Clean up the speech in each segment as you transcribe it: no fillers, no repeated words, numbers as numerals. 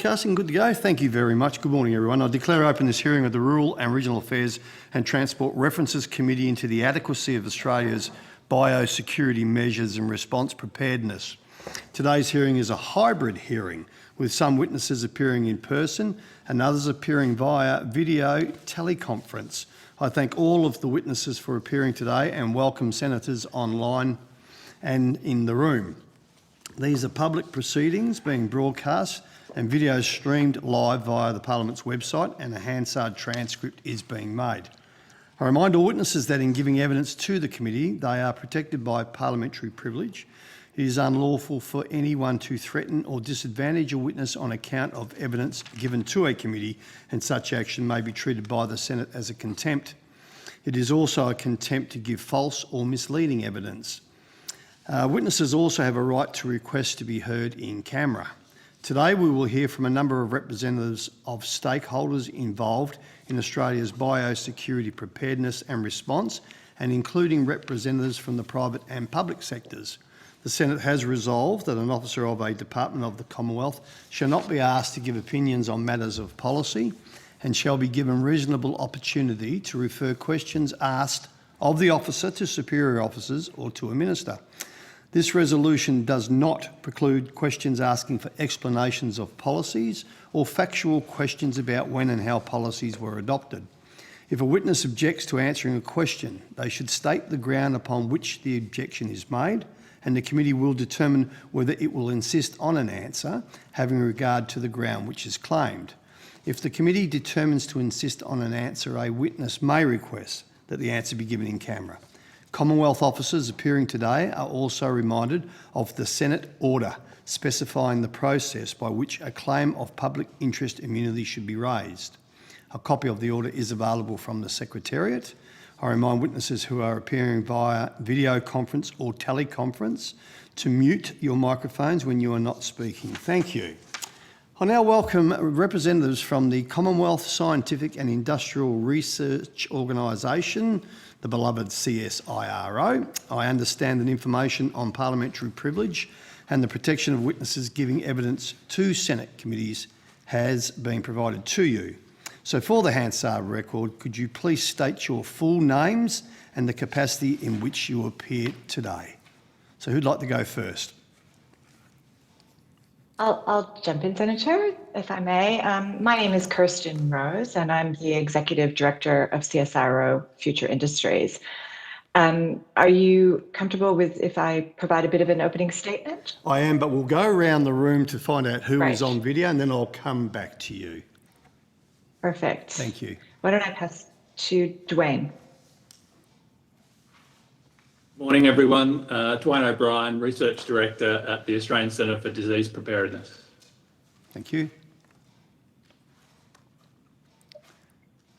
broadcasting, good to go. Thank you very much. Good morning, everyone. I declare open this hearing of the Rural and Regional Affairs and Transport References Committee into the adequacy of Australia's biosecurity measures and response preparedness. Today's hearing is a hybrid hearing, with some witnesses appearing in person and others appearing via video teleconference. I thank all of the witnesses for appearing today and welcome senators online and in the room. These are public proceedings being broadcast and videos streamed live via the Parliament's website, and a Hansard transcript is being made. I remind all witnesses that in giving evidence to the committee, they are protected by parliamentary privilege. It is unlawful for anyone to threaten or disadvantage a witness on account of evidence given to a committee, and such action may be treated by the Senate as a contempt. It is also a contempt to give false or misleading evidence. Witnesses also have a right to request to be heard in camera. Today we will hear from a number of representatives of stakeholders involved in Australia's biosecurity preparedness and response, and including representatives from the private and public sectors. The Senate has resolved that an officer of a Department of the Commonwealth shall not be asked to give opinions on matters of policy and shall be given reasonable opportunity to refer questions asked of the officer to superior officers or to a minister. This resolution does not preclude questions asking for explanations of policies or factual questions about when and how policies were adopted. If a witness objects to answering a question, they should state the ground upon which the objection is made, and the committee will determine whether it will insist on an answer having regard to the ground which is claimed. If the committee determines to insist on an answer, a witness may request that the answer be given in camera. Commonwealth officers appearing today are also reminded of the Senate order specifying the process by which a claim of public interest immunity should be raised. A copy of the order is available from the Secretariat. I remind witnesses who are appearing via video conference or teleconference to mute your microphones when you are not speaking. Thank you. I now welcome representatives from the Commonwealth Scientific and Industrial Research Organisation, the beloved CSIRO. I understand that information on parliamentary privilege and the protection of witnesses giving evidence to Senate committees has been provided to you. So for the Hansard record, could you please state your full names and the capacity in which you appear today? So who'd like to go first? I'll jump in, Senator, if I may. My name is Kirsten Rose, and I'm the Executive Director of CSIRO Future Industries. Are you comfortable with if I provide a bit of an opening statement? I am, but we'll go around the room to find out who is on video, and then I'll come back to you. Perfect. Thank you. Why don't I pass to Dwayne? Morning, everyone. Dwayne O'Brien, Research Director at the Australian Centre for Disease Preparedness. Thank you.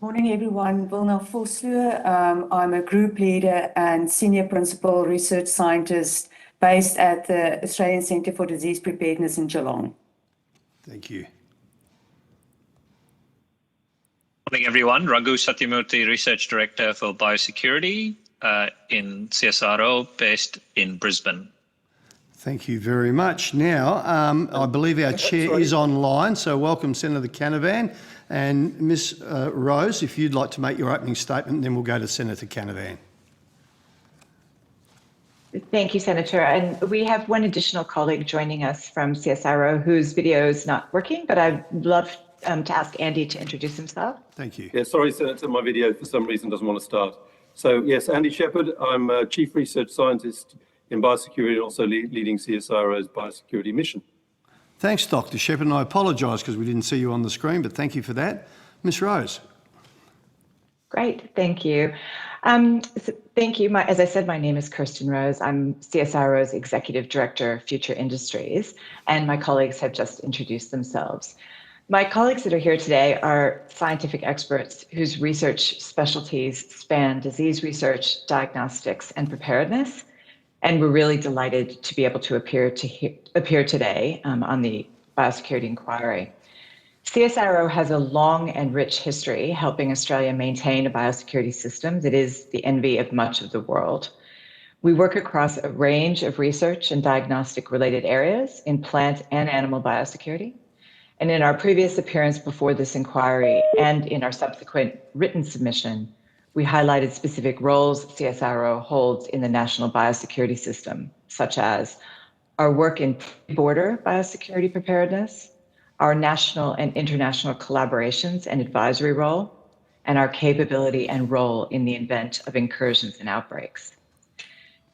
Morning, everyone. Wilna Vosloo. I'm a Group Leader and Senior Principal Research Scientist based at the Australian Centre for Disease Preparedness in Geelong. Thank you. Morning, everyone. Raghu Satyamurthy, Research Director for Biosecurity in CSIRO, based in Brisbane. Thank you very much. Now, I believe our chair is online, so welcome Senator Canavan. And Ms Rose, if you'd like to make your opening statement, then we'll go to Senator Canavan. Thank you, Senator. And we have one additional colleague joining us from CSIRO whose video is not working, but I'd love to ask Andy to introduce himself. Thank you. Yeah, sorry, Senator, my video for some reason doesn't want to start. So yes, Andy Shepherd, I'm a Chief Research Scientist in Biosecurity and also leading CSIRO's Biosecurity mission. Thanks, Dr. Shepherd, and I apologise because we didn't see you on the screen, but thank you for that. Ms Rose. Great, thank you. Thank you. As I said, my name is Kirsten Rose. I'm CSIRO's Executive Director, Future Industries, and my colleagues have just introduced themselves. My colleagues that are here today are scientific experts whose research specialties span disease research, diagnostics, and preparedness. And we're really delighted to be able to appear today on the Biosecurity Inquiry. CSIRO has a long and rich history helping Australia maintain a biosecurity system that is the envy of much of the world. We work across a range of research and diagnostic related areas in plant and animal biosecurity. And in our previous appearance before this inquiry and in our subsequent written submission, we highlighted specific roles CSIRO holds in the national biosecurity system, such as our work in border biosecurity preparedness, our national and international collaborations and advisory role, and our capability and role in the event of incursions and outbreaks.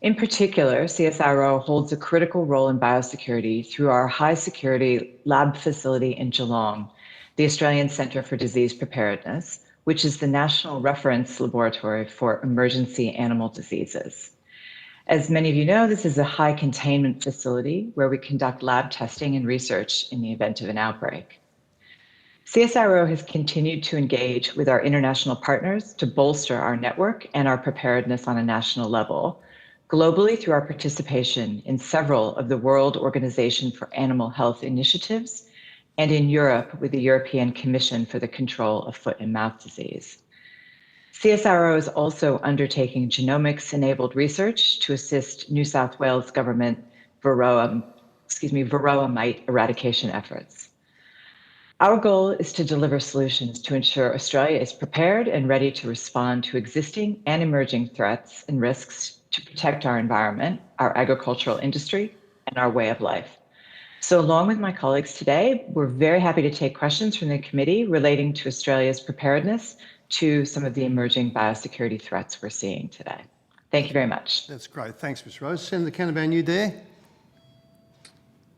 In particular, CSIRO holds a critical role in biosecurity through our high security lab facility in Geelong, the Australian Centre for Disease Preparedness, which is the national reference laboratory for emergency animal diseases. As many of you know, this is a high containment facility where we conduct lab testing and research in the event of an outbreak. CSIRO has continued to engage with our international partners to bolster our network and our preparedness on a national level, globally through our participation in several of the World Organization for Animal Health initiatives, and in Europe with the European Commission for the Control of Foot and Mouth Disease. CSIRO is also undertaking genomics-enabled research to assist New South Wales government varroa mite eradication efforts. Our goal is to deliver solutions to ensure Australia is prepared and ready to respond to existing and emerging threats and risks to protect our environment, our agricultural industry, and our way of life. So along with my colleagues today, we're very happy to take questions from the committee relating to Australia's preparedness to some of the emerging biosecurity threats we're seeing today. Thank you very much. That's great. Thanks, Ms Rose. Senator Canavan, you there?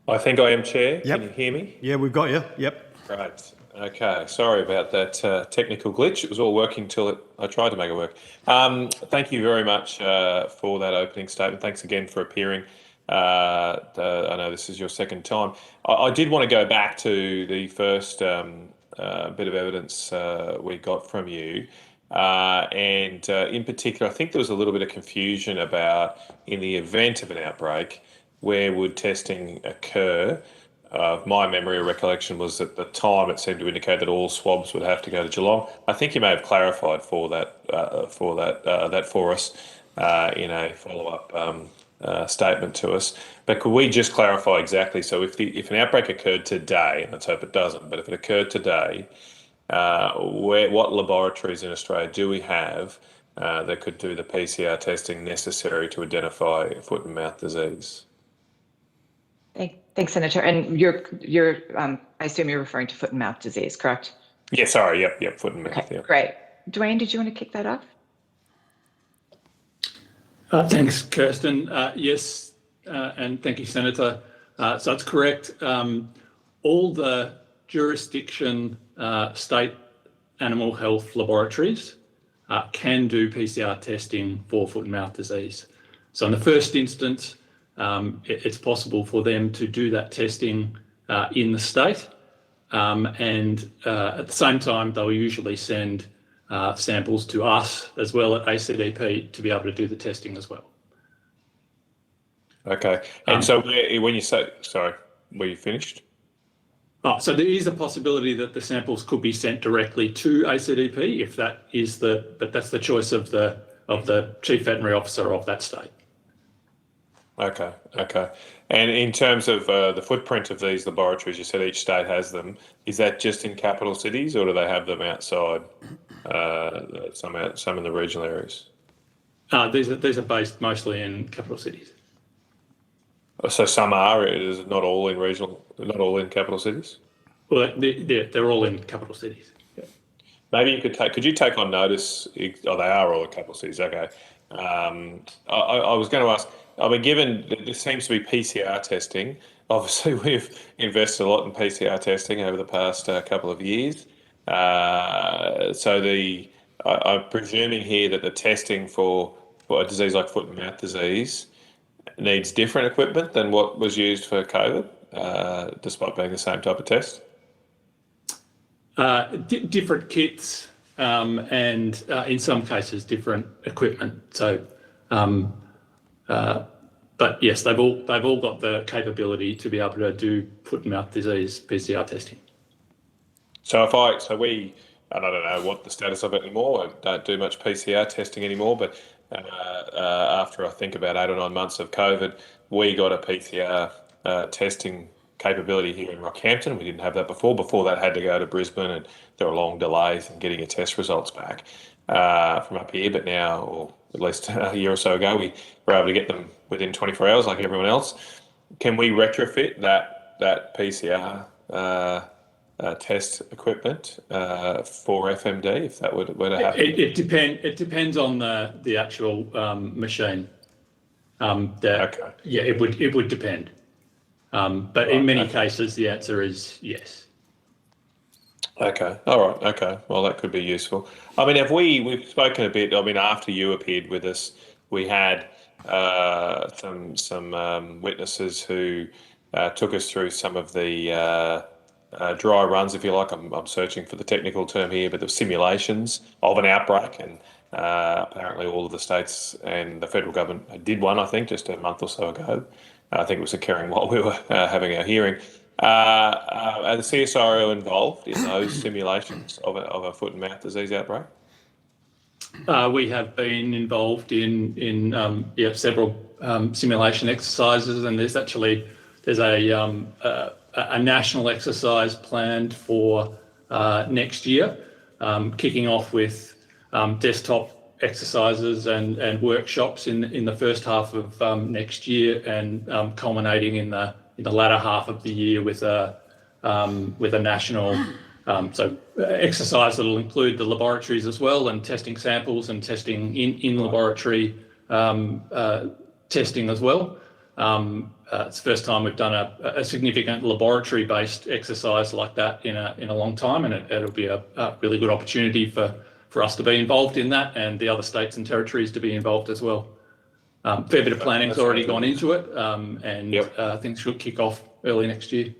I think I am, Chair. Yep. Can you hear me? Yeah, we've got you. Yep. Great. Okay. Sorry about that technical glitch. It was all working till I tried to make it work. Thank you very much for that opening statement. Thanks again for appearing. I know this is your second time. I did want to go back to the first bit of evidence we got from you. And in particular, I think there was a little bit of confusion about in the event of an outbreak, where would testing occur? My memory or recollection was at the time it seemed to indicate that all swabs would have to go to Geelong. I think you may have clarified that for us in a follow-up statement to us. But could we just clarify exactly? So if an outbreak occurred today, and let's hope it doesn't, but if it occurred today, what laboratories in Australia do we have that could do the PCR testing necessary to identify foot and mouth disease? Thanks, Senator. And you're I assume you're referring to foot and mouth disease, correct? Yeah, sorry. Yep, foot and mouth. Okay, Yep. great. Dwayne, did you want to kick that off? Thanks, Kirsten. Yes, and thank you, Senator. So it's correct. All the jurisdiction state animal health laboratories can do PCR testing for foot and mouth disease. So in the first instance, it's possible for them to do that testing in the state. And at the same time, they'll usually send samples to us as well at ACDP to be able to do the testing as well. Okay. And so when you say, sorry, were you finished? Oh, so there is a possibility that the samples could be sent directly to ACDP if that is but that's the choice of the Chief Veterinary Officer of that state. Okay. And in terms of the footprint of these laboratories, you said each state has them. Is that just in capital cities, or do they have them outside, some in the regional areas? These are based mostly in capital cities. So some are. Is it not all in regional? Not all in capital cities? Well, they're all in capital cities. Yeah. Maybe you could you take on notice? Oh, they are all in capital cities. Okay. I was going to ask. I mean, given that there seems to be PCR testing, obviously we've invested a lot in PCR testing over the past couple of years. So I'm presuming here that the testing for a disease like foot and mouth disease needs different equipment than what was used for COVID, despite being the same type of test? Different kits and in some cases different equipment. So, but yes, they've all got the capability to be able to do foot and mouth disease PCR testing. So I don't know what the status of it anymore. I don't do much PCR testing anymore, but after I think about 8 or 9 months of COVID, we got a PCR testing capability here in Rockhampton. We didn't have that before. Before that had to go to Brisbane, and there were long delays in getting your test results back from up here. But now, or at least a year or so ago, we were able to get them within 24 hours like everyone else. Can we retrofit that PCR test equipment for FMD if that were to happen? It depends on the actual machine. Okay. Yeah, it would depend. But in many cases, the answer is yes. Okay. All right. Okay. Well, that could be useful. I mean, we've spoken a bit. I mean, after you appeared with us, we had some witnesses who took us through some of the dry runs, if you like. I'm searching for the technical term here, but the simulations of an outbreak, and apparently all of the states and the federal government did one, I think, just a month or so ago. I think it was occurring while we were having our hearing. Are the CSIRO involved in those simulations of a foot and mouth disease outbreak? We have been involved in several simulation exercises, and there's a national exercise planned for next year, kicking off with desktop exercises and workshops in the first half of next year, and culminating in the latter half of the year with a national exercise that will include the laboratories as well, and testing samples and testing in laboratory testing as well. It's the first time we've done a significant laboratory-based exercise like that in a long time, and it'll be a really good opportunity for us to be involved in that, and the other states and territories to be involved as well. Fair bit of planning's already gone into it, and things should kick off early next year.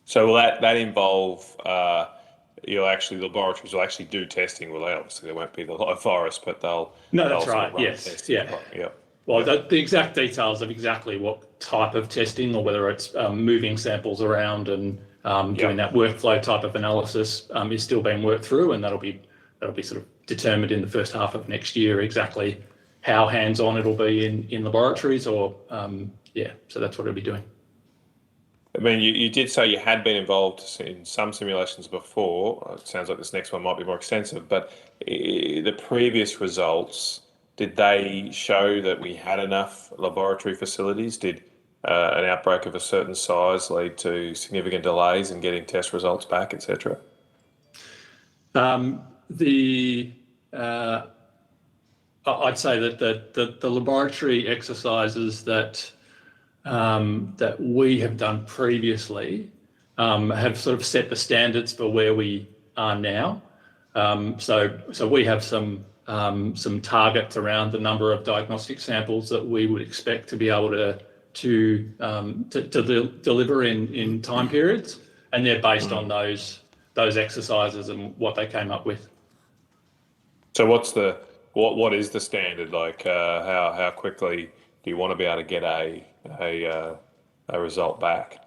So will that involve laboratories will actually do testing? Well, obviously there won't be the live virus, but they'll That's sort of right. run Yes. testing. Yeah. Yeah. Well, the exact details of exactly what type of testing, or whether it's moving samples around and doing that workflow type of analysis, is still being worked through, and that'll be sort of determined in the first half of next year exactly how hands-on it'll be in laboratories, or so that's what it'll be doing. I mean, you did say you had been involved in some simulations before. It sounds like this next one might be more extensive, but the previous results, did they show that we had enough laboratory facilities? Did an outbreak of a certain size lead to significant delays in getting test results back, etc.? I'd say that the laboratory exercises that we have done previously have sort of set the standards for where we are now. So we have some targets around the number of diagnostic samples that we would expect to be able to deliver in time periods, and they're based on those exercises and what they came up with. So what is the standard? Like how quickly do you want to be able to get a result back?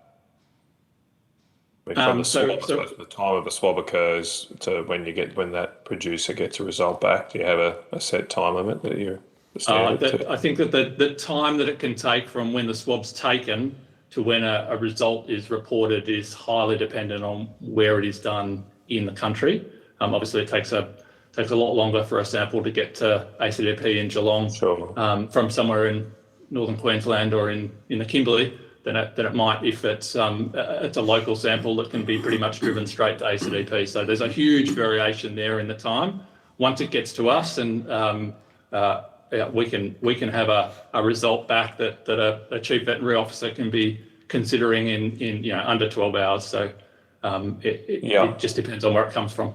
I mean, from the swab, I suppose, the time of the swab occurs to when that producer gets a result back. Do you have a set time limit that you're standard to? I think that the time that it can take from when the swab's taken to when a result is reported is highly dependent on where it is done in the country. Obviously, it takes a lot longer for a sample to get to ACDP in Geelong from somewhere in northern Queensland or in the Kimberley than it might if it's a local sample that can be pretty much driven straight to ACDP. So there's a huge variation there in the time. Once it gets to us, and we can have a result back that a chief veterinary officer can be considering in under 12 hours. So it just depends on where it comes from.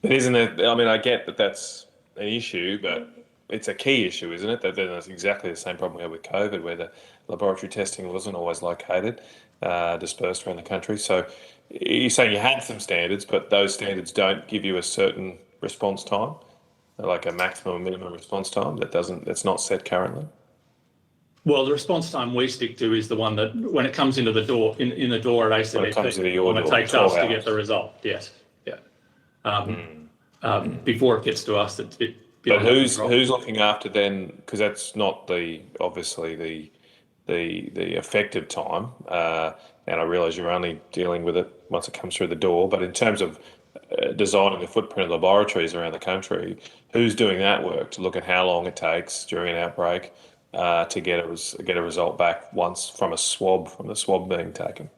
But isn't it? I mean, I get that that's an issue, but it's a key issue, isn't it? That that's exactly the same problem we had with COVID, where the laboratory testing wasn't always located, dispersed around the country. So you're saying you had some standards, but those standards don't give you a certain response time, like a maximum and minimum response time. That's not set currently. Well, the response time we stick to is the one that when it comes into the door in the door at ACDP, when it comes to your when it door, takes us 12 to hours. get the result. Yes, before it gets to us, it's a bit. But who's looking after then? Because that's not obviously the effective time. And I realise you're only dealing with it once it comes through the door. But in terms of designing the footprint of laboratories around the country, who's doing that work to look at how long it takes during an outbreak to get a result back once from the swab being taken?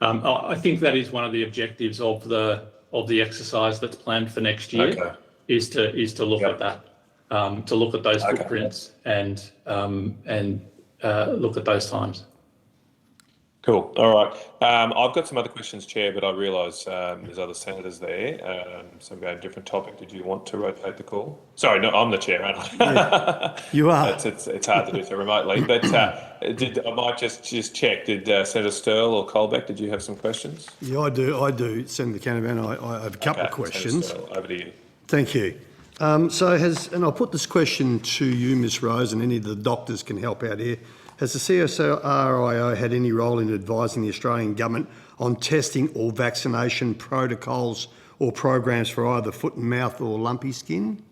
I think that is one of the objectives of the exercise that's planned for next year. Okay. Is to look at that, to look at those footprints and look at those times. Cool. All right. I've got some other questions, Chair, but I realise there's other senators there. So I'm going to a different topic. Did you want to rotate the call? Sorry, no, I'm the chair, aren't I? You are. It's hard to do so remotely. But I might just check. Did Senator Sterle or Colbeck, did you have some questions? Yeah, I do, Senator Canavan. I have a couple of questions. Senator Sterle, over to you. Thank you. And I'll put this question to you, Ms. Rose, and any of the doctors can help out here. Has the CSIRO had any role in advising the Australian government on testing or vaccination protocols or programs for either foot and mouth or lumpy skin?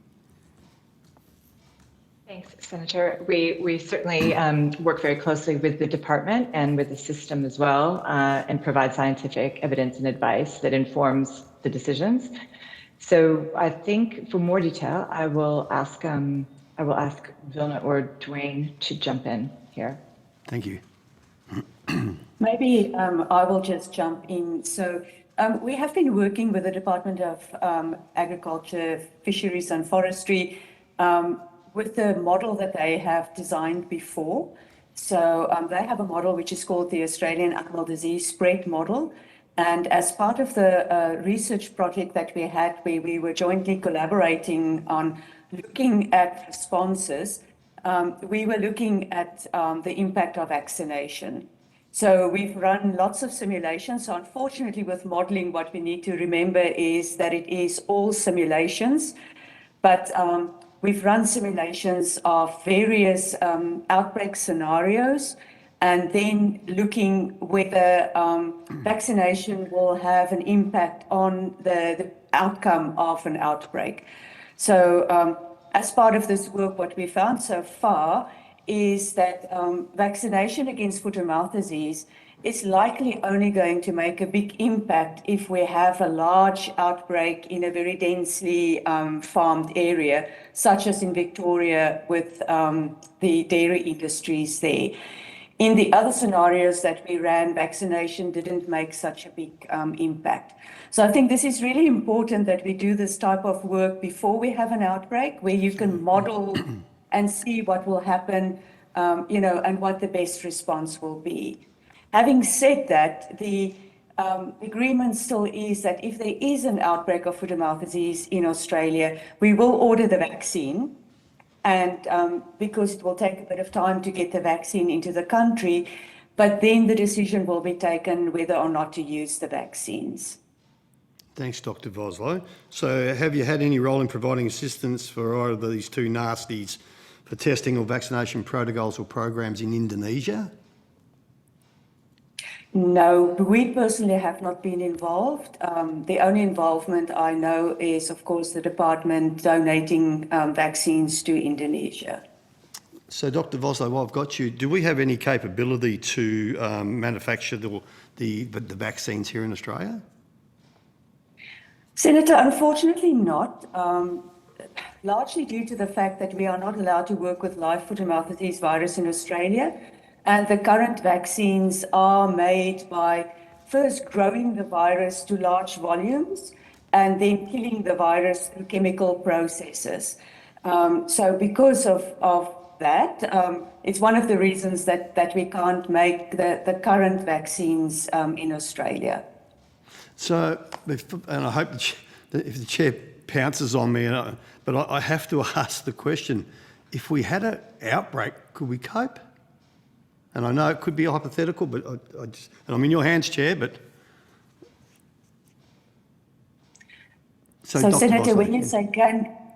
Thanks, Senator. We certainly work very closely with the department and with the system as well, and provide scientific evidence and advice that informs the decisions. So I think for more detail, I will ask Vilna or Dwayne to jump in here. Thank you. Maybe I will just jump in. So we have been working with the Department of Agriculture, Fisheries and Forestry with the model that they have designed before. So they have a model which is called the Australian Animal Disease Spread Model. And as part of the research project that we had, where we were jointly collaborating on looking at responses, we were looking at the impact of vaccination. So we've run lots of simulations. So unfortunately, with modeling, what we need to remember is that it is all simulations. But we've run simulations of various outbreak scenarios, and then looking whether vaccination will have an impact on the outcome of an outbreak. So as part of this work, what we found so far is that vaccination against foot and mouth disease is likely only going to make a big impact if we have a large outbreak in a very densely farmed area, such as in Victoria with the dairy industries there. In the other scenarios that we ran, vaccination didn't make such a big impact. So I think this is really important that we do this type of work before we have an outbreak, where you can model and see what will happen, and what the best response will be. Having said that, the agreement still is that if there is an outbreak of foot and mouth disease in Australia, we will order the vaccine. And because it will take a bit of time to get the vaccine into the country, but then the decision will be taken whether or not to use the vaccines. Thanks, Dr. Voslo. So have you had any role in providing assistance for either of these two nasties for testing or vaccination protocols or programs in Indonesia? No, we personally have not been involved. The only involvement I know is, of course, the department donating vaccines to Indonesia. So, Dr. Voslo, while I've got you, do we have any capability to manufacture the vaccines here in Australia? Senator, unfortunately not. Largely due to the fact that we are not allowed to work with live foot and mouth disease virus in Australia. And the current vaccines are made by first growing the virus to large volumes and then killing the virus through chemical processes. So because of that, it's one of the reasons that we can't make the current vaccines in Australia. So, and I hope if the chair pounces on me, but I have to ask the question, if we had an outbreak, could we cope? And I know it could be hypothetical, but and I'm in your hands, Chair, but... So Senator, when you say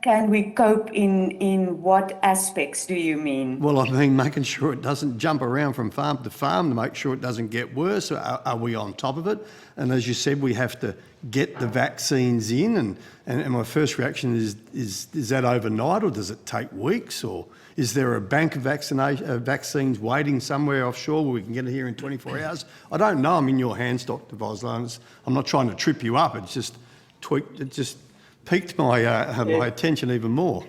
can we cope in what aspects do you mean? Well, I mean, making sure it doesn't jump around from farm to farm to make sure it doesn't get worse. Are we on top of it? And as you said, we have to get the vaccines in. And my first reaction is that overnight, or does it take weeks? Or is there a bank of vaccines waiting somewhere offshore where we can get it here in 24 hours? I don't know. I'm in your hands, Dr. Vosloo. I'm not trying to trip you up. It just piqued my attention even more.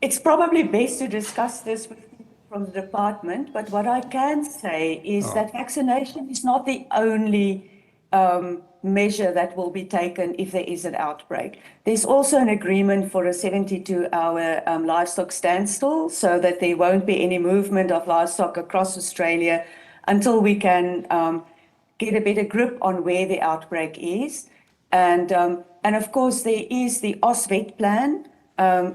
It's probably best to discuss this with people from the department, but what I can say is that vaccination is not the only measure that will be taken if there is an outbreak. There's also an agreement for a 72-hour livestock standstill so that there won't be any movement of livestock across Australia until we can get a better grip on where the outbreak is. And of course, there is the AusVet plan,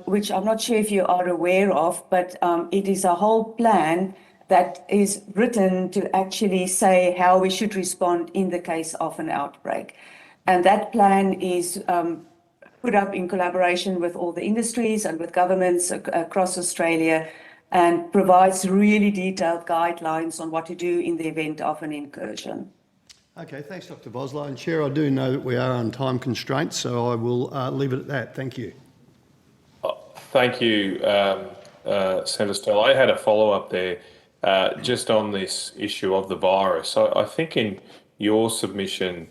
which I'm not sure if you are aware of, but it is a whole plan that is written to actually say how we should respond in the case of an outbreak. And that plan is put up in collaboration with all the industries and with governments across Australia, and provides really detailed guidelines on what to do in the event of an incursion. Okay, thanks, Dr. Vosloo. And Chair, I do know that we are on time constraints, so I will leave it at that. Thank you. Thank you, Senator Sterle. I had a follow-up there just on this issue of the virus. I think in your submission,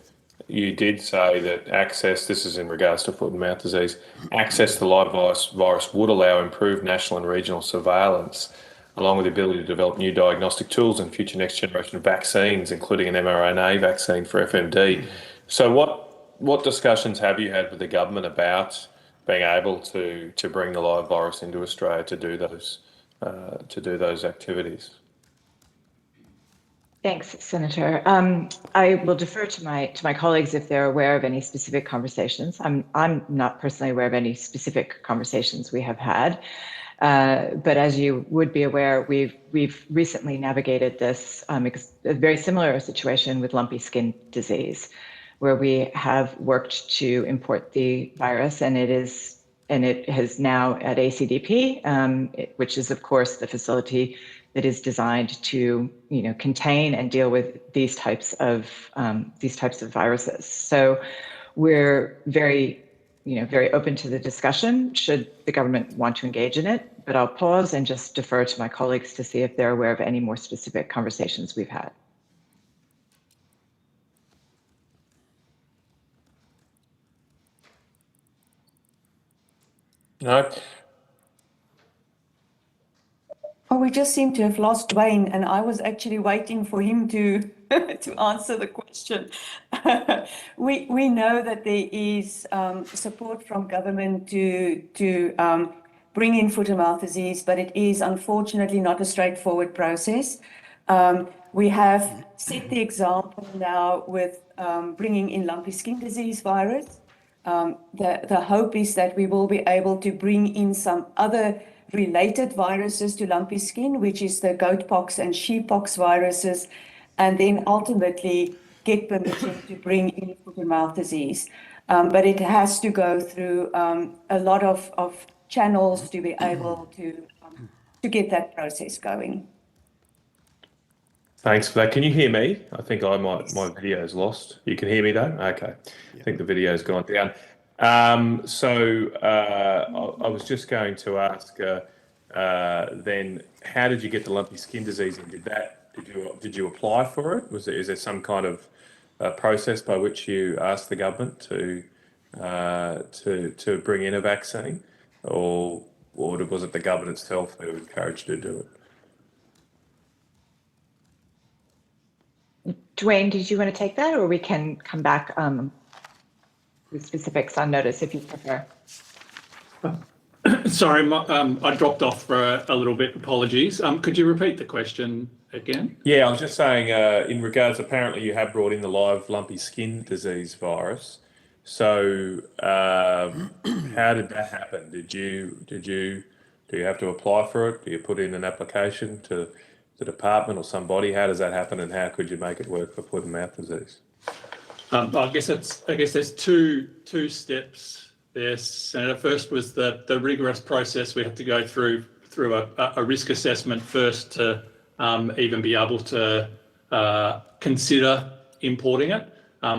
you did say that access, this is in regards to foot and mouth disease, access to live virus would allow improved national and regional surveillance, along with the ability to develop new diagnostic tools and future next generation vaccines, including an mRNA vaccine for FMD. So what discussions have you had with the government about being able to bring the live virus into Australia to do those activities? Thanks, Senator. I will defer to my colleagues if they're aware of any specific conversations. I'm not personally aware of any specific conversations we have had. But as you would be aware, we've recently navigated this a very similar situation with lumpy skin disease, where we have worked to import the virus, and it has now at ACDP, which is of course the facility that is designed to contain and deal with these types of viruses. So we're very open to the discussion should the government want to engage in it, but I'll pause and just defer to my colleagues to see if they're aware of any more specific conversations we've had. No? Oh, we just seem to have lost Dwayne, and I was actually waiting for him to answer the question. We know that there is support from government to bring in foot and mouth disease, but it is unfortunately not a straightforward process. We have set the example now with bringing in lumpy skin disease virus. The hope is that we will be able to bring in some other related viruses to lumpy skin, which is the goat pox and sheep pox viruses, and then ultimately get permission to bring in foot and mouth disease. But it has to go through a lot of channels to be able to get that process going. Thanks for that. Can you hear me? I think my video's lost. You can hear me though? Okay. I think the video's gone down. So I was just going to ask then, how did you get the lumpy skin disease, and did you apply for it? Is there some kind of process by which you asked the government to bring in a vaccine, or was it the government itself who encouraged you to do it? Dwayne, did you want to take that, or we can come back with specifics on notice if you prefer? Sorry, I dropped off for a little bit. Apologies. Could you repeat the question again? Yeah, I was just saying, in regards, apparently you have brought in the live lumpy skin disease virus. So how did that happen? Do you have to apply for it? Do you put in an application to the department or somebody? How does that happen, and how could you make it work for foot and mouth disease? I guess there's two steps there, Senator. First was the rigorous process we had to go through a risk assessment first to even be able to consider importing it.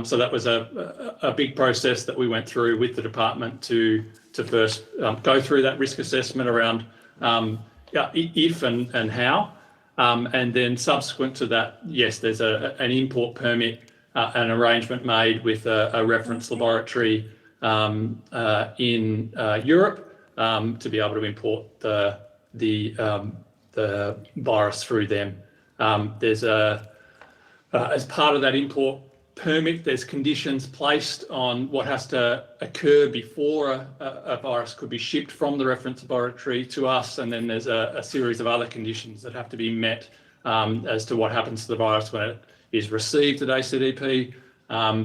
So that was a big process that we went through with the department to first go through that risk assessment around if and how. And then subsequent to that, yes, there's an import permit, an arrangement made with a reference laboratory in Europe to be able to import the virus through them. There's as part of that import permit, there's conditions placed on what has to occur before a virus could be shipped from the reference laboratory to us, and then there's a series of other conditions that have to be met as to what happens to the virus when it is received at ACDP.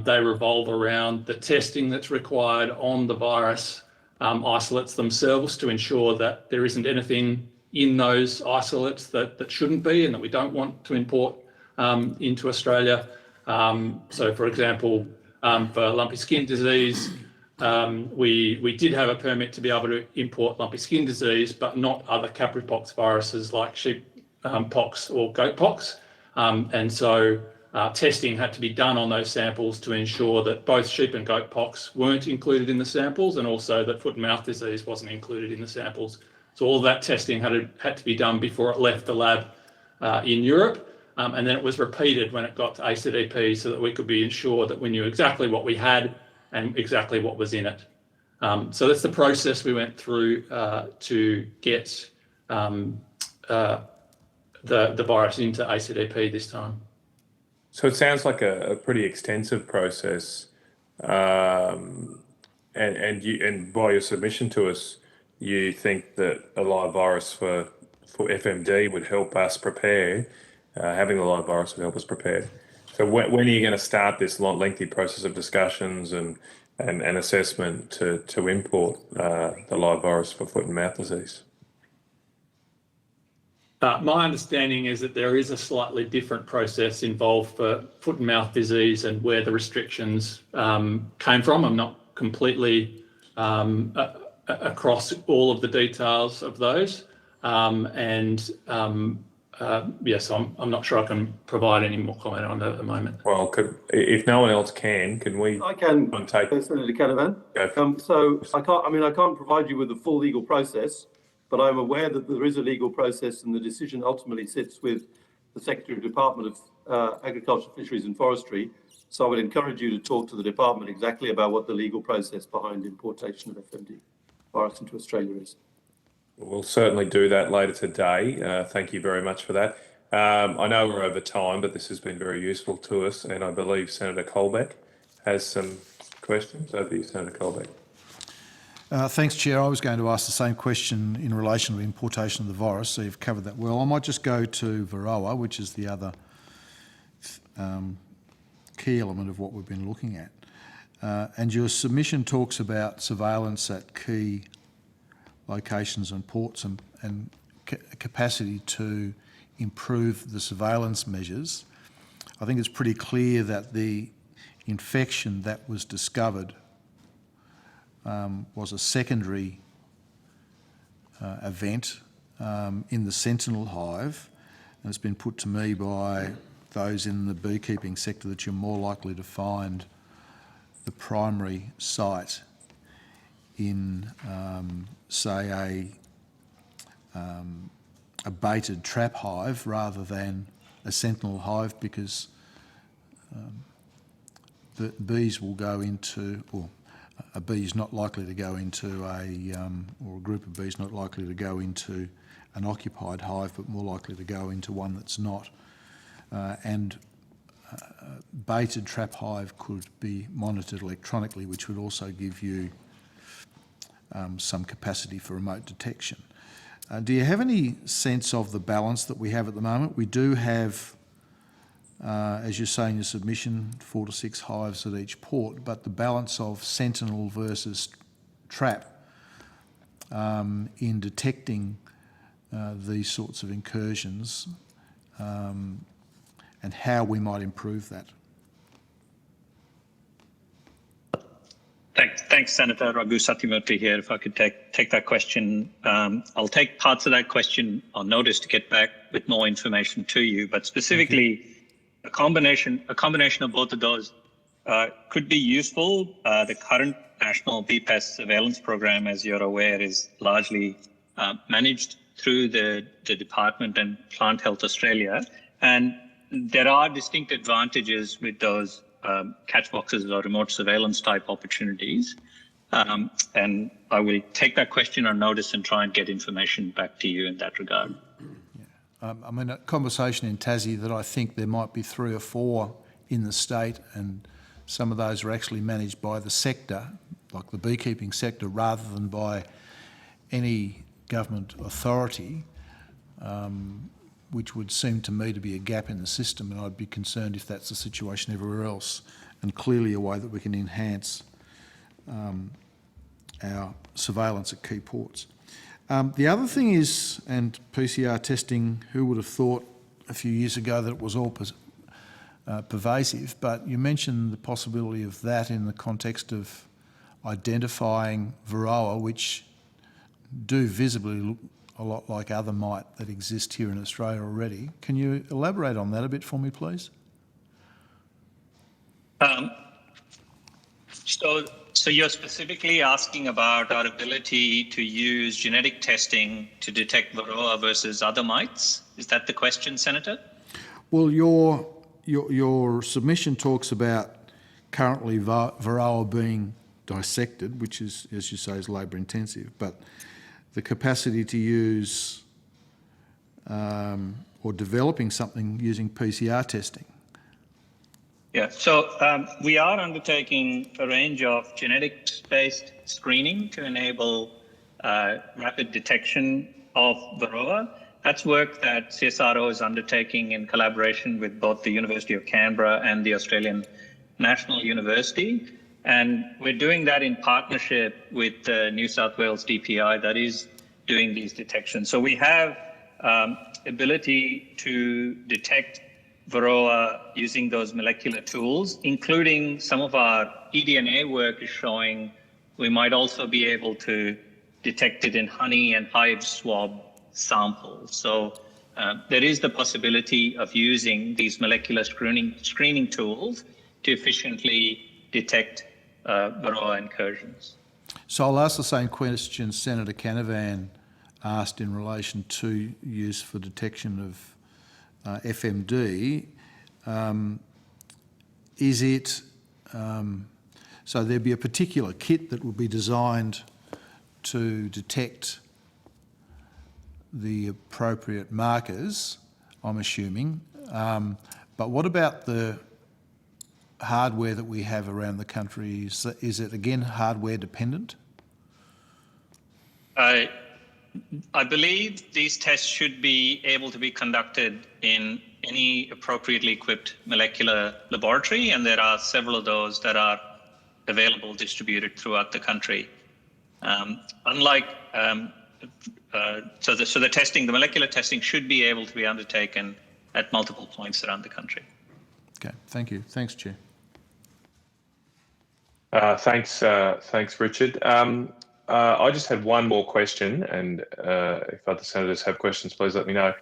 They revolve around the testing that's required on the virus isolates themselves to ensure that there isn't anything in those isolates that shouldn't be and that we don't want to import into Australia. So, for example, for lumpy skin disease, we did have a permit to be able to import lumpy skin disease, but not other Capripox viruses like sheep pox or goat pox. And so testing had to be done on those samples to ensure that both sheep and goat pox weren't included in the samples, and also that foot and mouth disease wasn't included in the samples. So all that testing had to be done before it left the lab in Europe. And then it was repeated when it got to ACDP so that we could be ensured that we knew exactly what we had and exactly what was in it. So that's the process we went through to get the virus into ACDP this time. So it sounds like a pretty extensive process, and by your submission to us, you think that a live virus for FMD would help us prepare. Having the live virus would help us prepare. So when are you going to start this lengthy process of discussions and assessment to import the live virus for foot and mouth disease? My understanding is that there is a slightly different process involved for foot and mouth disease and where the restrictions came from. I'm not completely across all of the details of those. Yes, I'm not sure I can provide any more comment on that at the moment. Well, if no one else can we? I can, take Senator Canavan. So I can't provide you with the full legal process, but I'm aware that there is a legal process and the decision ultimately sits with the Secretary of the Department of Agriculture, Fisheries and Forestry. So I would encourage you to talk to the department exactly about what the legal process behind importation of FMD virus into Australia is. We'll certainly do that later today. Thank you very much for that. I know we're over time, but this has been very useful to us, and I believe Senator Colbeck has some questions. Over to you, Senator Colbeck. Thanks, Chair. I was going to ask the same question in relation to importation of the virus, so you've covered that well. I might just go to Varroa, which is the other key element of what we've been looking at. And your submission talks about surveillance at key locations and ports and capacity to improve the surveillance measures. I think it's pretty clear that the infection that was discovered was a secondary event in the Sentinel hive, and it's been put to me by those in the beekeeping sector that you're more likely to find the primary site in, say, a baited trap hive rather than a sentinel hive, because the bees will go into, or a bee is not likely to go into or a group of bees not likely to go into an occupied hive, but more likely to go into one that's not. And baited trap hive could be monitored electronically, which would also give you some capacity for remote detection. Do you have any sense of the balance that we have at the moment? We do have, as you say in your submission, 4 to 6 hives at each port, but the balance of sentinel versus trap in detecting these sorts of incursions and how we might improve that. Thanks, Senator. Raghu Satyamurthy here. If I could take that question. I'll take parts of that question on notice to get back with more information to you, but specifically a combination of both of those could be useful. The current National Bee Pest Surveillance Program, as you're aware, is largely managed through the Department and Plant Health Australia. And there are distinct advantages with those catch boxes or remote surveillance type opportunities. And I will take that question on notice and try and get information back to you in that regard. I mean, a conversation in Tassie that I think there might be 3 or 4 in the state, and some of those are actually managed by the sector, like the beekeeping sector, rather than by any government authority, which would seem to me to be a gap in the system, and I'd be concerned if that's the situation everywhere else, and clearly a way that we can enhance our surveillance at key ports. The other thing is, and PCR testing, who would have thought a few years ago that it was all pervasive, but you mentioned the possibility of that in the context of identifying Varroa, which do visibly look a lot like other mite that exist here in Australia already. Can you elaborate on that a bit for me, please? So you're specifically asking about our ability to use genetic testing to detect Varroa versus other mites? Is that the question, Senator? Well, your submission talks about currently Varroa being dissected, which is, as you say, is labour intensive, but the capacity to use or developing something using PCR testing. Yeah, so we are undertaking a range of genetics-based screening to enable rapid detection of Varroa. That's work that CSIRO is undertaking in collaboration with both the University of Canberra and the Australian National University. And we're doing that in partnership with the New South Wales DPI that is doing these detections. So we have ability to detect Varroa using those molecular tools, including some of our eDNA work is showing we might also be able to detect it in honey and hive swab samples. So there is the possibility of using these molecular screening tools to efficiently detect Varroa incursions. So I'll ask the same question Senator Canavan asked in relation to use for detection of FMD. Is it, so there'd be a particular kit that would be designed to detect the appropriate markers, I'm assuming, but what about the hardware that we have around the country? Is it again hardware dependent? I believe these tests should be able to be conducted in any appropriately equipped molecular laboratory, and there are several of those that are available, distributed throughout the country. So the testing, the molecular testing, should be able to be undertaken at multiple points around the country. Okay, thank you. Thanks, Chair. Thanks, Richard. I just had one more question, and if other senators have questions, please let me know.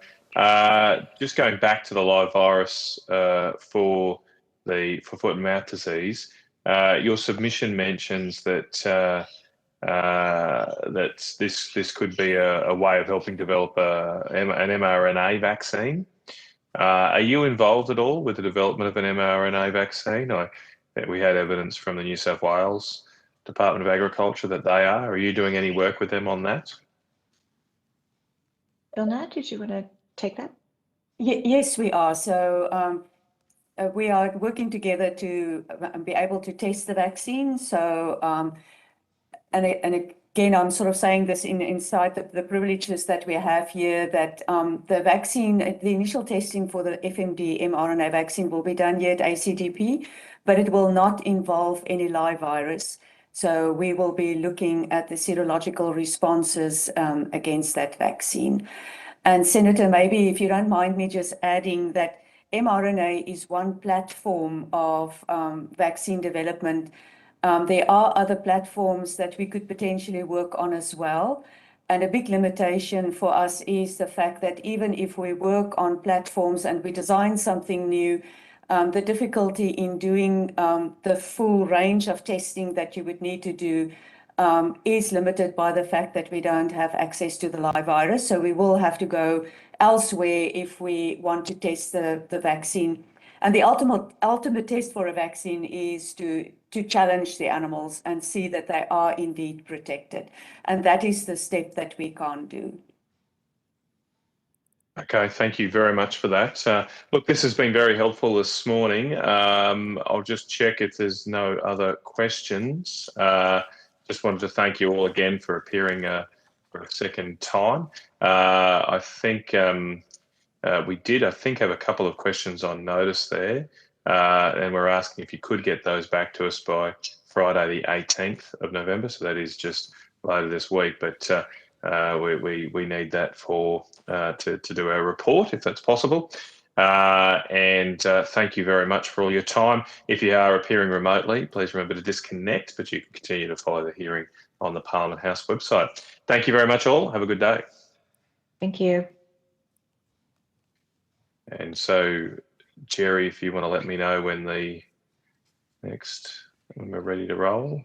Just going back to the live virus for foot and mouth disease, your submission mentions that this could be a way of helping develop an mRNA vaccine. Are you involved at all with the development of an mRNA vaccine? We had evidence from the New South Wales Department of Agriculture that they are. Are you doing any work with them on that? Ilna, did you want to take that? Yes, we are. So we are working together to be able to test the vaccine. So, and again, I'm sort of saying this inside the privileges that we have here, that the vaccine, the initial testing for the FMD mRNA vaccine will be done here at ACDP, but it will not involve any live virus. So we will be looking at the serological responses against that vaccine. And Senator, maybe if you don't mind me just adding that mRNA is one platform of vaccine development There are other platforms that we could potentially work on as well. And a big limitation for us is the fact that even if we work on platforms and we design something new, the difficulty in doing the full range of testing that you would need to do is limited by the fact that we don't have access to the live virus. So we will have to go elsewhere if we want to test the vaccine. And the ultimate test for a vaccine is to challenge the animals and see that they are indeed protected. And that is the step that we can't do. Okay, thank you very much for that. Look, this has been very helpful this morning. I'll just check if there's no other questions. Just wanted to thank you all again for appearing for a second time. I think we did, I think, have a couple of questions on notice there. And we're asking if you could get those back to us by Friday, the 18th of November. So that is just later this week. But we need that for to do our report, if that's possible. And thank you very much for all your time. If you are appearing remotely, please remember to disconnect, but you can continue to follow the hearing on the Parliament House website. Thank you very much all. Have a good day. Thank you. And so, Jerry, if you want to let me know when when we're ready to roll.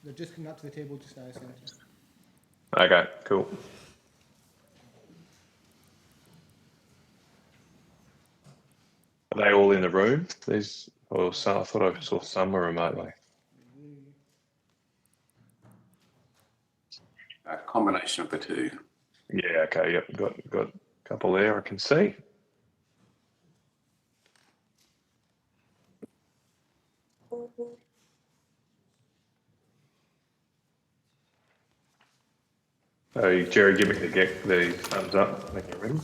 They're just coming up to the table just now, Senator. Okay, cool. Are they all in the room? I thought I saw some were remotely. A combination of the two. Yeah, okay, yep, got a couple there I can see. So, Jerry, give me the thumbs up when you're ready.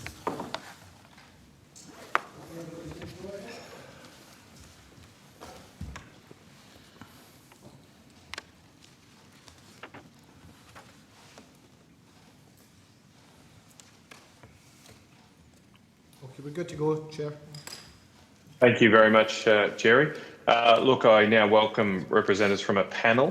Okay, we're good to go, Chair. Thank you very much, Jerry. Look, I now welcome representatives from a panel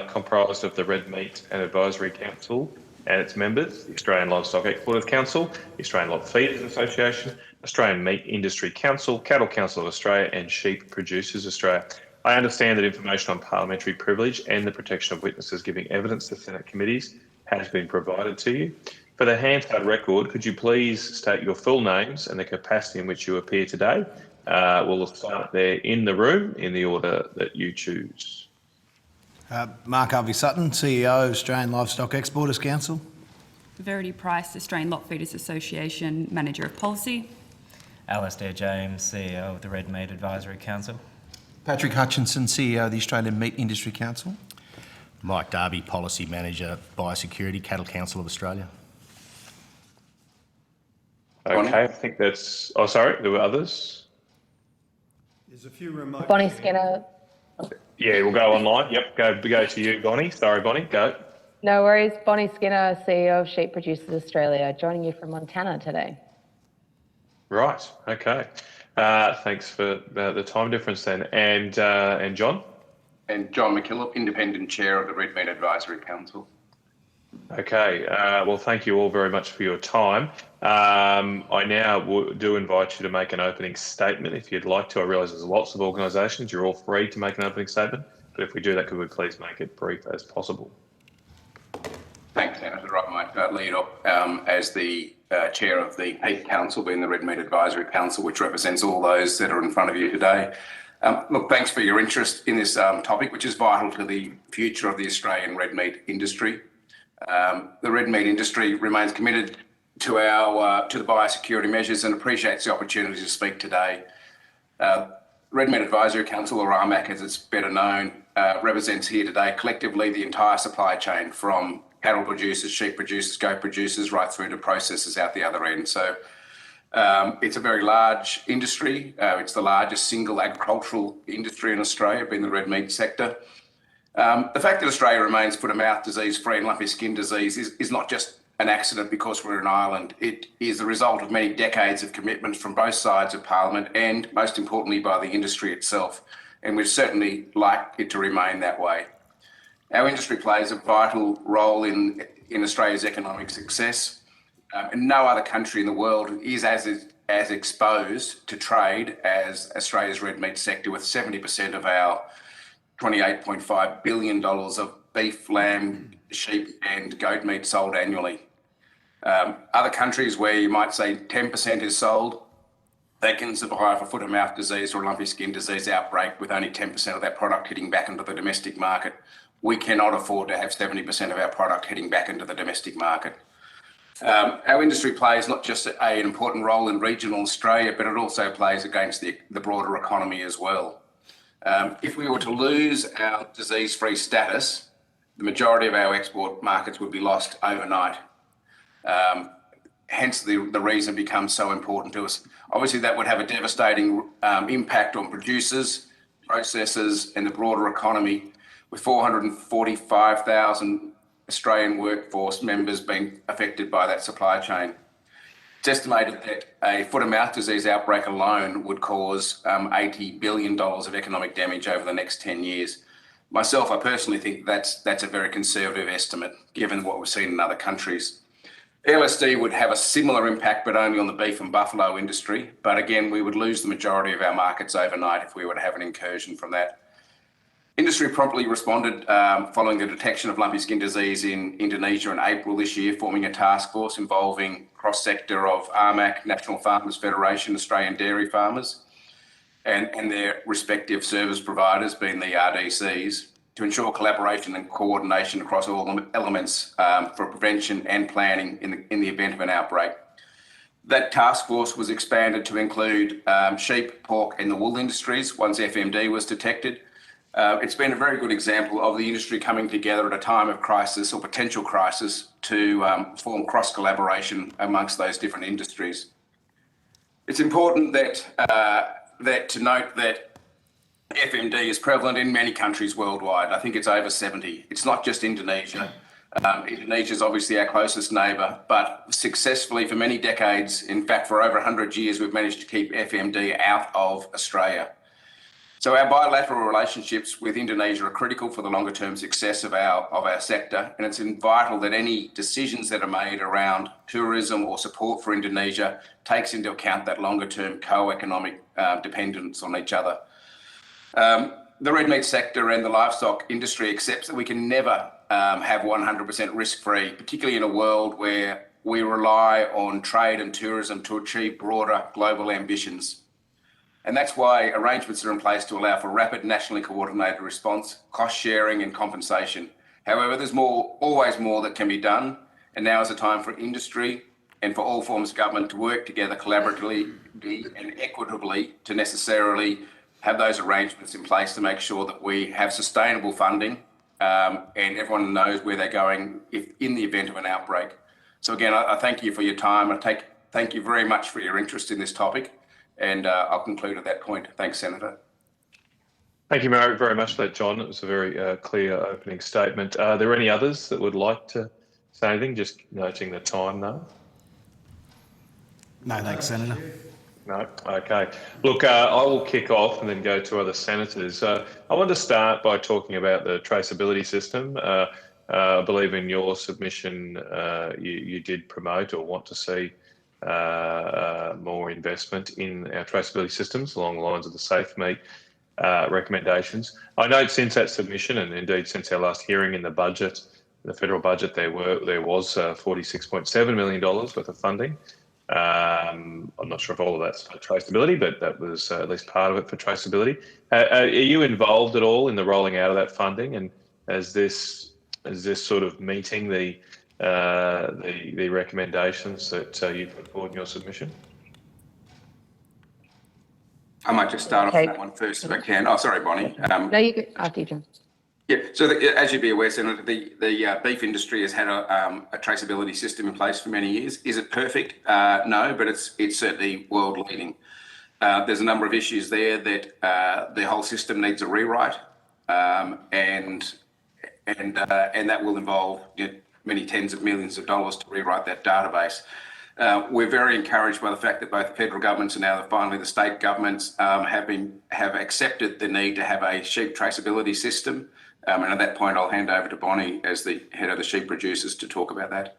comprised of the Red Meat and Advisory Council and its members, the Australian Livestock Exporters Council, the Australian Lot Feeders Association, Australian Meat Industry Council, Cattle Council of Australia and Sheep Producers Australia. I understand that information on parliamentary privilege and the protection of witnesses giving evidence to Senate committees has been provided to you. For the Hansard record, could you please state your full names and the capacity in which you appear today? We'll start there in the room in the order that you choose. Mark Harvey-Sutton, CEO, Australian Livestock Exporters Council. Verity Price, Australian Lot Feeders Association, Manager of Policy. Alastair James, CEO of the Red Meat Advisory Council. Patrick Hutchinson, CEO of the Australian Meat Industry Council. Mike Darby, Policy Manager, Biosecurity, Cattle Council of Australia. Okay, I think that's... Oh, sorry, there were others? There's a few remote... Bonnie Skinner. Yeah, we'll go online. Yep, go to you, Bonnie. Sorry, Bonnie, go. No worries. Bonnie Skinner, CEO of Sheep Producers Australia, joining you from Montana today. Right, okay. Thanks for the time difference then. And John? And John McKillop, Independent Chair of the Red Meat Advisory Council. Okay, well, thank you all very much for your time. I now do invite you to make an opening statement if you'd like to. I realise there's lots of organisations. You're all free to make an opening statement. But if we do that, could we please make it brief as possible? Thanks, Senator. I might lead up as the Chair of the Meat Council, being the Red Meat Advisory Council, which represents all those that are in front of you today. Look, thanks for your interest in this topic, which is vital to the future of the Australian red meat industry. The red meat industry remains committed to the biosecurity measures and appreciates the opportunity to speak today. Red Meat Advisory Council, or RMAC as it's better known, represents here today collectively the entire supply chain from cattle producers, sheep producers, goat producers, right through to processors out the other end. So it's a very large industry. It's the largest single agricultural industry in Australia, being the red meat sector. The fact that Australia remains foot-and-mouth disease-free and lumpy skin disease is not just an accident because we're an island. It is the result of many decades of commitment from both sides of Parliament and, most importantly, by the industry itself. and we'd certainly like it to remain that way. Our industry plays a vital role in Australia's economic success, and no other country in the world is as exposed to trade as Australia's red meat sector, with 70% of our $28.5 billion of beef, lamb, sheep and goat meat sold annually. Other countries where you might say 10% is sold, they can survive a foot and mouth disease or a lumpy skin disease outbreak with only 10% of that product hitting back into the domestic market. We cannot afford to have 70% of our product heading back into the domestic market. Our industry plays not just an important role in regional Australia, but it also plays against the broader economy as well. If we were to lose our disease-free status, the majority of our export markets would be lost overnight. Hence the reason it becomes so important to us. Obviously, that would have a devastating impact on producers, processors and the broader economy, with 445,000 Australian workforce members being affected by that supply chain. It's estimated that a foot and mouth disease outbreak alone would cause $80 billion of economic damage over the next 10 years. Myself, I personally think that's a very conservative estimate, given what we've seen in other countries. LSD would have a similar impact, but only on the beef and buffalo industry. But again, we would lose the majority of our markets overnight if we were to have an incursion from that. Industry promptly responded following the detection of lumpy skin disease in Indonesia in April this year, forming a task force involving cross-sector of ARMAC, National Farmers Federation, Australian Dairy Farmers, and their respective service providers, being the RDCs, to ensure collaboration and coordination across all elements for prevention and planning in the event of an outbreak. That task force was expanded to include sheep, pork and the wool industries once FMD was detected. It's been a very good example of the industry coming together at a time of crisis or potential crisis to form cross-collaboration amongst those different industries. It's important that to note that FMD is prevalent in many countries worldwide. I think it's over 70. It's not just Indonesia. Indonesia is obviously our closest neighbour, but successfully for many decades, in fact for over 100 years, we've managed to keep FMD out of Australia. So our bilateral relationships with Indonesia are critical for the longer term success of our sector, and it's vital that any decisions that are made around tourism or support for Indonesia takes into account that longer term co-economic dependence on each other. The red meat sector and the livestock industry accepts that we can never have 100% risk-free, particularly in a world where we rely on trade and tourism to achieve broader global ambitions. And that's why arrangements are in place to allow for rapid nationally coordinated response, cost sharing and compensation. However, there's always more that can be done, and now is the time for industry and for all forms of government to work together collaboratively and equitably to necessarily have those arrangements in place to make sure that we have sustainable funding and everyone knows where they're going in the event of an outbreak. So again, I thank you for your time. Thank you very much for your interest in this topic, and I'll conclude at that point. Thanks, Senator. Thank you very much for that, John. It was a very clear opening statement. Are there any others that would like to say anything? Just noting the time, though. No, thanks, Senator. No? Okay. Look, I will kick off and then go to other senators. I want to start by talking about the traceability system. I believe in your submission, you did promote or want to see more investment in our traceability systems along the lines of the Safe Meat recommendations. I note since that submission, and indeed since our last hearing in the budget, the federal budget, there was $46.7 million worth of funding. I'm not sure if all of that's for traceability, but that was at least part of it for traceability. Are you involved at all in the rolling out of that funding, and is this sort of meeting the recommendations that you put forward in your submission? I might just start off on that one first if I can. Oh, sorry, Bonnie. No, you go. After you, John. Yeah, so as you'd be aware, Senator, the beef industry has had a traceability system in place for many years. Is it perfect? No, but it's certainly world leading. There's a number of issues there that the whole system needs a rewrite, and that will involve many tens of millions of dollars to rewrite that database. We're very encouraged by the fact that both the federal governments and now finally the state governments have accepted the need to have a sheep traceability system. And at that point, I'll hand over to Bonnie as the head of the sheep producers to talk about that.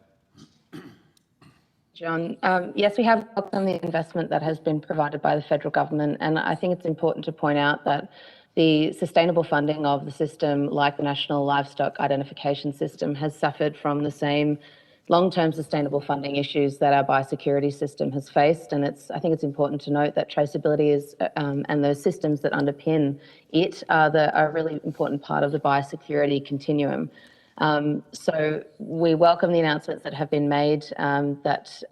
John, yes, we have welcomed the investment that has been provided by the federal government, and I think it's important to point out that the sustainable funding of the system, like the National Livestock Identification System, has suffered from the same long-term sustainable funding issues that our biosecurity system has faced. And I think it's important to note that traceability is, and those systems that underpin it are a really important part of the biosecurity continuum. So we welcome the announcements that have been made that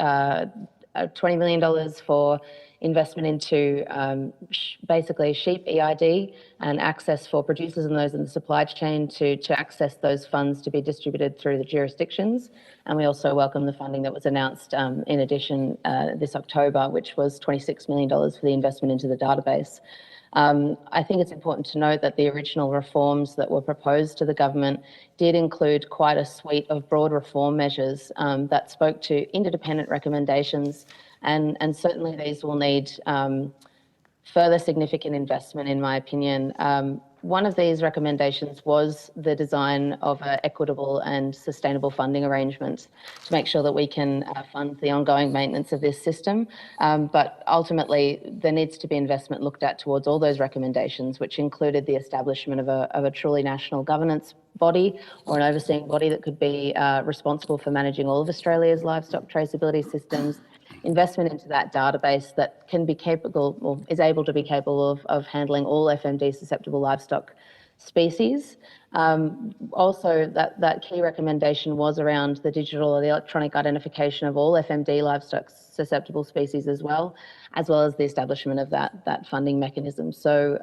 $20 million for investment into basically sheep EID and access for producers and those in the supply chain to access those funds to be distributed through the jurisdictions. And we also welcome the funding that was announced in addition this October, which was $26 million for the investment into the database. I think it's important to note that the original reforms that were proposed to the government did include quite a suite of broad reform measures that spoke to interdependent recommendations, and certainly these will need further significant investment, in my opinion. One of these recommendations was the design of an equitable and sustainable funding arrangement to make sure that we can fund the ongoing maintenance of this system. But ultimately, there needs to be investment looked at towards all those recommendations, which included the establishment of a truly national governance body or an overseeing body that could be responsible for managing all of Australia's livestock traceability systems, investment into that database that can be capable or is able to be capable of handling all FMD susceptible livestock species. Also, that key recommendation was around the digital or the electronic identification of all FMD livestock susceptible species as well as the establishment of that funding mechanism. So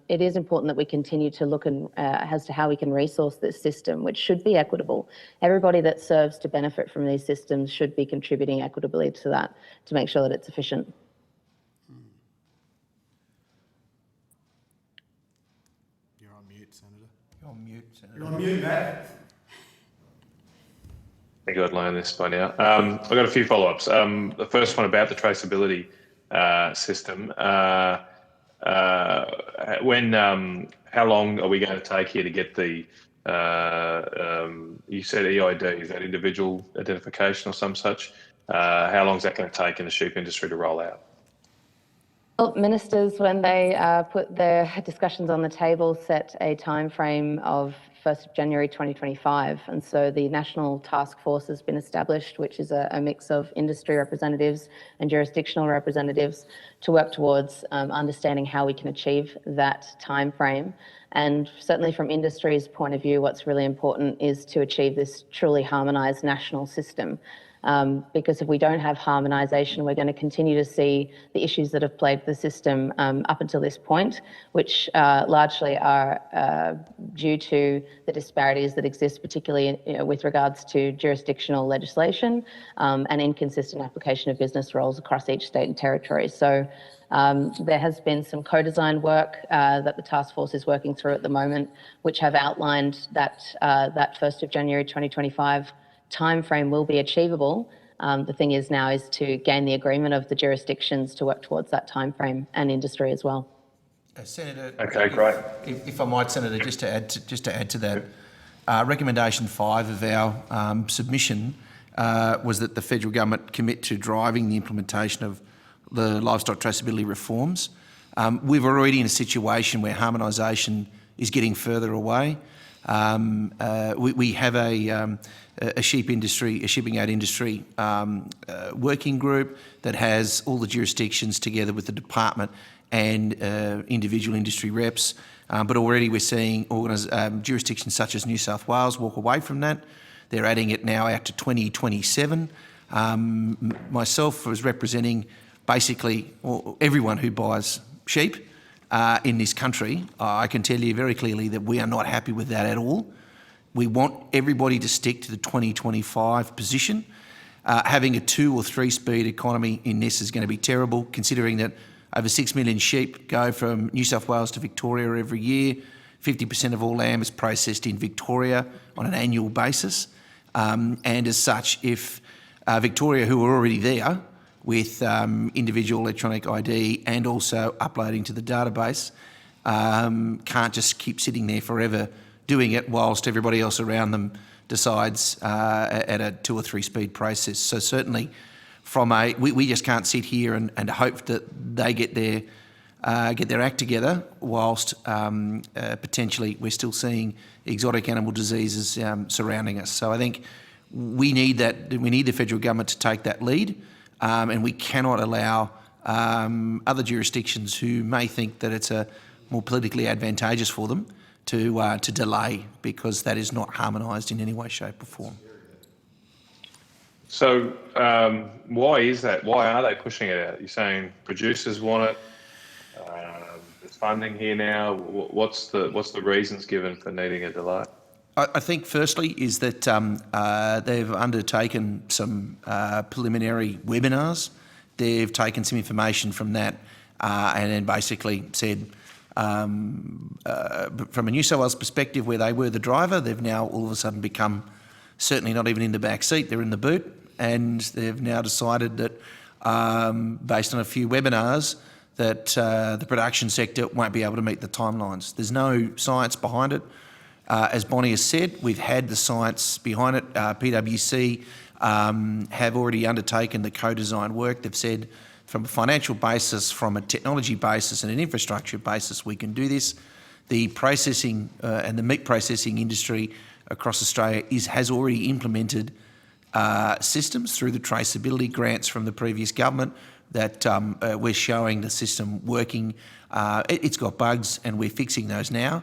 it is important that we continue to look as to how we can resource this system, which should be equitable. Everybody that serves to benefit from these systems should be contributing equitably to that to make sure that it's efficient. You're on mute, Senator. You're on mute, Senator. You're on mute, Matt. I think I'd learn this by now. I've got a few follow-ups. The first one about the traceability system. How long are we going to take here to get the, you said EID, is that individual identification or some such? How long is that going to take in the sheep industry to roll out? Well, ministers, when they put their discussions on the table, set a time frame of 1st of January 2025. And so the National Task Force has been established, which is a mix of industry representatives and jurisdictional representatives to work towards understanding how we can achieve that time frame. And certainly from industry's point of view, what's really important is to achieve this truly harmonised national system. Because if we don't have harmonisation, we're going to continue to see the issues that have plagued the system up until this point, which largely are due to the disparities that exist, particularly with regards to jurisdictional legislation and inconsistent application of business rules across each state and territory. So there has been some co-design work that the task force is working through at the moment, which have outlined that that 1st of January 2025 timeframe will be achievable. The thing is now is to gain the agreement of the jurisdictions to work towards that timeframe and industry as well. Senator. Okay, great. If I might, Senator, just to add to that, recommendation 5 of our submission was that the federal government commit to driving the implementation of the livestock traceability reforms. We're already in a situation where harmonisation is getting further away. We have a shipping aid industry working group that has all the jurisdictions together with the department and individual industry reps. But already we're seeing jurisdictions such as New South Wales walk away from that. They're adding it now out to 2027. Myself as representing basically everyone who buys sheep in this country, I can tell you very clearly that we are not happy with that at all. We want everybody to stick to the 2025 position. Having a 2 or 3 speed economy in this is going to be terrible, considering that over 6 million sheep go from New South Wales to Victoria every year. 50% of all lamb is processed in Victoria on an annual basis. And as such, if Victoria, who are already there with individual electronic ID and also uploading to the database, can't just keep sitting there forever doing it whilst everybody else around them decides at a 2 or 3 speed process. So certainly we just can't sit here and hope that they get their act together whilst potentially we're still seeing exotic animal diseases surrounding us. So I think we need the federal government to take that lead, and we cannot allow other jurisdictions who may think that it's more politically advantageous for them to delay, because that is not harmonised in any way, shape or form. So why is that? Why are they pushing it out? You're saying producers want it. There's funding here now. What's the reasons given for needing a delay? I think firstly is that they've undertaken some preliminary webinars. They've taken some information from that and then basically said, from a New South Wales perspective, where they were the driver, they've now all of a sudden become certainly not even in the back seat, they're in the boot, and they've now decided that based on a few webinars that the production sector won't be able to meet the timelines. There's no science behind it. As Bonnie has said, we've had the science behind it. PwC have already undertaken the co-design work. They've said from a financial basis, from a technology basis and an infrastructure basis, we can do this. The processing and the meat processing industry across Australia has already implemented systems through the traceability grants from the previous government that we're showing the system working. It's got bugs and we're fixing those now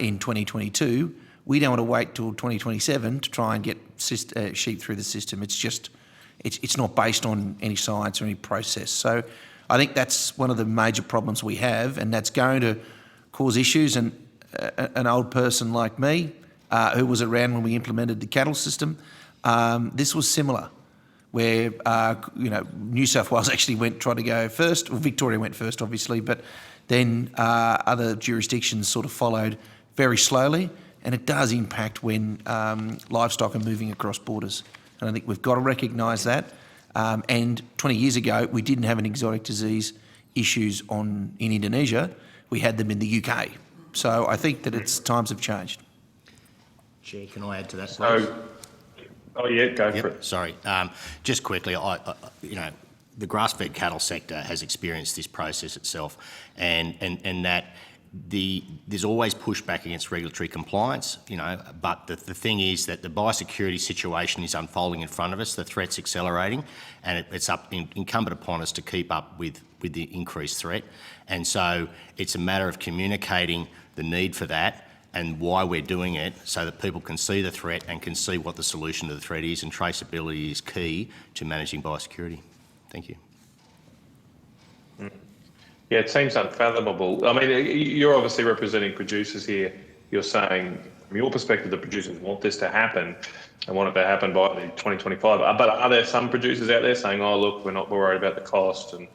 in 2022. We don't want to wait till 2027 to try and get sheep through the system. It's not based on any science or any process. So I think that's one of the major problems we have, and that's going to cause issues. And an old person like me, who was around when we implemented the cattle system, this was similar, where New South Wales actually tried to go first, or Victoria went first, obviously, but then other jurisdictions sort of followed very slowly, and it does impact when livestock are moving across borders. And I think we've got to recognise that. And 20 years ago, we didn't have an exotic disease issues in Indonesia. We had them in the UK. So I think that times have changed. Chair, can I add to that, please? Go for it. Sorry. Just quickly, the grass-fed cattle sector has experienced this process itself, and that there's always pushback against regulatory compliance, but the thing is that the biosecurity situation is unfolding in front of us, the threat's accelerating, and it's incumbent upon us to keep up with the increased threat. And so it's a matter of communicating the need for that and why we're doing it, so that people can see the threat and can see what the solution to the threat is, and traceability is key to managing biosecurity. Thank you. Yeah, it seems unfathomable. I mean, you're obviously representing producers here. You're saying, from your perspective, the producers want this to happen and want it to happen by 2025. But are there some producers out there saying, "Oh, look, we're not worried about the cost and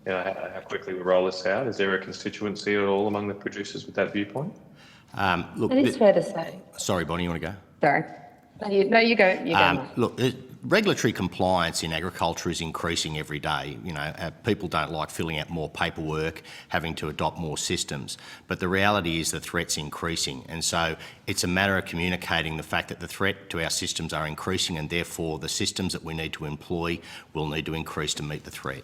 how quickly we roll this out"? Is there a constituency at all among the producers with that viewpoint? Look, it is fair to say. Sorry, Bonnie, you want to go? Sorry. No, you go. You go. Look, regulatory compliance in agriculture is increasing every day. People don't like filling out more paperwork, having to adopt more systems. But the reality is the threat's increasing. And so it's a matter of communicating the fact that the threat to our systems are increasing, and therefore the systems that we need to employ will need to increase to meet the threat.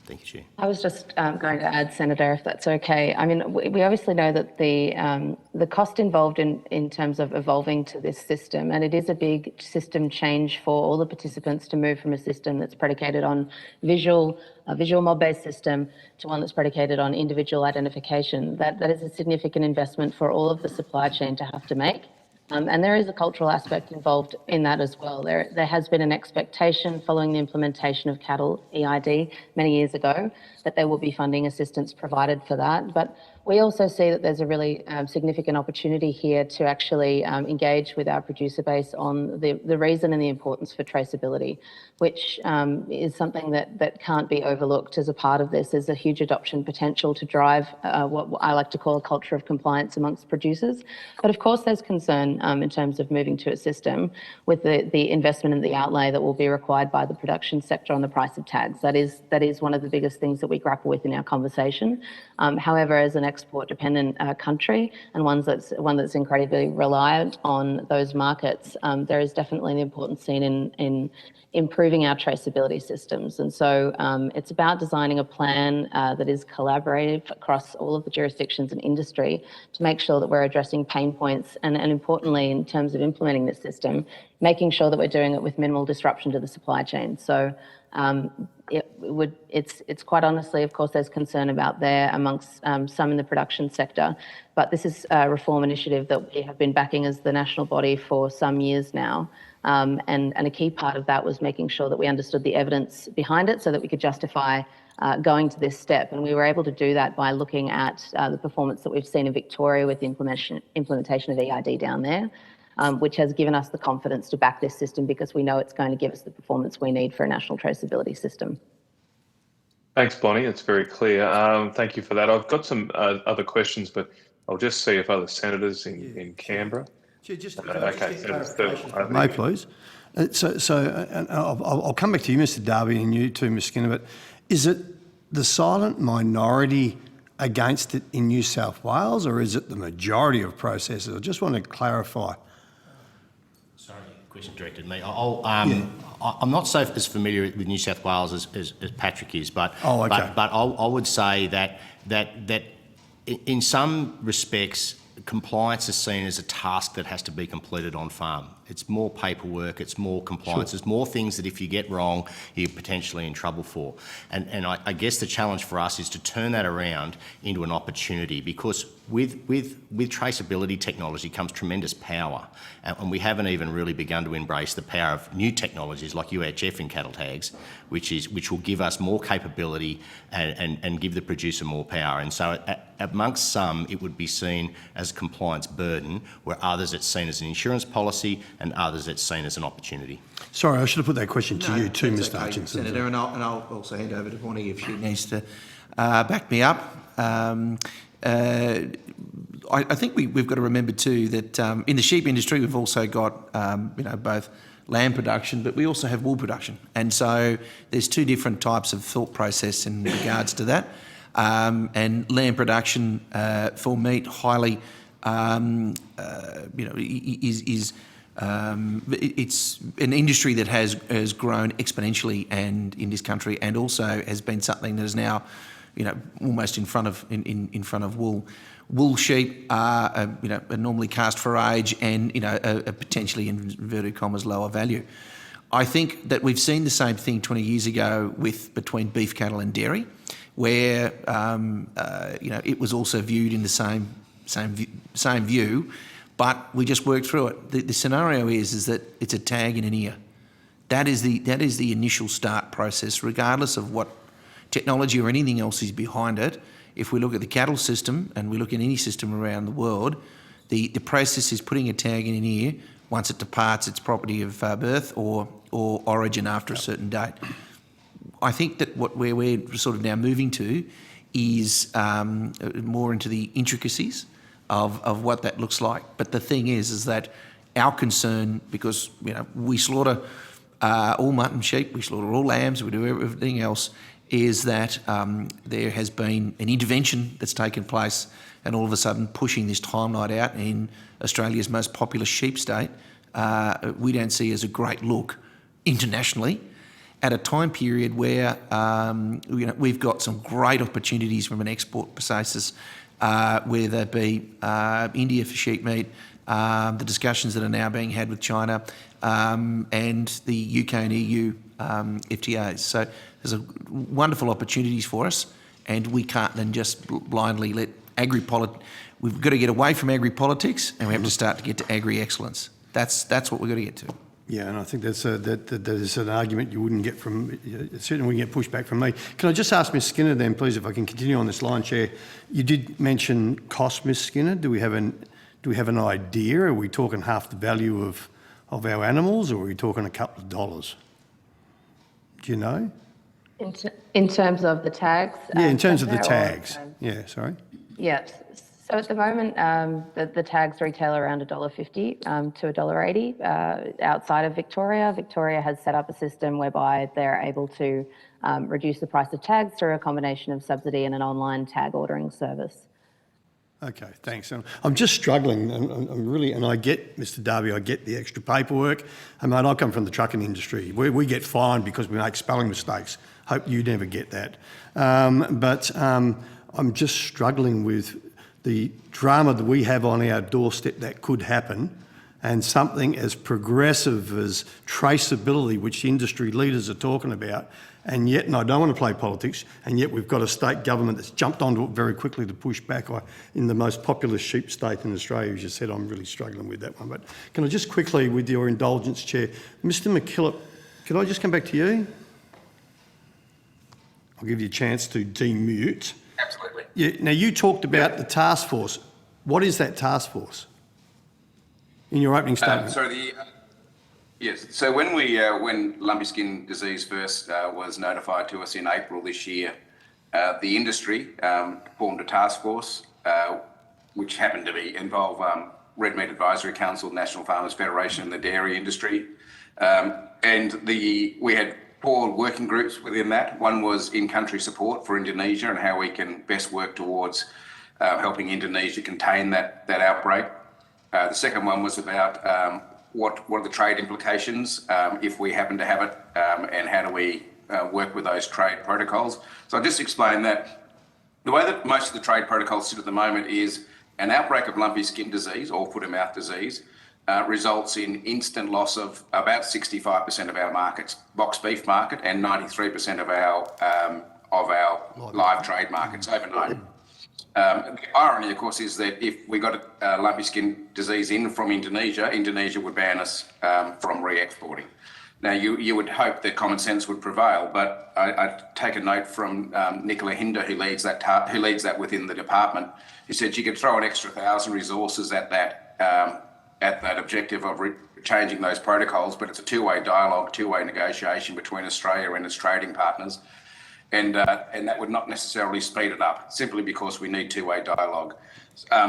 Thank you, Chair. I was just going to add, Senator, if that's okay. I mean, we obviously know that the cost involved in terms of evolving to this system, and it is a big system change for all the participants to move from a system that's predicated on a visual mob-based system to one that's predicated on individual identification. That is a significant investment for all of the supply chain to have to make. And there is a cultural aspect involved in that as well. There has been an expectation following the implementation of cattle EID many years ago that there will be funding assistance provided for that. But we also see that there's a really significant opportunity here to actually engage with our producer base on the reason and the importance for traceability, which is something that can't be overlooked as a part of this. There's a huge adoption potential to drive what I like to call a culture of compliance amongst producers. But of course there's concern in terms of moving to a system with the investment and the outlay that will be required by the production sector on the price of tags. That is one of the biggest things that we grapple with in our conversation. However, as an export-dependent country and one that's incredibly reliant on those markets, there is definitely an importance seen in improving our traceability systems. And so it's about designing a plan that is collaborative across all of the jurisdictions and industry to make sure that we're addressing pain points and importantly, in terms of implementing this system, making sure that we're doing it with minimal disruption to the supply chain. So it's quite honestly, of course, there's concern about there amongst some in the production sector, but this is a reform initiative that we have been backing as the national body for some years now. And a key part of that was making sure that we understood the evidence behind it so that we could justify going to this step. And we were able to do that by looking at the performance that we've seen in Victoria with the implementation of EID down there, which has given us the confidence to back this system because we know it's going to give us the performance we need for a national traceability system. Thanks, Bonnie. It's very clear. Thank you for that. I've got some other questions, but I'll just see if other senators in Canberra. Okay, Senator Sterling. May, please. I'll come back to you, Mr. Darby, and you too, Ms. Skinner, but is it the silent minority against it in New South Wales, or is it the majority of processors? I just want to clarify. Sorry, question directed at me. I'm not so as familiar with New South Wales as Patrick is, but I would say that in some respects, compliance is seen as a task that has to be completed on farm. It's more paperwork, it's more compliance, There's more things that if you get wrong, you're potentially in trouble for. And I guess the challenge for us is to turn that around into an opportunity, because with traceability technology comes tremendous power. And we haven't even really begun to embrace the power of new technologies like UHF in cattle tags, which will give us more capability and give the producer more power. And so amongst some, it would be seen as a compliance burden, where others it's seen as an insurance policy, and others it's seen as an opportunity. Sorry, I should have put that question to you too, Mr. Hutchinson. Senator, and I'll also hand over to Bonnie if she needs to back me up. I think we've got to remember too that in the sheep industry we've also got both lamb production, but we also have wool production, and so there's two different types of thought process in regards to that. And lamb production for meat highly, it's an industry that has grown exponentially and in this country, and also has been something that is now, almost in front of wool. Wool sheep are normally cast for age and a potentially, in inverted commas, lower value. I think that we've seen the same thing 20 years ago between beef cattle and dairy, where it was also viewed in the same view, but we just worked through it. The scenario is that it's a tag in an ear. That is the initial start process, regardless of what technology or anything else is behind it. If we look at the cattle system and we look at any system around the world, the process is putting a tag in an ear once it departs its property of birth or origin after a certain date. I think that where we're sort of now moving to is more into the intricacies of what that looks like. But the thing is that our concern, because we slaughter all mutton, sheep, we slaughter all lambs, we do everything else, is that there has been an intervention that's taken place, and all of a sudden pushing this timeline out in Australia's most populous sheep state, we don't see as a great look internationally, at a time period where we've got some great opportunities from an export basis, whether it be India for sheep meat, the discussions that are now being had with China, and the UK and EU FTAs. So there's wonderful opportunities for us, and we can't then just blindly let we've got to get away from agri-politics, and we have to start to get to agri-excellence. That's what we've got to get to. Yeah, and I think that is an argument you wouldn't get from, certainly wouldn't get pushback from me. Can I just ask Ms. Skinner then, please, if I can continue on this line, Chair? You did mention cost, Ms. Skinner. Do we have an idea? Are we talking half the value of our animals, or are we talking a couple of dollars? Do you know? In terms of the tags? Yeah, in terms of the tags. Yeah, sorry. Yeah. So at the moment, the tags retail around $1.50 to $1.80 outside of Victoria. Victoria has set up a system whereby they're able to reduce the price of tags through a combination of subsidy and an online tag ordering service. Okay, thanks. I'm just struggling, and I get, Mr. Darby, I get the extra paperwork. And mate, I come from the trucking industry. We get fined because we make spelling mistakes. Hope you never get that. But I'm just struggling with the drama that we have on our doorstep that could happen, and something as progressive as traceability, which industry leaders are talking about, and yet, and I don't want to play politics, and yet we've got a state government that's jumped onto it very quickly to push back in the most populous sheep state in Australia. As you said, I'm really struggling with that one. But can I just quickly, with your indulgence, Chair, Mr. McKillop, could I just come back to you? I'll give you a chance to demute. Absolutely. Yeah, now, you talked about the task force. What is that task force in your opening statement? Yes. So when lumpy skin disease first was notified to us in April this year, the industry formed a task force, which happened to involve Red Meat Advisory Council, National Farmers Federation, and the dairy industry. We had 4 working groups within that. One was in-country support for Indonesia and how we can best work towards helping Indonesia contain that outbreak. The second one was about what are the trade implications if we happen to have it, and how do we work with those trade protocols. So I'll just explain that. The way that most of the trade protocols sit at the moment is an outbreak of lumpy skin disease or foot and mouth disease results in instant loss of about 65% of our markets, box beef market, and 93% of our live trade markets overnight. The irony, of course, is that if we got a lumpy skin disease in from Indonesia, Indonesia would ban us from re-exporting. Now, you would hope that common sense would prevail, but I take a note from Nicola Hinder, who leads that within the department, who said she could throw an extra 1,000 resources at that objective of changing those protocols, but it's a two-way dialogue, two-way negotiation between Australia and its trading partners. And that would not necessarily speed it up, simply because we need two-way dialogue.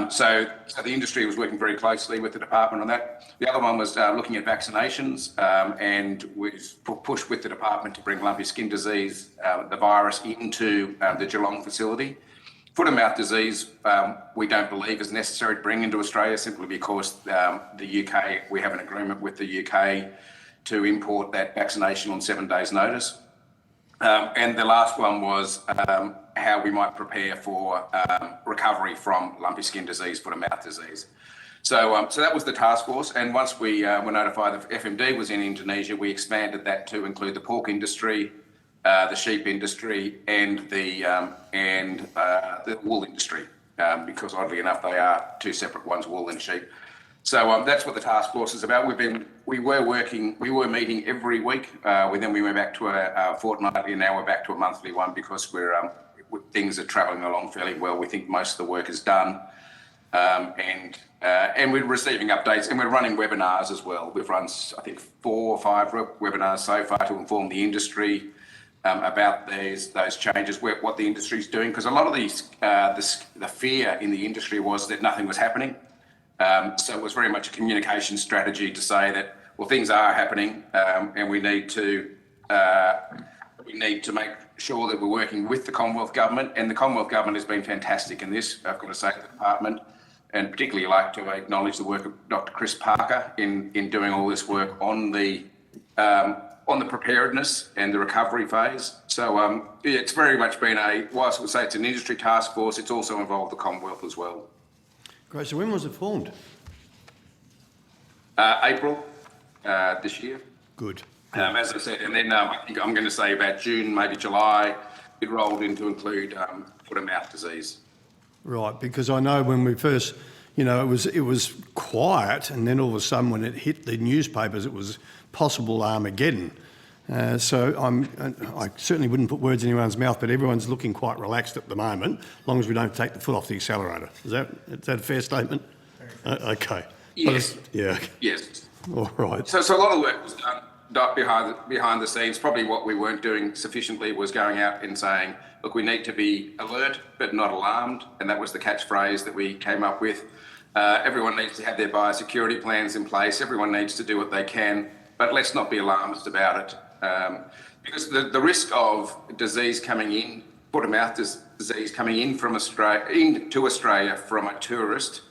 So the industry was working very closely with the department on that. The other one was looking at vaccinations, and we pushed with the department to bring lumpy skin disease, the virus, into the Geelong facility. Foot and mouth disease, we don't believe is necessary to bring into Australia, simply because the UK, we have an agreement with the UK to import that vaccination on 7 days' notice. And the last one was how we might prepare for recovery from lumpy skin disease, foot and mouth disease. So that was the task force. And once we were notified that FMD was in Indonesia, we expanded that to include the pork industry, the sheep industry, and the wool industry, because oddly enough, they are two separate ones, wool and sheep. So that's what the task force is about. We were meeting every week. Then we went back to a fortnightly, and now we're back to a monthly one, because things are travelling along fairly well. We think most of the work is done, and we're receiving updates, and we're running webinars as well. We've run, I think, 4 or 5 webinars so far to inform the industry about those changes, what the industry is doing, because a lot of the fear in the industry was that nothing was happening. So it was very much a communication strategy to say that, well, things are happening, and we need to make sure that we're working with the Commonwealth Government, and the Commonwealth Government has been fantastic in this. I've got to say, the department, and particularly like to acknowledge the work of Dr. Chris Parker in doing all this work on the preparedness and the recovery phase. So it's very much been whilst I would say it's an industry task force, it's also involved the Commonwealth as well. Great. So when was it formed? April this year. Good. As I said, and then I think I'm going to say about June, maybe July, it rolled in to include foot and mouth disease. Right, because I know when we first, it was quiet, and then all of a sudden when it hit the newspapers, it was possible Armageddon. So I certainly wouldn't put words in anyone's mouth, but everyone's looking quite relaxed at the moment, as long as we don't take the foot off the accelerator. Is that a fair statement? Okay. Yes. Yeah. Yes. All right. So a lot of work was done. behind the scenes, probably what we weren't doing sufficiently was going out and saying, look, we need to be alert but not alarmed, and that was the catchphrase that we came up with. Everyone needs to have their biosecurity plans in place. Everyone needs to do what they can, but let's not be alarmist about it. Because the risk of disease coming in, foot-and-mouth disease coming in from into Australia from a tourist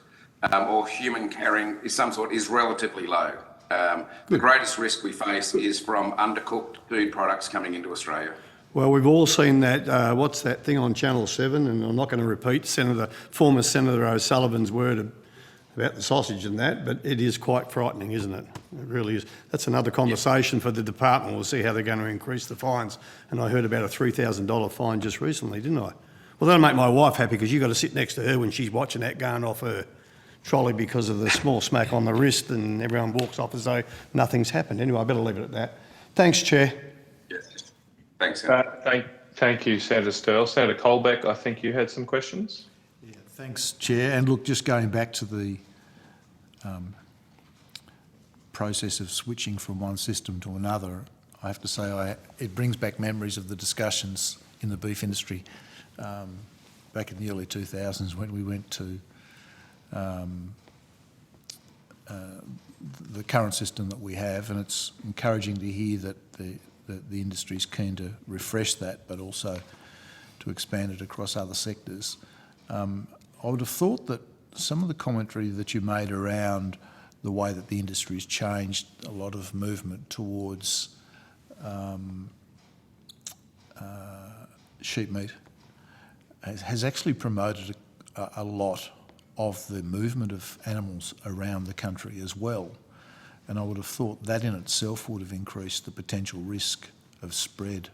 or human carrying is relatively low. The greatest risk we face is from undercooked food products coming into Australia. Well, we've all seen that, what's that thing on Channel 7, and I'm not going to repeat former Senator O'Sullivan's word about the sausage and that, but it is quite frightening, isn't it? It really is. That's another conversation for the department. We'll see how they're going to increase the fines. And I heard about a $3,000 fine just recently, didn't I? Well, that'll make my wife happy because you've got to sit next to her when she's watching that going off her trolley because of the small smack on the wrist, and everyone walks off as though nothing's happened. Anyway, I better leave it at that. Thanks, Chair. Yes. Thanks, Senator. Thank you, Senator Sterle. Senator Colbeck, I think you had some questions. Yeah, thanks, Chair. And look, just going back to the process of switching from one system to another, I have to say it brings back memories of the discussions in the beef industry back in the early 2000s when we went to the current system that we have, and it's encouraging to hear that the industry is keen to refresh that, but also to expand it across other sectors. I would have thought that some of the commentary that you made around the way that the industry has changed, a lot of movement towards sheep meat, has actually promoted a lot of the movement of animals around the country as well. And I would have thought that in itself would have increased the potential risk of spread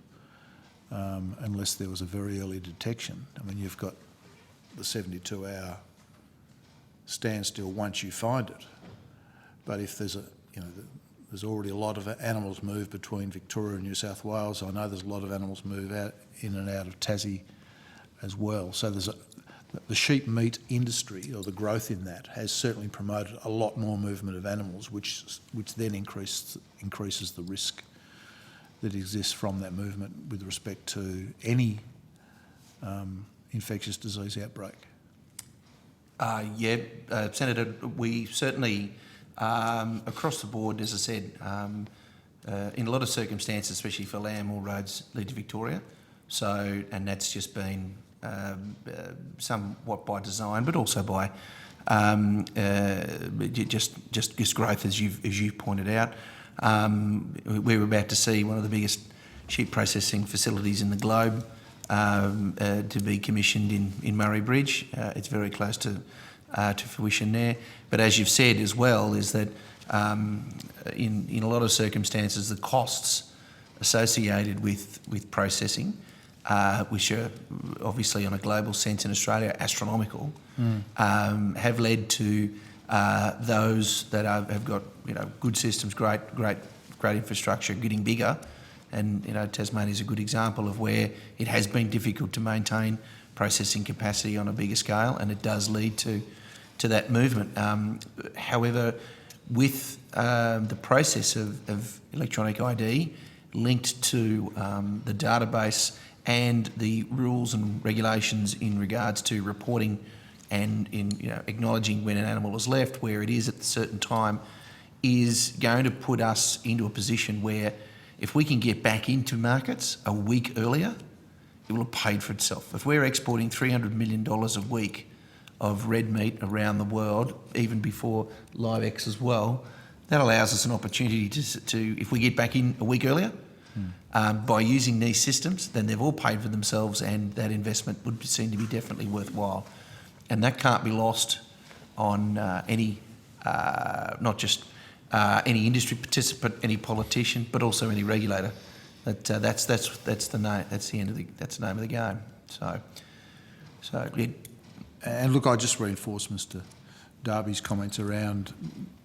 unless there was a very early detection. I mean, you've got the 72-hour standstill once you find it. But if there's there's already a lot of animals move between Victoria and New South Wales. I know there's a lot of animals move out in and out of Tassie as well. So the sheep meat industry, or the growth in that, has certainly promoted a lot more movement of animals, which then increases the risk that exists from that movement with respect to any infectious disease outbreak. Senator, we certainly, across the board, as I said, in a lot of circumstances, especially for lamb, all roads lead to Victoria. So, and that's just been somewhat by design, but also by just growth, as you've pointed out. We're about to see one of the biggest sheep processing facilities in the globe to be commissioned in Murray Bridge. It's very close to fruition there. But as you've said as well, is that in a lot of circumstances, the costs associated with processing, which are obviously on a global sense in Australia astronomical, have led to those that have got good systems, great infrastructure, getting bigger. And Tasmania is a good example of where it has been difficult to maintain processing capacity on a bigger scale, and it does lead to that movement. However, with the process of electronic ID linked to the database and the rules and regulations in regards to reporting and in acknowledging when an animal is left, where it is at a certain time, is going to put us into a position where if we can get back into markets a week earlier, it will have paid for itself. If we're exporting $300 million a week of red meat around the world, even before LiveX as well, that allows us an opportunity to if we get back in a week earlier, by using these systems, then they've all paid for themselves, and that investment would seem to be definitely worthwhile. And that can't be lost on any, not just any industry participant, any politician, but also any regulator. That's the name. That's the name of the game. So yeah. And look, I just reinforce Mr. Darby's comments around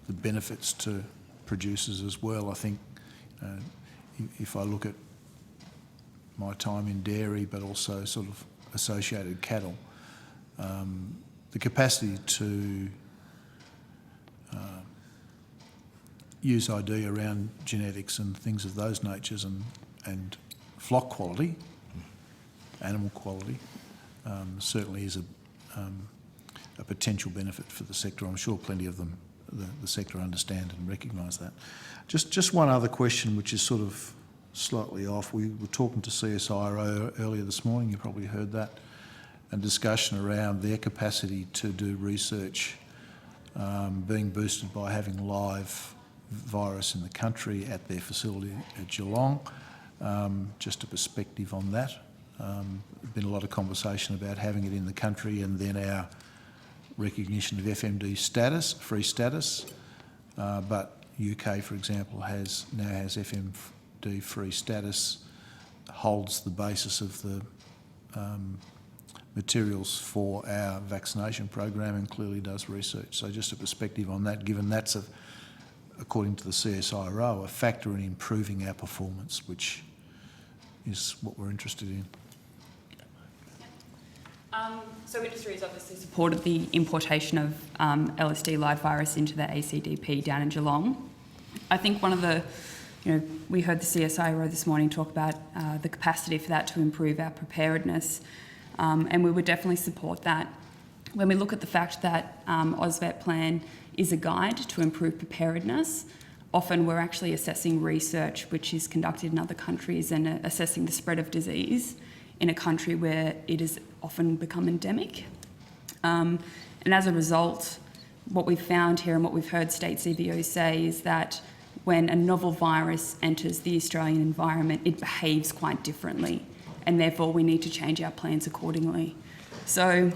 the benefits to producers as well. I think if I look at my time in dairy, but also sort of associated cattle, the capacity to use ID around genetics and things of those natures and flock quality, animal quality, certainly is a potential benefit for the sector. I'm sure plenty of them, the sector, understand and recognise that. Just one other question, which is sort of slightly off. We were talking to CSIRO earlier this morning, you probably heard that, a discussion around their capacity to do research being boosted by having live virus in the country at their facility at Geelong. Just a perspective on that. Been a lot of conversation about having it in the country and then our recognition of FMD status, free status, but UK, for example, now has FMD free status, holds the basis of the materials for our vaccination program and clearly does research. So just a perspective on that, given that's, according to the CSIRO, a factor in improving our performance, which is what we're interested in. So industry has obviously supported the importation of LSD live virus into the ACDP down in Geelong. I think one of the, we heard the CSIRO this morning talk about the capacity for that to improve our preparedness, and we would definitely support that. When we look at the fact that AusVet Plan is a guide to improve preparedness, often we're actually assessing research which is conducted in other countries and assessing the spread of disease in a country where it has often become endemic. And as a result, what we've found here and what we've heard state CBOs say is that when a novel virus enters the Australian environment, it behaves quite differently, and therefore we need to change our plans accordingly. So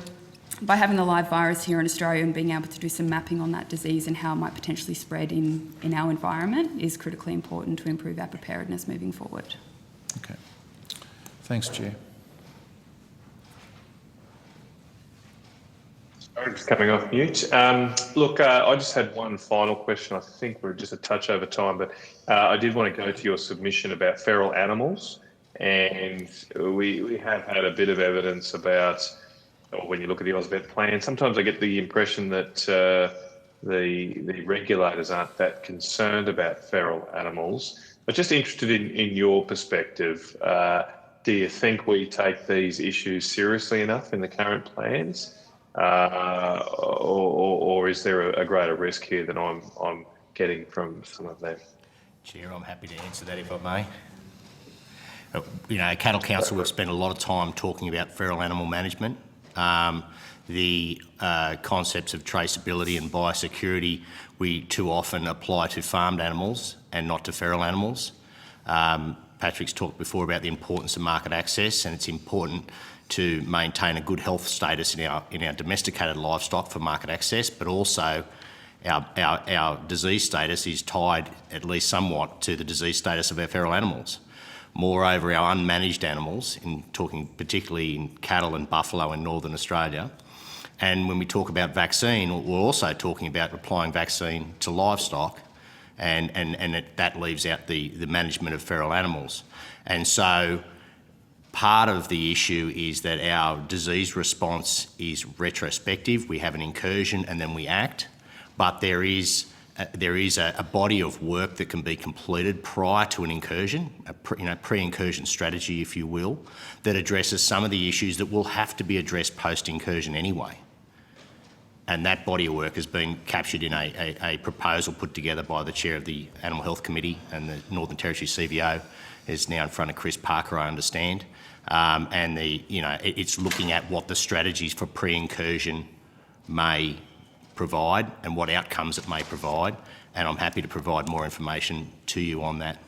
by having the live virus here in Australia and being able to do some mapping on that disease and how it might potentially spread in our environment is critically important to improve our preparedness moving forward. Okay. Thanks, Chair. Sorry, just coming off mute. Look, I just had one final question. I think we're just a touch over time, but I did want to go to your submission about feral animals. And we have had a bit of evidence about, when you look at the AusVet plan, sometimes I get the impression that the regulators aren't that concerned about feral animals. But just interested in your perspective, do you think we take these issues seriously enough in the current plans? Or is there a greater risk here than I'm getting from some of them? Chair, I'm happy to answer that if I may. Cattle Council, we've spent a lot of time talking about feral animal management. The concepts of traceability and biosecurity, we too often apply to farmed animals and not to feral animals. Patrick's talked before about the importance of market access, and it's important to maintain a good health status in our domesticated livestock for market access, but also our disease status is tied at least somewhat to the disease status of our feral animals. Moreover, our unmanaged animals, in talking particularly in cattle and buffalo in Northern Australia, and when we talk about vaccine, we're also talking about applying vaccine to livestock, and that leaves out the management of feral animals. And so part of the issue is that our disease response is retrospective. We have an incursion and then we act, but there is a body of work that can be completed prior to an incursion, a pre-incursion strategy, if you will, that addresses some of the issues that will have to be addressed post-incursion anyway. And that body of work has been captured in a proposal put together by the chair of the Animal Health Committee, and the Northern Territory CBO is now in front of Chris Parker, I understand. And it's looking at what the strategies for pre-incursion may provide and what outcomes it may provide, and I'm happy to provide more information to you on that.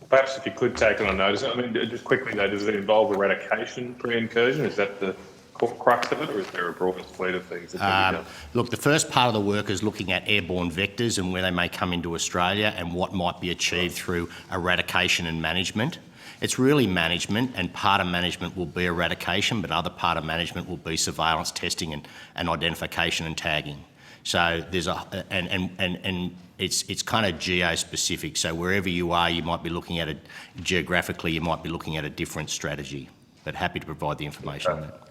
Perhaps if you could take it on notice, I mean, just quickly though, does it involve eradication pre-incursion? Is that the crux of it, or is there a broader fleet of things that can be done? Look, the first part of the work is looking at airborne vectors and where they may come into Australia and what might be achieved through eradication and management. It's really management, and part of management will be eradication, but other part of management will be surveillance, testing and identification and tagging. So there's it's kind of geo-specific. So wherever you are, you might be looking at it geographically, you might be looking at a different strategy, but happy to provide the information on that.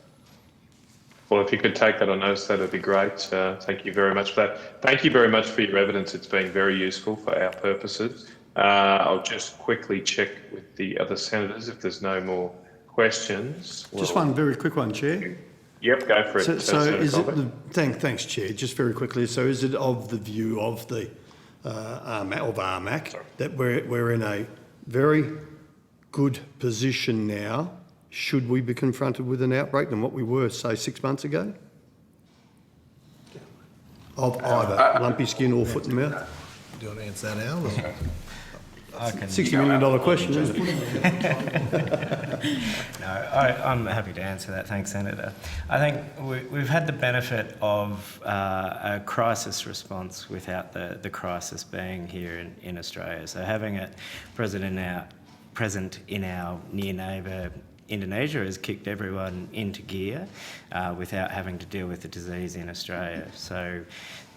Well, if you could take that on notice, that would be great. Thank you very much for that. Thank you very much for your evidence. It's been very useful for our purposes. I'll just quickly check with the other senators if there's no more questions. Just one very quick one, Chair. Yep, go for it. So is it thanks, Chair. Just very quickly. So is it of the view of the RMAC that we're in a very good position now, should we be confronted with an outbreak, than what we were, say, 6 months ago? Of either lumpy skin or foot and mouth? Do you want to answer that now? $60 million question, isn't it? No, I'm happy to answer that. Thanks, Senator. I think we've had the benefit of a crisis response without the crisis being here in Australia. So having it present in our near neighbour Indonesia has kicked everyone into gear without having to deal with the disease in Australia. So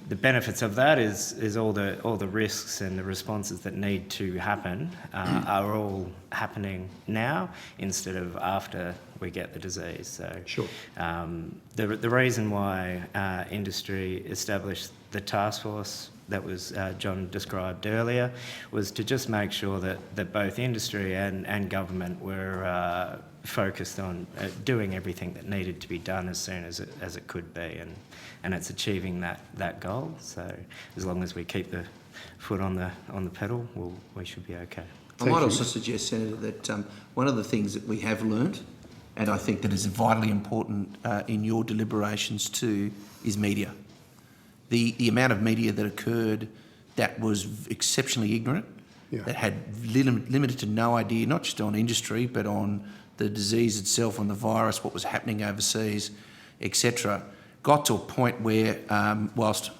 the benefits of that is all the risks and the responses that need to happen are all happening now instead of after we get the disease. So sure. The reason why industry established the task force that was John described earlier was to just make sure that both industry and government were focused on doing everything that needed to be done as soon as it could be, and it's achieving that goal. So as long as we keep the foot on the pedal, we should be okay. I might also suggest, Senator, that one of the things that we have learned, and I think that is vitally important in your deliberations too, is media. The amount of media that occurred that was exceptionally ignorant, that had limited to no idea, not just on industry, but on the disease itself, on the virus, what was happening overseas, etc., got to a point where, whilst,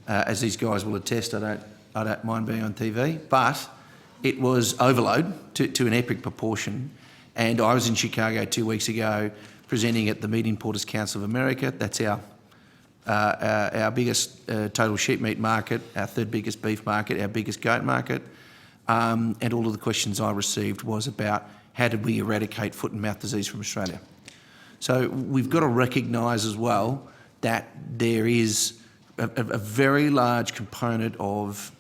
as these guys will attest, I don't mind being on TV, but it was overload to an epic proportion. And I was in Chicago 2 weeks ago presenting at the Meat Importers Council of America. That's our biggest total sheep meat market, our third biggest beef market, our biggest goat market. And all of the questions I received was about how did we eradicate foot and mouth disease from Australia. So we've got to recognise as well that there is a very large component of,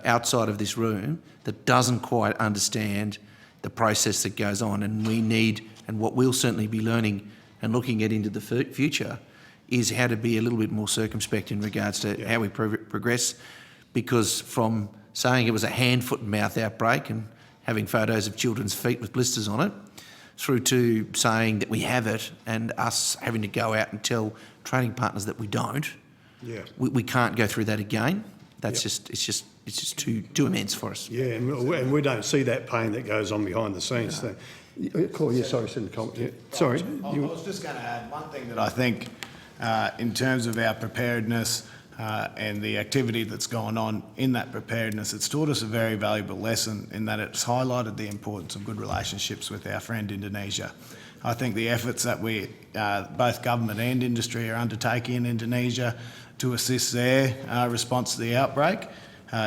outside of this room that doesn't quite understand the process that goes on, and we need, and what we'll certainly be learning and looking at into the future, is how to be a little bit more circumspect in regards to how we progress, because from saying it was a hand, foot and mouth outbreak and having photos of children's feet with blisters on it, through to saying that we have it and us having to go out and tell trading partners that we don't. Yeah. We can't go through that again. That's it's just too immense for us. Yeah, and we don't see that pain that goes on behind the scenes. Sorry, Senator. Yeah. Sorry. I was just going to add one thing that I think in terms of our preparedness and the activity that's gone on in that preparedness, it's taught us a very valuable lesson in that it's highlighted the importance of good relationships with our friend Indonesia. I think the efforts that we, both government and industry, are undertaking in Indonesia to assist their response to the outbreak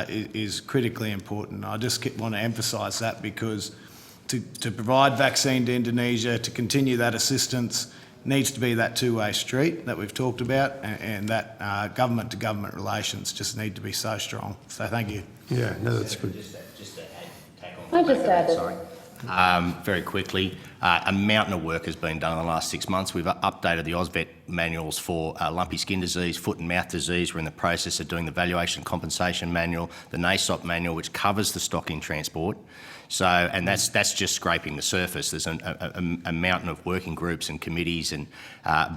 is critically important. I just want to emphasise that, because to provide vaccine to Indonesia, to continue that assistance, needs to be that two-way street that we've talked about, and that government-to-government relations just need to be so strong. So thank you. Yeah, no, that's good. Very quickly, a mountain of work has been done in the last 6 months. We've updated the AusVet manuals for lumpy skin disease, foot and mouth disease. We're in the process of doing the valuation compensation manual, the NASOP manual, which covers the stock in transport. So, and that's just scraping the surface. There's a mountain of working groups and committees and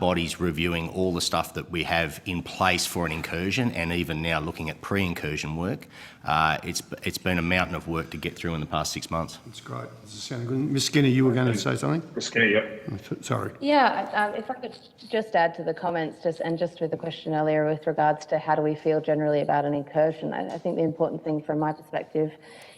bodies reviewing all the stuff that we have in place for an incursion, and even now looking at pre-incursion work. It's been a mountain of work to get through in the past 6 months. That's great. Does it sound good? Ms Skinner, you were going to say something? Ms Skinner, yep. Sorry. Yeah, if I could just add to the comments, just with the question earlier with regards to how do we feel generally about an incursion, I think the important thing from my perspective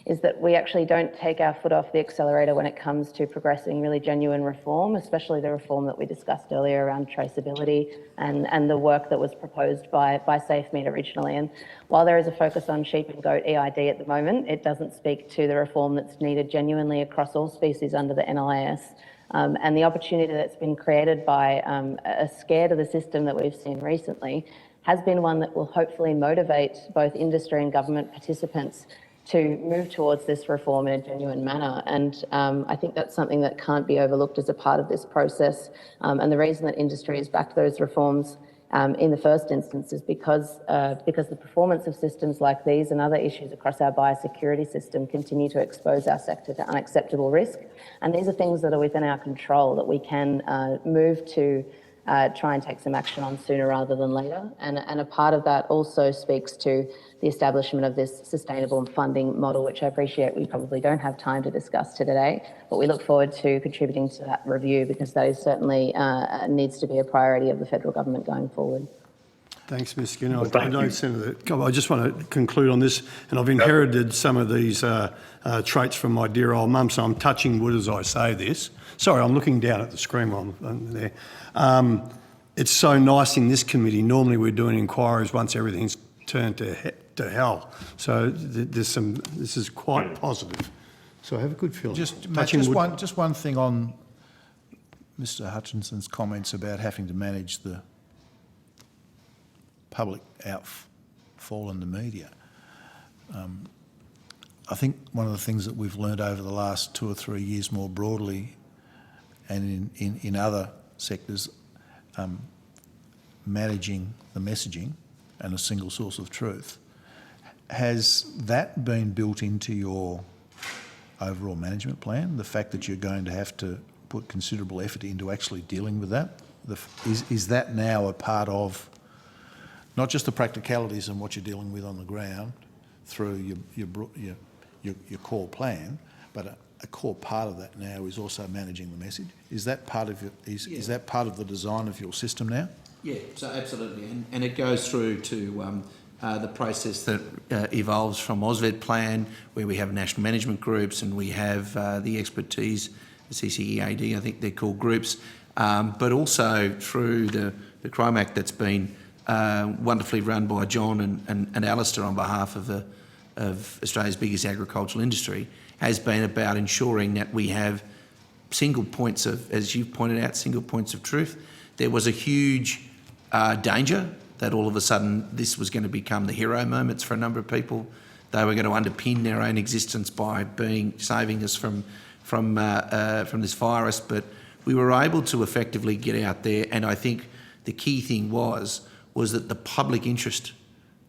is that we actually don't take our foot off the accelerator when it comes to progressing really genuine reform, especially the reform that we discussed earlier around traceability and the work that was proposed by SafeMeat originally. And while there is a focus on sheep and goat EID at the moment, it doesn't speak to the reform that's needed genuinely across all species under the NLIS. And the opportunity that's been created by a scare to the system that we've seen recently has been one that will hopefully motivate both industry and government participants to move towards this reform in a genuine manner. And I think that's something that can't be overlooked as a part of this process. And the reason that industry has backed those reforms in the first instance is because the performance of systems like these and other issues across our biosecurity system continue to expose our sector to unacceptable risk. And these are things that are within our control that we can move to try and take some action on sooner rather than later. And a part of that also speaks to the establishment of this sustainable funding model, which I appreciate we probably don't have time to discuss today, but we look forward to contributing to that review because that is certainly needs to be a priority of the federal government going forward. Thanks, Ms Skinner. I know, Senator, I just want to conclude on this, and I've inherited some of these traits from my dear old mum, so I'm touching wood as I say this. Sorry, I'm looking down at the screen while I'm there. It's so nice in this committee. Normally we're doing inquiries once everything's turned to hell. So this is quite positive. So I have a good feeling. Just one thing on Mr Hutchinson's comments about having to manage the public outfall in the media. I think one of the things that we've learned over the last 2 or 3 years more broadly and in other sectors, managing the messaging and a single source of truth. Has that been built into your overall management plan, the fact that you're going to have to put considerable effort into actually dealing with that? Is that now a part of not just the practicalities and what you're dealing with on the ground through your core plan, but a core part of that now is also managing the message? Is that part of is that part of the design of your system now? Yeah, so absolutely, and it goes through to the process that evolves from AusVet Plan, where we have national management groups and we have the expertise, the CCEAD, I think they're called groups, but also through the CRIMAC that's been wonderfully run by John and Alistair on behalf of Australia's biggest agricultural industry, has been about ensuring that we have single points of, as you've pointed out, single points of truth. There was a huge danger that all of a sudden this was going to become the hero moments for a number of people. They were going to underpin their own existence by saving us from this virus, but we were able to effectively get out there, and I think the key thing was that the public interest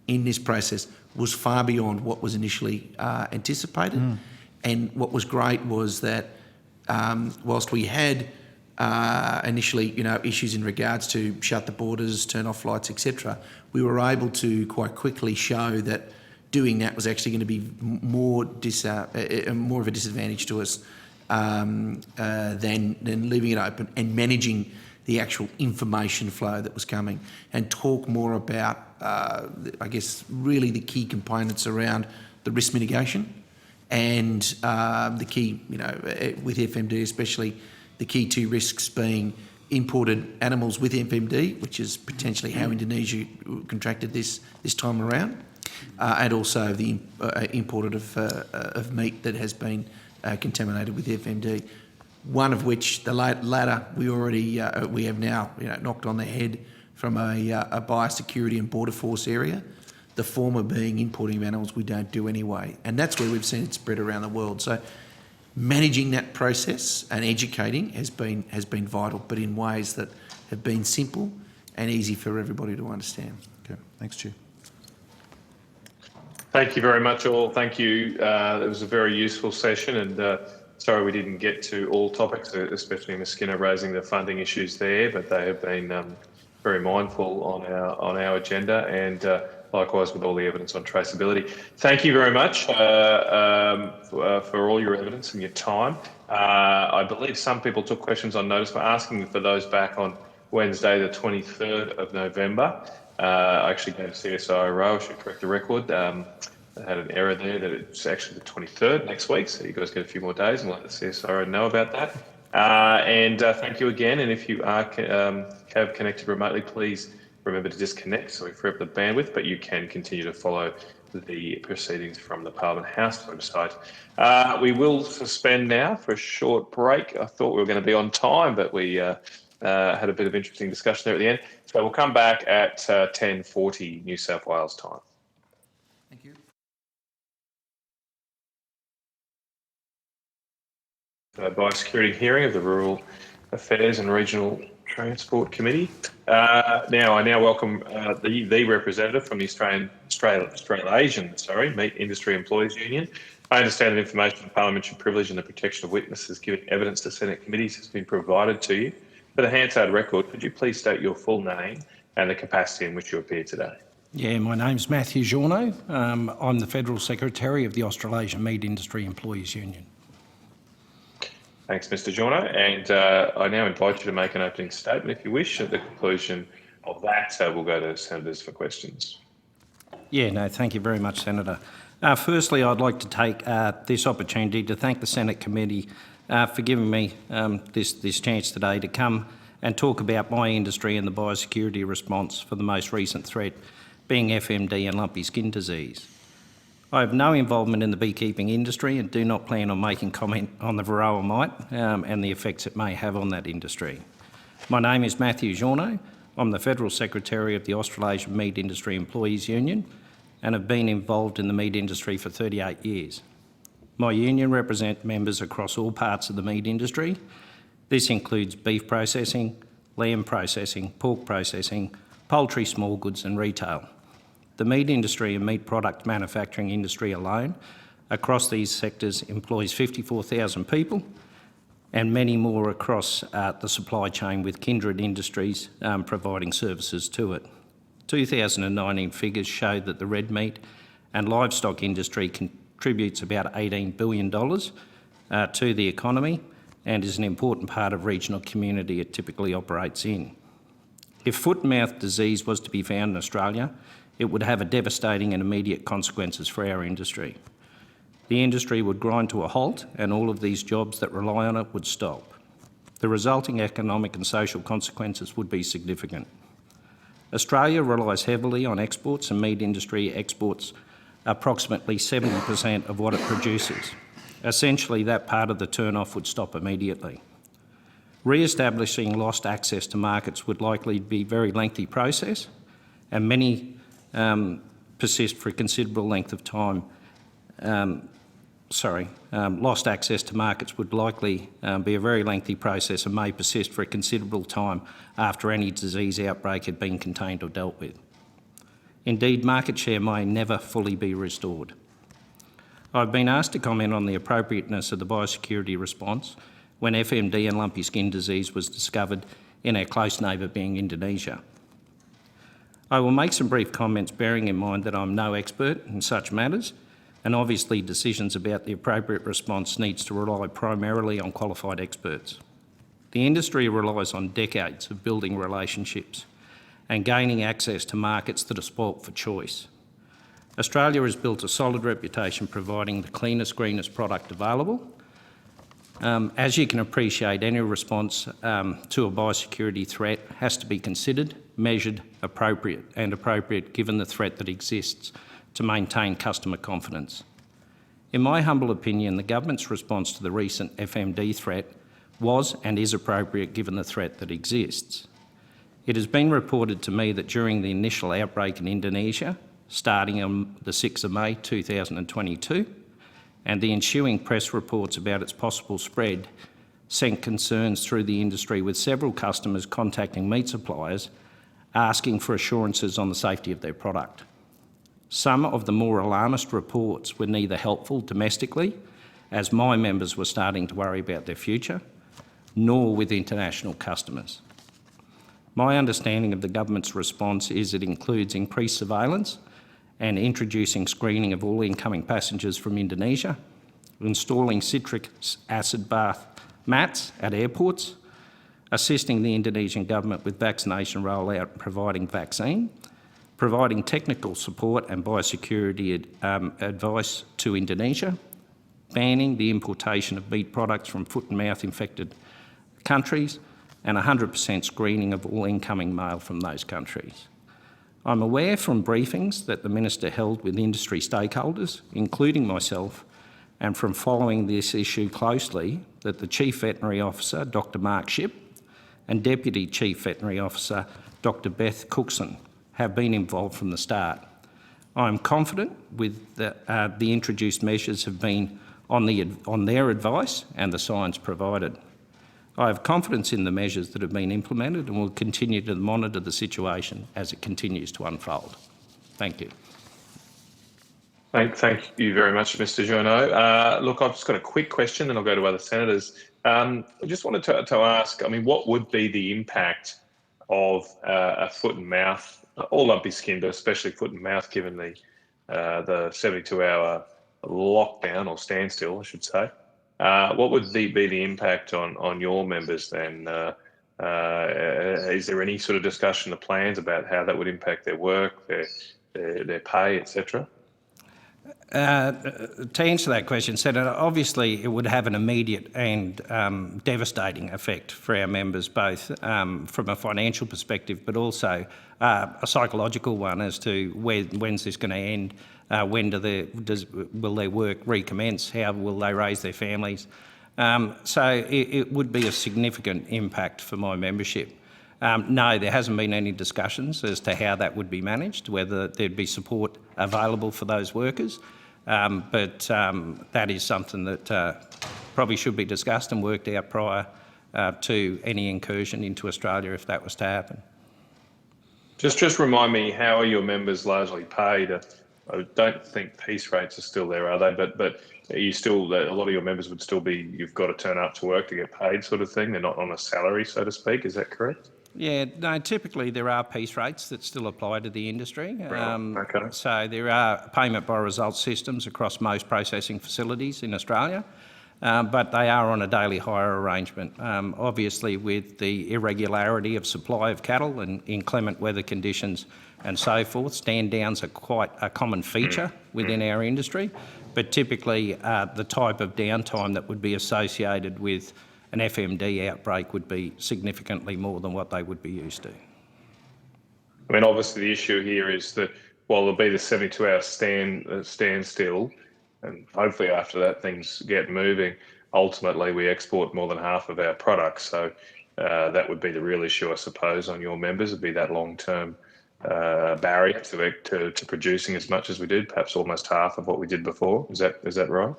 in this process was far beyond what was initially anticipated. And what was great was that whilst we had initially, issues in regards to shut the borders, turn off flights, etc., we were able to quite quickly show that doing that was actually going to be more of a disadvantage to us than leaving it open and managing the actual information flow that was coming, and talk more about, I guess, really the key components around the risk mitigation and the key, with FMD especially, the key 2 risks being imported animals with FMD, which is potentially how Indonesia contracted this time around, and also the imported of meat that has been contaminated with FMD. One of which, the latter, we have now knocked on the head from a biosecurity and border force area. The former being importing of animals we don't do anyway, and that's where we've seen it spread around the world. So managing that process and educating has been vital, but in ways that have been simple and easy for everybody to understand. Okay, thanks, Chair. Thank you very much, all. Thank you. It was a very useful session, and sorry we didn't get to all topics, especially Ms Skinner raising the funding issues there, but they have been very mindful on our agenda, and likewise with all the evidence on traceability. Thank you very much for all your evidence and your time. I believe some people took questions on notice. We're asking for those back on Wednesday, the 23rd of November. I actually gave CSIRO, I should correct the record, had an error there that it's actually the 23rd next week, so you guys get a few more days and let the CSIRO know about that. Thank you again, and if you are have connected remotely, please remember to disconnect so we free up the bandwidth, but you can continue to follow the proceedings from the Parliament House website. We will suspend now for a short break. I thought we were going to be on time, but we had a bit of interesting discussion there at the end. So we'll come back at 10:40 New South Wales time. Thank you. Biosecurity hearing of the Rural Affairs and Regional Transport Committee. Now I welcome the representative from the Australasian Meat Industry Employees Union. I understand that information on parliamentary privilege and the protection of witnesses giving evidence to Senate committees has been provided to you. For the Hansard record, could you please state your full name and the capacity in which you appear today? Yeah, my name's Matthew Journo. I'm the Federal Secretary of the Australasian Meat Industry Employees Union. Thanks, Mr. Journo. And I now invite you to make an opening statement if you wish. At the conclusion of that, we'll go to senators for questions. Yeah, no, thank you very much, Senator. Firstly, I'd like to take this opportunity to thank the Senate Committee for giving me this chance today to come and talk about my industry and the biosecurity response for the most recent threat being FMD and lumpy skin disease. I have no involvement in the beekeeping industry and do not plan on making comment on the varroa mite and the effects it may have on that industry. My name is Matthew Journo. I'm the Federal Secretary of the Australasian Meat Industry Employees Union and have been involved in the meat industry for 38 years. My union represents members across all parts of the meat industry. This includes beef processing, lamb processing, pork processing, poultry, small goods and retail. The meat industry and meat product manufacturing industry alone across these sectors employs 54,000 people and many more across the supply chain with kindred industries providing services to it. 2019 figures show that the red meat and livestock industry contributes about $18 billion to the economy and is an important part of regional community it typically operates in. If foot and mouth disease was to be found in Australia, it would have a devastating and immediate consequences for our industry. The industry would grind to a halt and all of these jobs that rely on it would stop. The resulting economic and social consequences would be significant. Australia relies heavily on exports and meat industry exports approximately 70% of what it produces. Essentially, that part of the turn-off would stop immediately. Re-establishing lost access to markets would likely be a very lengthy process and many persist for a considerable length of time. Lost access to markets would likely be a very lengthy process and may persist for a considerable time after any disease outbreak had been contained or dealt with. Indeed, market share may never fully be restored. I've been asked to comment on the appropriateness of the biosecurity response when FMD and lumpy skin disease was discovered in our close neighbour being Indonesia. I will make some brief comments bearing in mind that I'm no expert in such matters and obviously decisions about the appropriate response needs to rely primarily on qualified experts. The industry relies on decades of building relationships and gaining access to markets that are spoilt for choice. Australia has built a solid reputation providing the cleanest, greenest product available. As you can appreciate, any response to a biosecurity threat has to be considered, measured, appropriate given the threat that exists to maintain customer confidence. In my humble opinion, the government's response to the recent FMD threat was and is appropriate given the threat that exists. It has been reported to me that during the initial outbreak in Indonesia, starting on the 6th of May 2022, and the ensuing press reports about its possible spread sent concerns through the industry with several customers contacting meat suppliers asking for assurances on the safety of their product. Some of the more alarmist reports were neither helpful domestically, as my members were starting to worry about their future, nor with international customers. My understanding of the government's response is it includes increased surveillance and introducing screening of all incoming passengers from Indonesia, installing citric acid bath mats at airports, assisting the Indonesian government with vaccination rollout and providing vaccine, providing technical support and biosecurity advice to Indonesia, banning the importation of meat products from foot and mouth infected countries, and 100% screening of all incoming mail from those countries. I'm aware from briefings that the Minister held with industry stakeholders, including myself, and from following this issue closely, that the Chief Veterinary Officer, Dr Mark Shipp, and Deputy Chief Veterinary Officer, Dr Beth Cookson, have been involved from the start. I am confident with the introduced measures have been on their advice and the science provided. I have confidence in the measures that have been implemented and will continue to monitor the situation as it continues to unfold. Thank you. Thank you very much, Mr. Journeau. Look, I've just got a quick question, then I'll go to other senators. I just wanted to ask, I mean, what would be the impact of a foot and mouth, or lumpy skin, but especially foot and mouth, given the 72-hour lockdown or standstill, I should say? What would be the impact on your members then? Is there any sort of discussion or plans about how that would impact their work, their pay, etc.? To answer that question, Senator, obviously it would have an immediate and devastating effect for our members, both from a financial perspective, but also a psychological one as to when's this going to end, when will their work recommence, how will they raise their families. So it would be a significant impact for my membership. No, there hasn't been any discussions as to how that would be managed, whether there'd be support available for those workers. But that is something that probably should be discussed and worked out prior to any incursion into Australia if that was to happen. Just remind me, how are your members largely paid? I don't think piece rates are still there, are they? But are you still, a lot of your members would still be, you've got to turn up to work to get paid sort of thing? They're not on a salary, so to speak. Is that correct? Yeah, no, typically there are piece rates that still apply to the industry. Okay. So there are payment by results systems across most processing facilities in Australia, but they are on a daily hire arrangement. Obviously, with the irregularity of supply of cattle and inclement weather conditions and so forth, stand downs are quite a common feature within our industry, but typically the type of downtime that would be associated with an FMD outbreak would be significantly more than what they would be used to. I mean, obviously the issue here is that while there'll be the 72-hour standstill, and hopefully after that things get moving, ultimately we export more than half of our products. So that would be the real issue, I suppose, on your members, would be that long-term barrier to producing as much as we did, perhaps almost half of what we did before. Is that right?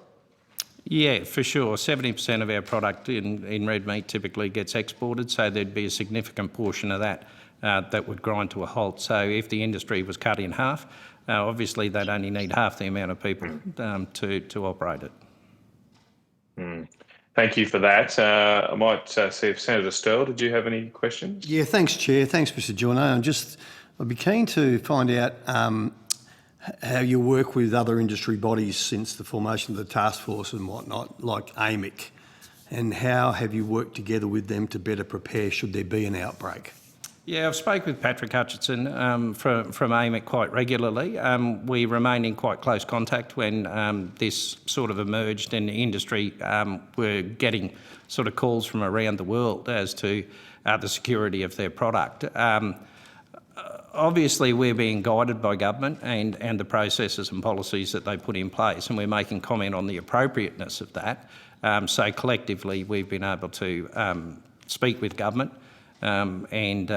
Yeah, for sure. 70% of our product in red meat typically gets exported, so there'd be a significant portion of that that would grind to a halt. So if the industry was cut in half, obviously they'd only need half the amount of people to operate it. Thank you for that. I might see if Senator Sterle, did you have any questions? Yeah, thanks, Chair. Thanks, Mr. Journeau. I'd be keen to find out how you work with other industry bodies since the formation of the task force and whatnot, like AMIC, and how have you worked together with them to better prepare should there be an outbreak? Yeah, I've spoken with Patrick Hutchinson from AMIC quite regularly. We remained in quite close contact when this sort of emerged, and the industry were getting sort of calls from around the world as to the security of their product. Obviously, we're being guided by government and the processes and policies that they put in place, and we're making comment on the appropriateness of that. So collectively, we've been able to speak with government and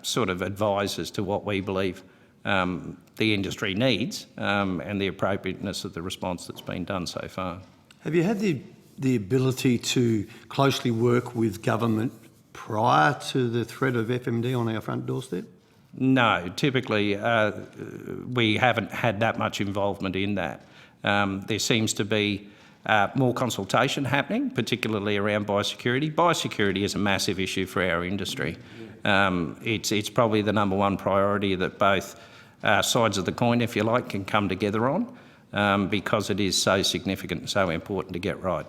sort of advise as to what we believe the industry needs and the appropriateness of the response that's been done so far. Have you had the ability to closely work with government prior to the threat of FMD on our front doorstep? No, typically we haven't had that much involvement in that. There seems to be more consultation happening, particularly around biosecurity. Biosecurity is a massive issue for our industry. It's probably the number one priority that both sides of the coin, if you like, can come together on because it is so significant and so important to get right.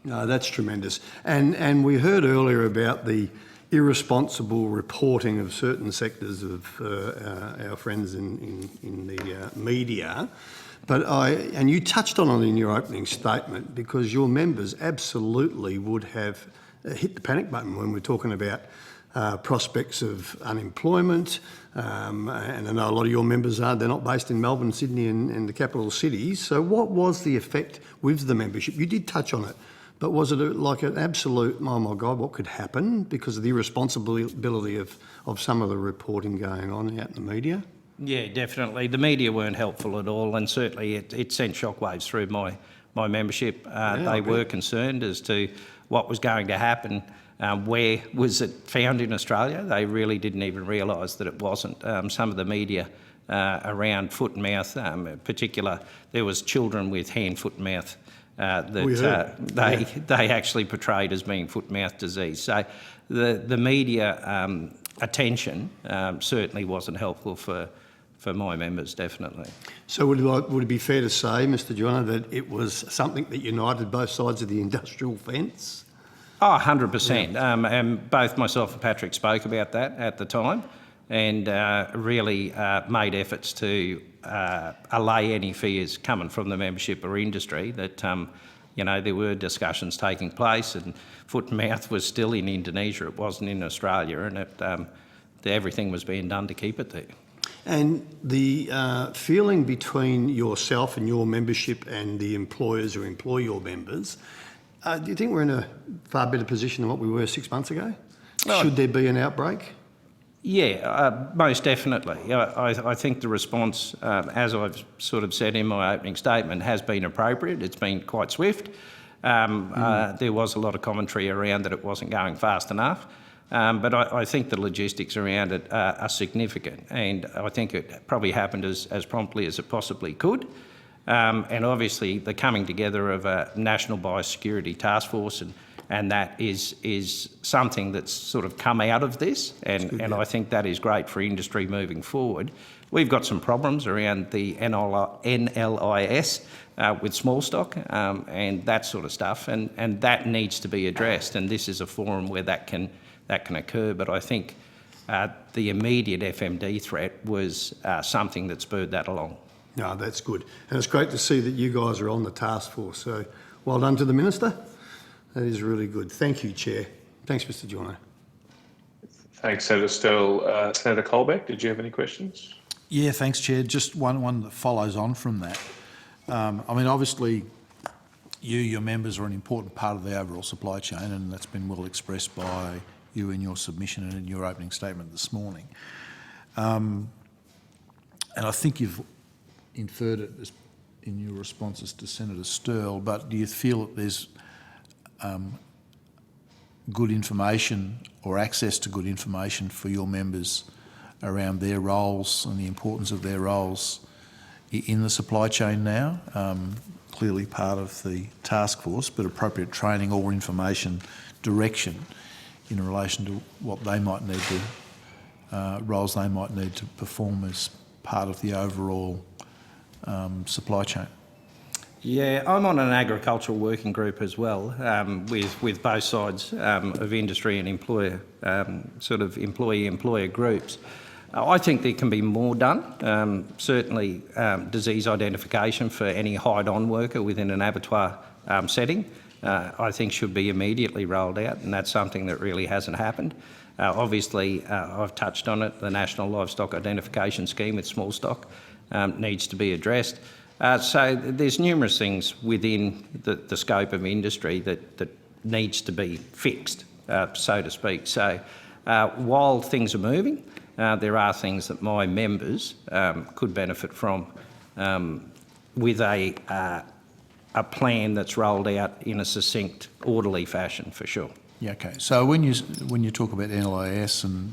No, that's tremendous. And we heard earlier about the irresponsible reporting of certain sectors of our friends in the media. And you touched on it in your opening statement, because your members absolutely would have hit the panic button when we're talking about prospects of unemployment. And I know a lot of your members they're not based in Melbourne, Sydney and the capital cities. So what was the effect with the membership? You did touch on it, but was it like an absolute, oh my God, what could happen because of the irresponsibility of some of the reporting going on out in the media? Yeah, definitely. The media weren't helpful at all, and certainly it sent shockwaves through my membership. They were concerned as to what was going to happen. Where was it found in Australia? They really didn't even realise that it wasn't. Some of the media around foot and mouth, in particular, there was children with hand, foot and mouth they actually portrayed as being foot and mouth disease. So the media attention certainly wasn't helpful for my members, definitely. So would it be fair to say, Mr. Joyner, that it was something that united both sides of the industrial fence? Oh, 100%. And both myself and Patrick spoke about that at the time, and really made efforts to allay any fears coming from the membership or industry that, there were discussions taking place, and foot and mouth was still in Indonesia, it wasn't in Australia, and everything was being done to keep it there. And the feeling between yourself and your membership and the employers who employ your members, do you think we're in a far better position than what we were 6 months ago? Should there be an outbreak? Yeah, most definitely. I think the response, as I've sort of said in my opening statement, has been appropriate. It's been quite swift. There was a lot of commentary around that it wasn't going fast enough. But I think the logistics around it are significant, and I think it probably happened as promptly as it possibly could. And obviously the coming together of a national biosecurity task force and that is something that's sort of come out of this, and I think that is great for industry moving forward. We've got some problems around the NLIS with small stock and that sort of stuff, and that needs to be addressed, and this is a forum where that can occur. But I think the immediate FMD threat was something that spurred that along. No, that's good. And it's great to see that you guys are on the task force. So well done to the Minister. That is really good. Thank you, Chair. Thanks, Mr. Joyner. Thanks, Senator Sterle. Senator Colbeck, did you have any questions? Yeah, thanks, Chair. Just one that follows on from that. Obviously, your members are an important part of the overall supply chain, and that's been well expressed by you in your submission and in your opening statement this morning. And I think you've inferred it in your responses to Senator Sterle, but do you feel that there's good information or access to good information for your members around their roles and the importance of their roles in the supply chain now? Clearly part of the task force, but appropriate training or information direction in relation to what they might need to, roles they might need to perform as part of the overall supply chain. Yeah, I'm on an agricultural working group as well, with both sides of industry and employer, sort of employee-employer groups. I think there can be more done. Certainly disease identification for any hide-on worker within an abattoir setting, I think should be immediately rolled out, and that's something that really hasn't happened. Obviously, I've touched on it, the National Livestock Identification Scheme with small stock needs to be addressed. So there's numerous things within the scope of industry that needs to be fixed, so to speak. So while things are moving, there are things that my members could benefit from with a plan that's rolled out in a succinct, orderly fashion, for sure. Yeah, okay. So when you talk about NLIS and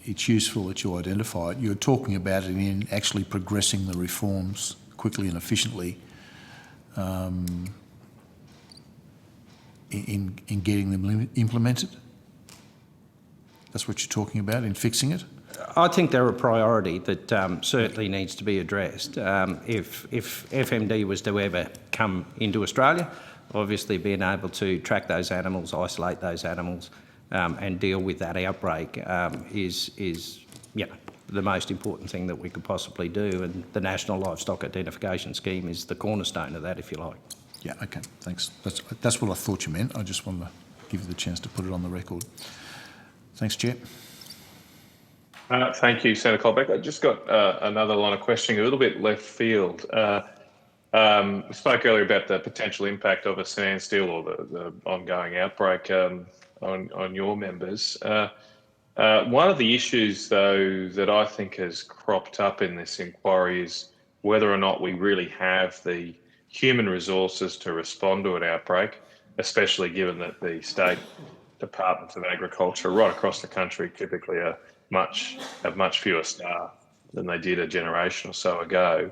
it's useful that you identify it, you're talking about it in actually progressing the reforms quickly and efficiently in getting them implemented? That's what you're talking about, in fixing it? I think they're a priority that certainly needs to be addressed. If FMD was to ever come into Australia, obviously being able to track those animals, isolate those animals, and deal with that outbreak is the most important thing that we could possibly do. And the National Livestock Identification Scheme is the cornerstone of that, if you like. Yeah, okay, thanks. That's what I thought you meant. I just wanted to give you the chance to put it on the record. Thanks, Chair. Thank you, Senator Colbeck. I just got another line of questioning, a little bit left field. Spoke earlier about the potential impact of a standstill or the ongoing outbreak on your members. One of the issues, though, that I think has cropped up in this inquiry is whether or not we really have the human resources to respond to an outbreak, especially given that the state departments of agriculture right across the country typically have much fewer staff than they did a generation or so ago.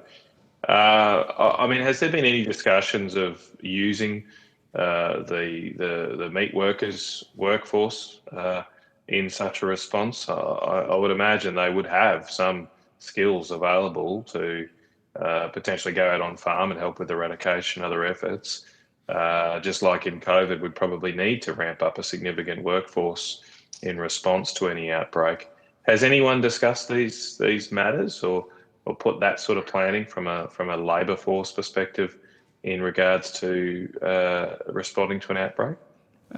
I mean, has there been any discussions of using the meat workers workforce in such a response? I would imagine they would have some skills available to potentially go out on farm and help with eradication and other efforts. Just like in COVID, we'd probably need to ramp up a significant workforce in response to any outbreak. Has anyone discussed these matters or put that sort of planning from a labour force perspective in regards to responding to an outbreak?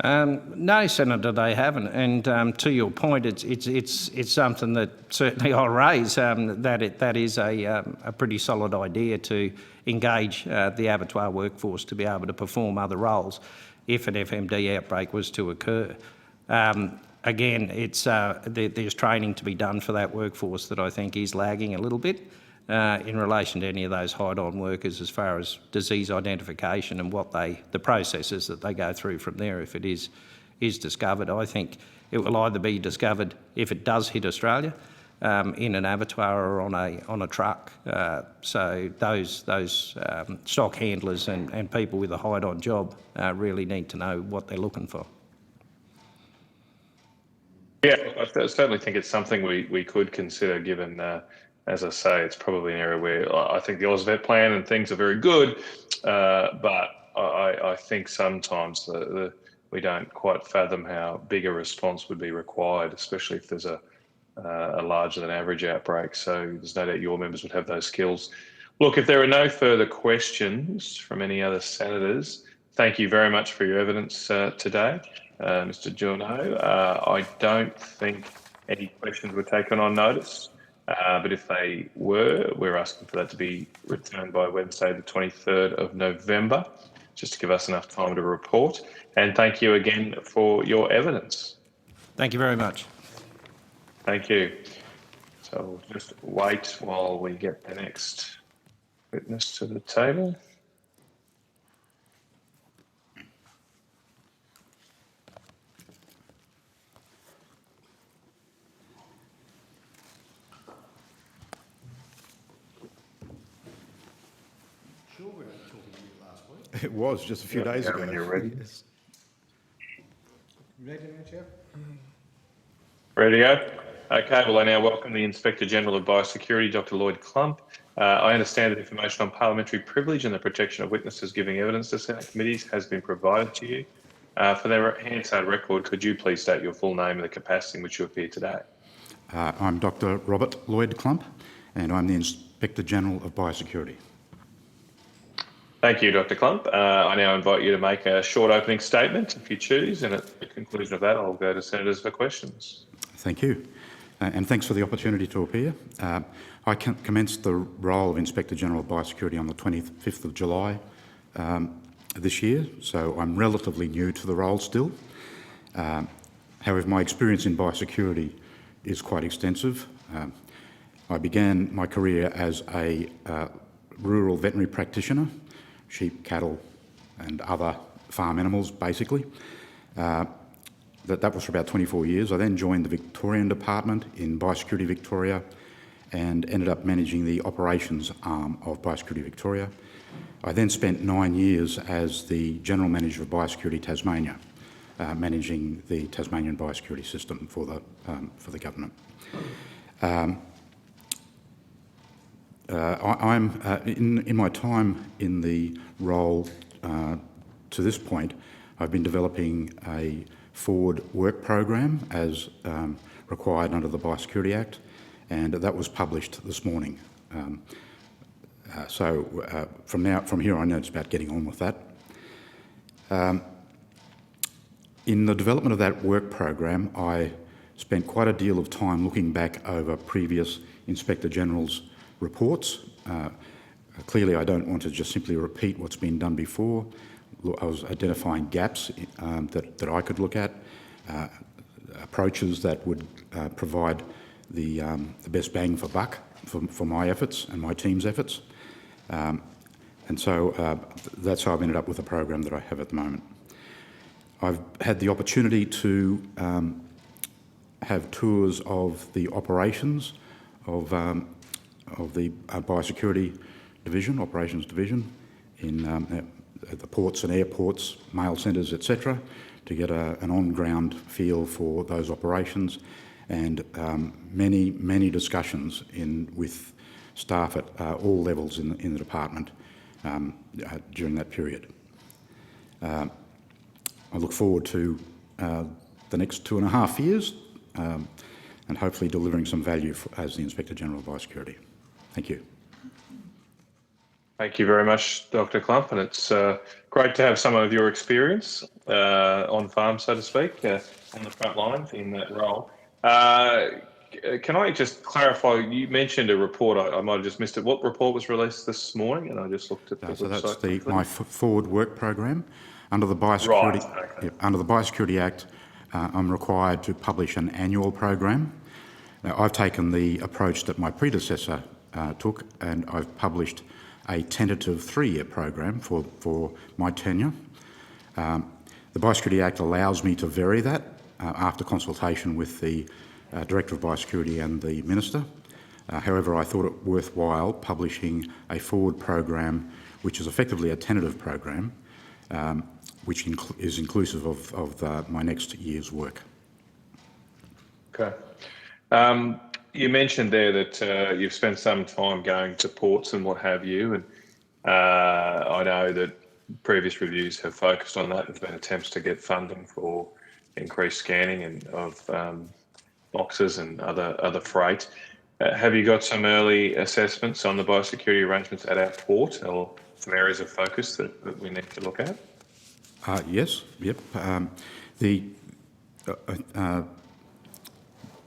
No, Senator, they haven't. And to your point, it's something that certainly I'll raise. That is a pretty solid idea to engage the abattoir workforce to be able to perform other roles if an FMD outbreak was to occur. Again, there's training to be done for that workforce that I think is lagging a little bit in relation to any of those hide-on workers as far as disease identification and the processes that they go through from there if it is discovered. I think it will either be discovered if it does hit Australia in an abattoir or on a truck. So those stock handlers and people with a hide-on job really need to know what they're looking for. Yeah, I certainly think it's something we could consider given, as I say, it's probably an area where I think the AusVet plan and things are very good, but I think sometimes we don't quite fathom how big a response would be required, especially if there's a larger than average outbreak. So there's no doubt your members would have those skills. Look, if there are no further questions from any other senators, thank you very much for your evidence today. Mr. Journo, I don't think any questions were taken on notice, but if they were, we're asking for that to be returned by Wednesday, the 23rd of November, just to give us enough time to report. And thank you again for your evidence. Thank you very much. Thank you. So we'll just wait while we get the next witness to the table. It was just a few days ago. When you're ready. Yes. Ready now, Chair? Ready to go? Okay, well, I now welcome the Inspector General of Biosecurity, Dr. Lloyd Klump. I understand that information on parliamentary privilege and the protection of witnesses giving evidence to Senate committees has been provided to you. For the Hansard record, could you please state your full name and the capacity in which you appear today? I'm Dr. Robert Lloyd Klump, and I'm the Inspector General of Biosecurity. Thank you, Dr. Klump. I now invite you to make a short opening statement if you choose, and at the conclusion of that, I'll go to senators for questions. Thank you, and thanks for the opportunity to appear. I commenced the role of Inspector General of Biosecurity on the 25th of July this year, so I'm relatively new to the role still. However, my experience in biosecurity is quite extensive. I began my career as a rural veterinary practitioner, sheep, cattle and other farm animals basically. That was for about 24 years. I then joined the Victorian Department in Biosecurity Victoria and ended up managing the operations arm of Biosecurity Victoria. I then spent 9 years as the General Manager of Biosecurity Tasmania, managing the Tasmanian biosecurity system for the government. I'm in my time in the role to this point, I've been developing a forward work program as required under the Biosecurity Act, and that was published this morning. From here on, it's about getting on with that. In the development of that work program, I spent quite a deal of time looking back over previous Inspector General's reports. Clearly, I don't want to just simply repeat what's been done before. I was identifying gaps that I could look at, approaches that would provide the best bang for buck for my efforts and my team's efforts. And so that's how I've ended up with the program that I have at the moment. I've had the opportunity to have tours of the operations of the Biosecurity Division, Operations Division, in the ports and airports, mail centres, etc., to get an on-ground feel for those operations, and many discussions with staff at all levels in the department during that period. I look forward to the next 2.5 years and hopefully delivering some value as the Inspector General of Biosecurity. Thank you. Thank you very much, Dr. Klump, and it's great to have some of your experience on farm, so to speak, on the front lines in that role. Can I just clarify, you mentioned a report, I might have just missed it. What report was released this morning? And I just looked at the So website. that's my forward work program. Under the Biosecurity, under the Biosecurity Act, I'm required to publish an annual program. Now, I've taken the approach that my predecessor took, and I've published a tentative 3-year program for my tenure. The Biosecurity Act allows me to vary that after consultation with the Director of Biosecurity and the Minister. However, I thought it worthwhile publishing a forward program, which is effectively a tentative program, which is inclusive of my next year's work. Okay. You mentioned there that you've spent some time going to ports and what have you, and I know that previous reviews have focused on that. There's been attempts to get funding for increased scanning and of boxes and other freight. Have you got some early assessments on the biosecurity arrangements at our port, or some areas of focus that we need to look at? Yes, yep.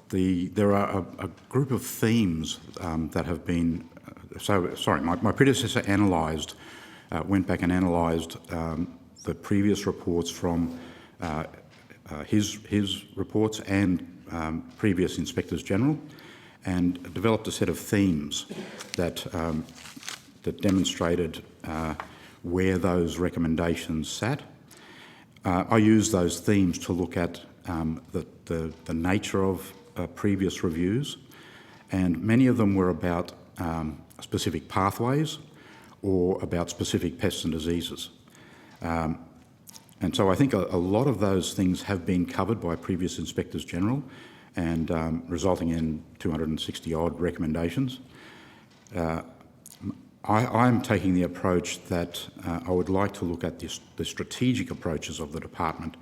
There are a group of themes that have been. My predecessor went back and analysed the previous reports from his reports and previous Inspectors General, and developed a set of themes that demonstrated where those recommendations sat. I used those themes to look at the nature of previous reviews, and many of them were about specific pathways or about specific pests and diseases. And so I think a lot of those things have been covered by previous Inspectors General, and resulting in 260 odd recommendations. I'm taking the approach that I would like to look at the strategic approaches of the department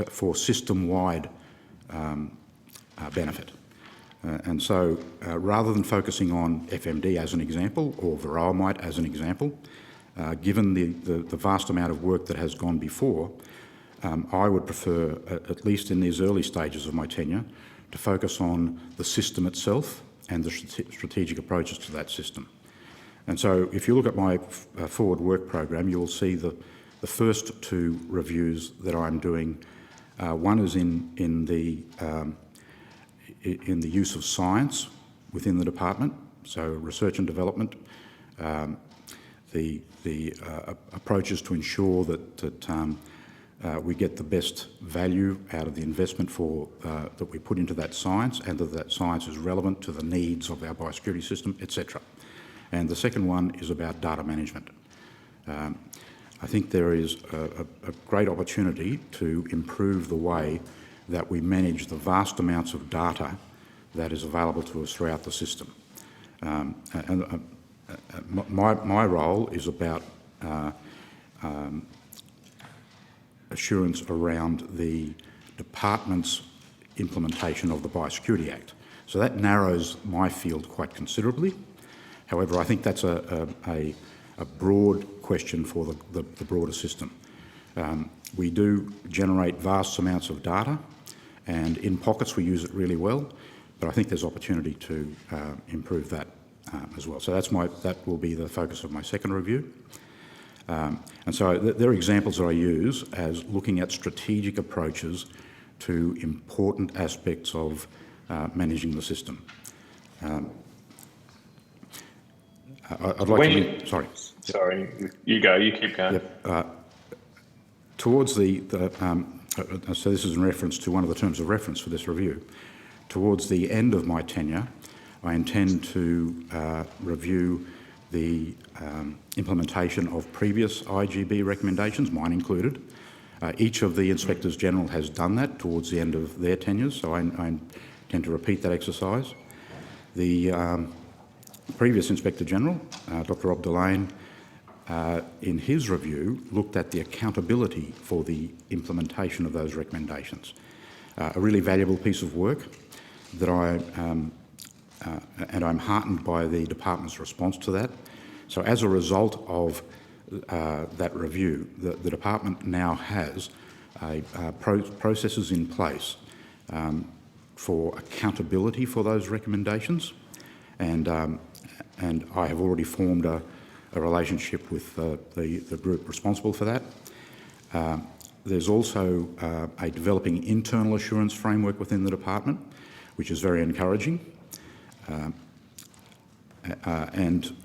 for system-wide benefit. And so rather than focusing on FMD as an example, or varroamite as an example, given the vast amount of work that has gone before, I would prefer, at least in these early stages of my tenure, to focus on the system itself and the strategic approaches to that system. And so if you look at my forward work program, you will see the first 2 reviews that I'm doing. One is in the use of science within the department, so research and development, the approaches to ensure that we get the best value out of the investment that we put into that science, and that science is relevant to the needs of our biosecurity system, etc. And the second one is about data management. I think there is a great opportunity to improve the way that we manage the vast amounts of data that is available to us throughout the system. My role is about assurance around the department's implementation of the Biosecurity Act. So that narrows my field quite considerably. However, I think that's a broad question for the broader system. We do generate vast amounts of data, and in pockets we use it really well, but I think there's opportunity to improve that as well. So that will be the focus of my second review. And so there are examples that I use as looking at strategic approaches to important aspects of managing the system. I'd like to... Sorry. Sorry, you go, you keep going. Yep. Towards so this is in reference to one of the terms of reference for this review. Towards the end of my tenure, I intend to review the implementation of previous IGB recommendations, mine included. Each of the Inspectors General has done that towards the end of their tenures, so I intend to repeat that exercise. The previous Inspector General, Dr. Rob Delane, in his review, looked at the accountability for the implementation of those recommendations. A really valuable piece of work that and I'm heartened by the department's response to that. So as a result of that review, the department now has processes in place for accountability for those recommendations, and I have already formed a relationship with the group responsible for that. There's also a developing internal assurance framework within the department, which is very encouraging. And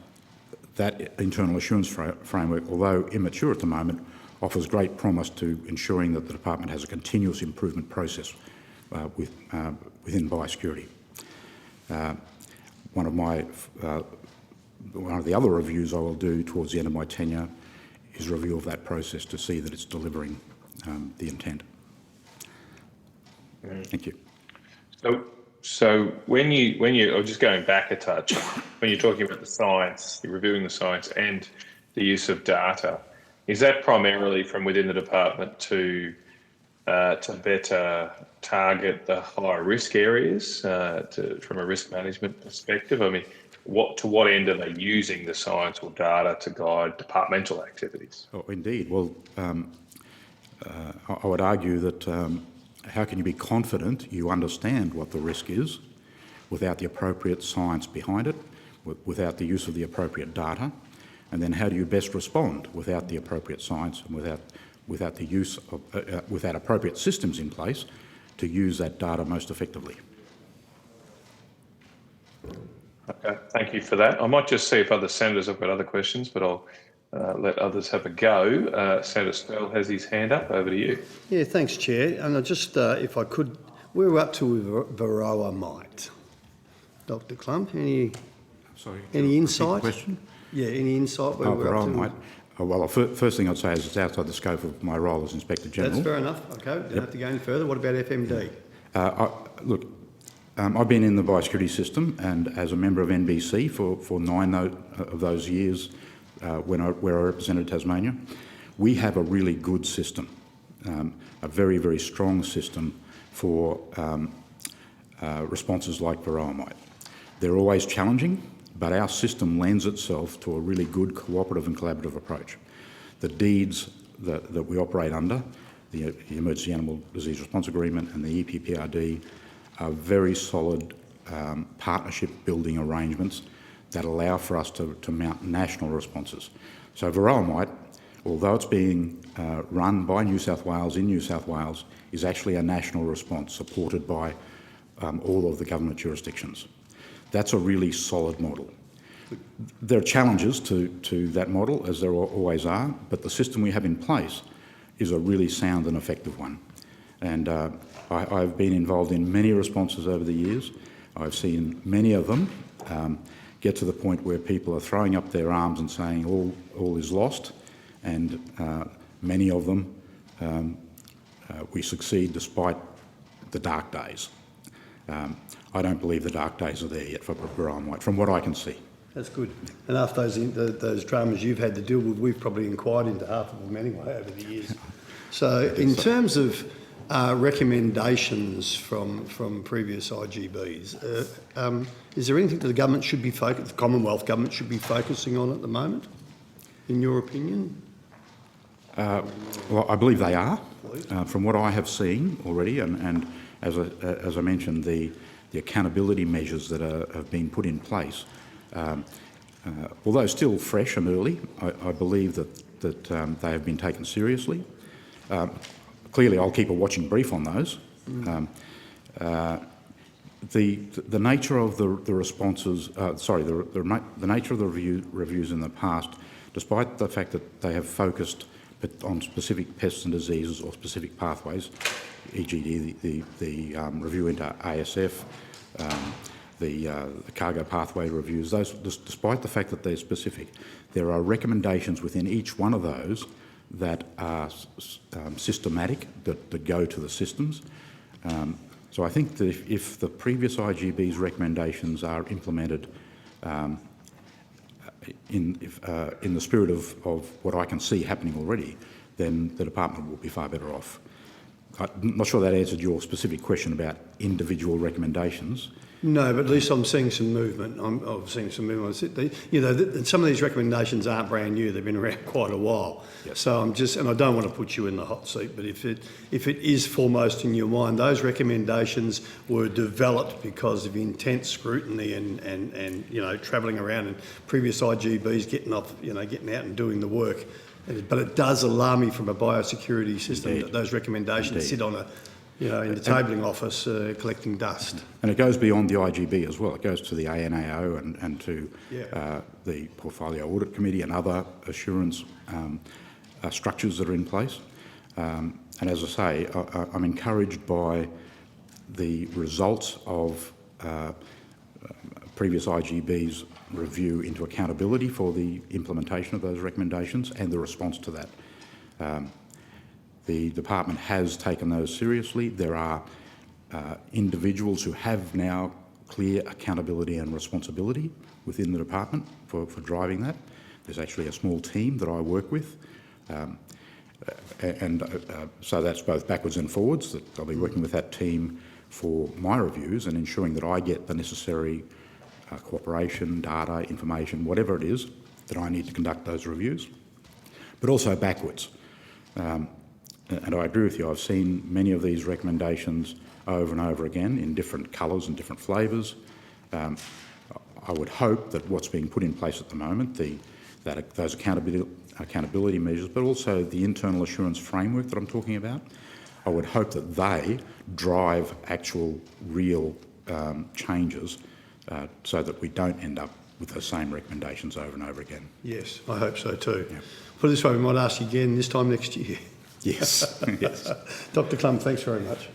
that internal assurance framework, although immature at the moment, offers great promise to ensuring that the department has a continuous improvement process within biosecurity. One of the other reviews I will do towards the end of my tenure is a review of that process to see that it's delivering the intent. Thank you. So when you, or just going back a touch, when you're talking about the science, you're reviewing the science and the use of data, is that primarily from within the department to better target the higher risk areas from a risk management perspective? I mean, to what end are they using the science or data to guide departmental activities? Oh, indeed. Well, I would argue that how can you be confident you understand what the risk is without the appropriate science behind it, without the use of the appropriate data? And then how do you best respond without the appropriate science and without the use of without appropriate systems in place to use that data most effectively? Okay, thank you for that. I might just see if other senators have got other questions, but I'll let others have a go. Senator Sterle has his hand up. Over to you. Yeah, thanks, Chair. And I just, if I could, we're up to Varroa mite. Dr. Klump, any insight? Question? Yeah, any insight where we're up to? Mite. Well, first thing I'd say is it's outside the scope of my role as Inspector General. That's fair enough. Okay, don't have to go any further. What about FMD? Look, I've been in the biosecurity system and as a member of NBC for 9 of those years where I represented Tasmania. We have a really good system, a very, very strong system for responses like Varroa mite. They're always challenging, but our system lends itself to a really good cooperative and collaborative approach. The deeds that we operate under, the Emergency Animal Disease Response Agreement and the EPPRD, are very solid partnership building arrangements that allow for us to mount national responses. So Varroa mite, although it's being run by New South Wales in New South Wales, is actually a national response supported by all of the government jurisdictions. That's a really solid model. There are challenges to that model, as there always are, but the system we have in place is a really sound and effective one. And I've been involved in many responses over the years. I've seen many of them get to the point where people are throwing up their arms and saying all is lost, and many of them we succeed despite the dark days. I don't believe the dark days are there yet for Varroa mite, from what I can see. That's good. And after those dramas you've had to deal with, we've probably inquired into half of them anyway over the years. So in terms of recommendations from previous IGBs, is there anything that the government should be the Commonwealth government should be focusing on at the moment, in your opinion? Well, I believe they are. From what I have seen already, and as I mentioned, the accountability measures that have been put in place, although still fresh and early, I believe that they have been taken seriously. Clearly, I'll keep a watching brief on those. The nature of the responses, the nature of the reviews in the past, despite the fact that they have focused on specific pests and diseases or specific pathways, e.g. the review into ASF, the cargo pathway reviews, those, despite the fact that they're specific, there are recommendations within each one of those that are systematic, that go to the systems. So I think that if the previous IGB's recommendations are implemented in the spirit of what I can see happening already, then the department will be far better off. I'm not sure that answered your specific question about individual recommendations. No, but at least I'm seeing some movement. I'm seeing some movement. Some of these recommendations aren't brand new. They've been around quite a while. Yes. So and I don't want to put you in the hot seat, but if it is foremost in your mind, those recommendations were developed because of intense scrutiny and travelling around and previous IGBs getting out and doing the work. But it does alarm me from a biosecurity system that those recommendations sit on in the tabling office collecting dust. And it goes beyond the IGB as well. It goes to the ANAO and to the Portfolio Audit Committee and other assurance structures that are in place. And as I say, I'm encouraged by the results of previous IGB's review into accountability for the implementation of those recommendations and the response to that. The department has taken those seriously. There are individuals who have now clear accountability and responsibility within the department for driving that. There's actually a small team that I work with. So that's both backwards and forwards, that I'll be working with that team for my reviews and ensuring that I get the necessary cooperation, data, information, whatever it is that I need to conduct those reviews, but also backwards. And I agree with you, I've seen many of these recommendations over and over again in different colours and different flavours. I would hope that what's being put in place at the moment, those accountability measures, but also the internal assurance framework that I'm talking about, I would hope that they drive actual real changes so that we don't end up with those same recommendations over and over again. Yes, I hope so too. Yeah. Put it this way, we might ask you again this time next year. Yes. Yes. Dr. Clum, thanks very much.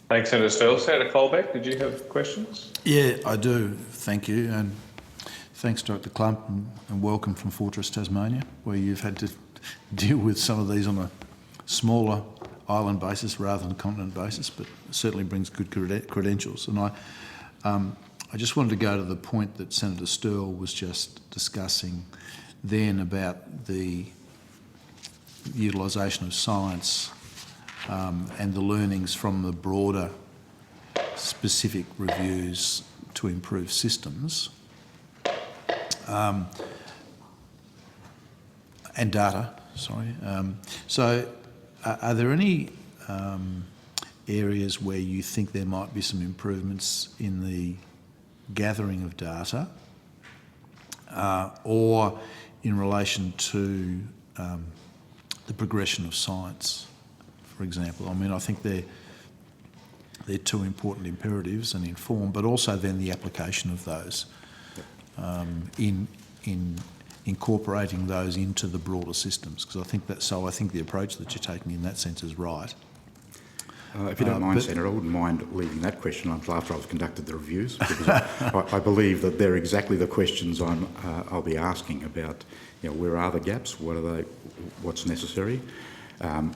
Thanks, Senator Sterle. Senator Colbeck, did you have questions? Yeah, I do. Thank you. And thanks, Dr. Clump, and welcome from Fortress Tasmania, where you've had to deal with some of these on a smaller island basis rather than continent basis, but certainly brings good credentials. And I just wanted to go to the point that Senator Sterle was just discussing then about the utilisation of science and the learnings from the broader specific reviews to improve systems and data, sorry. So are there any areas where you think there might be some improvements in the gathering of data or in relation to the progression of science, for example? I mean, I think they're two important imperatives and inform, but also then the application of those in incorporating those into the broader systems, because I think that. So I think the approach that you're taking in that sense is right. If you don't mind, Senator, I wouldn't mind leaving that question until after I've conducted the reviews, because I believe that they're exactly the questions I'll be asking about. Where are the gaps? What are they? What's necessary? I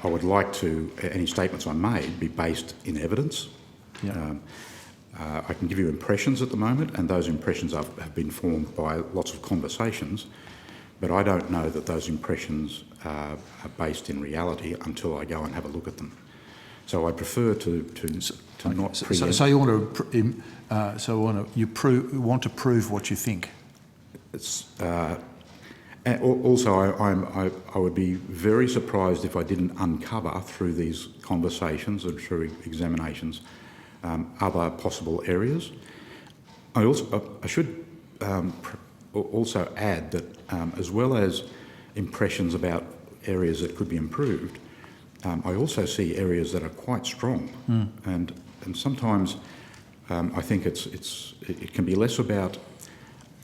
would like to any statements I made be based in evidence. Yeah. I can give you impressions at the moment, and those impressions have been formed by lots of conversations, but I don't know that those impressions are based in reality until I go and have a look at them. So I prefer to not preempt. So you want to want to prove what you think. It's, and also, I would be very surprised if I didn't uncover through these conversations and through examinations other possible areas. I should also add that as well as impressions about areas that could be improved, I also see areas that are quite strong, and sometimes I think it can be less about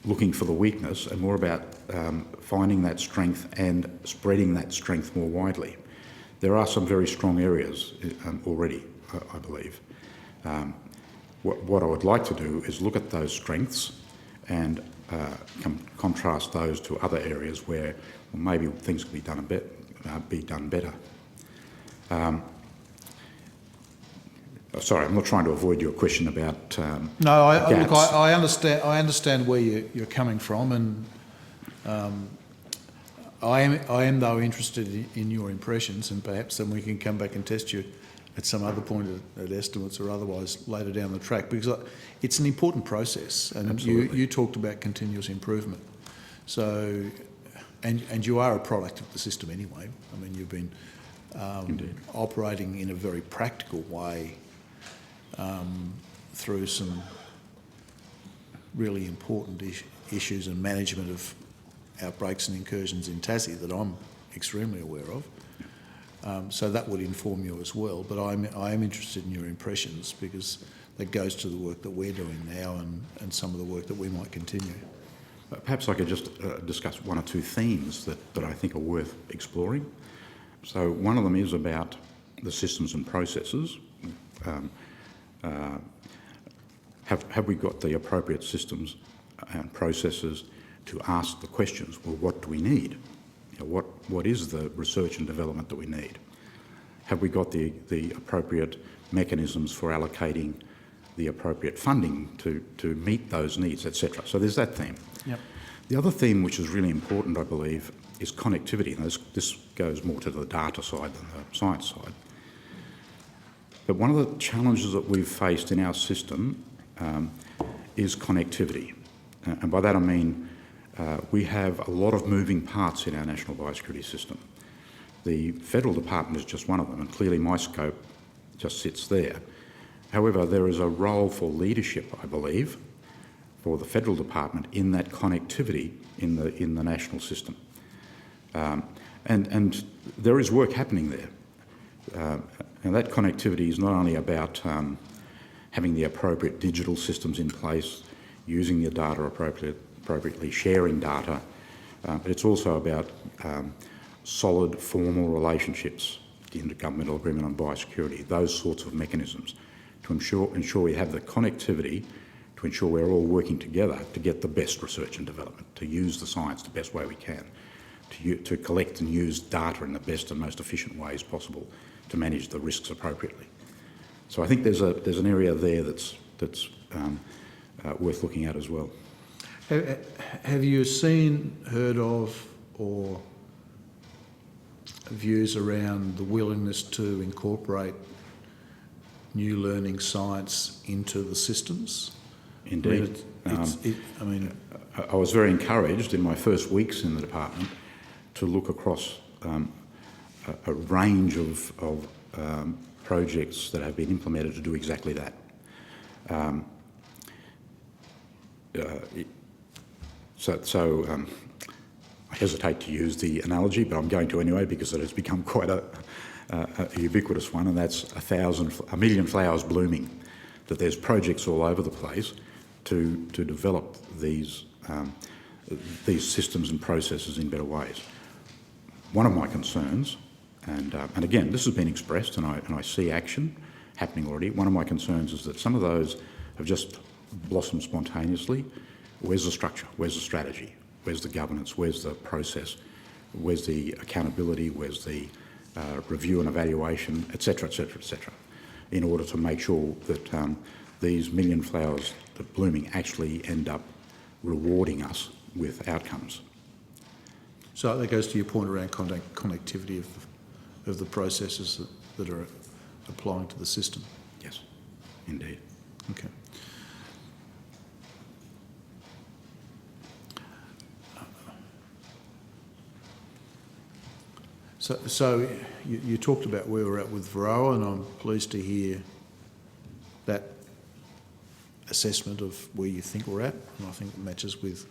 looking for the weakness and more about finding that strength and spreading that strength more widely. There are some very strong areas already, I believe. What I would like to do is look at those strengths and contrast those to other areas where maybe things could be done better. Sorry, I'm not trying to avoid your question about No, gaps. look, I understand. I understand where you're coming from, and I am though interested in your impressions, and perhaps then we can come back and test you at some other point at estimates or otherwise later down the track, because it's an important process, and you talked about continuous improvement. So, and you are a product of the system anyway. I mean, you've been operating in a very practical way through some really important issues and management of outbreaks and incursions in Tassie that I'm extremely aware of. So that would inform you as well. But I am interested in your impressions, because that goes to the work that we're doing now and some of the work that we might continue. Perhaps I could just discuss one or two themes that I think are worth exploring. So one of them is about the systems and processes. Have we got the appropriate systems and processes to ask the questions? Well, what do we need? You know, what is the research and development that we need? Have we got the appropriate mechanisms for allocating the appropriate funding to meet those needs, etc.? So there's that theme. Yep. The other theme, which is really important, I believe, is connectivity. And this goes more to the data side than the science side. But one of the challenges that we've faced in our system is connectivity. And by that I mean we have a lot of moving parts in our national biosecurity system. The federal department is just one of them, and clearly my scope just sits there. However, there is a role for leadership, I believe, for the federal department in that connectivity in the national system. And there is work happening there. And that connectivity is not only about having the appropriate digital systems in place, using the data appropriately, sharing data, but it's also about solid formal relationships, the Intergovernmental Agreement on Biosecurity, those sorts of mechanisms to ensure we have the connectivity, to ensure we're all working together to get the best research and development, to use the science the best way we can, to collect and use data in the best and most efficient ways possible to manage the risks appropriately. So I think there's an area there that's worth looking at as well. Have you heard of, or views around the willingness to incorporate new learning science into the systems? Indeed. I was very encouraged in my first weeks in the department to look across a range of projects that have been implemented to do exactly that. I hesitate to use the analogy, but I'm going to anyway because it has become quite a ubiquitous one, and that's a million flowers blooming. That there's projects all over the place to develop these systems and processes in better ways. One of my concerns, and again, this has been expressed, and I see action happening already. One of my concerns is that some of those have just blossomed spontaneously. Where's the structure? Where's the strategy? Where's the governance? Where's the process? Where's the accountability? Where's the review and evaluation, etc., etc., etc., in order to make sure that these million flowers that blooming actually end up rewarding us with outcomes. So that goes to your point around connectivity of the processes that are applying to the system. Yes, indeed. Okay. So you talked about where we're at with Varroa, and I'm pleased to hear that assessment of where you think we're at, and I think it matches with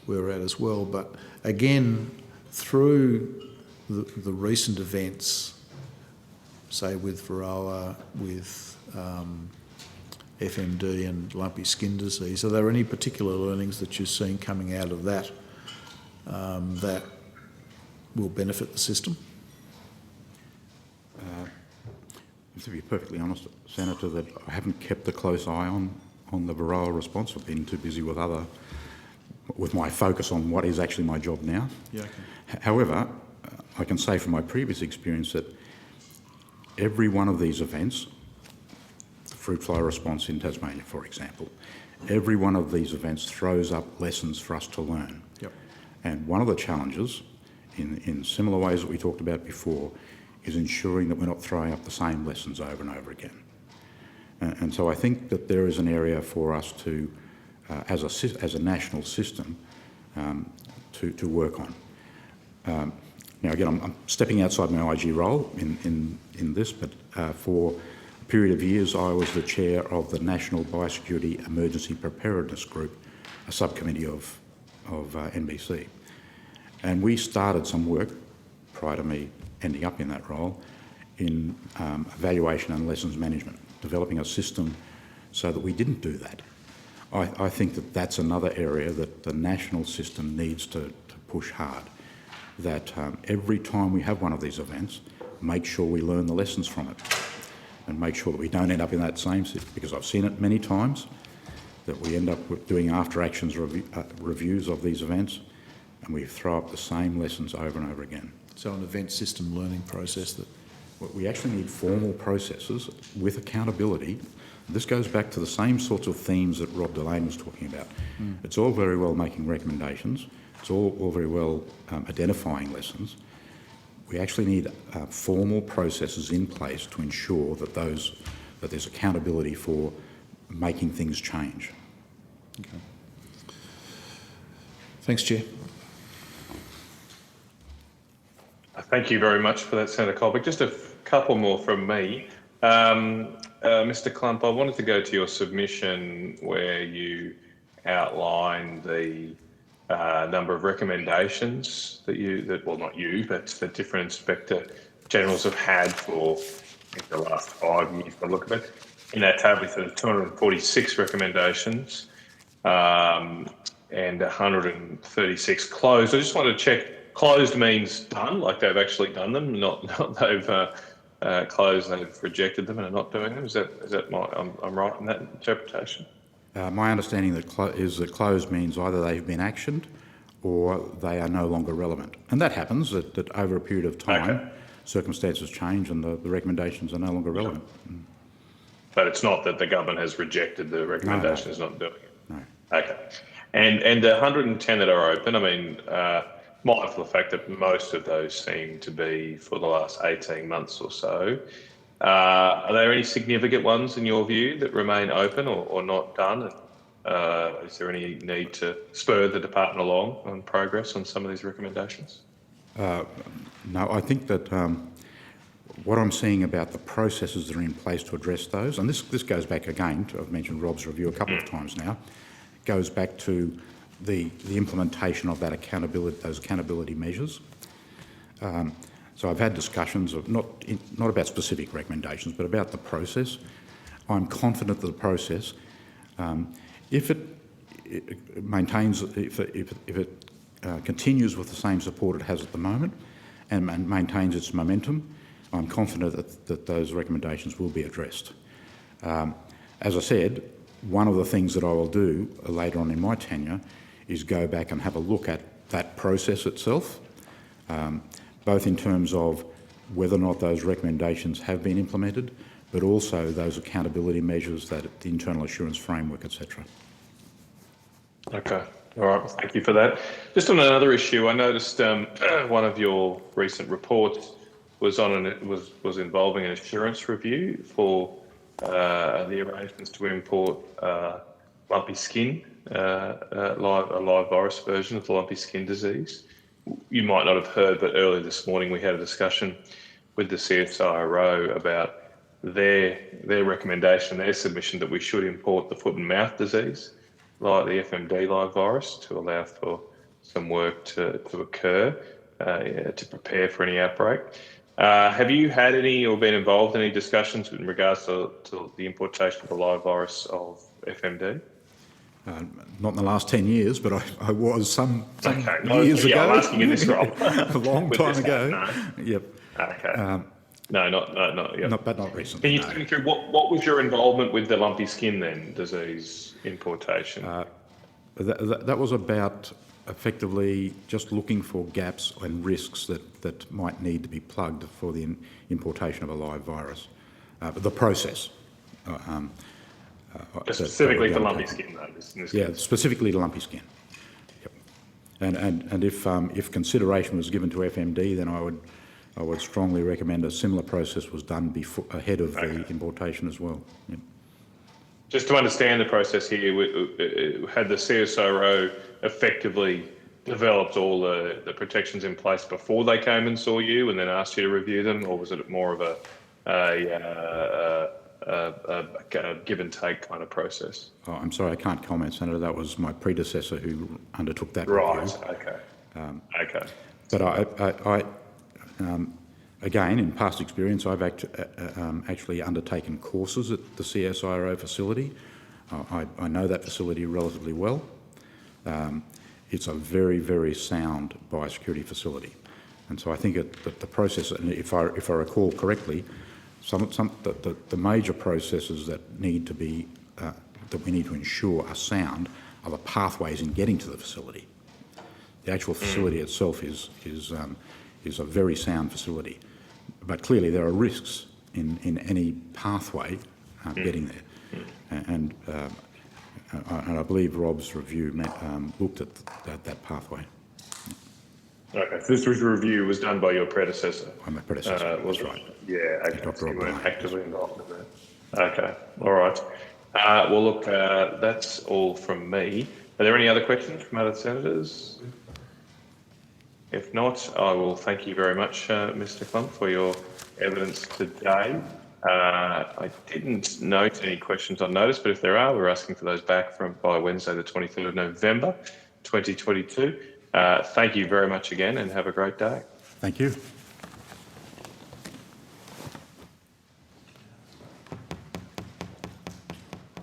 where we're at as well. But again, through the recent events, say with Varroa, with FMD and lumpy skin disease, are there any particular learnings that you're seeing coming out of that that will benefit the system? To be perfectly honest, Senator, that I haven't kept a close eye on the Varroa response. I've been too busy with my focus on what is actually my job now. Yeah, okay. However, I can say from my previous experience that every one of these events, the fruit fly response in Tasmania, for example, every one of these events throws up lessons for us to learn. Yep. And one of the challenges, in similar ways that we talked about before, is ensuring that we're not throwing up the same lessons over and over again. And so I think that there is an area for us to, as a national system, to work on. Now again, I'm stepping outside my IG role in this, but for a period of years I was the chair of the National Biosecurity Emergency Preparedness Group, a subcommittee of NBC. And we started some work prior to me ending up in that role in evaluation and lessons management, developing a system so that we didn't do that. I think that that's another area that the national system needs to push hard, that every time we have one of these events, make sure we learn the lessons from it and make sure that we don't end up in that same system, because I've seen it many times, that we end up with doing after actions reviews of these events and we throw up the same lessons over and over again. So an event system learning process that... We actually need formal processes with accountability. This goes back to the same sorts of themes that Rob Delane was talking about. It's all very well making recommendations. It's all very well identifying lessons. We actually need formal processes in place to ensure that there's accountability for making things change. Okay. Thanks, Chair. Thank you very much for that, Senator Colbeck. Just a couple more from me. Mr. Clump, I wanted to go to your submission where you outlined the number of recommendations that well, not you, but the different Inspector Generals have had for the last 5 years, by the look of it. In that table, it says 246 recommendations and 136 closed. I just wanted to check. Closed means done, like they've actually done them, not they've closed, they've rejected them and are not doing them. Is that I'm right in that interpretation? My understanding is that closed means either they've been actioned or they are no longer relevant. And that happens, that over a period of time, circumstances change and the recommendations are no longer relevant. But it's not that the government has rejected the recommendation, is not doing it? No. Okay. And the 110 that are open, I mean, mindful of the fact that most of those seem to be for the last 18 months or so. Are there any significant ones in your view that remain open or not done? Is there any need to spur the department along on progress on some of these recommendations? No, I think that what I'm seeing about the processes that are in place to address those, and this goes back again to, I've mentioned Rob's review a couple of times now, goes back to the implementation of that accountability, those accountability measures. So I've had discussions of not about specific recommendations, but about the process. I'm confident that the process, if it maintains, if it continues with the same support it has at the moment and maintains its momentum, I'm confident that those recommendations will be addressed. As I said, one of the things that I will do later on in my tenure is go back and have a look at that process itself, both in terms of whether or not those recommendations have been implemented, but also those accountability measures, that the internal assurance framework, etc. Okay. All right. Thank you for that. Just on another issue, I noticed one of your recent reports was was involving an assurance review for the arrangements to import lumpy skin, a live virus version of the lumpy skin disease. You might not have heard, but earlier this morning we had a discussion with the CSIRO about their recommendation, their submission that we should import the foot and mouth disease, like the FMD live virus, to allow for some work to occur to prepare for any outbreak. Have you had any or been involved in any discussions in regards to the importation of the live virus of FMD? Not in the last 10 years, but I was some Yeah, years ago. I'm asking in this role. A long time ago. No. Yep. Okay. No, not yet. But not recently. Can you take me through what was your involvement with the lumpy skin then disease importation? That was about effectively just looking for gaps and risks that might need to be plugged for the importation of a live virus. The process. Specifically for lumpy skin, though. In this Yeah, case. specifically to lumpy skin. Yep. And if consideration was given to FMD, then I would strongly recommend a similar process was done ahead of the importation as well. Yep. Just to understand the process here, had the CSIRO effectively developed all the protections in place before they came and saw you and then asked you to review them, or was it more of a give and take kind of process? Oh, I'm sorry, I can't comment, Senator. That was my predecessor who undertook that Right. review. Okay. Okay. But I again, in past experience, I've actually undertaken courses at the CSIRO facility. I know that facility relatively well. It's a very, very sound biosecurity facility. And so I think that the process, and if I recall correctly, the major processes that need to be, that we need to ensure are sound are the pathways in getting to the facility. The actual facility itself is a very sound facility. But clearly there are risks in any pathway getting there. And I believe Rob's review looked at that pathway. Okay, so this review was done by your predecessor? My predecessor, that's right. Yeah, okay, Dr. so you weren't O'Brien. actively involved in that. Okay, all right. Well, look, that's all from me. Are there any other questions from other senators? If not, I will thank you very much, Mr. Clump, for your evidence today. I didn't note any questions on notice, but if there are, we're asking for those back by Wednesday, the 23rd of November, 2022. Thank you very much again and have a great day. Thank you.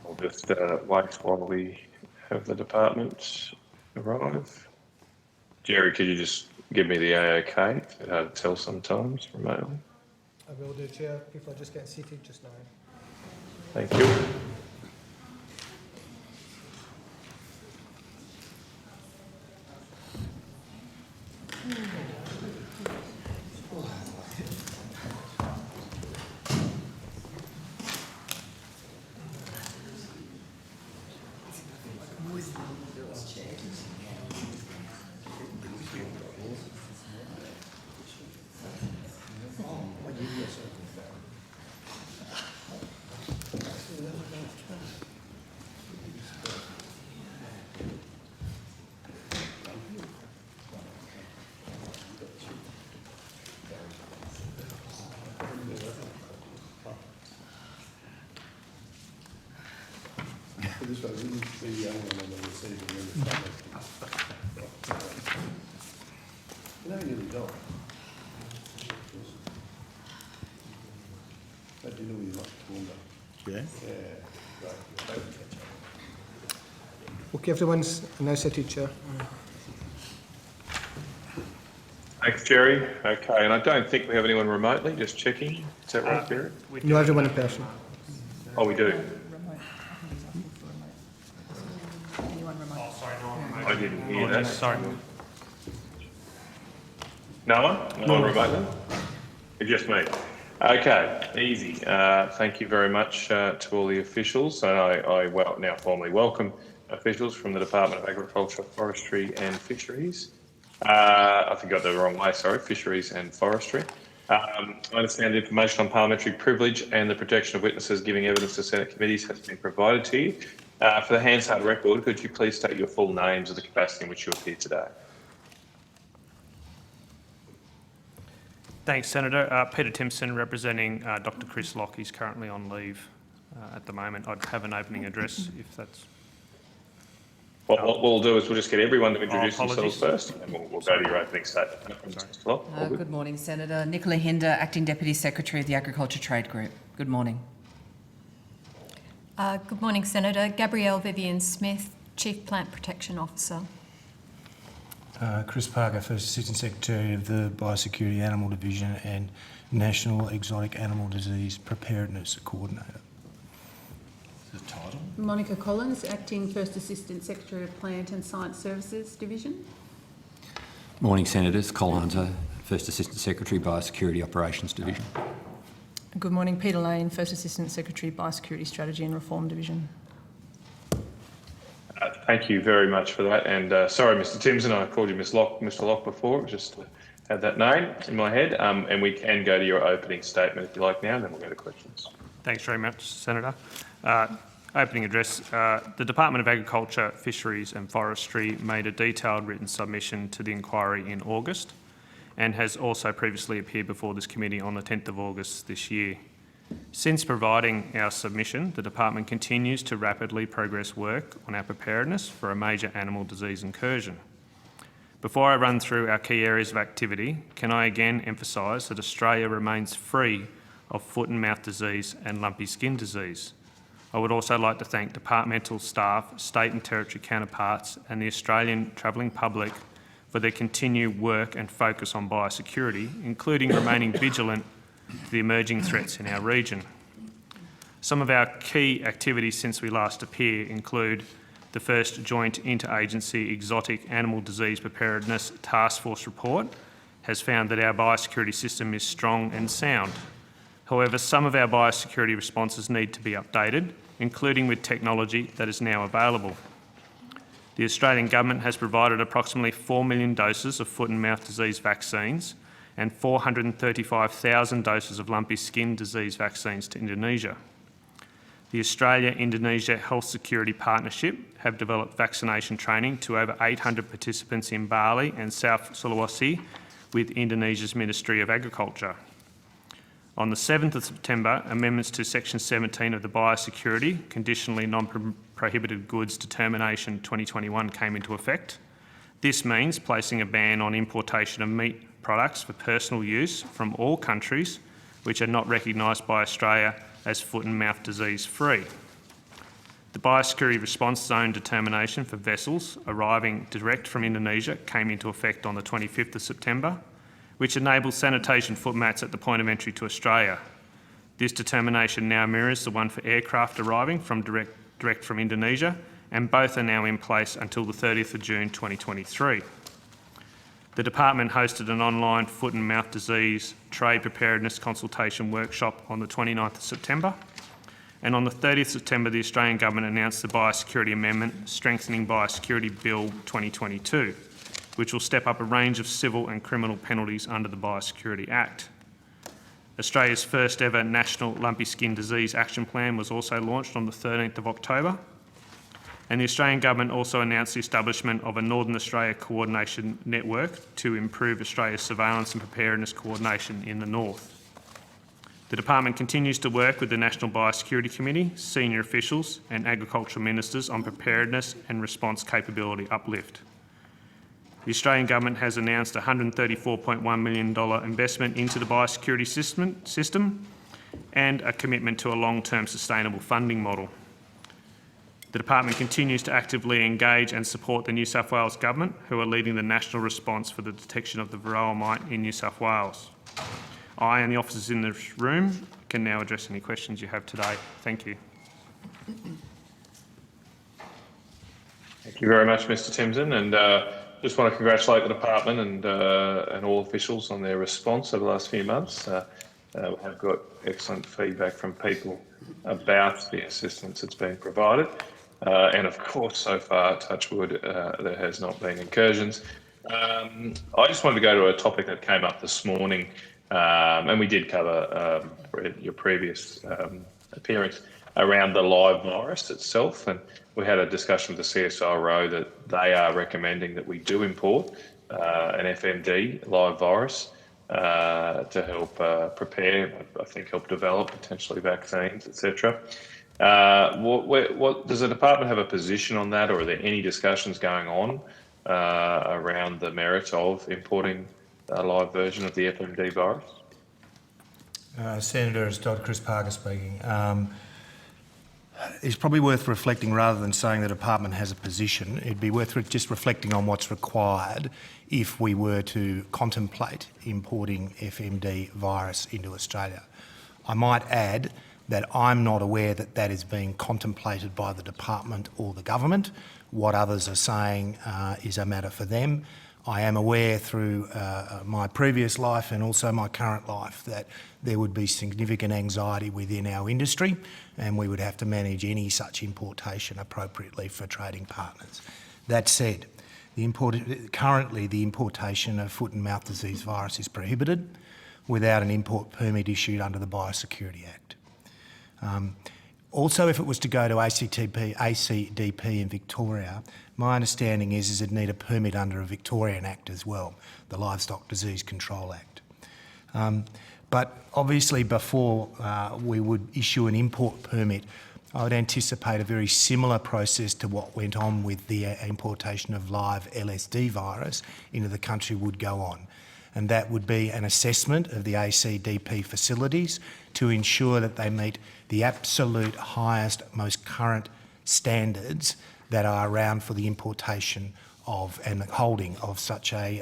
I'll just wait while we have the department arrive. Jerry, could you just give me the AOK? It's hard to tell sometimes remotely. I will do, Chair. People are just getting seated just now. Thank you. This one isn't the young one on the receiving end. You know you nearly died. But you know you must wander. Yeah? Yeah, right. Okay, everyone's now seated, Chair. Thanks, Jerry. Okay, and I don't think we have anyone remotely, just checking. Is that right, Jerry? No, everyone in person. Oh, we do. I didn't hear that. Sorry. No one? No one remotely? It's just me. Okay, easy. Thank you very much to all the officials. And I now formally welcome officials from the Department of Agriculture, Forestry and Fisheries. I think I got that the wrong way, sorry, Fisheries and Forestry. I understand the information on parliamentary privilege and the protection of witnesses giving evidence to Senate committees has been provided to you. For the Hansard record, could you please state your full names of the capacity in which you appear today? Thanks, Senator. Peter Timpson, representing Dr. Chris Locke. He's currently on leave at the moment. I'd have an opening address if that's... What we'll do is we'll just get everyone to introduce themselves first, and we'll go to your opening statement. Good morning, Senator. Nicola Hinder, Acting Deputy Secretary of the Agriculture Trade Group. Good morning. Good morning, Senator. Gabrielle Vivian Smith, Chief Plant Protection Officer. Chris Parker, First Assistant Secretary of the Biosecurity Animal Division and National Exotic Animal Disease Preparedness Coordinator. The title? Monica Collins, Acting First Assistant Secretary of Plant and Science Services Division. Morning, Senators. Col Hunter, First Assistant Secretary, Biosecurity Operations Division. Good morning, Peter Lane, First Assistant Secretary, Biosecurity Strategy and Reform Division. Thank you very much for that. And sorry, Mr. Timpson, I called you Mr. Locke before. Just had that name in my head. And we can go to your opening statement if you like now, and then we'll go to questions. Thanks very much, Senator. Opening address. The Department of Agriculture, Fisheries and Forestry made a detailed written submission to the inquiry in August and has also previously appeared before this committee on the 10th of August this year. Since providing our submission, the Department continues to rapidly progress work on our preparedness for a major animal disease incursion. Before I run through our key areas of activity, can I again emphasise that Australia remains free of foot and mouth disease and lumpy skin disease. I would also like to thank departmental staff, state and territory counterparts and the Australian travelling public for their continued work and focus on biosecurity, including remaining vigilant to the emerging threats in our region. Some of our key activities since we last appeared include the first joint interagency exotic animal disease preparedness task force report has found that our biosecurity system is strong and sound. However, some of our biosecurity responses need to be updated, including with technology that is now available. The Australian Government has provided approximately 4 million doses of foot and mouth disease vaccines and 435,000 doses of lumpy skin disease vaccines to Indonesia. The Australia-Indonesia Health Security Partnership have developed vaccination training to over 800 participants in Bali and South Sulawesi with Indonesia's Ministry of Agriculture. On the 7th of September, amendments to Section 17 of the Biosecurity Conditionally Non-Prohibited Goods Determination 2021 came into effect. This means placing a ban on importation of meat products for personal use from all countries which are not recognised by Australia as foot and mouth disease free. The Biosecurity Response Zone determination for vessels arriving direct from Indonesia came into effect on the 25th of September, which enables sanitation foot mats at the point of entry to Australia. This determination now mirrors the one for aircraft arriving from direct from Indonesia, and both are now in place until the 30th of June 2023. The Department hosted an online foot and mouth disease trade preparedness consultation workshop on the 29th of September. And on the 30th of September, the Australian Government announced the Biosecurity Amendment Strengthening Biosecurity Bill 2022, which will step up a range of civil and criminal penalties under the Biosecurity Act. Australia's first ever National Lumpy Skin Disease Action Plan was also launched on the 13th of October. And the Australian Government also announced the establishment of a Northern Australia Coordination Network to improve Australia's surveillance and preparedness coordination in the north. The Department continues to work with the National Biosecurity Committee, senior officials and agricultural ministers on preparedness and response capability uplift. The Australian Government has announced a $134.1 million investment into the biosecurity system and a commitment to a long-term sustainable funding model. The Department continues to actively engage and support the New South Wales Government, who are leading the national response for the detection of the varroa mite in New South Wales. I and the officers in this room can now address any questions you have today. Thank you. Thank you very much, Mr. Timpson, and just want to congratulate the department and all officials on their response over the last few months. We have got excellent feedback from people about the assistance that's been provided. And of course, so far, touch wood, there has not been incursions. I just wanted to go to a topic that came up this morning, and we did cover your previous appearance around the live virus itself. And we had a discussion with the CSIRO that they are recommending that we do import an FMD live virus to help prepare, I think help develop potentially vaccines, etc. What does the department have a position on that, or are there any discussions going on around the merits of importing a live version of the FMD virus? Senator, it's Dr. Chris Parker speaking. It's probably worth reflecting, rather than saying the department has a position, it'd be worth just reflecting on what's required if we were to contemplate importing FMD virus into Australia. I might add that I'm not aware that that is being contemplated by the department or the government. What others are saying is a matter for them. I am aware through my previous life and also my current life that there would be significant anxiety within our industry, and we would have to manage any such importation appropriately for trading partners. That said, currently the importation of foot and mouth disease virus is prohibited without an import permit issued under the Biosecurity Act. Also, if it was to go to ACDP in Victoria, my understanding is it'd need a permit under a Victorian Act as well, the Livestock Disease Control Act. But obviously before we would issue an import permit, I would anticipate a very similar process to what went on with the importation of live LSD virus into the country would go on. And that would be an assessment of the ACDP facilities to ensure that they meet the absolute highest, most current standards that are around for the importation of and holding of such a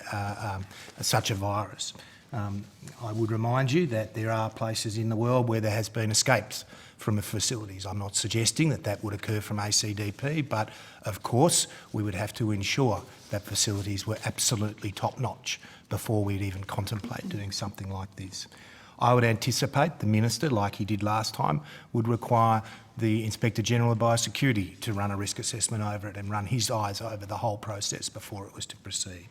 virus. I would remind you that there are places in the world where there has been escapes from the facilities. I'm not suggesting that that would occur from ACDP, but of course we would have to ensure that facilities were absolutely top-notch before we'd even contemplate doing something like this. I would anticipate the Minister, like he did last time, would require the Inspector General of Biosecurity to run a risk assessment over it and run his eyes over the whole process before it was to proceed.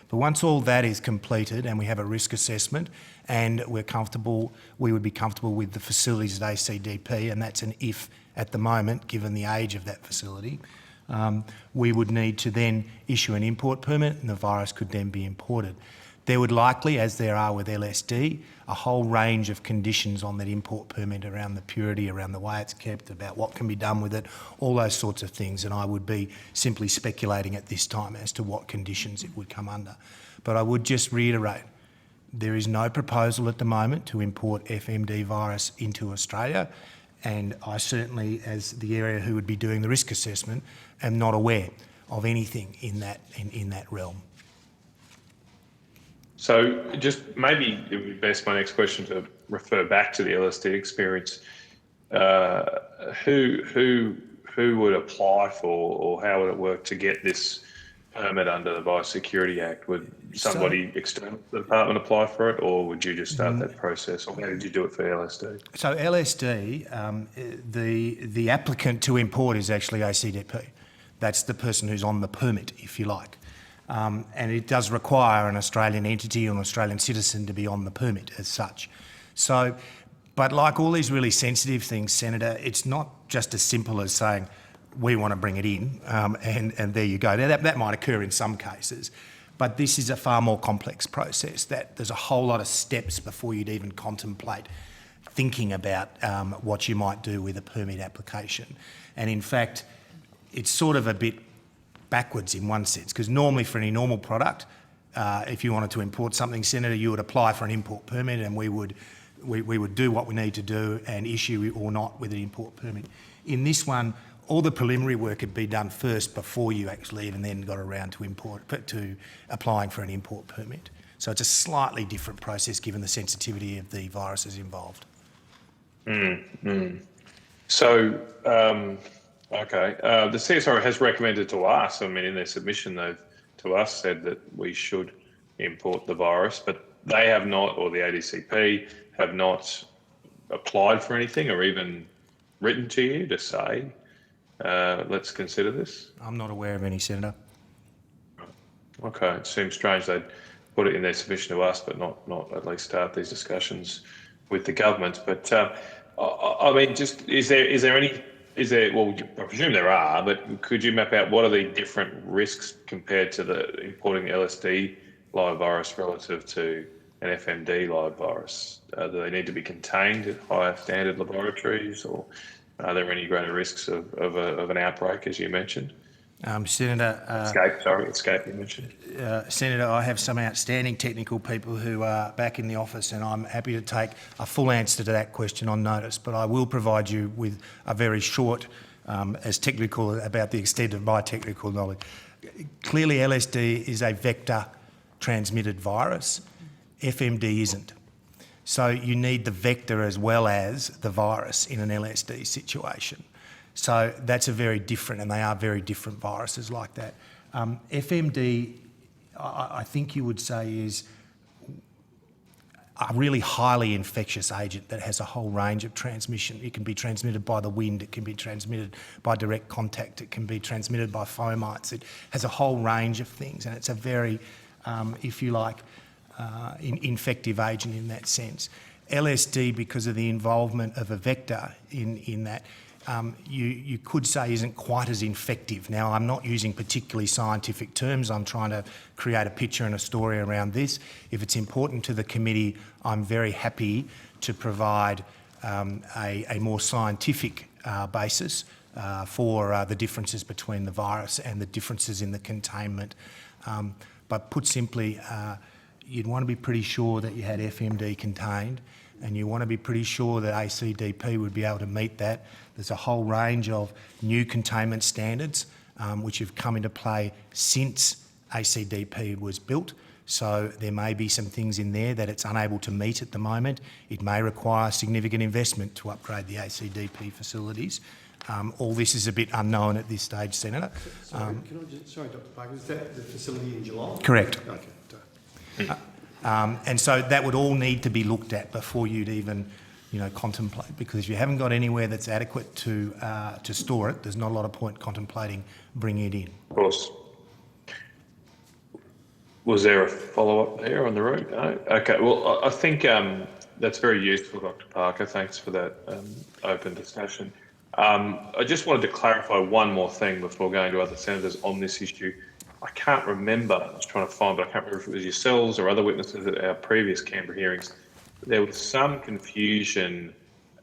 But once all that is completed and we have a risk assessment and we're comfortable, we would be comfortable with the facilities at ACDP, and that's an if at the moment, given the age of that facility, we would need to then issue an import permit and the virus could then be imported. There would likely, as there are with LSD, a whole range of conditions on that import permit around the purity, around the way it's kept, about what can be done with it, all those sorts of things, and I would be simply speculating at this time as to what conditions it would come under. But I would just reiterate, there is no proposal at the moment to import FMD virus into Australia, and I certainly, as the area who would be doing the risk assessment, am not aware of anything in that realm. So just maybe it would be best, my next question, to refer back to the LSD experience. Who would apply for, or how would it work to get this permit under the Biosecurity Act? Would somebody external to the department apply for it, or would you just start that process, or how did you do it for LSD? So LSD, the applicant to import is actually ACDP. That's the person who's on the permit, if you like. And it does require an Australian entity or an Australian citizen to be on the permit as such. So, but like all these really sensitive things, Senator, it's not just as simple as saying, we want to bring it in, and there you go. Now, that might occur in some cases, but this is a far more complex process, that there's a whole lot of steps before you'd even contemplate thinking about what you might do with a permit application. And in fact, it's sort of a bit backwards in one sense, because normally for any normal product, if you wanted to import something, Senator, you would apply for an import permit, and we would do what we need to do and issue or not with an import permit. In this one, all the preliminary work had been done first before you actually even then got around to applying for an import permit. So it's a slightly different process given the sensitivity of the viruses involved. So, okay, the CSIRO has recommended to us, I mean, in their submission, they've to us said that we should import the virus, but they have not, or the ADCP have not applied for anything or even written to you to say, let's consider this? I'm not aware of any, Senator. Okay, it seems strange they'd put it in their submission to us, but not at least start these discussions with the government. But I mean, just is there any? Well, I presume there are, but could you map out what are the different risks compared to the importing LSD live virus relative to an FMD live virus? Do they need to be contained at higher standard laboratories, or are there any greater risks of an outbreak, as you mentioned? Senator... Escape you mentioned. Senator, I have some outstanding technical people who are back in the office, and I'm happy to take a full answer to that question on notice, but I will provide you with a very short, as technical, about the extent of my technical knowledge. Clearly, LSD is a vector-transmitted virus. FMD isn't. So you need the vector as well as the virus in an LSD situation. So that's a very different, and they are very different viruses like that. FMD, I think you would say, is a really highly infectious agent that has a whole range of transmission. It can be transmitted by the wind, it can be transmitted by direct contact, it can be transmitted by fomites. It has a whole range of things, and it's a very, if you like, infective agent in that sense. LSD, because of the involvement of a vector in that, you could say isn't quite as infective. Now, I'm not using particularly scientific terms. I'm trying to create a picture and a story around this. If it's important to the committee, I'm very happy to provide a more scientific basis for the differences between the virus and the differences in the containment. But put simply, you'd want to be pretty sure that you had FMD contained, and you want to be pretty sure that ACDP would be able to meet that. There's a whole range of new containment standards which have come into play since ACDP was built. So there may be some things in there that it's unable to meet at the moment. It may require significant investment to upgrade the ACDP facilities. All this is a bit unknown at this stage, Senator. Sorry, Dr. Parker, is that the facility in Geelong? Correct. Okay. And so that would all need to be looked at before you'd even, contemplate, because if you haven't got anywhere that's adequate to store it, there's not a lot of point contemplating bringing it in. Of course. Was there a follow-up there on the route? No? Okay, well, I think that's very useful, Dr. Parker. Thanks for that open discussion. I just wanted to clarify one more thing before going to other senators on this issue. I can't remember, I was trying to find, but I can't remember if it was yourselves or other witnesses at our previous Canberra hearings. There was some confusion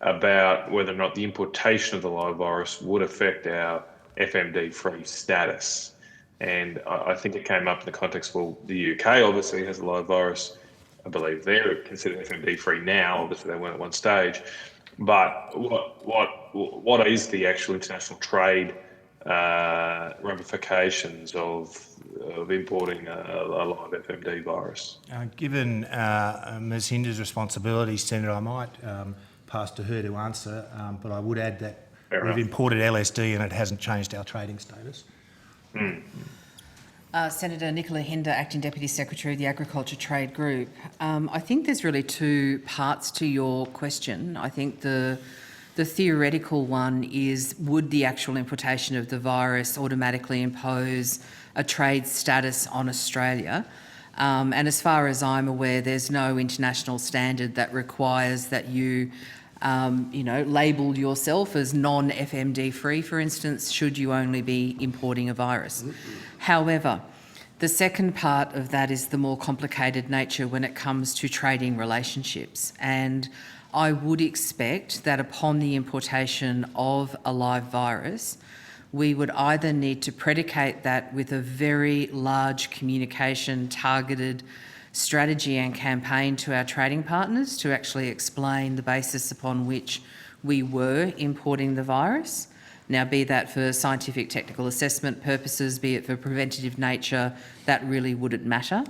about whether or not the importation of the live virus would affect our FMD-free status. And I think it came up in the context, well, the UK obviously has a live virus. I believe they're considered FMD-free now. Obviously, they weren't at one stage. But what is the actual international trade ramifications of importing a live FMD virus? Given Ms Hinder's responsibilities, Senator, I might pass to her to answer, but I would add that we've imported LSD and it hasn't changed our trading status. Senator Nicola Hinder, Acting Deputy Secretary of the Agriculture Trade Group. I think there's really two parts to your question. I think the theoretical one is, would the actual importation of the virus automatically impose a trade status on Australia? And as far as I'm aware, there's no international standard that requires that you label yourself as non-FMD free, for instance, should you only be importing a virus. However, the second part of that is the more complicated nature when it comes to trading relationships. And I would expect that upon the importation of a live virus, we would either need to predicate that with a very large communication targeted strategy and campaign to our trading partners to actually explain the basis upon which we were importing the virus. Now, be that for scientific technical assessment purposes, be it for preventative nature, that really wouldn't matter.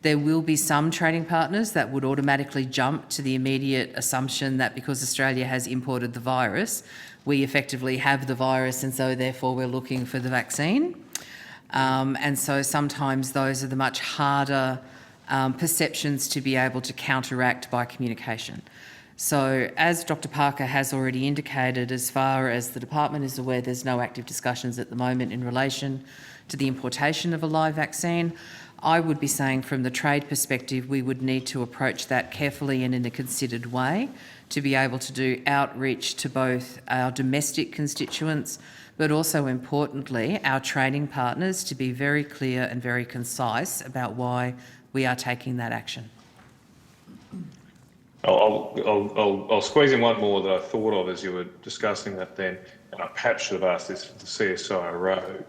There will be some trading partners that would automatically jump to the immediate assumption that because Australia has imported the virus, we effectively have the virus and so therefore we're looking for the vaccine. And so sometimes those are the much harder perceptions to be able to counteract by communication. So as Dr Parker has already indicated, as far as the department is aware, there's no active discussions at the moment in relation to the importation of a live vaccine. I would be saying from the trade perspective, we would need to approach that carefully and in a considered way to be able to do outreach to both our domestic constituents, but also importantly, our trading partners, to be very clear and very concise about why we are taking that action. I'll squeeze in one more that I thought of as you were discussing that then, and I perhaps should have asked this of the CSIRO.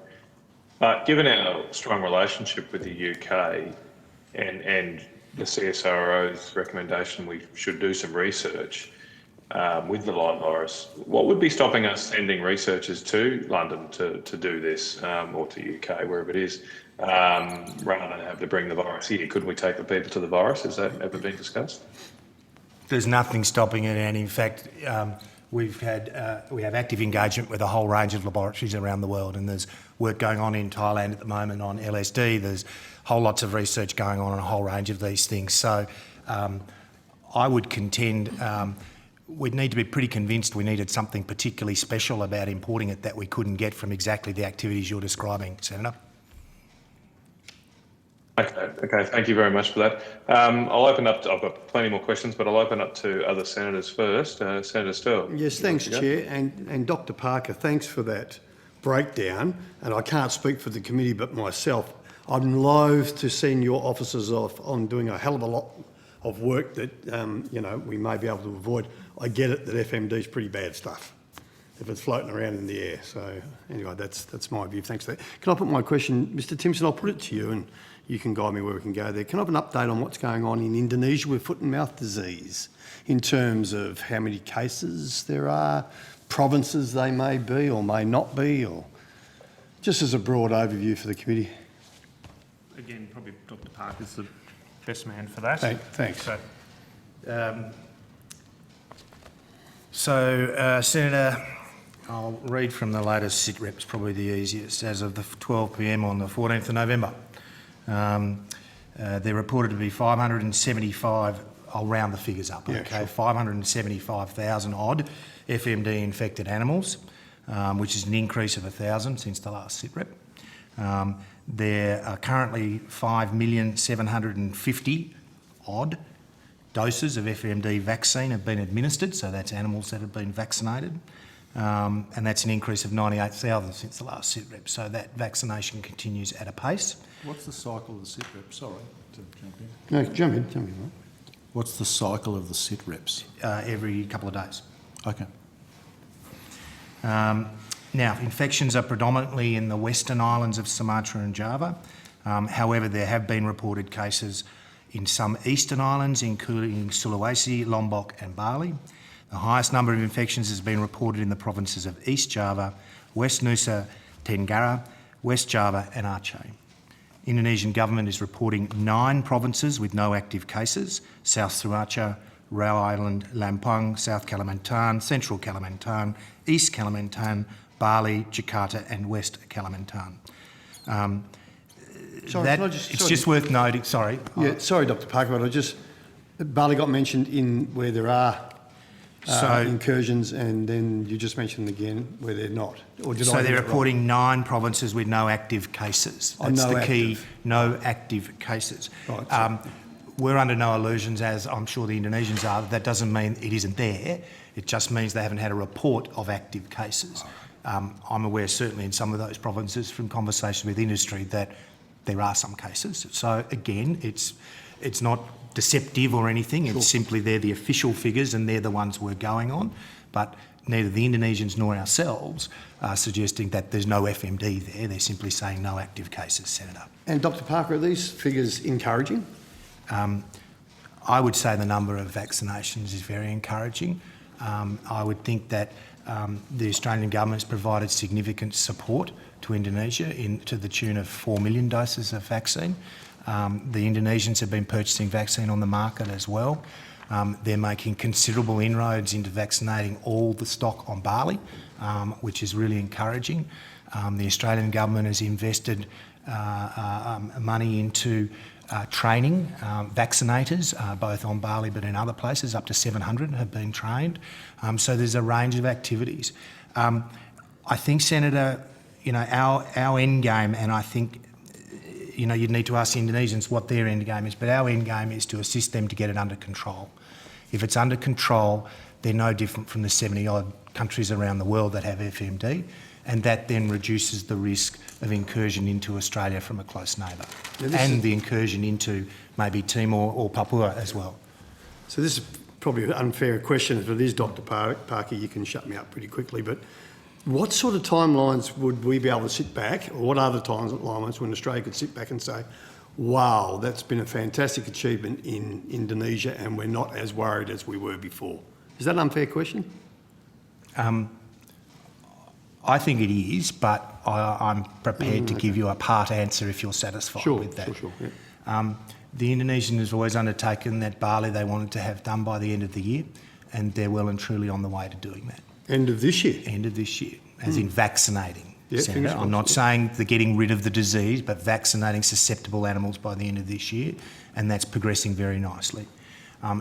Given our strong relationship with the UK and the CSIRO's recommendation we should do some research with the Lyme virus, what would be stopping us sending researchers to London to do this, or to UK, wherever it is, rather than have to bring the virus here? Couldn't we take the people to the virus? Has that ever been discussed? There's nothing stopping it, and in fact, we have active engagement with a whole range of laboratories around the world, and there's work going on in Thailand at the moment on LSD. There's whole lots of research going on a whole range of these things. So I would contend we'd need to be pretty convinced we needed something particularly special about importing it that we couldn't get from exactly the activities you're describing, Senator. Okay, thank you very much for that. I'll open up I've got plenty more questions, but I'll open up to other senators first. Senator Sterle. Yes, thanks, Chair. And Dr Parker, thanks for that breakdown. And I can't speak for the committee, but myself, I'm loath to send your officers off on doing a hell of a lot of work that, we may be able to avoid. I get it that FMD is pretty bad stuff if it's floating around in the air. So anyway, that's my view. Thanks for that. Can I put my question, Mr Timpson, I'll put it to you and you can guide me where we can go there. Can I have an update on what's going on in Indonesia with foot and mouth disease in terms of how many cases there are, provinces they may be or may not be, or just as a broad overview for the committee? Again, probably Dr Parker's the best man for that. Thanks. Senator, I'll read from the latest SITREP, probably the easiest, as of the 12 p.m. on the 14th of November. They're reported to be 575, I'll round the figures up, yeah, okay, sure. 575,000 odd FMD infected animals, which is an increase of 1,000 since the last SITREP. There are currently 5,750,000 odd doses of FMD vaccine have been administered, so that's animals that have been vaccinated, and that's an increase of 98,000 since the last SITREP, so that vaccination continues at a pace. What's the cycle of the SITREP? Sorry to jump in. No, jump in, tell me. What's the cycle of the SITREPs? Every couple of days. Okay. Now, infections are predominantly in the western islands of Sumatra and Java. However, there have been reported cases in some eastern islands, including Sulawesi, Lombok and Bali. The highest number of infections has been reported in the provinces of East Java, West Nusa Tenggara, West Java and Aceh. Indonesian government is reporting 9 provinces with no active cases: South Sumatra, Riau Island, Lampung, South Kalimantan, Central Kalimantan, East Kalimantan, Bali, Jakarta and West Kalimantan. It's just worth noting, sorry. Yeah, sorry, Dr Parker, but Bali got mentioned in where there are incursions, and then you just mentioned again where they're not. Or did so I they're reporting 9 provinces with no active cases. That's the key, no active cases. Right, we're under no illusions, as I'm sure the Indonesians are, that doesn't mean it isn't there. It just means they haven't had a report of active cases. I'm aware, certainly in some of those provinces, from conversations with industry, that there are some cases. So again, it's not deceptive or anything. It's simply they're the official figures and they're the ones we're going on. But neither the Indonesians nor ourselves are suggesting that there's no FMD there. They're simply saying no active cases, Senator. And Dr Parker, are these figures encouraging? I would say the number of vaccinations is very encouraging. I would think that the Australian government has provided significant support to Indonesia to the tune of 4 million doses of vaccine. The Indonesians have been purchasing vaccine on the market as well. They're making considerable inroads into vaccinating all the stock on Bali, which is really encouraging. The Australian government has invested money into training vaccinators, both on Bali but in other places. Up to 700 have been trained. So there's a range of activities. I think, Senator, our end game, and I think, you'd need to ask the Indonesians what their end game is, but our end game is to assist them to get it under control. If it's under control, they're no different from the 70-odd countries around the world that have FMD, and that then reduces the risk of incursion into Australia from a close neighbour, and the incursion into maybe Timor or Papua as well. So this is probably an unfair question. If it is Dr. Parker, you can shut me up pretty quickly, but what sort of timelines would we be able to sit back, or what are the timelines when Australia could sit back and say, wow, that's been a fantastic achievement in Indonesia and we're not as worried as we were before? Is that an unfair question? I think it is, but I'm prepared to give you a part answer if you're satisfied with that. Sure. Yeah. The Indonesian has always undertaken that Bali they wanted to have done by the end of the year, and they're well and truly on the way to doing that. End of this year? End of this year, as in vaccinating. Yeah, Senator. I'm not saying the getting rid of the disease, but vaccinating susceptible animals by the end of this year, and that's progressing very nicely.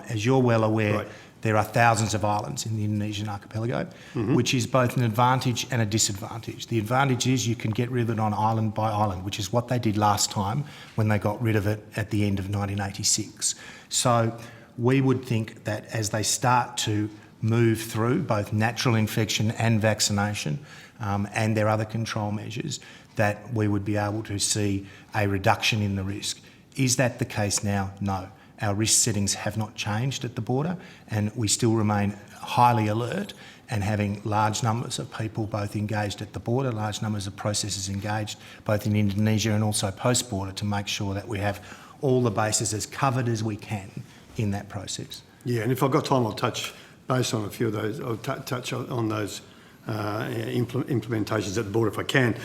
As you're well aware, there are thousands of islands in the Indonesian archipelago, which is both an advantage and a disadvantage. The advantage is you can get rid of it on island by island, which is what they did last time when they got rid of it at the end of 1986. So we would think that as they start to move through both natural infection and vaccination and their other control measures, that we would be able to see a reduction in the risk. Is that the case now? No. Our risk settings have not changed at the border, and we still remain highly alert and having large numbers of people both engaged at the border, large numbers of processors engaged both in Indonesia and also post-border to make sure that we have all the bases as covered as we can in that process. Yeah, and if I've got time, I'll touch base on a few of those. I'll touch on those implementations at the border if I can.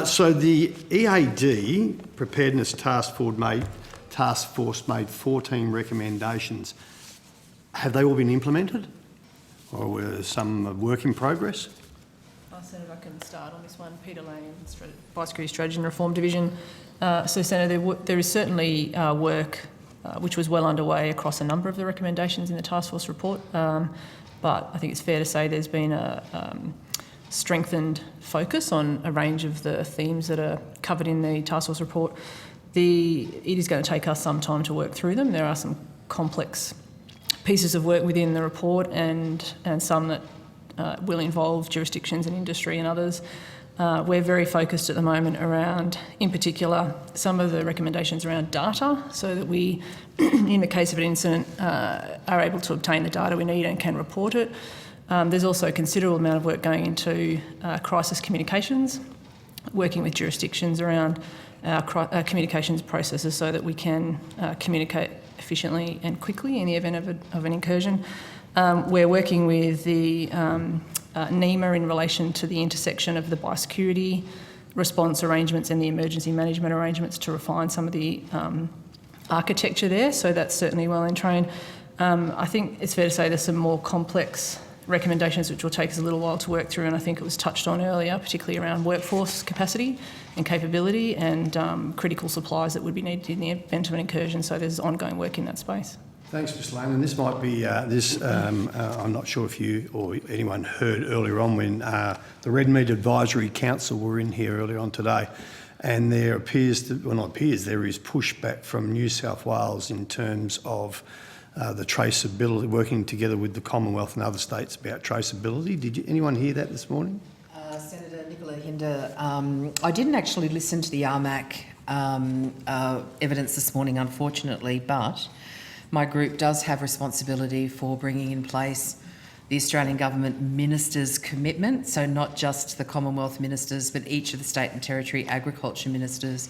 So the EAD Preparedness Task Force made 14 recommendations. Have they all been implemented, or were some a work in progress? Senator, I can start on this one. Peter Lane, Biosecurity Strategy and Reform Division. So, Senator, there is certainly work which was well underway across a number of the recommendations in the task force report, but I think it's fair to say there's been a strengthened focus on a range of the themes that are covered in the task force report. It is going to take us some time to work through them. There are some complex pieces of work within the report and some that will involve jurisdictions and industry and others. We're very focused at the moment around, in particular, some of the recommendations around data so that we, in the case of an incident, are able to obtain the data we need and can report it. There's also a considerable amount of work going into crisis communications, working with jurisdictions around our communications processes so that we can communicate efficiently and quickly in the event of an incursion. We're working with the NEMA in relation to the intersection of the biosecurity response arrangements and the emergency management arrangements to refine some of the architecture there, so that's certainly well in train. I think it's fair to say there's some more complex recommendations which will take us a little while to work through, and I think it was touched on earlier, particularly around workforce capacity and capability and critical supplies that would be needed in the event of an incursion, so there's ongoing work in that space. Thanks, Ms Lane. And this might be, I'm not sure if you or anyone heard earlier on when the Red Meat Advisory Council were in here earlier on today, and there appears, there is pushback from New South Wales in terms of the traceability, working together with the Commonwealth and other states about traceability. Did anyone hear that this morning? Senator Nicola Hinder, I didn't actually listen to the RMAC evidence this morning, unfortunately, but my group does have responsibility for bringing in place the Australian Government Ministers' commitment, so not just the Commonwealth Ministers, but each of the state and territory agriculture ministers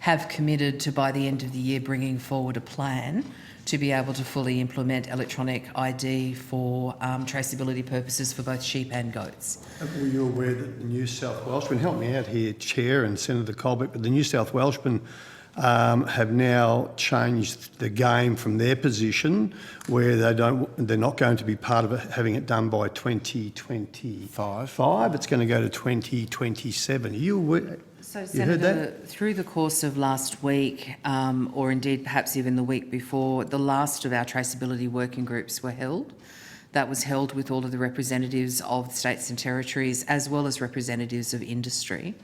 have committed to, by the end of the year, bringing forward a plan to be able to fully implement electronic ID for traceability purposes for both sheep and goats. Were you aware that the New South Welshman, help me out here, Chair and Senator Colbeck, but the New South Welshman have now changed the game from their position, where they're not going to be part of it, having it done by 2025. It's going to go to 2027. Are you aware? So, you Senator, heard that? through the course of last week, or indeed perhaps even the week before, the last of our traceability working groups were held. That was held with all of the representatives of the states and territories, as well as representatives of industry.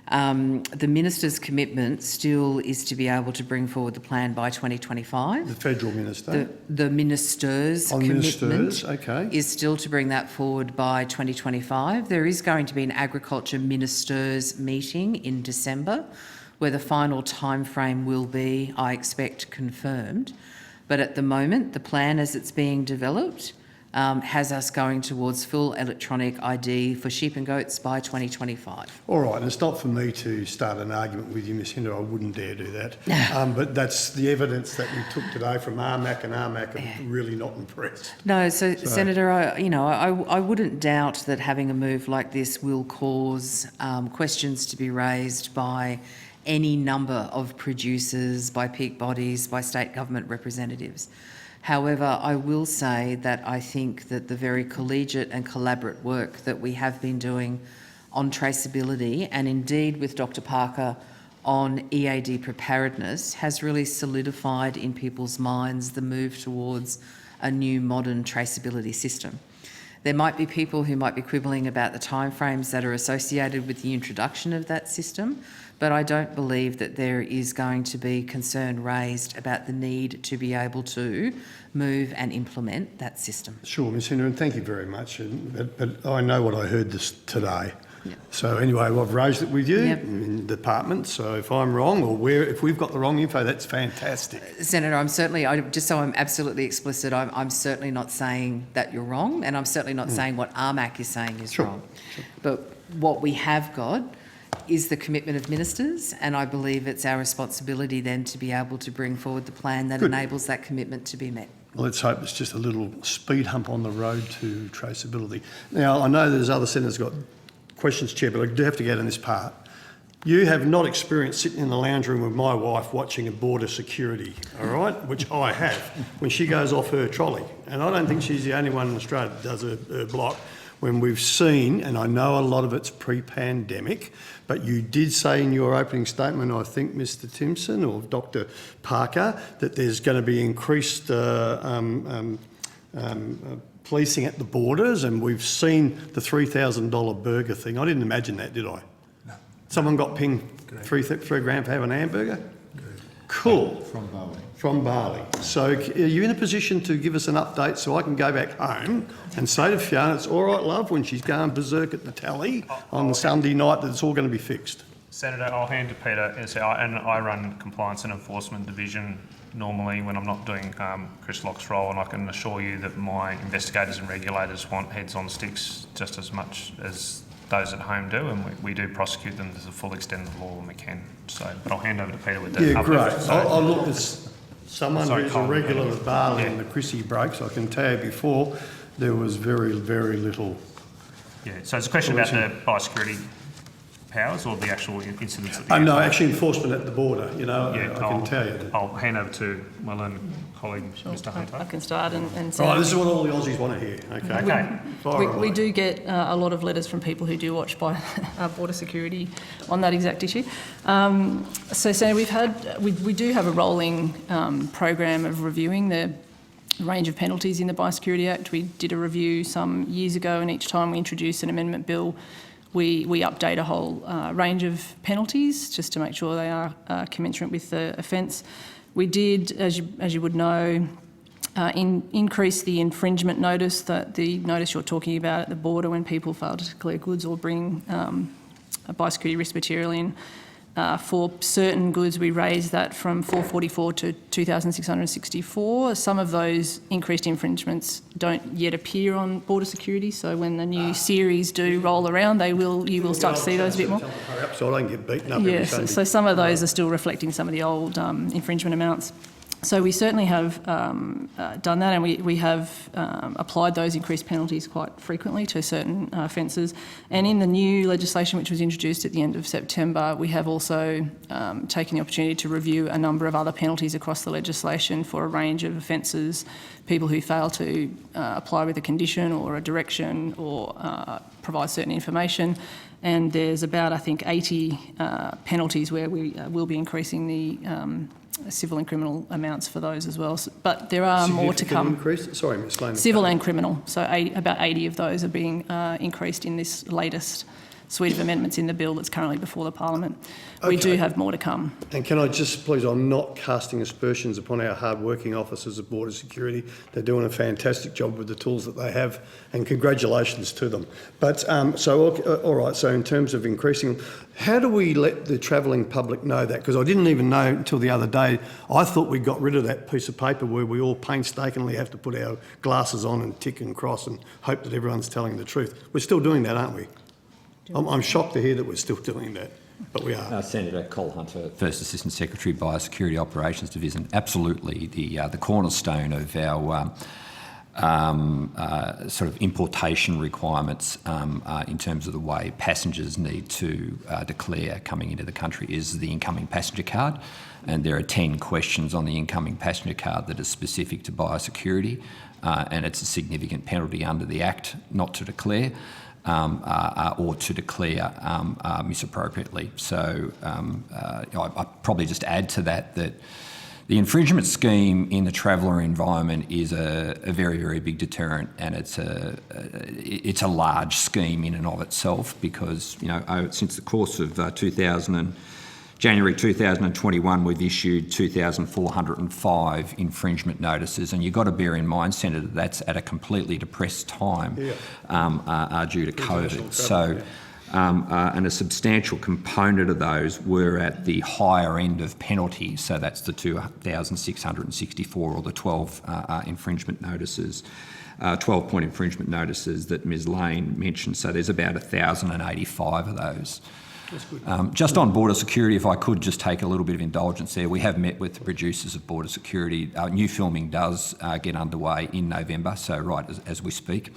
The minister's commitment still is to be able to bring forward the plan by 2025. The federal minister? The minister's commitment okay. is still to bring that forward by 2025. There is going to be an agriculture ministers meeting in December where the final timeframe will be, I expect, confirmed. But at the moment, the plan as it's being developed has us going towards full electronic ID for sheep and goats by 2025. All right, and it's not for me to start an argument with you, Ms Hinder. I wouldn't dare do that. But that's the evidence that we took today from RMAC, and RMAC are really not impressed. No, so Senator, I wouldn't doubt that having a move like this will cause questions to be raised by any number of producers, by peak bodies, by state government representatives. However, I will say that I think that the very collegiate and collaborate work that we have been doing on traceability, and indeed with Dr. Parker on EAD preparedness, has really solidified in people's minds the move towards a new modern traceability system. There might be people who might be quibbling about the timeframes that are associated with the introduction of that system, but I don't believe that there is going to be concern raised about the need to be able to move and implement that system. Sure, Ms Hinder, and thank you very much. But I know what I heard this today. Yep. So anyway, I've raised it with you in the department. So if I'm wrong, or if we've got the wrong info, that's fantastic. Senator, I'm certainly, just so I'm absolutely explicit, I'm certainly not saying that you're wrong, and I'm certainly not saying what RMAC is saying is wrong. Sure. But what we have got is the commitment of ministers, and I believe it's our responsibility then to be able to bring forward the plan that enables that commitment to be met. Well, let's hope it's just a little speed hump on the road to traceability. Now, I know there's other senators got questions, Chair, but I do have to get in this part. You have not experienced sitting in the lounge room with my wife watching a border security, all right, which I have, when she goes off her trolley. And I don't think she's the only one in Australia that does her block. When we've seen, and I know a lot of it's pre-pandemic, but you did say in your opening statement, I think, Mr Timpson or Dr Parker, that there's going to be increased policing at the borders, and we've seen the $3,000 burger thing. I didn't imagine that, did I? No. Someone got pinged $3 for having a hamburger? Correct. Cool. From Bali. From Bali. So are you in a position to give us an update so I can go back home and say to Fiona, it's all right, love, when she's going berserk at the tally on the Sunday night, that it's all going to be fixed? Senator, I'll hand to Peter. And I run Compliance and Enforcement Division normally when I'm not doing Chris Locke's role, and I can assure you that my investigators and regulators want heads on sticks just as much as those at home do, and we do prosecute them to the full extent of the law when we can. So, but I'll hand over to Peter with that. Yeah, great. I'll look at someone who's a regular at Bali and the Chrissy breaks. I can tell you before, there was very, very little. Yeah, so it's a question about the biosecurity powers or the actual incidents? No, actually enforcement at the border, I can tell you that. I'll hand over to my learned colleague, Mr Hunter. I can start and say... Right, this is what all the Aussies want to hear. Okay. We do get a lot of letters from people who do watch by border security on that exact issue. So Senator, we do have a rolling program of reviewing the range of penalties in the Biosecurity Act. We did a review some years ago, and each time we introduce an amendment bill, we update a whole range of penalties just to make sure they are commensurate with the offence. We did, as you would know, increase the infringement notice, that the notice you're talking about at the border when people fail to declare goods or bring a biosecurity risk material in. For certain goods, we raised that from 444 to 2,664. Some of those increased infringements don't yet appear on border security, so when the new series do roll around, you will start to see those a bit more. So I don't get beaten up every Sunday. So some of those are still reflecting some of the old infringement amounts. So we certainly have done that, and we have applied those increased penalties quite frequently to certain offences. And in the new legislation which was introduced at the end of September, we have also taken the opportunity to review a number of other penalties across the legislation for a range of offences, people who fail to apply with a condition or a direction or provide certain information. And there's about, I think, 80 penalties where we will be increasing the civil and criminal amounts for those as well. But there are more to come. Increase? Sorry, Ms. Lane. Civil and criminal. So about 80 of those are being increased in this latest suite of amendments in the bill that's currently before the Parliament. We do have more to come. And can I just, please, I'm not casting aspersions upon our hard-working officers of Border Security. They're doing a fantastic job with the tools that they have, and congratulations to them. But all right, so in terms of increasing, how do we let the travelling public know that? Because I didn't even know until the other day. I thought we got rid of that piece of paper where we all painstakingly have to put our glasses on and tick and cross and hope that everyone's telling the truth. We're still doing that, aren't we? I'm shocked to hear that we're still doing that, but we are. Senator Cole Hunter, First Assistant Secretary, Biosecurity Operations Division. Absolutely, the cornerstone of our sort of importation requirements in terms of the way passengers need to declare coming into the country is the incoming passenger card. And there are 10 questions on the incoming passenger card that are specific to biosecurity, and it's a significant penalty under the Act not to declare. Or to declare misappropriately. So I'd probably just add to that the infringement scheme in the traveller environment is a very, very big deterrent, and it's a large scheme in and of itself because, you know, since the course of January 2021, we've issued 2,405 infringement notices, and you've got to bear in mind, Senator, that's at a completely depressed time due to COVID. So, and a substantial component of those were at the higher end of penalties, so that's the 2,664 or the 12 infringement notices. 12-point infringement notices that Ms Lane mentioned, so there's about 1,085 of those. Just on border security, if I could just take a little bit of indulgence there, we have met with the producers of border security. New filming does get underway in November, so right as we speak.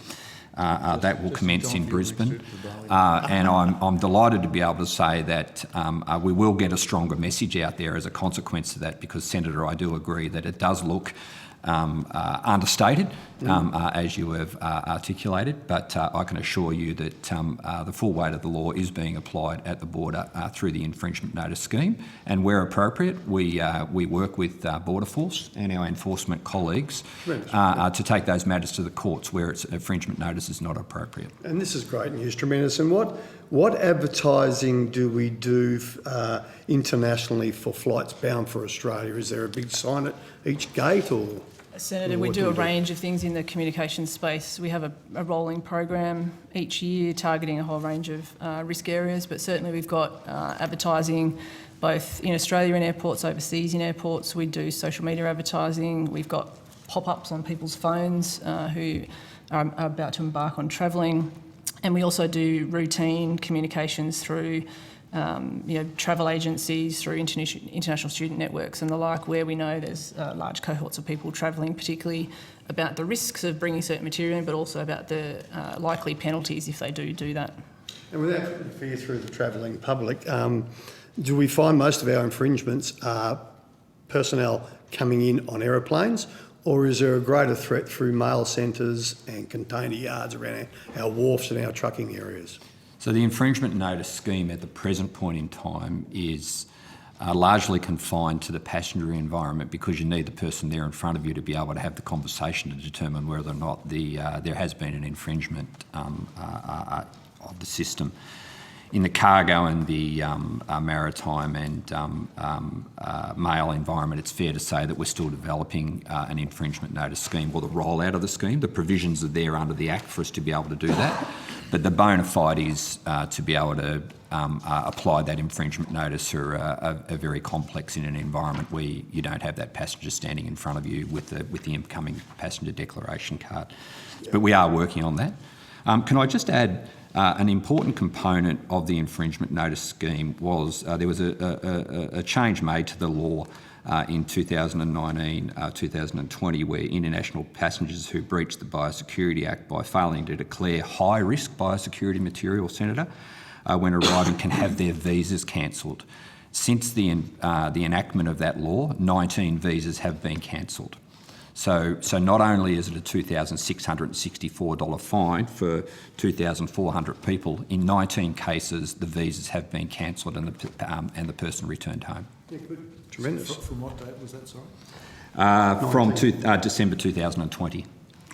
That will commence in Brisbane. And I'm delighted to be able to say that we will get a stronger message out there as a consequence of that, because, Senator, I do agree that it does look understated, as you have articulated, but I can assure you that the full weight of the law is being applied at the border through the infringement notice scheme, and where appropriate, we work with Border Force and our enforcement colleagues to take those matters to the courts where its infringement notice is not appropriate. And this is great news, Tremendous. And what advertising do we do internationally for flights bound for Australia? Is there a big sign at each gate, or? Senator, we do a range of things in the communications space. We have a rolling program each year targeting a whole range of risk areas, but certainly we've got advertising both in Australia in airports, overseas in airports. We do social media advertising. We've got pop-ups on people's phones who are about to embark on travelling. And we also do routine communications through travel agencies, through international student networks and the like, where we know there's large cohorts of people travelling, particularly about the risks of bringing certain material in, but also about the likely penalties if they do that. And without putting fear through the travelling public, do we find most of our infringements are personnel coming in on aeroplanes, or is there a greater threat through mail centres and container yards around our wharfs and our trucking areas? So the infringement notice scheme at the present point in time is largely confined to the passenger environment, because you need the person there in front of you to be able to have the conversation to determine whether or not there has been an infringement of the system. In the cargo and the maritime and mail environment, it's fair to say that we're still developing an infringement notice scheme, or the rollout of the scheme. The provisions are there under the Act for us to be able to do that, but the bona fide is to be able to apply that infringement notice are very complex in an environment where you don't have that passenger standing in front of you with the incoming passenger declaration card. But we are working on that. Can I just add, an important component of the infringement notice scheme was there was a change made to the law in 2019, 2020, where international passengers who breached the Biosecurity Act by failing to declare high-risk biosecurity material, Senator, when arriving can have their visas cancelled. Since the enactment of that law, 19 visas have been cancelled. So not only is it a $2,664 fine for 2,400 people, in 19 cases the visas have been cancelled and the person returned home. Yeah, good. Tremendous. From what date was that, sorry? From December 2020.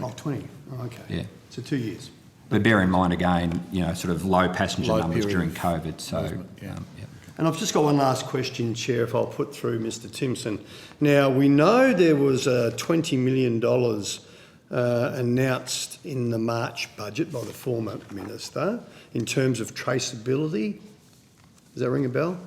Oh, 20. Oh, okay. Yeah. So 2 years. But bear in mind again, sort of low passenger Low numbers period during of COVID. So, movement, yeah. And I've just got one last question, Chair, if I'll put through Mr Timpson. Now, we know there was $20 million announced in the March budget by the former Minister in terms of traceability. Does that ring a bell?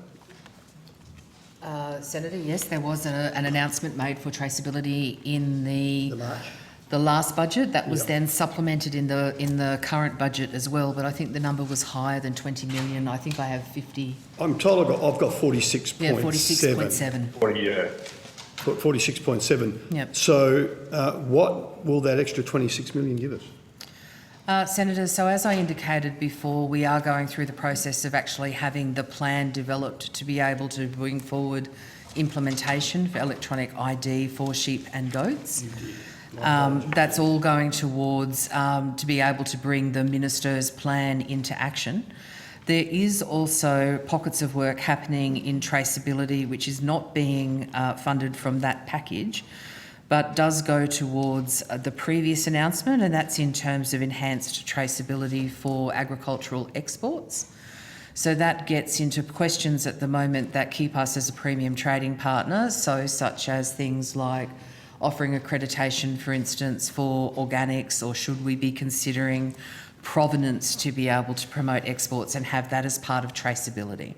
Senator, yes, there was an announcement made for traceability in the March. The last budget. That was then supplemented in the current budget as well, but I think the number was higher than 20 million. I think I have 50. I'm told I've got 46.7. Yeah, 46.7. 46.7. Yep. So what will that extra 26 million give us? Senator, so as I indicated before, we are going through the process of actually having the plan developed to be able to bring forward implementation for electronic ID for sheep and goats. That's all going towards to be able to bring the Minister's plan into action. There is also pockets of work happening in traceability which is not being funded from that package, but does go towards the previous announcement, and that's in terms of enhanced traceability for agricultural exports. So that gets into questions at the moment that keep us as a premium trading partner, so such as things like offering accreditation, for instance, for organics, or should we be considering provenance to be able to promote exports and have that as part of traceability.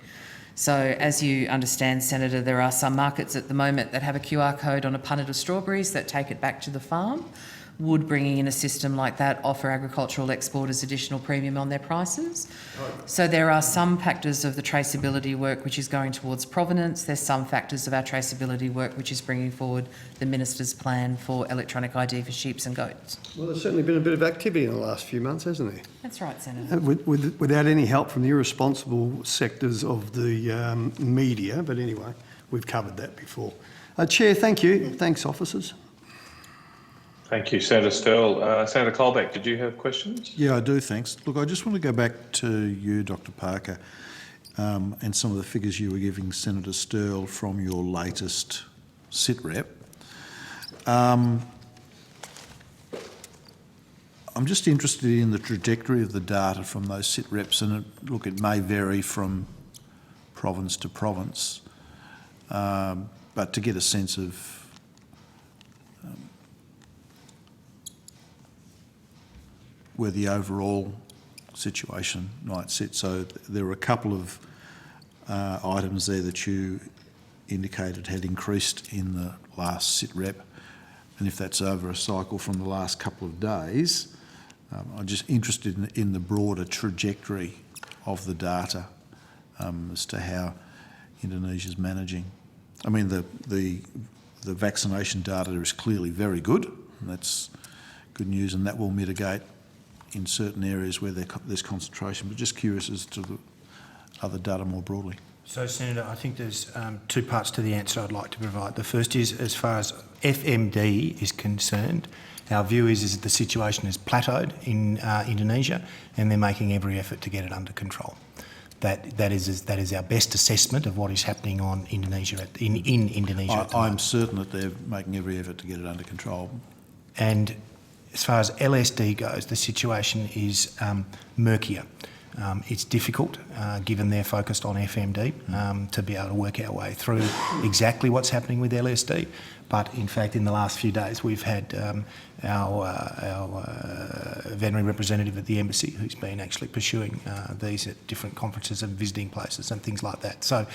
So as you understand, Senator, there are some markets at the moment that have a QR code on a punnet of strawberries that take it back to the farm. Would bringing in a system like that offer agricultural exporters additional premium on their prices? So there are some factors of the traceability work which is going towards provenance. There's some factors of our traceability work which is bringing forward the Minister's plan for electronic ID for sheep and goats. Well, there's certainly been a bit of activity in the last few months, hasn't there? That's right, Senator. Without any help from the irresponsible sectors of the media, but anyway, we've covered that before. Chair, thank you. Thanks, officers. Thank you, Senator Sterle. Senator Colbeck, did you have questions? Yeah, I do, thanks. Look, I just want to go back to you, Dr Parker, and some of the figures you were giving Senator Sterle from your latest SITREP. I'm just interested in the trajectory of the data from those SITREPs, and it may vary from province to province, but to get a sense of where the overall situation might sit. So there were a couple of items there that you indicated had increased in the last SITREP, and if that's over a cycle from the last couple of days, I'm just interested in the broader trajectory of the data as to how Indonesia's managing. I mean, the vaccination data is clearly very good, and that's good news, and that will mitigate in certain areas where there's concentration, but just curious as to the other data more broadly. So, Senator, I think there's two parts to the answer I'd like to provide. The first is, as far as FMD is concerned, our view is that the situation has plateaued in Indonesia, and they're making every effort to get it under control. That is our best assessment of what is happening on Indonesia in Indonesia. I'm certain that they're making every effort to get it under control. And as far as LSD goes, the situation is murkier. It's difficult, given they're focused on FMD, to be able to work our way through exactly what's happening with LSD. But in fact, in the last few days, we've had our veterinary representative at the embassy who's been actually pursuing these at different conferences and visiting places and things like that. So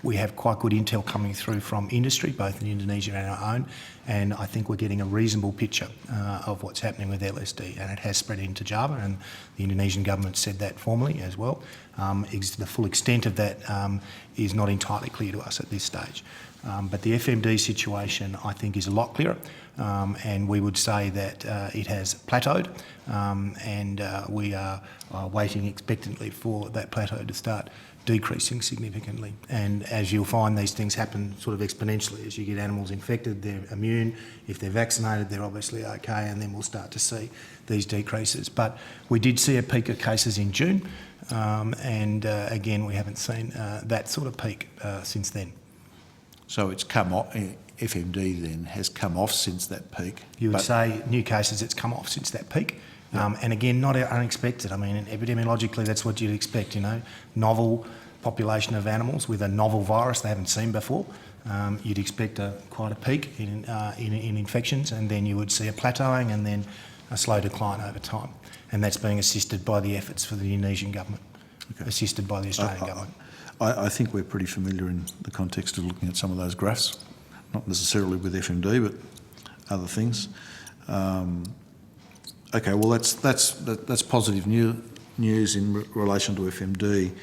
we have quite good intel coming through from industry, both in Indonesia and our own, and I think we're getting a reasonable picture of what's happening with LSD, and it has spread into Java, and the Indonesian government said that formally as well. The full extent of that is not entirely clear to us at this stage. But the FMD situation, I think, is a lot clearer, and we would say that it has plateaued, and we are waiting expectantly for that plateau to start decreasing significantly. And as you'll find, these things happen sort of exponentially. As you get animals infected, they're immune. If they're vaccinated, they're obviously okay, and then we'll start to see these decreases. But we did see a peak of cases in June, and again, we haven't seen that sort of peak since then. So it's come off, FMD then has come off since that peak? You would say new cases, it's come off since that peak. And again, not unexpected. I mean, epidemiologically, that's what you'd expect, you know, novel population of animals with a novel virus they haven't seen before. You'd expect quite a peak in infections, and then you would see a plateauing and then a slow decline over time. And that's being assisted by the efforts for the Indonesian government, assisted by the Australian government. I think we're pretty familiar in the context of looking at some of those graphs, not necessarily with FMD, but other things. Okay, well that's positive news in relation to FMD.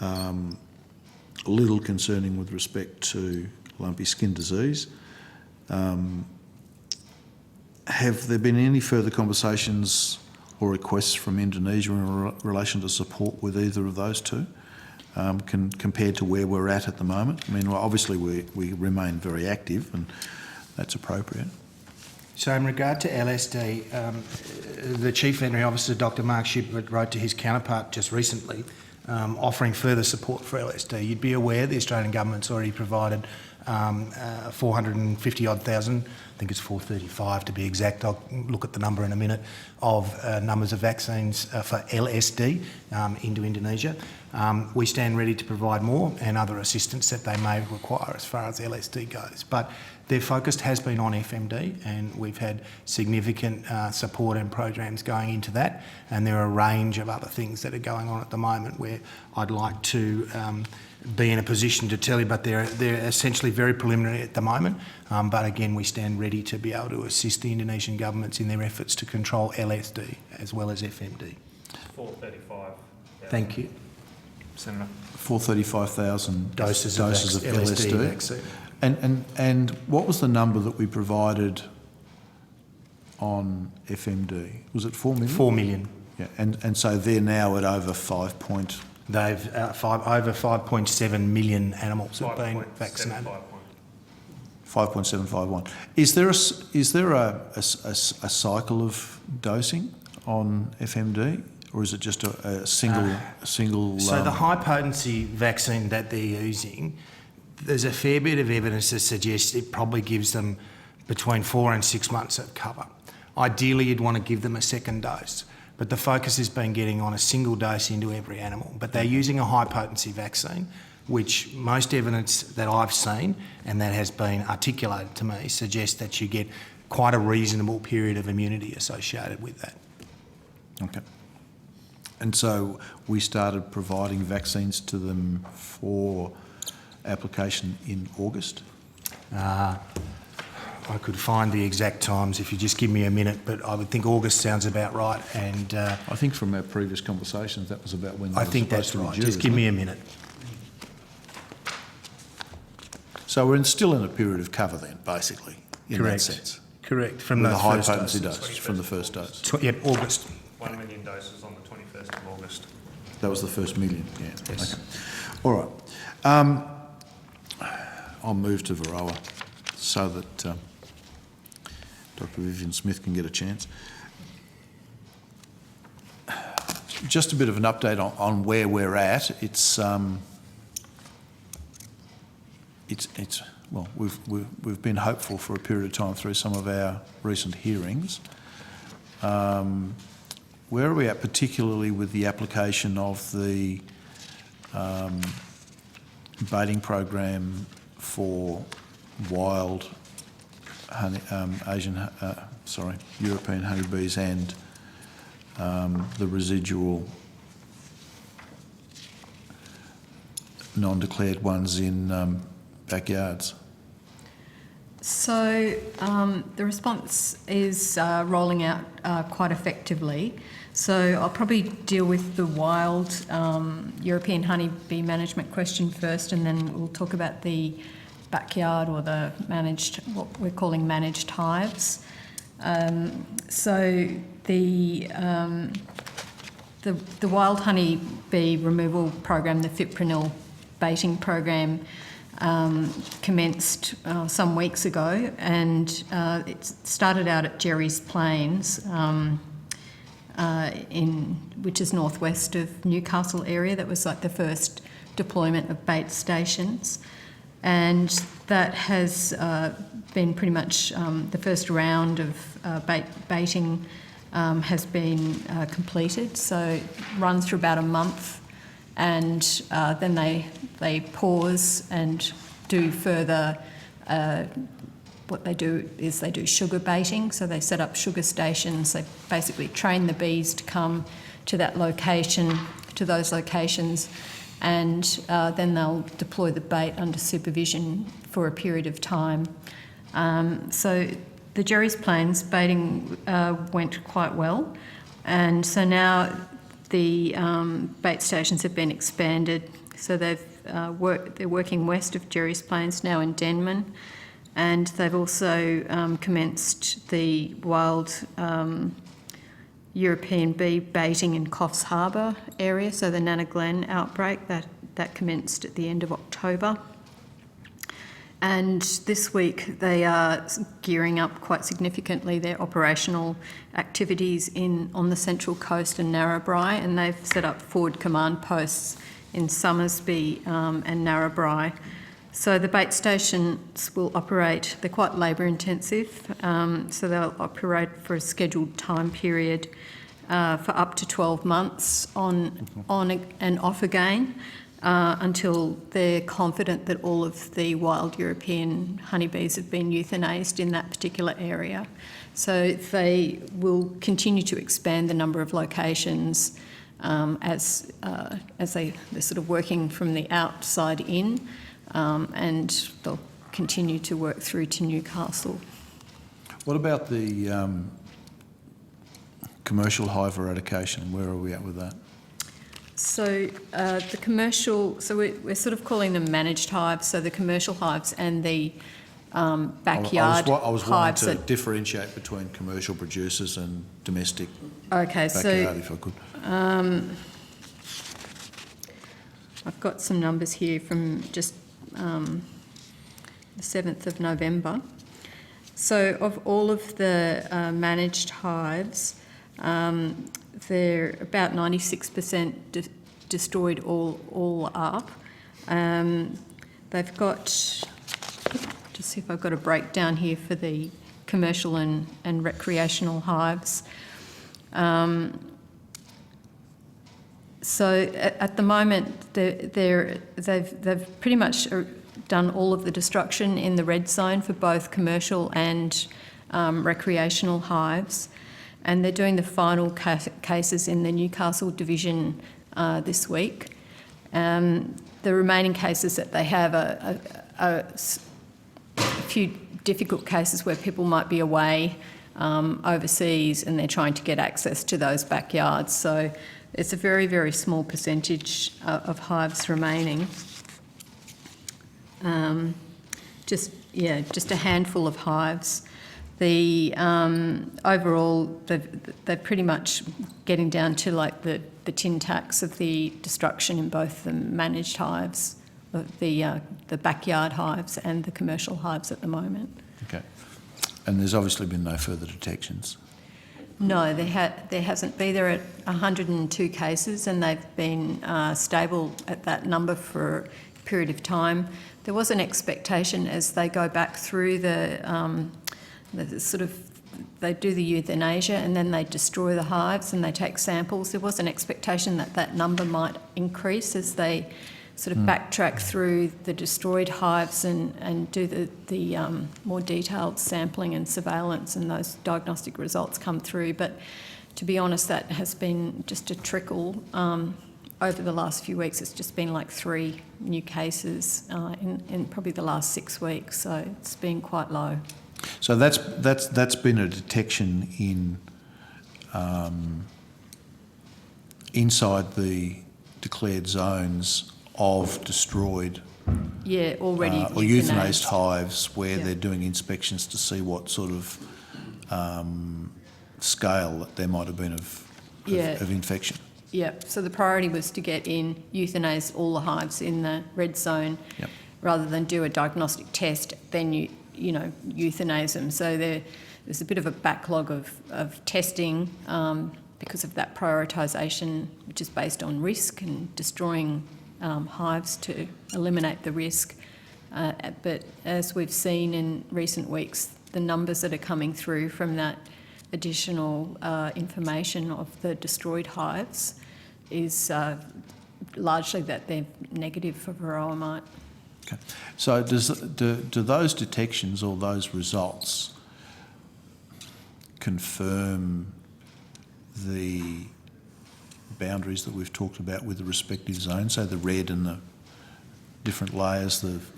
A little concerning with respect to lumpy skin disease. Have there been any further conversations or requests from Indonesia in relation to support with either of those two, compared to where we're at the moment? I mean, well, obviously we remain very active, and that's appropriate. So in regard to LSD, the Chief Veterinary Officer, Dr Mark Shipwood, wrote to his counterpart just recently offering further support for LSD. You'd be aware the Australian government's already provided 450-odd thousand, I think it's 435 to be exact, I'll look at the number in a minute, of numbers of vaccines for LSD into Indonesia. We stand ready to provide more and other assistance that they may require as far as LSD goes. But their focus has been on FMD, and we've had significant support and programs going into that, and there are a range of other things that are going on at the moment where I'd like to be in a position to tell you, but they're essentially very preliminary at the moment. But again, we stand ready to be able to assist the Indonesian governments in their efforts to control LSD as well as FMD. 435. Thank you. Senator. 435,000 doses of LSD vaccine. And what was the number that we provided on FMD? Was it 4 million? 4 million. Yeah, and so they're now at over They've over 5.7 million animals have been vaccinated. 5.751. Is there a cycle of dosing on FMD, or is it just a single? So the high potency vaccine that they're using, there's a fair bit of evidence that suggests it probably gives them between 4 and 6 months of cover. Ideally, you'd want to give them a second dose, but the focus has been getting on a single dose into every animal. But they're using a high potency vaccine, which most evidence that I've seen and that has been articulated to me suggests that you get quite a reasonable period of immunity associated with that. Okay. And so we started providing vaccines to them for application in August? I could find the exact times if you just give me a minute, but I would think August sounds about right. And I think from our previous conversations, that was about when they I were think supposed that's to be right. due, Just give me a minute. So we're still in a period of cover then, basically, in Correct. that sense. Correct. From with the a high first potency dose. dose from the first dose. Yep, August. 1 million doses on the 21st of August. That was the first million, yeah. Yes. Okay. All right. I'll move to Varroa so that Dr. Vivian Smith can get a chance. Just a bit of an update on where we're at. Well, we've been hopeful for a period of time through some of our recent hearings. Where are we at, particularly with the application of the baiting program for wild honey, European honeybees and the residual non-declared ones in backyards? So the response is rolling out quite effectively. So I'll probably deal with the wild European honeybee management question first, and then we'll talk about the backyard or the managed, what we're calling managed hives. So the wild honey bee removal program, the fipronil baiting program, commenced some weeks ago, and it started out at Jerry's Plains, which is northwest of Newcastle area. That was like the first deployment of bait stations, and that has been pretty much the first round of baiting has been completed. So it runs for about a month, and then they pause and do further. What they do is they do sugar baiting, so they set up sugar stations. They basically train the bees to come to that location, to those locations, and then they'll deploy the bait under supervision for a period of time. So the Jerry's Plains baiting went quite well, and so now the bait stations have been expanded. So they're working west of Jerry's Plains now in Denman, and they've also commenced the wild European bee baiting in Coffs Harbour area, so the Nana Glen outbreak, that commenced at the end of October. And this week they are gearing up quite significantly their operational activities on the Central Coast and Narrabri, and they've set up forward command posts in Summersby and Narrabri. So the bait stations will operate, they're quite labour intensive, so they'll operate for a scheduled time period for up to 12 months on and off again until they're confident that all of the wild European honeybees have been euthanased in that particular area. So they will continue to expand the number of locations as they're sort of working from the outside in. And they'll continue to work through to Newcastle. What about the commercial hive eradication? Where are we at with that? So the commercial, so we're sort of calling them managed hives, so the commercial hives and the backyard I was hives. wanting to differentiate between commercial producers and domestic Okay, backyard, if I could. I've got some numbers here from just the 7th of November. So of all of the managed hives, they're about 96% destroyed all up. They've got, just see if I've got a breakdown here for the commercial and recreational hives. So at the moment, they've pretty much done all of the destruction in the red zone for both commercial and recreational hives, and they're doing the final cases in the Newcastle division this week. The remaining cases that they have are a few difficult cases where people might be away overseas and they're trying to get access to those backyards. So it's a very, very small percentage of hives remaining. Just a handful of hives. The overall, they're pretty much getting down to like the tin tacks of the destruction in both the managed hives, the backyard hives and the commercial hives at the moment. Okay. And there's obviously been no further detections? No, there hasn't been. There are 102 cases and they've been stable at that number for a period of time. There was an expectation as they go back through they do the euthanasia and then they destroy the hives and they take samples. There was an expectation that that number might increase as they sort of backtrack through the destroyed hives and do the more detailed sampling and surveillance, and those diagnostic results come through. But to be honest, that has been just a trickle. Over the last few weeks, it's just been like 3 new cases in probably the last 6 weeks, so it's been quite low. So that's been a detection in inside the declared zones of destroyed already or euthanased euthanased. hives where Yeah. they're doing inspections to see what sort of scale that there might have been of infection. Yeah, so the priority was to get in, euthanize all the hives in the red zone, Yep. rather than do a diagnostic test, then euthanize them. So there's a bit of a backlog of testing because of that prioritisation, which is based on risk and destroying hives to eliminate the risk. But as we've seen in recent weeks, the numbers that are coming through from that additional information of the destroyed hives is largely that they're negative for varroa mite. Okay. So do those detections or those results confirm the boundaries that we've talked about with the respective zones, so the red and the different layers of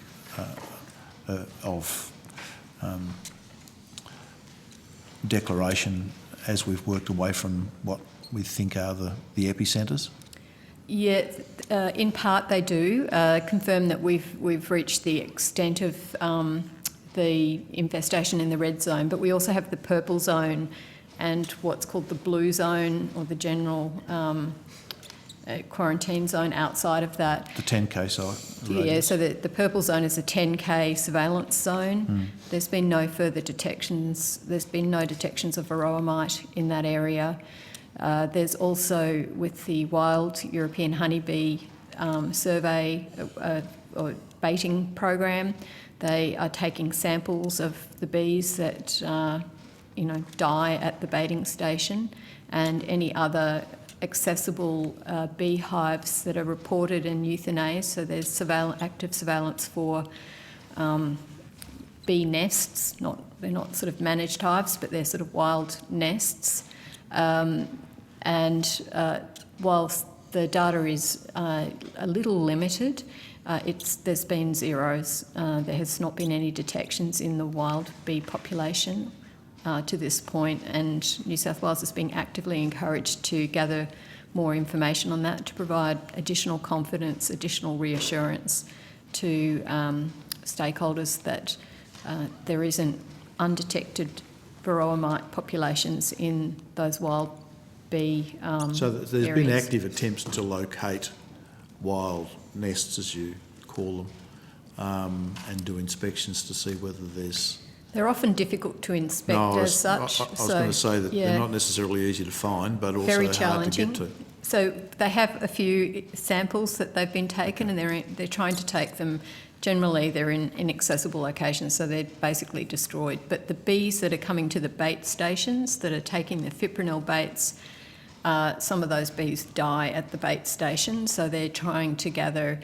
declaration as we've worked away from what we think are the epicentres? Yeah, in part they do confirm that we've reached the extent of the infestation in the red zone, but we also have the purple zone and what's called the blue zone, or the general quarantine zone outside of that. The 10K side? Yeah, so the purple zone is a 10K surveillance zone. There's been no further detections. There's been no detections of varroa mite in that area. There's also, with the wild European honeybee survey or baiting program, they are taking samples of the bees that die at the baiting station, and any other accessible beehives that are reported and euthanized. So there's active surveillance for bee nests. They're not sort of managed hives, but they're sort of wild nests. Whilst the data is a little limited, there's been zeros. There has not been any detections in the wild bee population to this point, and New South Wales is being actively encouraged to gather more information on that to provide additional confidence, additional reassurance to stakeholders that there isn't undetected varroa mite populations in those wild bee So there's been areas. active attempts to locate wild nests, as you call them, and do inspections to see whether there's... They're often difficult to inspect as such. I was going to say that they're not necessarily easy to find, but also very hard challenging. to get to. So they have a few samples that they've been taken, and they're trying to take them. Generally, they're in inaccessible locations, so they're basically destroyed. But the bees that are coming to the bait stations that are taking the fipronil baits, some of those bees die at the bait station, so they're trying to gather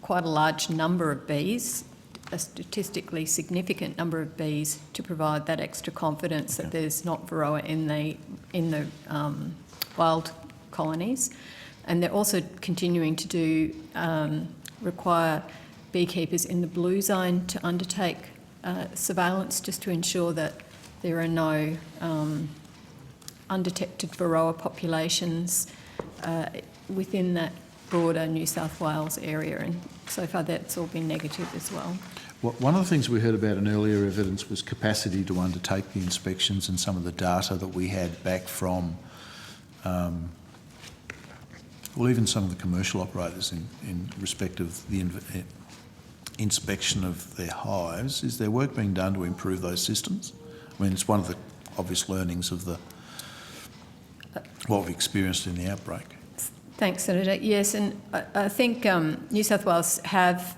quite a large number of bees, a statistically significant number of bees, to provide that extra confidence that there's not varroa in the wild colonies. And they're also continuing to do require beekeepers in the blue zone to undertake surveillance, just to ensure that there are no undetected varroa populations within that broader New South Wales area, and so far that's all been negative as well. One of the things we heard about in earlier evidence was capacity to undertake the inspections, and some of the data that we had back from, even some of the commercial operators in respect of the inspection of their hives. Is there work being done to improve those systems? I mean, it's one of the obvious learnings of what we've experienced in the outbreak. Thanks, Senator. Yes, and I think New South Wales have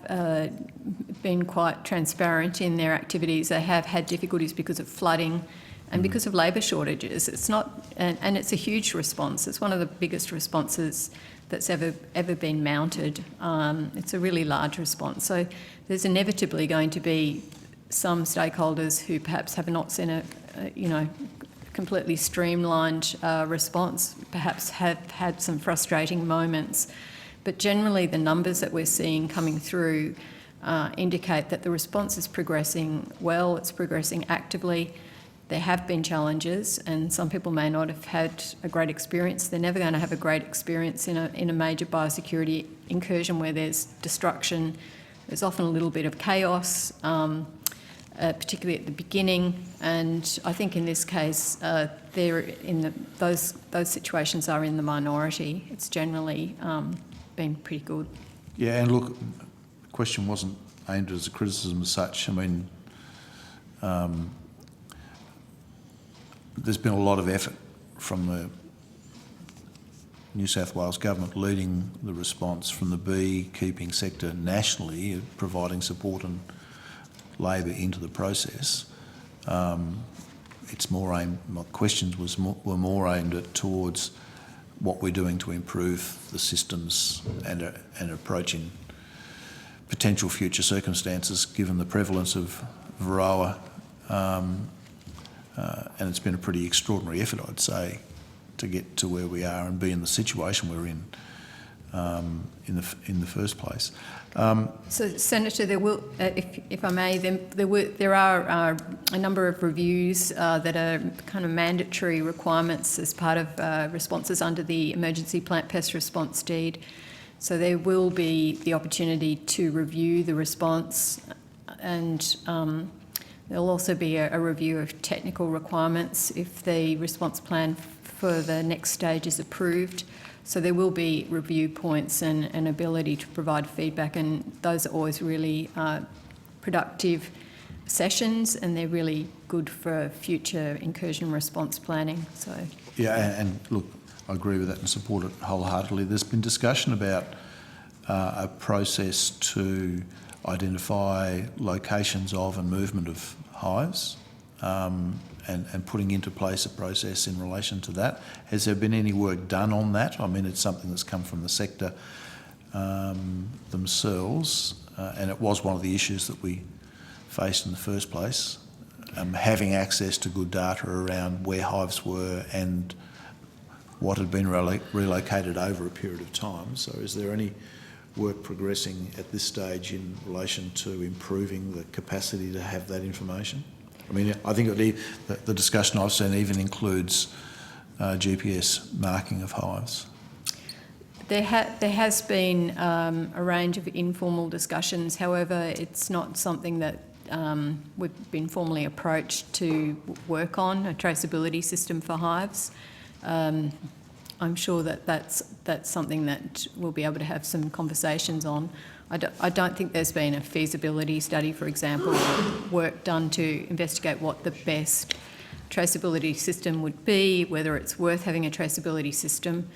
been quite transparent in their activities. They have had difficulties because of flooding and because of labour shortages. It's not, and it's a huge response. It's one of the biggest responses that's ever been mounted. It's a really large response. So there's inevitably going to be some stakeholders who perhaps have not seen a completely streamlined response, perhaps have had some frustrating moments. But generally the numbers that we're seeing coming through indicate that the response is progressing well, it's progressing actively. there have been challenges, and some people may not have had a great experience. They're never going to have a great experience in a major biosecurity incursion where there's destruction. There's often a little bit of chaos, particularly at the beginning. And I think in this case, those situations are in the minority. It's generally been pretty good. Yeah, and look, the question wasn't aimed as a criticism as such. I mean, there's been a lot of effort from the New South Wales government leading the response from the beekeeping sector nationally, providing support and labour into the process. It's more aimed. My questions were more aimed towards what we're doing to improve the systems and approaching potential future circumstances, given the prevalence of Varroa. And it's been a pretty extraordinary effort, I'd say, to get to where we are and be in the situation we're in the first place. So, Senator, there will, if I may, there are a number of reviews that are kind of mandatory requirements as part of responses under the Emergency Plant Pest Response Deed. So there will be the opportunity to review the response, and there'll also be a review of technical requirements if the response plan for the next stage is approved. So there will be review points and an ability to provide feedback, and those are always really productive sessions, and they're really good for future incursion response planning. So Yeah, and look, I agree with that and support it wholeheartedly. There's been discussion about a process to identify locations of and movement of hives, and putting into place a process in relation to that. Has there been any work done on that? I mean, it's something that's come from the sector themselves, and it was one of the issues that we faced in the first place, having access to good data around where hives were and what had been relocated over a period of time. So is there any work progressing at this stage in relation to improving the capacity to have that information? I mean, I think the discussion I've seen even includes GPS marking of hives. there has been a range of informal discussions. However, it's not something that we've been formally approached to work on, a traceability system for hives. I'm sure that that's something that we'll be able to have some conversations on. I don't think there's been a feasibility study, for example, or work done to investigate what the best traceability system would be, whether it's worth having a traceability system.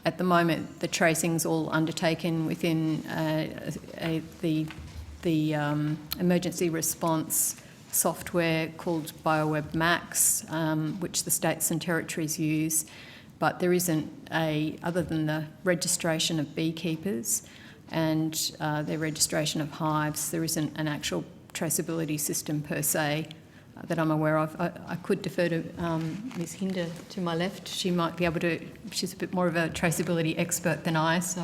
At the moment, the tracing's all undertaken within the emergency response software called BioWeb Max, which the states and territories use. But there isn't other than the registration of beekeepers and their registration of hives, there isn't an actual traceability system per se that I'm aware of. I could defer to Ms Hinder to my left. She might be able to, she's a bit more of a traceability expert than I, so.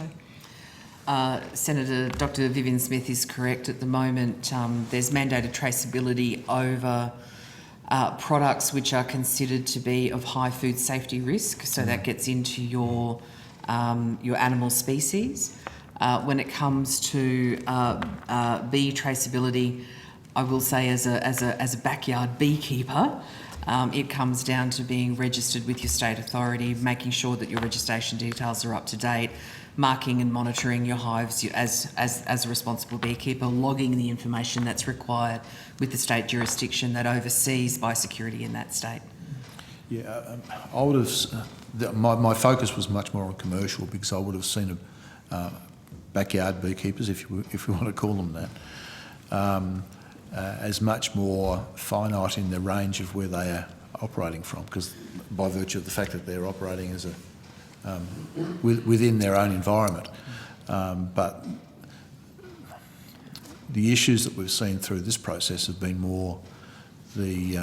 Senator Dr Vivian Smith is correct. At the moment, there's mandated traceability over products which are considered to be of high food safety risk, so that gets into your animal species. When it comes to bee traceability, I will say as a backyard beekeeper, it comes down to being registered with your state authority, making sure that your registration details are up to date, marking and monitoring your hives as a responsible beekeeper, logging the information that's required with the state jurisdiction that oversees biosecurity in that state. Yeah, I would have. My focus was much more on commercial, because I would have seen backyard beekeepers, if we want to call them that, as much more finite in the range of where they are operating from, because by virtue of the fact that they're operating as within their own environment. But the issues that we've seen through this process have been more the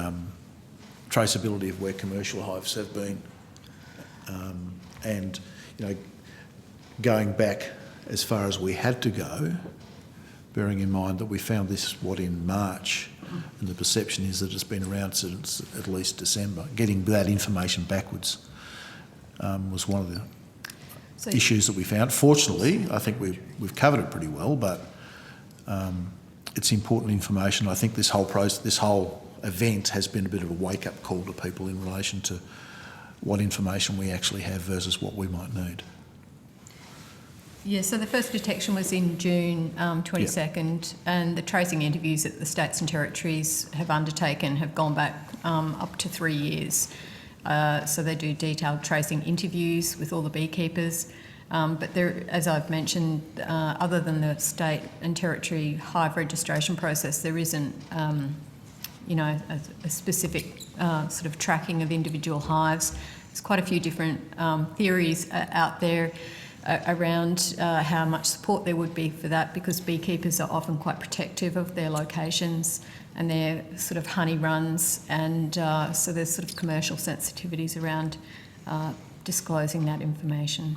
traceability of where commercial hives have been, and going back as far as we had to go, bearing in mind that we found this in March and the perception is that it's been around since at least December. Getting that information backwards was one of the issues that we found. Fortunately, I think we've covered it pretty well, but it's important information. I think this whole event has been a bit of a wake-up call to people in relation to what information we actually have versus what we might need. Yeah, so the first detection was in June 22nd, and the tracing interviews that the states and territories have undertaken have gone back up to 3 years. So they do detailed tracing interviews with all the beekeepers. But there, as I've mentioned, other than the state and territory hive registration process, there isn't, a specific sort of tracking of individual hives. There's quite a few different theories out there around how much support there would be for that, because beekeepers are often quite protective of their locations and their sort of honey runs, and so there's sort of commercial sensitivities around disclosing that information.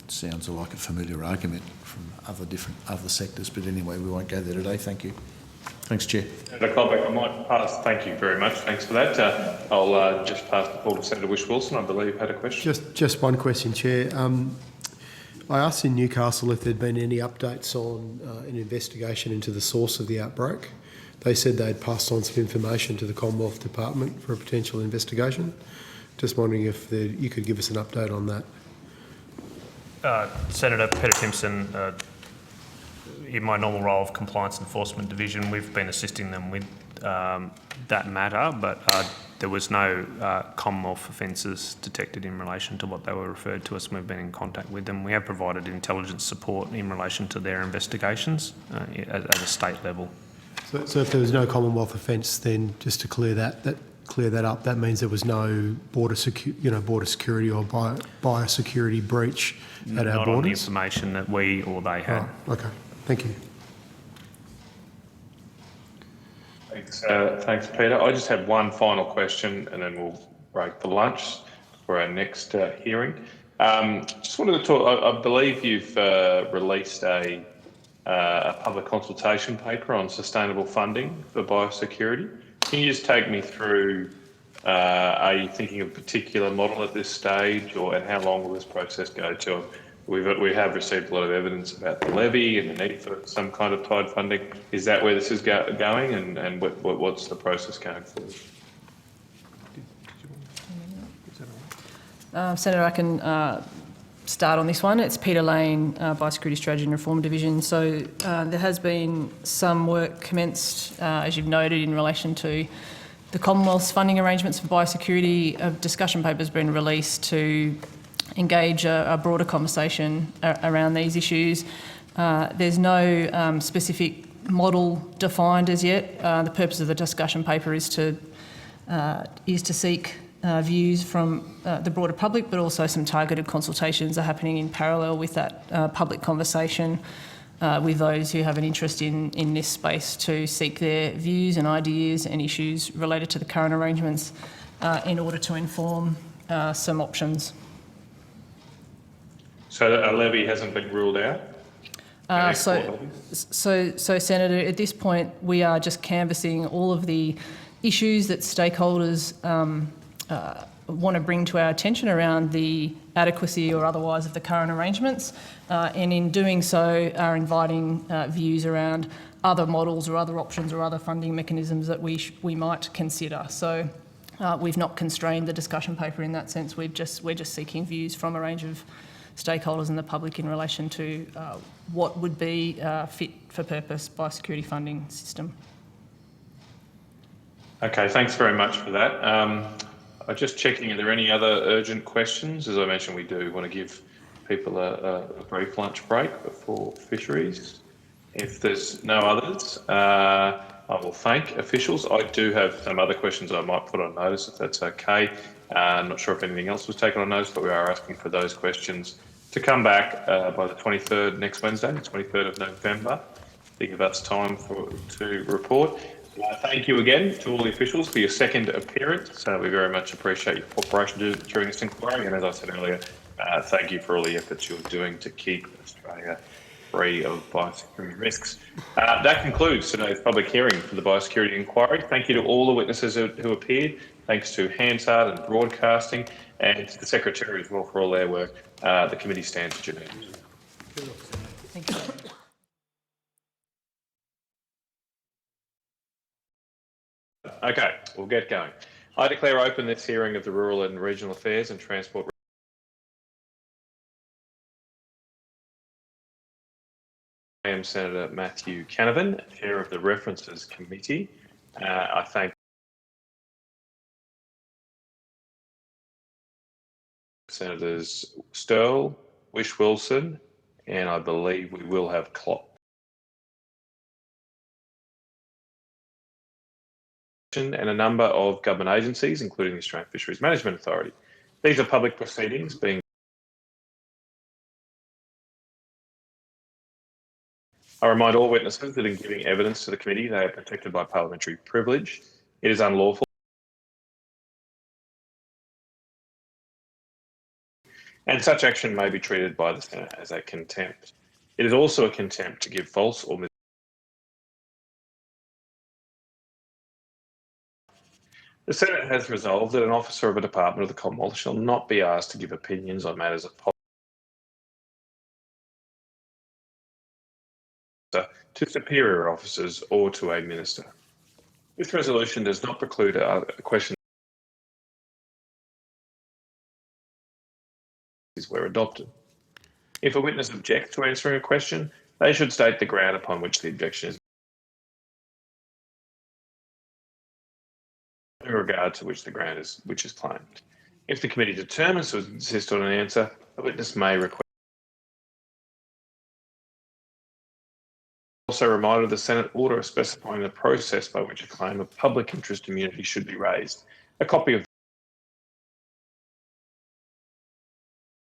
Sounds like a familiar argument from other sectors, but anyway, we won't go there today. Thank you. Thanks, Chair. Senator Colbeck, I might pass. Thank you very much. Thanks for that. I'll just pass the call to Senator Whish-Wilson. I believe had a question. Just one question, Chair. I asked in Newcastle if there'd been any updates on an investigation into the source of the outbreak. They said they'd passed on some information to the Commonwealth Department for a potential investigation. Just wondering if you could give us an update on that. Senator Peter Timpson, in my normal role of Compliance Enforcement Division, we've been assisting them with that matter, but there was no Commonwealth offences detected in relation to what they were referred to us, and we've been in contact with them. We have provided intelligence support in relation to their investigations at a state level. So if there was no Commonwealth offence, then just to clear that up, that means there was no border security or biosecurity breach at our Not borders? on the information that we or they had. Oh, okay, thank you. Thanks, Peter. I just have one final question, and then we'll break for lunch for our next hearing. Just wanted to talk. I believe you've released a public consultation paper on sustainable funding for biosecurity. Can you just take me through? Are you thinking of a particular model at this stage, and how long will this process go to? We have received a lot of evidence about the levy and the need for some kind of tied funding. Is that where this is going, and what's the process going forward? Senator, I can start on this one. It's Peter Lane, Biosecurity Strategy and Reform Division. So there has been some work commenced, as you've noted, in relation to the Commonwealth's funding arrangements for biosecurity. A discussion paper has been released to engage a broader conversation around these issues. There's no specific model defined as yet. The purpose of the discussion paper is to seek views from the broader public, but also some targeted consultations are happening in parallel with that public conversation with those who have an interest in this space to seek their views and ideas and issues related to the current arrangements in order to inform some options. So a levy hasn't been ruled out? So, Senator, at this point, we are just canvassing all of the issues that stakeholders want to bring to our attention around the adequacy or otherwise of the current arrangements, and in doing so are inviting views around other models or other options or other funding mechanisms that we might consider. So we've not constrained the discussion paper in that sense. We're just seeking views from a range of stakeholders and the public in relation to what would be fit for purpose biosecurity funding system. Okay, thanks very much for that. I'm just checking, are there any other urgent questions? As I mentioned, we do want to give people a brief lunch break before fisheries. If there's no others, I will thank officials. I do have some other questions I might put on notice, if that's okay. I'm not sure if anything else was taken on notice, but we are asking for those questions to come back by the 23rd, next Wednesday, the 23rd of November. To give us time to report. Thank you again to all the officials for your second appearance. We very much appreciate your cooperation during this inquiry. And as I said earlier, thank you for all the efforts you're doing to keep Australia free of biosecurity risks. That concludes today's public hearing for the biosecurity inquiry. Thank you to all the witnesses who appeared. Thanks to Hansard and Broadcasting, and to the Secretary as well for all their work. The committee stands adjourned. Thank you. Okay, we'll get going. I declare open this hearing of the Rural and Regional Affairs and Transport. I am Senator Matthew Canavan, Chair of the References Committee. I thank Senators Sterle, Whish-Wilson, and I believe we will have Klopp. And a number of government agencies, including the Australian Fisheries Management Authority. These are public proceedings being. I remind all witnesses that in giving evidence to the committee, they are protected by parliamentary privilege. It is unlawful. And such action may be treated by the Senate as a contempt. It is also a contempt to give false or The Senate has resolved that an officer of a department of the Commonwealth shall not be asked to give opinions on matters of policy to superior officers or to a minister. This resolution does not preclude a question were adopted. If a witness objects to answering a question, they should state the ground upon which the objection is in regard to which the ground is claimed. If the committee determines to insist on an answer, a witness may request. Also reminded the Senate order specifying the process by which a claim of public interest immunity should be raised. A copy of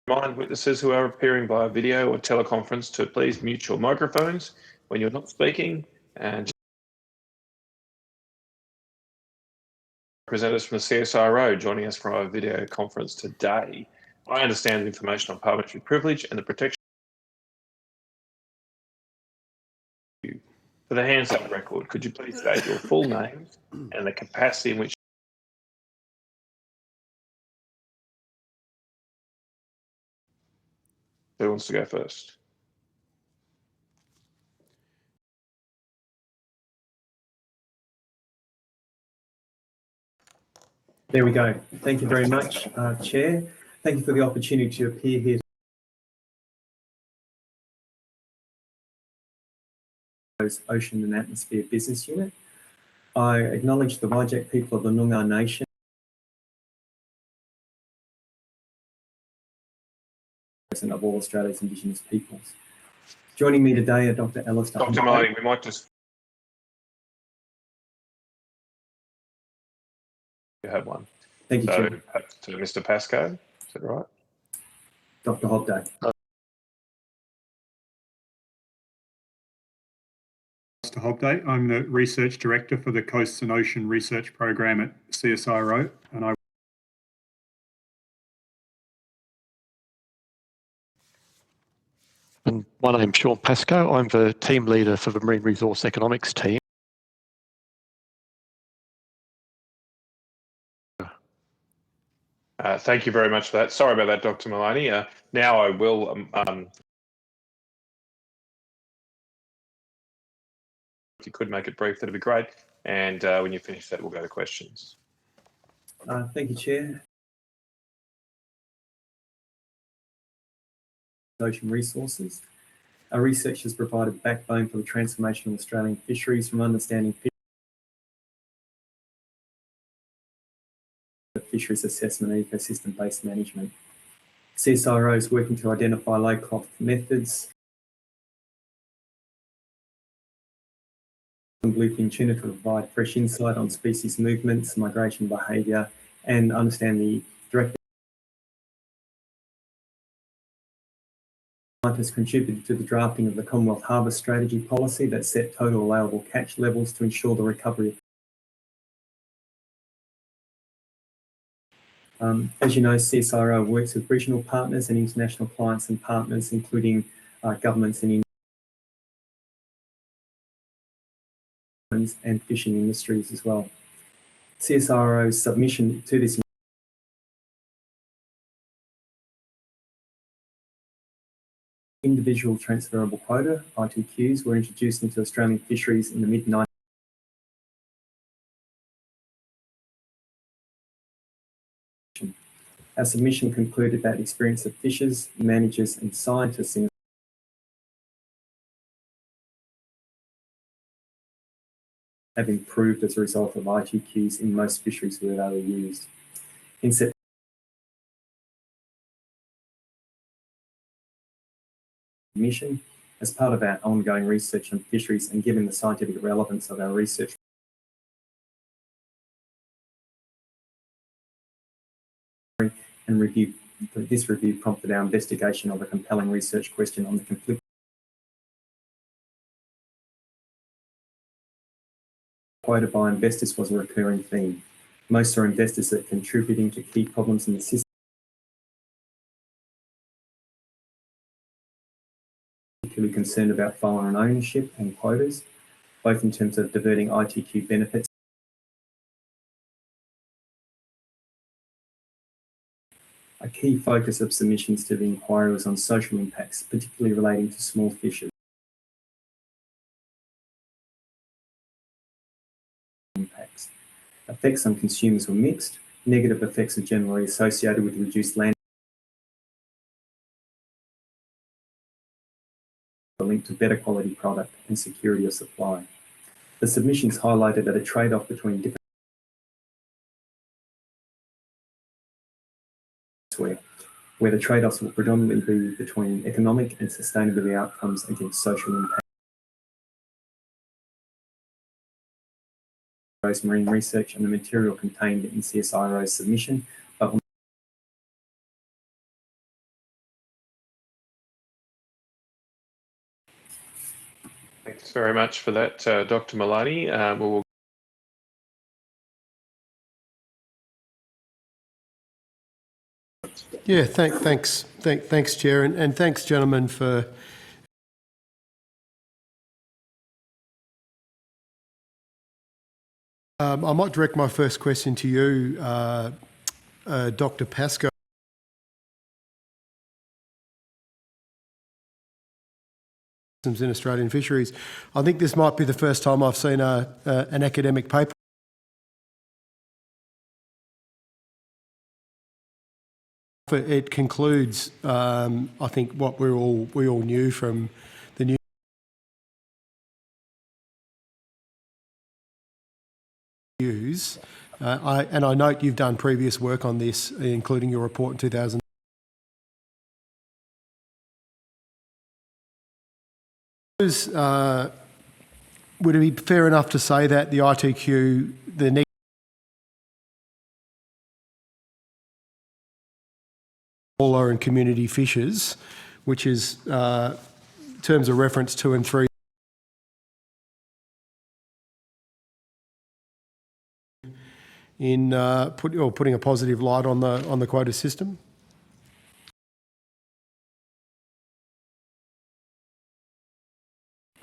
remind witnesses who are appearing via video or teleconference to please mute your microphones when you're not speaking, and representatives from the CSIRO joining us from our video conference today. I understand the information on parliamentary privilege and the protection. For the hands-up record, could you please state your full names and the capacity in which. Who wants to go first? There we go. Thank you very much, Chair. Thank you for the opportunity to appear here. Ocean and Atmosphere Business Unit. I acknowledge the Whadjuk people of the Noongar Nation and of all Australia's Indigenous peoples. Joining me today are Dr. Alistair. Dr. Marty, we might just. You have one. Thank you, Chair. To Mr. Pascoe, is that right? Dr. Hobday. Mr. Hobday. I'm the Research Director for the Coasts and Ocean Research Program at CSIRO, and my name's Sean Pascoe. I'm the team leader for the Marine Resource Economics team. Thank you very much for that. Sorry about that, Dr. Maloney. Now I will. If you could make it brief, that'd be great. And when you finish that, we'll go to questions. Thank you, Chair. Ocean resources. Our research has provided backbone for the transformation of Australian fisheries from understanding fisheries assessment and ecosystem-based management. CSIRO is working to identify low-cost methods and bluefin tuna to provide fresh insight on species movements, migration behaviour, and understand the direct has contributed to the drafting of the Commonwealth Harbour Strategy policy that set total allowable catch levels to ensure the recovery of as you know, CSIRO works with regional partners and international clients and partners, including governments and fisheries and fishing industries as well. CSIRO's submission to this individual transferable quota, ITQs, were introduced into Australian fisheries in the mid-90s. Our submission concluded that experience of fishers, managers and scientists in have improved as a result of ITQs in most fisheries where they were used. In submission, as part of our ongoing research on fisheries and given the scientific relevance of our research, and this review prompted our investigation of a compelling research question on the conflict quota by investors was a recurring theme. Most are investors that are contributing to key problems in the system, particularly concerned about foreign ownership and quotas, both in terms of diverting ITQ benefits. A key focus of submissions to the inquiry was on social impacts, particularly relating to small fishers. Impacts. Effects on consumers were mixed. Negative effects are generally associated with reduced land linked to better quality product and security of supply. The submissions highlighted that a trade-off between different where the trade-offs will predominantly be between economic and sustainability outcomes against social impact. Marine research and the material contained in CSIRO's submission, but Thanks very much for that, Dr. Malani. We'll Yeah, thanks, Chair, and thanks, gentlemen, for I might direct my first question to you, Dr. Pascoe. In Australian fisheries. I think this might be the first time I've seen an academic paper. It concludes, I think, what we all knew from the news. And I note you've done previous work on this, including your report in 2000. Would it be fair enough to say that the ITQ, the smaller and community fishers, which is terms of reference 2 and 3, in putting a positive light on the quota system?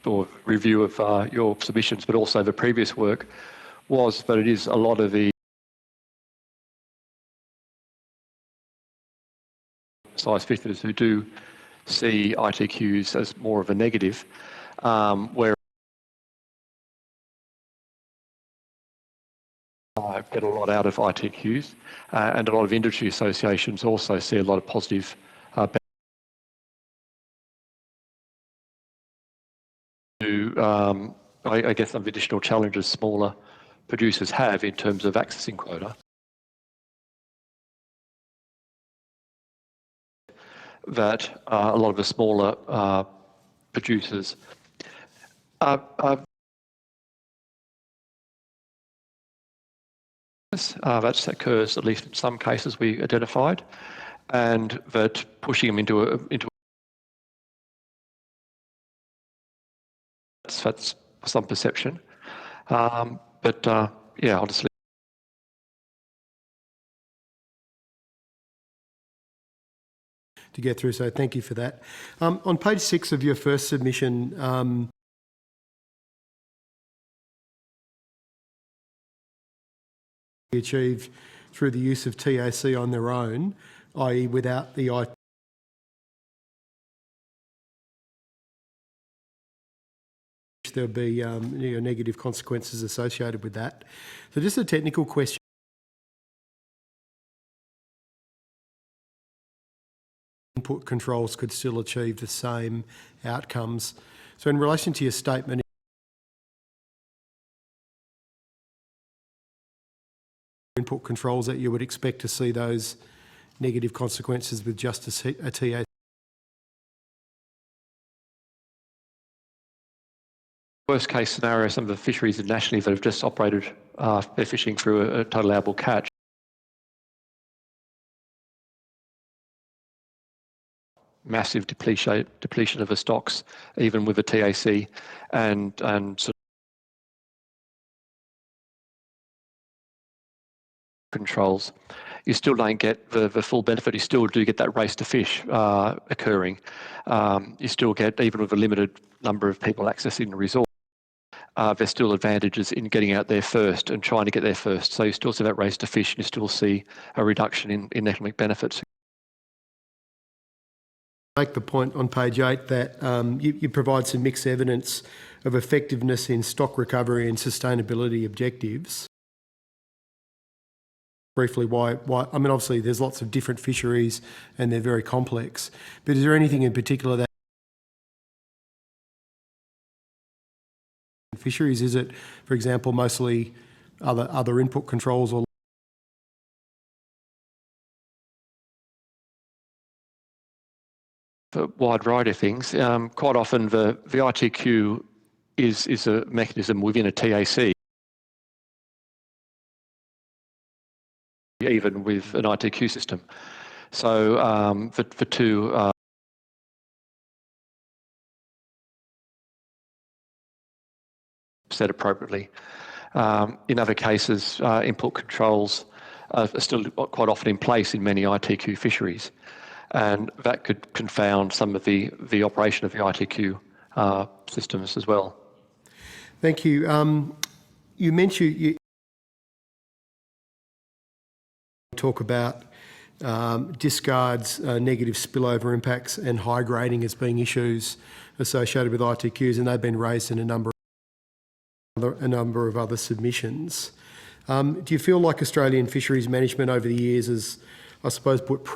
Or review of your submissions, but also the previous work, was that it is a lot of the size fishers who do see ITQs as more of a negative, where I get a lot out of ITQs, and a lot of industry associations also see a lot of positive I guess some additional challenges smaller producers have in terms of accessing quota. That a lot of the smaller producers that occurs, at least in some cases we identified, and that pushing them into that's some perception, but yeah, honestly. To get through, so thank you for that. On page 6 of your first submission, achieved through the use of TAC on their own, i.e. without the IT. There'll be negative consequences associated with that. So just a technical question. Input controls could still achieve the same outcomes. So in relation to your statement, input controls that you would expect to see those negative consequences with just a TAC. Worst case scenario, some of the fisheries nationally that have just operated, they're fishing through a total allowable catch. Massive depletion of the stocks, even with the TAC, and sort of controls. You still don't get the full benefit. You still do get that race to fish occurring. You still get, even with a limited number of people accessing the resource, there's still advantages in getting out there first and trying to get there first. So you still see that race to fish, and you still see a reduction in economic benefits. Make the point on page 8 that you provide some mixed evidence of effectiveness in stock recovery and sustainability objectives. Briefly, why? I mean, obviously, there's lots of different fisheries and they're very complex. But is there anything in particular that fisheries? Is it, for example, mostly other input controls or a wide variety of things. Quite often the ITQ is a mechanism within a TAC, even with an ITQ system. So for two set appropriately. In other cases, input controls are still quite often in place in many ITQ fisheries, and that could confound some of the operation of the ITQ systems as well. Thank you. You mentioned you talk about discards, negative spillover impacts, and high grading as being issues associated with ITQs, and they've been raised in a number of other submissions. Do you feel like Australian fisheries management over the years has, I suppose, put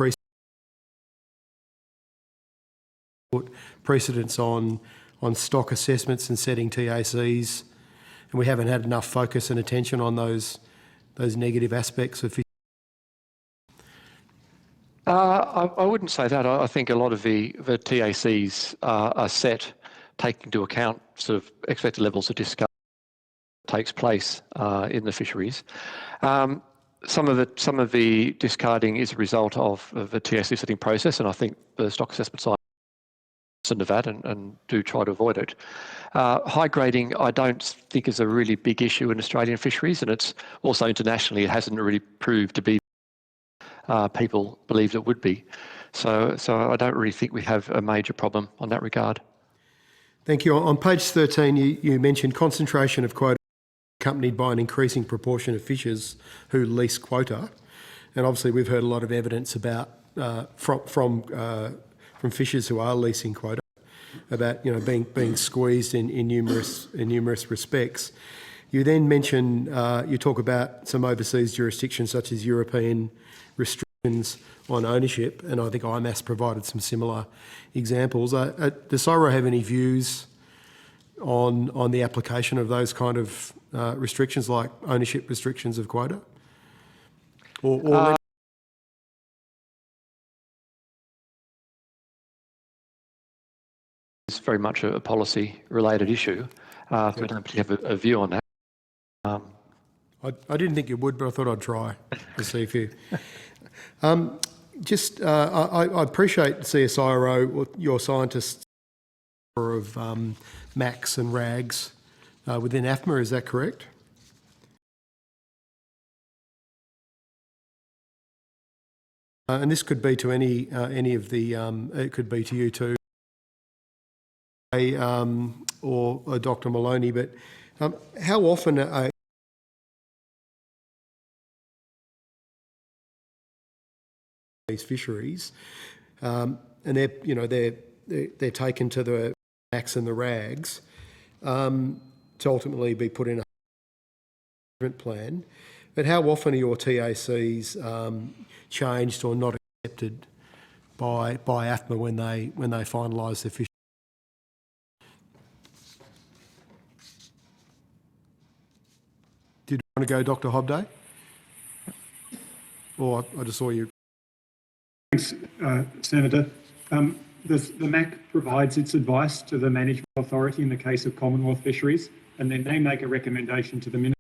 precedence on stock assessments and setting TACs, and we haven't had enough focus and attention on those negative aspects of fisheries? I wouldn't say that. I think a lot of the TACs are set, taking into account sort of expected levels of discard takes place in the fisheries. Some of the discarding is a result of the TAC setting process, and I think the stock assessment side of that and do try to avoid it. High grading, I don't think is a really big issue in Australian fisheries, and it's also internationally it hasn't really proved to be. People believed it would be. So I don't really think we have a major problem on that regard. Thank you. On page 13, you mentioned concentration of quota accompanied by an increasing proportion of fishers who lease quota. And obviously we've heard a lot of evidence about from fishers who are leasing quota about being squeezed in numerous respects. You then mention you talk about some overseas jurisdictions such as European restrictions on ownership, and I think IMAS provided some similar examples. Does CSIRO have any views on the application of those kind of restrictions, like ownership restrictions of quota? It's very much a policy-related issue. I don't particularly have a view on that. I didn't think you would, but I thought I'd try to see if you... I appreciate CSIRO, your scientists of MAX and RAGs within AFMA, is that correct? And this could be to any of the, it could be to you too, or Dr. Maloney, but how often these fisheries, and they're taken to the max and the rags to ultimately be put in a management plan. But how often are your TACs changed or not accepted by AFMA when they finalise their fisheries? Did you want to go, Dr. Hobday? Or I just saw you. Thanks, Senator. The MAC provides its advice to the Management Authority in the case of Commonwealth fisheries, and then they make a recommendation to the Minister.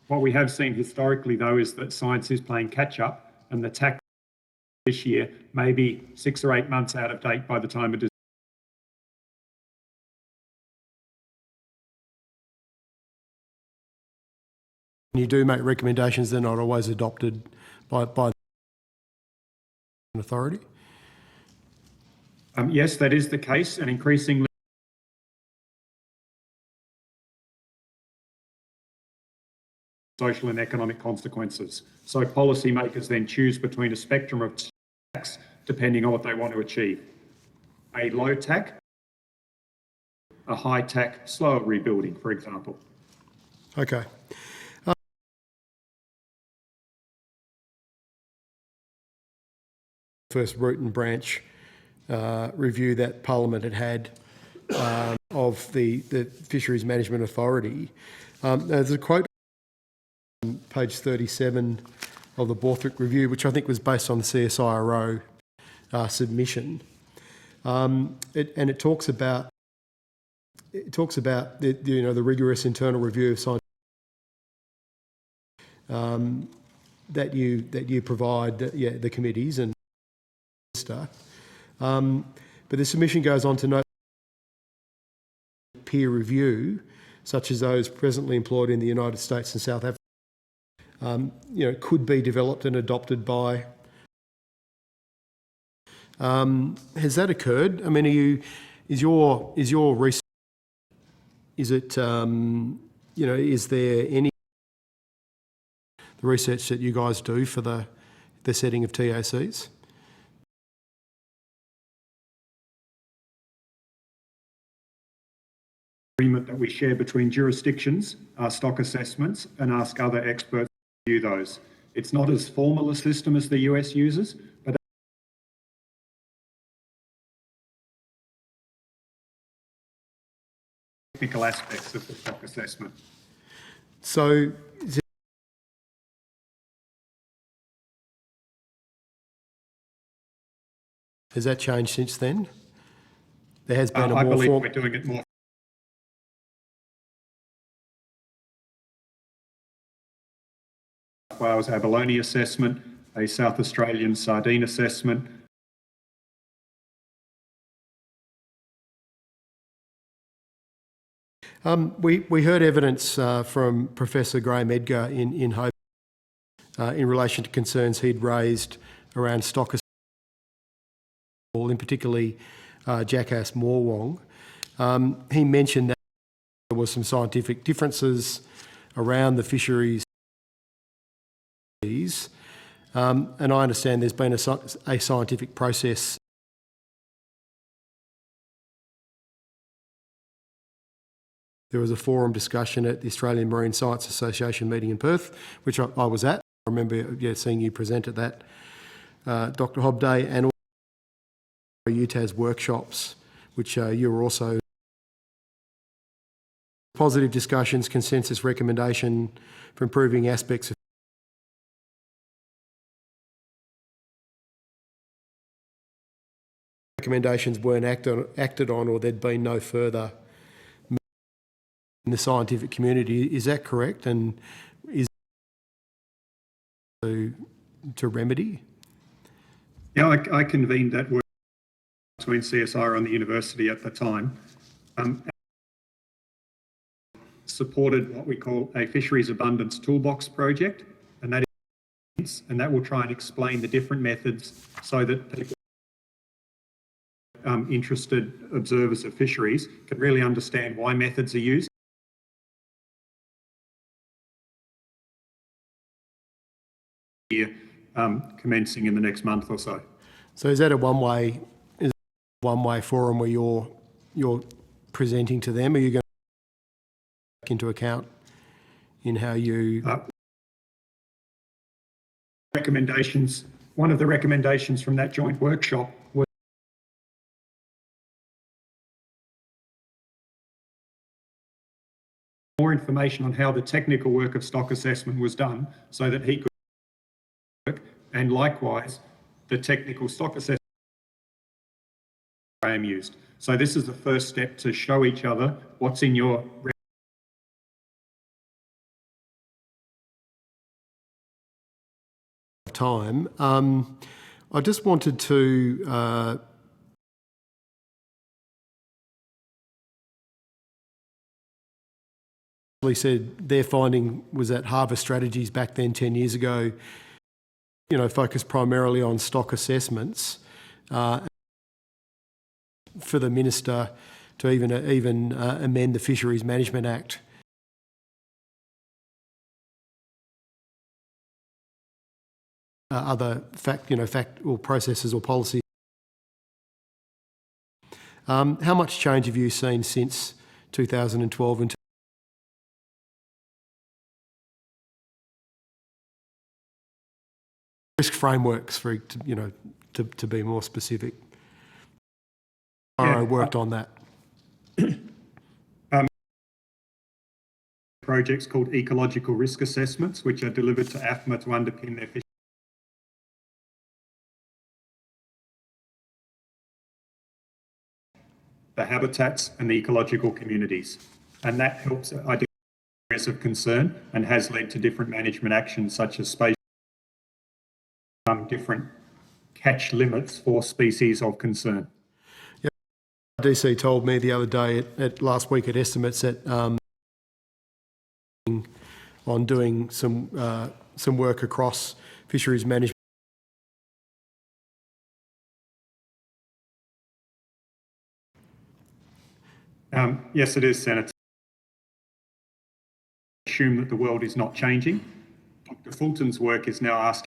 What we have seen historically, though, is that science is playing catch-up, and the TAC this year may be 6 or 8 months out of date by the time it is. When you do make recommendations, they're not always adopted by the authority? Yes, that is the case, and increasingly social and economic consequences. So policymakers then choose between a spectrum of tax depending on what they want to achieve. A low tax, a high tax, slower rebuilding, for example. Okay. First root and branch review that Parliament had of the Fisheries Management Authority. There's a quote on page 37 of the Borthwick Review, which I think was based on the CSIRO submission, and it talks about the rigorous internal review of science that you provide the committees and. But the submission goes on to note peer review, such as those presently employed in the United States and South Africa, could be developed and adopted by. Has that occurred? I mean, is your research? Is it is there any the research that you guys do for the setting of TACs? Agreement that we share between jurisdictions, our stock assessments, and ask other experts to review those. It's not as formal a system as the US uses, but technical aspects of the stock assessment. So, has that changed since then? There has been a more I believe we're doing it more. Wales abalone assessment, a South Australian sardine assessment. We heard evidence from Professor Graham Edgar in Hope in relation to concerns he'd raised around stock, in particularly jackass morwong. He mentioned that there were some scientific differences around the fisheries. And I understand there's been a scientific process. There was a forum discussion at the Australian Marine Science Association meeting in Perth, which I was at. I remember seeing you present at that, Dr. Hobday, and also UTAS workshops, which you were also. Positive discussions, consensus recommendation for improving aspects of recommendations weren't acted on, or there'd been no further in the scientific community. Is that correct? And is to remedy? Yeah, I convened that work between CSIRO and the university at the time. Supported what we call a fisheries abundance toolbox project, and that will try and explain the different methods so that people. Interested observers of fisheries can really understand why methods are used year commencing in the next month or so. So is that a one-way forum where you're presenting to them, or are you going to take into account in how you recommendations? One of the recommendations from that joint workshop was more information on how the technical work of stock assessment was done, so that he could work, and likewise the technical stock assessment program used. So this is the first step to show each other what's in your time. I just wanted to said their finding was that Harvest Strategies back then 10 years ago, focused primarily on stock assessments. For the minister to even amend the Fisheries Management Act other fact or processes or policies. How much change have you seen since 2012 in risk frameworks, to be more specific? I worked on that. Projects called ecological risk assessments, which are delivered to AFMA to underpin their fisheries. The habitats and the ecological communities. And that helps identify areas of concern and has led to different management actions, such as different catch limits for species of concern. DC told me the other day last week at Estimates that on doing some work across fisheries management. Yes, it is, Senator. Assume that the world is not changing. Dr. Fulton's work is now asking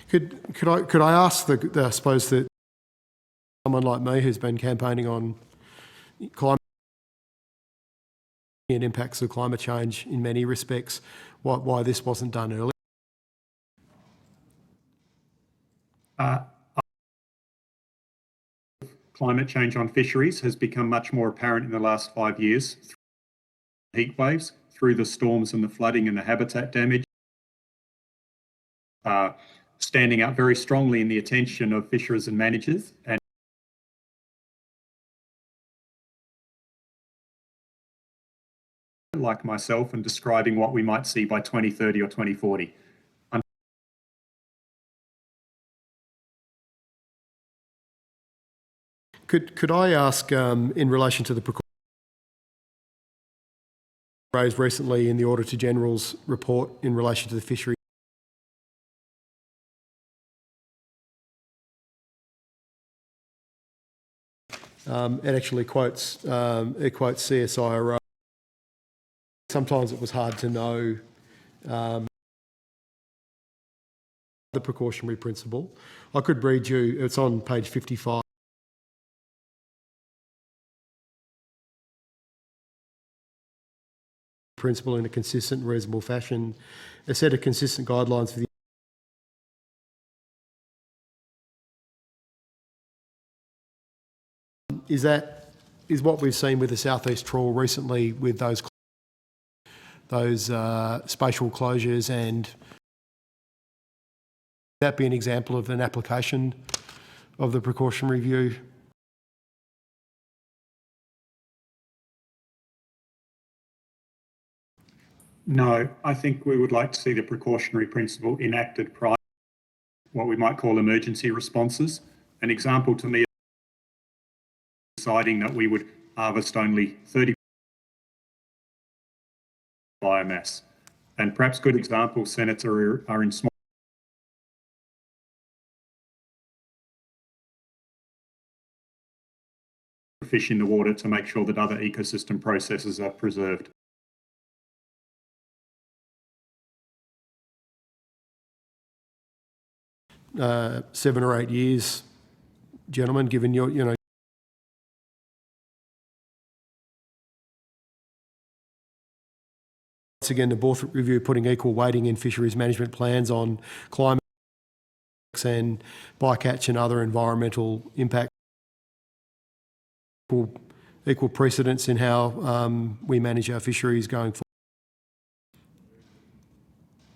Could I ask I suppose that someone like me who's been campaigning on climate and impacts of climate change in many respects, why this wasn't done earlier? Climate change on fisheries has become much more apparent in the last 5 years through heat waves, through the storms and the flooding and the habitat damage. Standing out very strongly in the attention of fisherers and managers, and like myself, and describing what we might see by 2030 or 2040. Could I ask, in relation to the precaution raised recently in the Auditor General's report in relation to the fishery? It actually quotes CSIRO. Sometimes it was hard to know the precautionary principle. I could read you, it's on page 55. Principle in a consistent and reasonable fashion. A set of consistent guidelines for the is what we've seen with the southeast trawl recently, with those spatial closures, and that be an example of an application of the precautionary view? No, I think we would like to see the precautionary principle enacted prior to what we might call emergency responses. An example to me, deciding that we would harvest only 30% biomass. And perhaps good examples, Senator, are in small fish in the water to make sure that other ecosystem processes are preserved. Uh, 7 or 8 years, gentlemen, given your, you know, once again, the Borthwick Review putting equal weighting in fisheries management plans on climate and bycatch and other environmental impact. Equal precedence in how we manage our fisheries going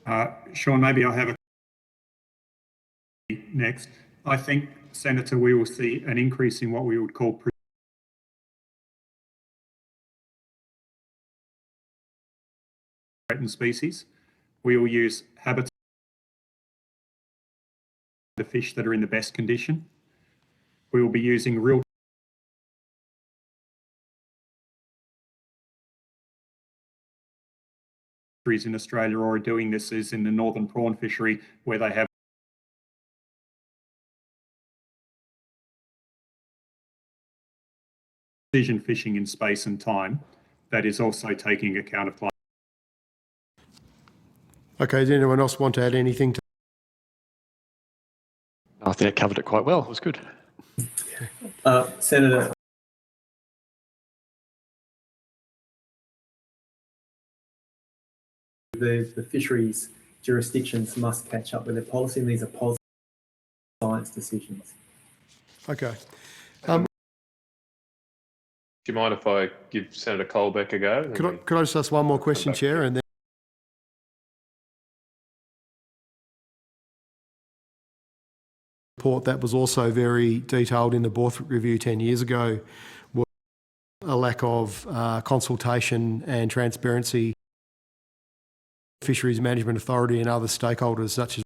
forward. Sean, maybe I have a next. I think, Senator, we will see an increase in what we would call threatened species. We will use habitat, the fish that are in the best condition. We will be using real fisheries in Australia already doing this is in the northern prawn fishery, where they have precision fishing in space and time that is also taking account of climate. Okay, does anyone else want to add anything to? I think it covered it quite well. It was good. Senator. The fisheries jurisdictions must catch up with their policy, and these are policy science decisions. Okay. Do you mind if I give Senator Colbeck a go? Could I just ask one more question, Chair, and then report that was also very detailed in the Borthwick Review 10 years ago was a lack of consultation and transparency. Fisheries Management Authority and other stakeholders such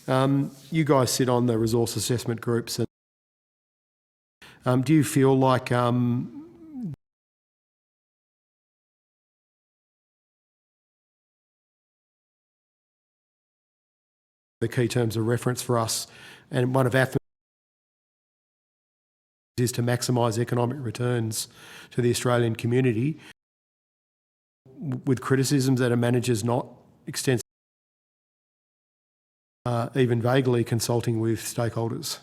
as you guys sit on the resource assessment groups, and do you feel like the key terms of reference for us, and one of our is to maximise economic returns to the Australian community, with criticisms that a manager's not extensive, even vaguely consulting with stakeholders?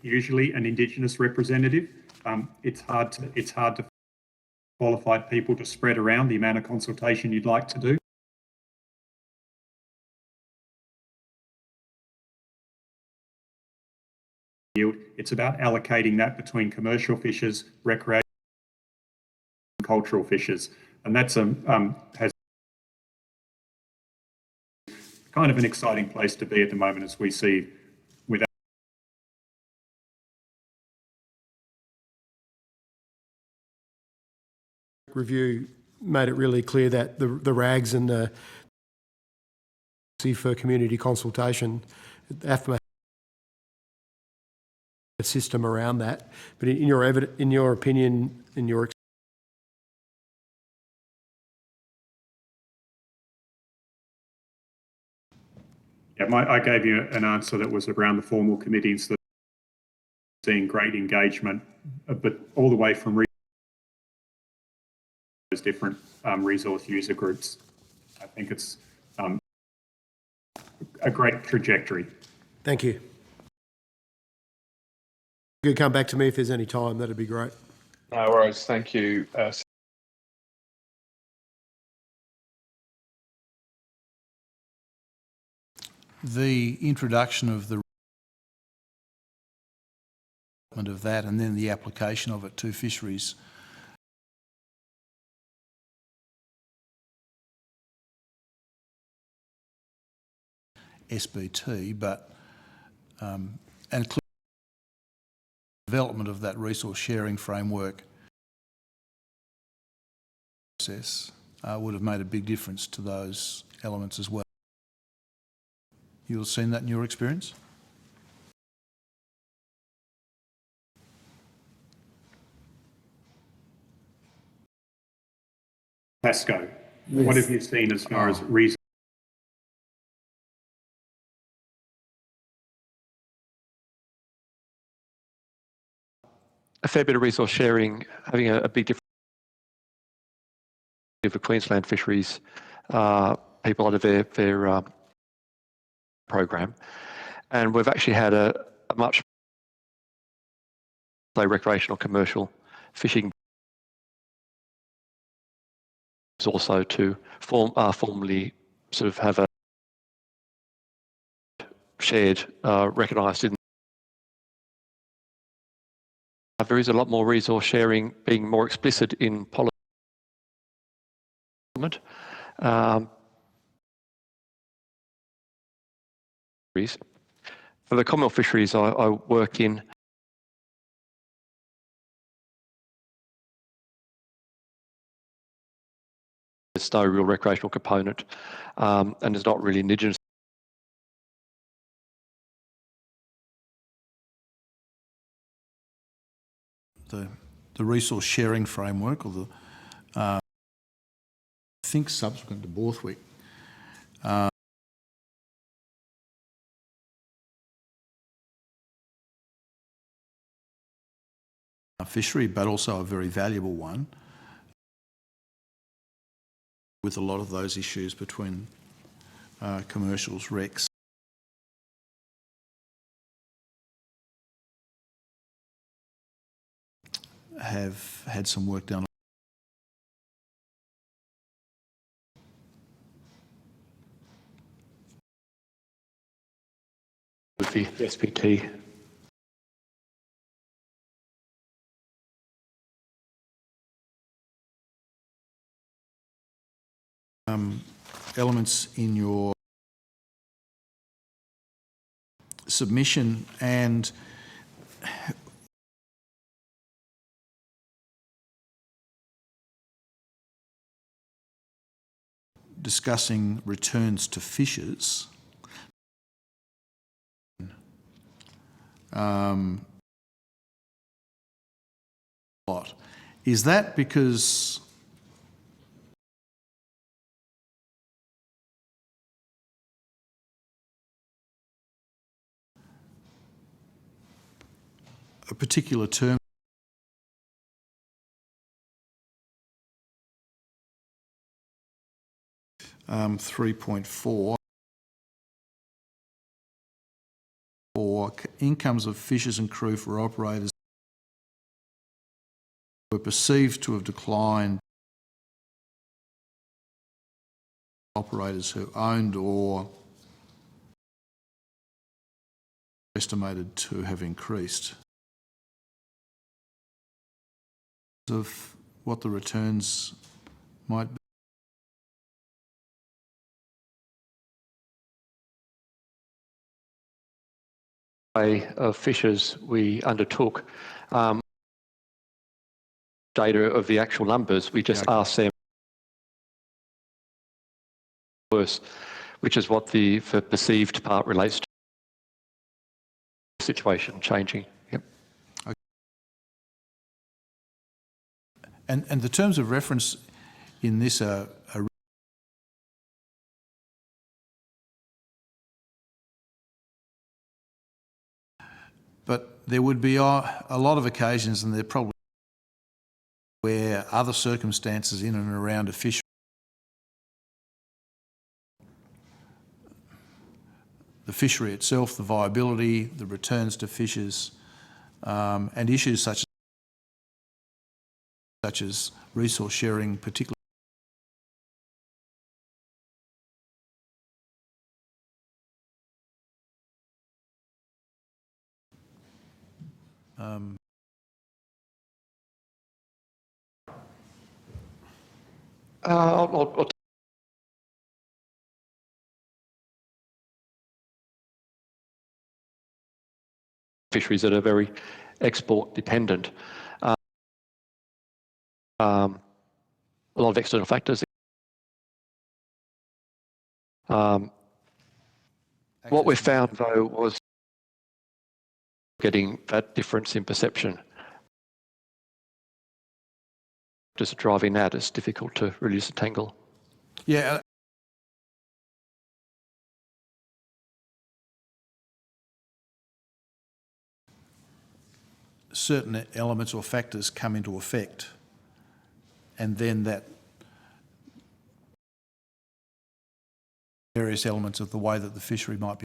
Usually an Indigenous representative. It's hard to qualified people to spread around the amount of consultation you'd like to do. It's about allocating that between commercial fishers, recreation, and cultural fishers, and that's has kind of an exciting place to be at the moment, as we see with review made it really clear that the RAGs and the for community consultation, AFMA system around that, but in your opinion, in your I gave you an answer that was around the formal committees, that seeing great engagement, but all the way from those different resource user groups. I think it's a great trajectory. Thank you. You could come back to me if there's any time, that'd be great. No worries, thank you. The introduction of the of that and then the application of it to fisheries SBT, but and development of that resource sharing framework process would have made a big difference to those elements as well. You'll have seen that in your experience? Pasco. What have you seen as far as reason? A fair bit of resource sharing, having a big difference for Queensland fisheries people out of their program, and we've actually had a much recreational commercial fishing also to formally sort of have a shared, recognised in. There is a lot more resource sharing being more explicit in policy. For the Commonwealth fisheries I work in, there's no real recreational component and there's not really Indigenous. The resource sharing framework, or the I think subsequent to Borthwick, a fishery, but also a very valuable one, with a lot of those issues between commercials, recs. Have had some work done with the SPT. Elements in your submission and discussing returns to fishers. Is that because a particular term (3.4) or incomes of fishers and crew for operators were perceived to have declined, operators who owned or estimated to have increased, of what the returns might be. Of fishers we undertook data of the actual numbers, we just asked them worse, which is what the perceived part relates to situation changing. Yep. Okay. And the terms of reference in this are but there would be a lot of occasions, and there probably where other circumstances in and around a fishery, the fishery itself, the viability, the returns to fishers, and issues such as resource sharing, particularly I'll fisheries that are very export dependent. A lot of external factors. What we found though was getting that difference in perception. Just driving that is difficult to really disentangle. Yeah. Certain elements or factors come into effect, and then that various elements of the way that the fishery might be.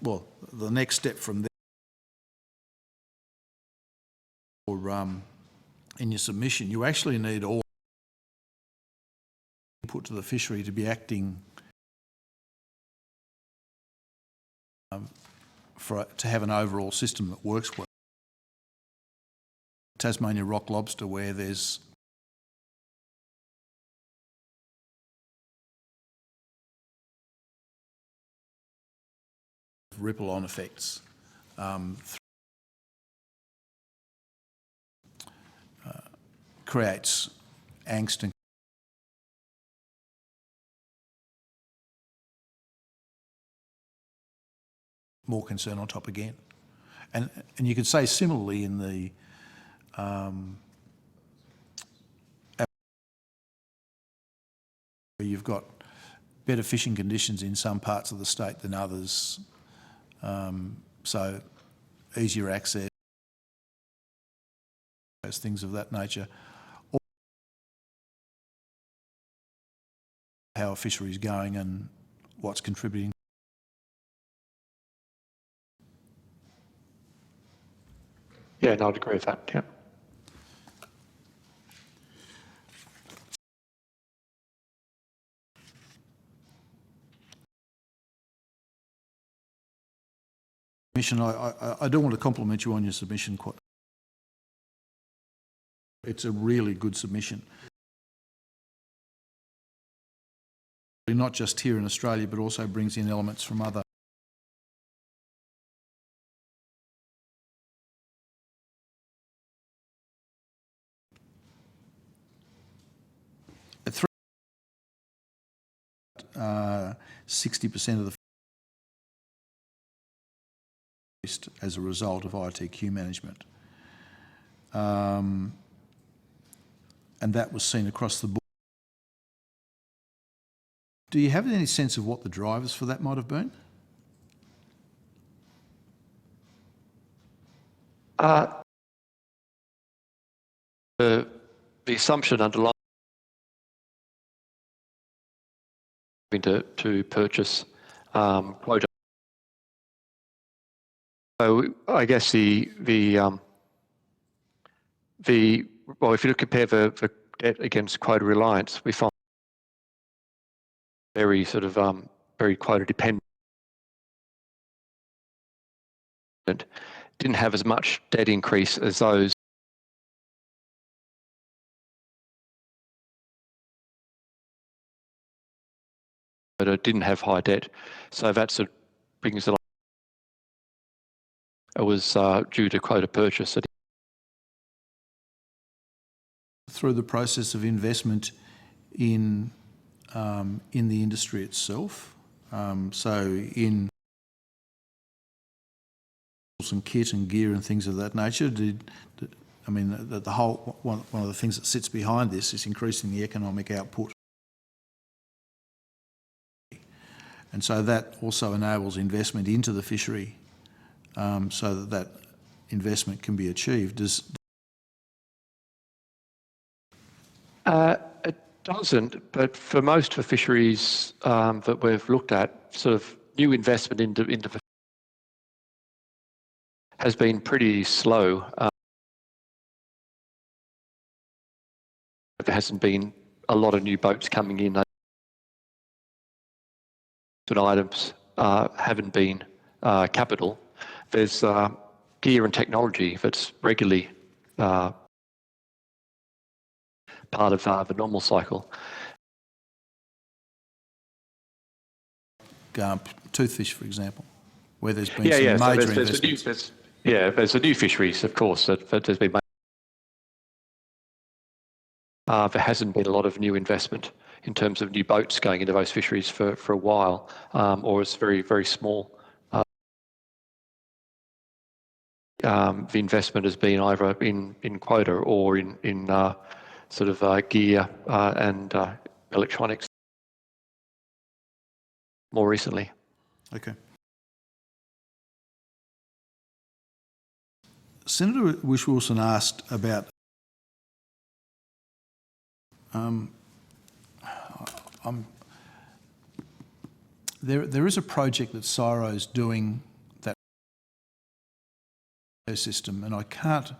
Well, the next step from there, or in your submission, you actually need all input to the fishery to be acting to have an overall system that works well. Tasmania rock lobster, where there's ripple-on effects creates angst and more concern on top again. And you could say similarly in the you've got better fishing conditions in some parts of the state than others, so easier access, things of that nature. Or how a fishery is going and what's contributing. Yeah, no, I'd agree with that, yeah. I do want to compliment you on your submission. It's a really good submission. Not just here in Australia, but also brings in elements from other. At 60% of the as a result of ITQ management. And that was seen across the board. Do you have any sense of what the drivers for that might have been? The assumption underlying to purchase quota. So I guess well, if you compare the debt against quota reliance, we find very sort of very quota dependent. Didn't have as much debt increase as those that didn't have high debt. So that sort of brings it. It was due to quota purchase. Through the process of investment in the industry itself, so in and kit and gear and things of that nature. The whole one of the things that sits behind this is increasing the economic output, and so that also enables investment into the fishery. So that investment can be achieved. It doesn't, but for most of the fisheries that we've looked at, sort of new investment into the has been pretty slow. There hasn't been a lot of new boats coming in. Items haven't been capital. There's gear and technology that's regularly part of the normal cycle. Toothfish, for example, where there's been some major investments. There's the new fisheries, of course, that there's been. There hasn't been a lot of new investment in terms of new boats going into those fisheries for a while, or it's very, very small. the investment has been either in quota or in sort of gear and electronics more recently. Okay. Senator Whish-Wilson asked about there is a project that CSIRO's doing that system, and I can't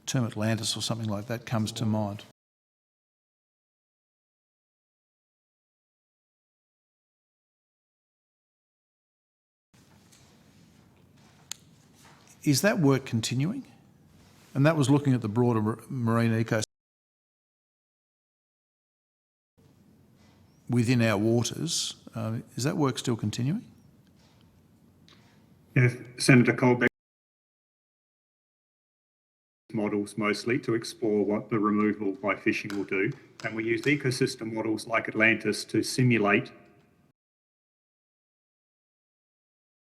term Atlantis or something like that comes to mind. Is that work continuing? And that was looking at the broader marine ecosystem within our waters. Is that work still continuing? Yes, Senator Colbeck. Models mostly to explore what the removal by fishing will do. And we use ecosystem models like Atlantis to simulate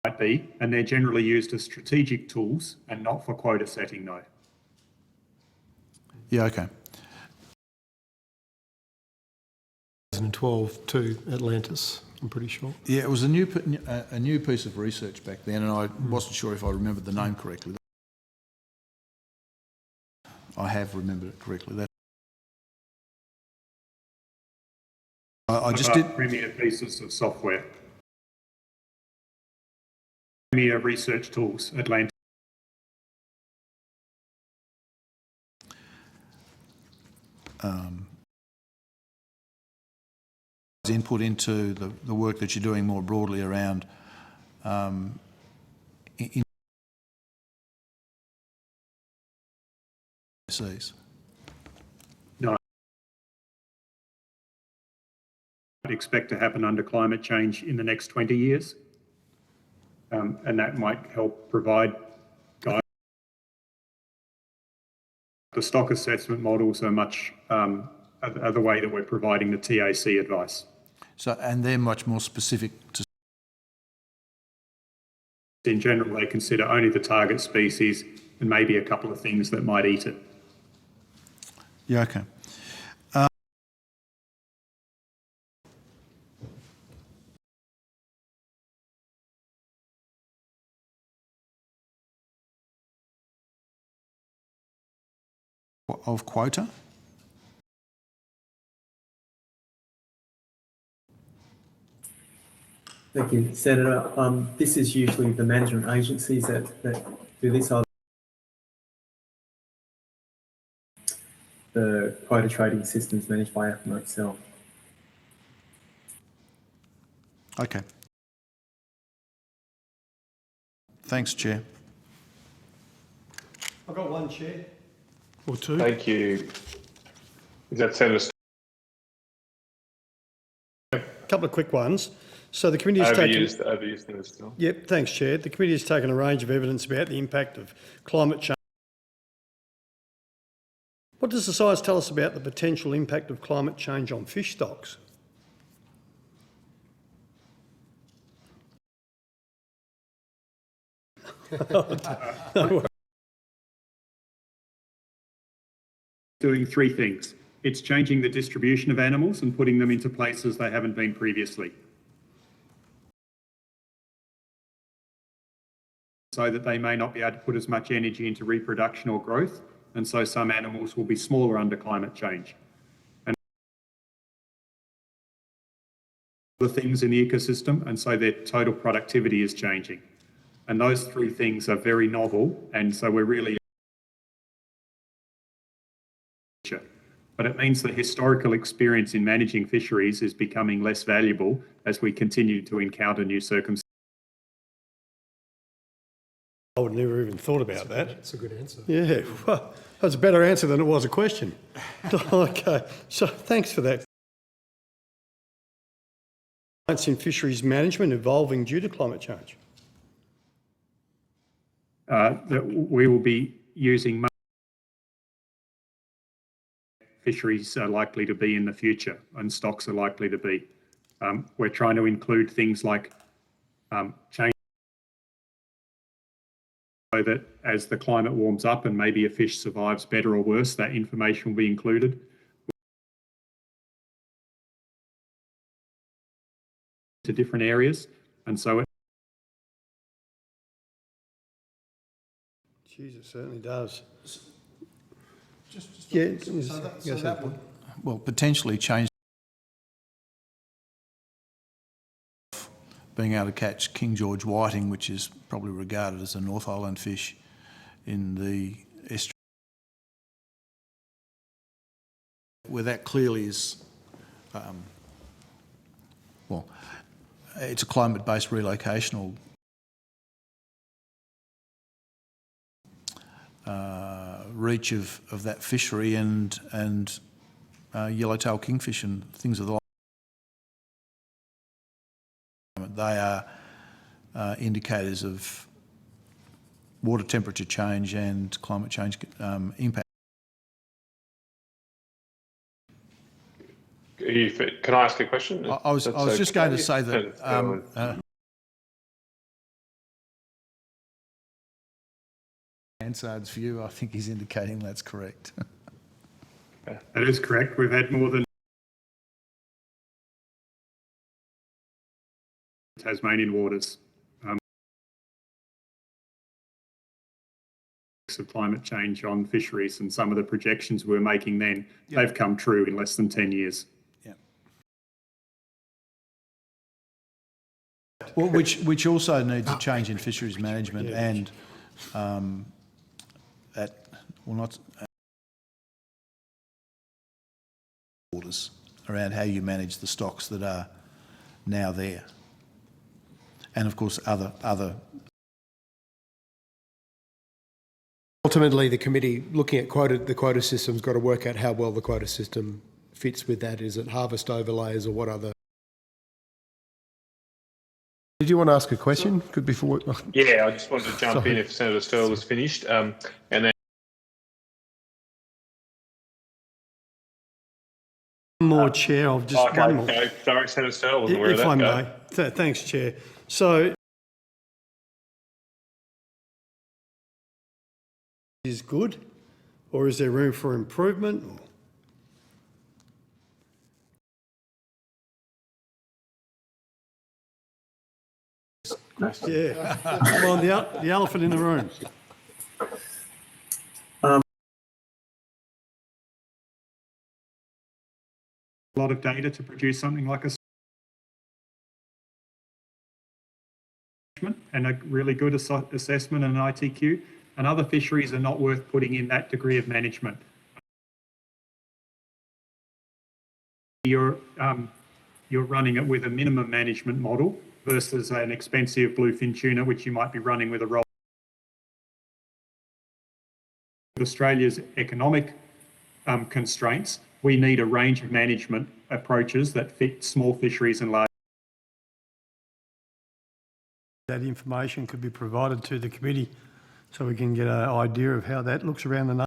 might be, and they're generally used as strategic tools and not for quota setting, though. Yeah, okay. 2012 to Atlantis, I'm pretty sure. Yeah, it was a new piece of research back then, and I wasn't sure if I remembered the name correctly. I have remembered it correctly. I just did Premier pieces of software. Premier research tools, Atlantis. Input into the work that you're doing more broadly around seas. No. I'd expect to happen under climate change in the next 20 years. And that might help provide guidance. The stock assessment models are much are the way that we're providing the TAC advice. So, and they're much more specific to... In general, they consider only the target species and maybe a couple of things that might eat it. Yeah, okay. Of quota? Thank you, Senator. This is usually the management agencies that do this. The quota trading systems managed by APMA itself. Okay. Thanks, Chair. I've got one, Chair. Or two. Thank you. Is that Senator? A couple of quick ones. So the committee has Overused Senator Still. Yep, thanks, Chair. The committee has taken a range of evidence about the impact of climate change. What does the science tell us about the potential impact of climate change on fish stocks? Doing three things. It's changing the distribution of animals and putting them into places they haven't been previously, so that they may not be able to put as much energy into reproduction or growth, and so some animals will be smaller under climate change. And the things in the ecosystem, and so their total productivity is changing. And those three things are very novel, and so we're really... But it means the historical experience in managing fisheries is becoming less valuable as we continue to encounter new circumstances. I would never even thought about that. That's a good answer. Yeah, well, that's a better answer than it was a question. Okay, so thanks for that. Science in fisheries management evolving due to climate change. That we will be using fisheries are likely to be in the future and stocks are likely to be. We're trying to include things like change so that as the climate warms up and maybe a fish survives better or worse, that information will be included. To different areas, and so Jeez, it certainly does. That would, well, potentially change being able to catch King George whiting, which is probably regarded as a North Island fish in the estuary, where that clearly is, well, it's a climate-based relocational reach of that fishery and yellowtail kingfish and things of the like. They are indicators of water temperature change and climate change impact. Can I ask a question? I was just going to say that Hansard's view, I think he's indicating that's correct. that is correct. We've had more than Tasmanian waters of climate change on fisheries, and some of the projections we were making then, they've come true in less than 10 years. Yeah. Well, which also needs a change in fisheries management and waters around how you manage the stocks that are now there. And of course, other. Ultimately, the committee looking at the quota system's got to work out how well the quota system fits with that. Is it harvest overlays or what other? Did you want to ask a question? Could before. Yeah, I just wanted to jump in if Senator Sterle was finished, and then. More, Chair. I've just okay, one more. No, sorry, Senator Sterle, wasn't aware of If that. I may. Thanks, Chair. So, is good, or is there room for improvement? Yeah, come on, the elephant in the room. A lot of data to produce something like a and a really good assessment and an ITQ, and other fisheries are not worth putting in that degree of management. You're running it with a minimum management model versus an expensive bluefin tuna, which you might be running with a roll. With Australia's economic constraints, we need a range of management approaches that fit small fisheries and large. That information could be provided to the committee so we can get an idea of how that looks around the nation.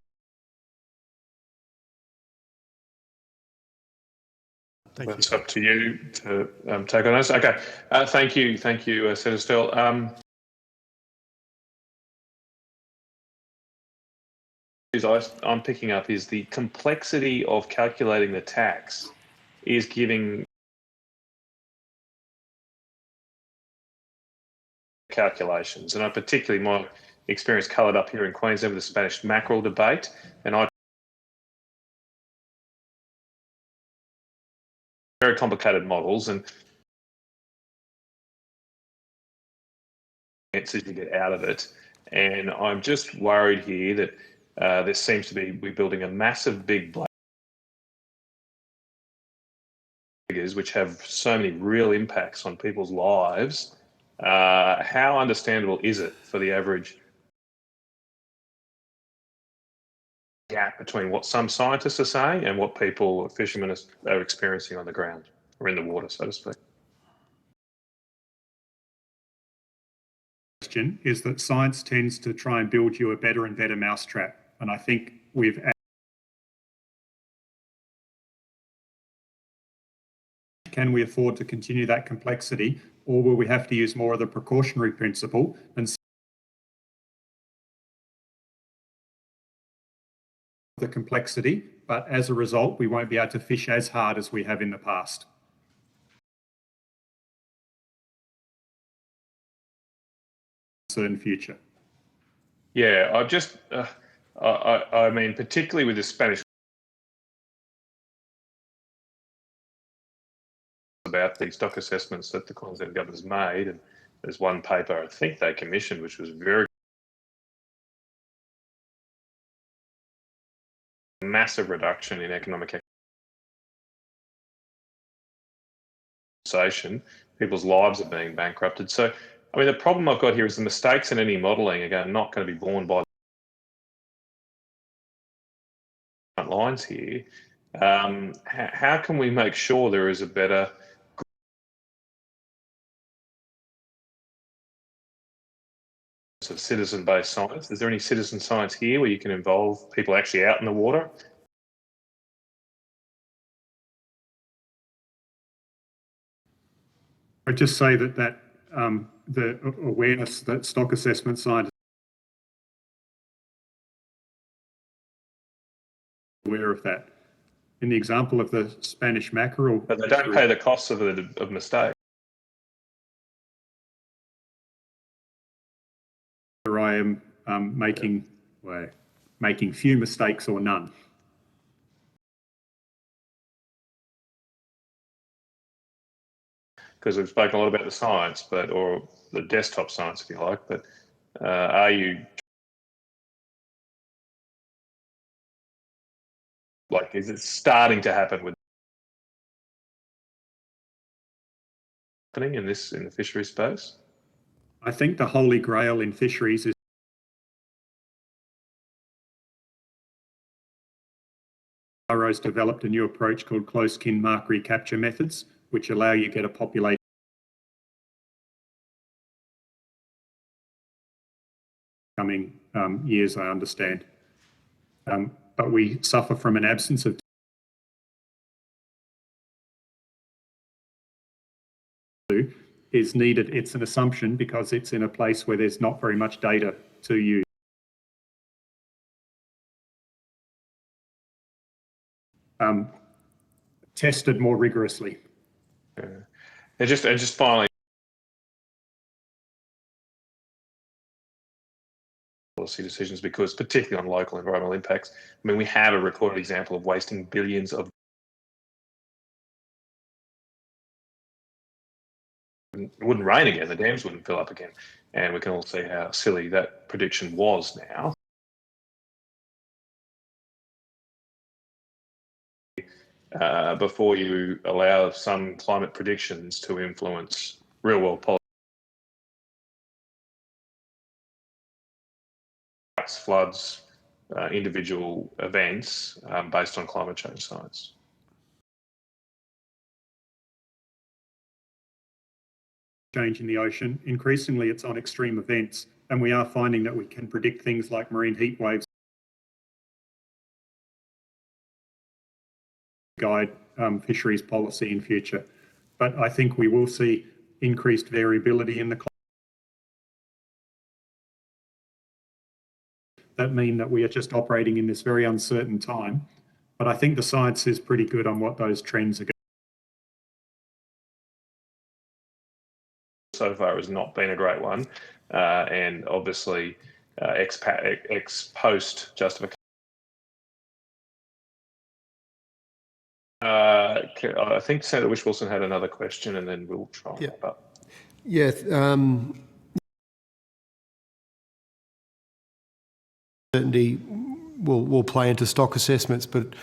That's up to you to take on us. Okay, thank you, Senator Sterle. I'm picking up is the complexity of calculating the tax is giving calculations, and I particularly my experience coloured up here in Queensland with the Spanish mackerel debate, and I very complicated models and answers you get out of it, and I'm just worried here that there seems to be we're building a massive big black figures which have so many real impacts on people's lives. How understandable is it for the average gap between what some scientists are saying and what people, fishermen, are experiencing on the ground or in the water, so to speak? Question is that science tends to try and build you a better and better mousetrap, and I think we've can we afford to continue that complexity, or will we have to use more of the precautionary principle and the complexity, but as a result, we won't be able to fish as hard as we have in the past. Certain future. Yeah, I've just, I mean, particularly with the Spanish about the stock assessments that the Queensland government's made, and there's one paper I think they commissioned, which was very massive reduction in economic activity. People's lives are being bankrupted. So, I mean, the problem I've got here is the mistakes in any modelling are not going to be borne by the front lines here. How can we make sure there is a better of citizen-based science? Is there any citizen science here where you can involve people actually out in the water? I'd just say that the awareness that stock assessment scientists are aware of that. In the example of the Spanish mackerel, but they don't pay the costs of mistakes. I am making few mistakes or none. Because we've spoken a lot about the science, or the desktop science, if you like, but are you, is it starting to happen with happening in the fisheries space? I think the holy grail in fisheries is Burrows developed a new approach called close-kin mark recapture methods, which allow you to get a population coming years, I understand. But we suffer from an absence of is needed. It's an assumption because it's in a place where there's not very much data to use. Tested more rigorously. Yeah. And just finally, policy decisions, because particularly on local environmental impacts, I mean, we have a recorded example of wasting billions of it wouldn't rain again, the dams wouldn't fill up again. And we can all see how silly that prediction was now. Before you allow some climate predictions to influence real world policy. Floods, individual events based on climate change science. Change in the ocean, increasingly it's on extreme events, and we are finding that we can predict things like marine heat waves, guide fisheries policy in future. But I think we will see increased variability in the climate. That mean that we are just operating in this very uncertain time. But I think the science is pretty good on what those trends are going. So far has not been a great one, and obviously ex post justification. I think Senator Whish-Wilson had another question, and then we'll try and wrap up. Yeah. Certainty will play into stock assessments, but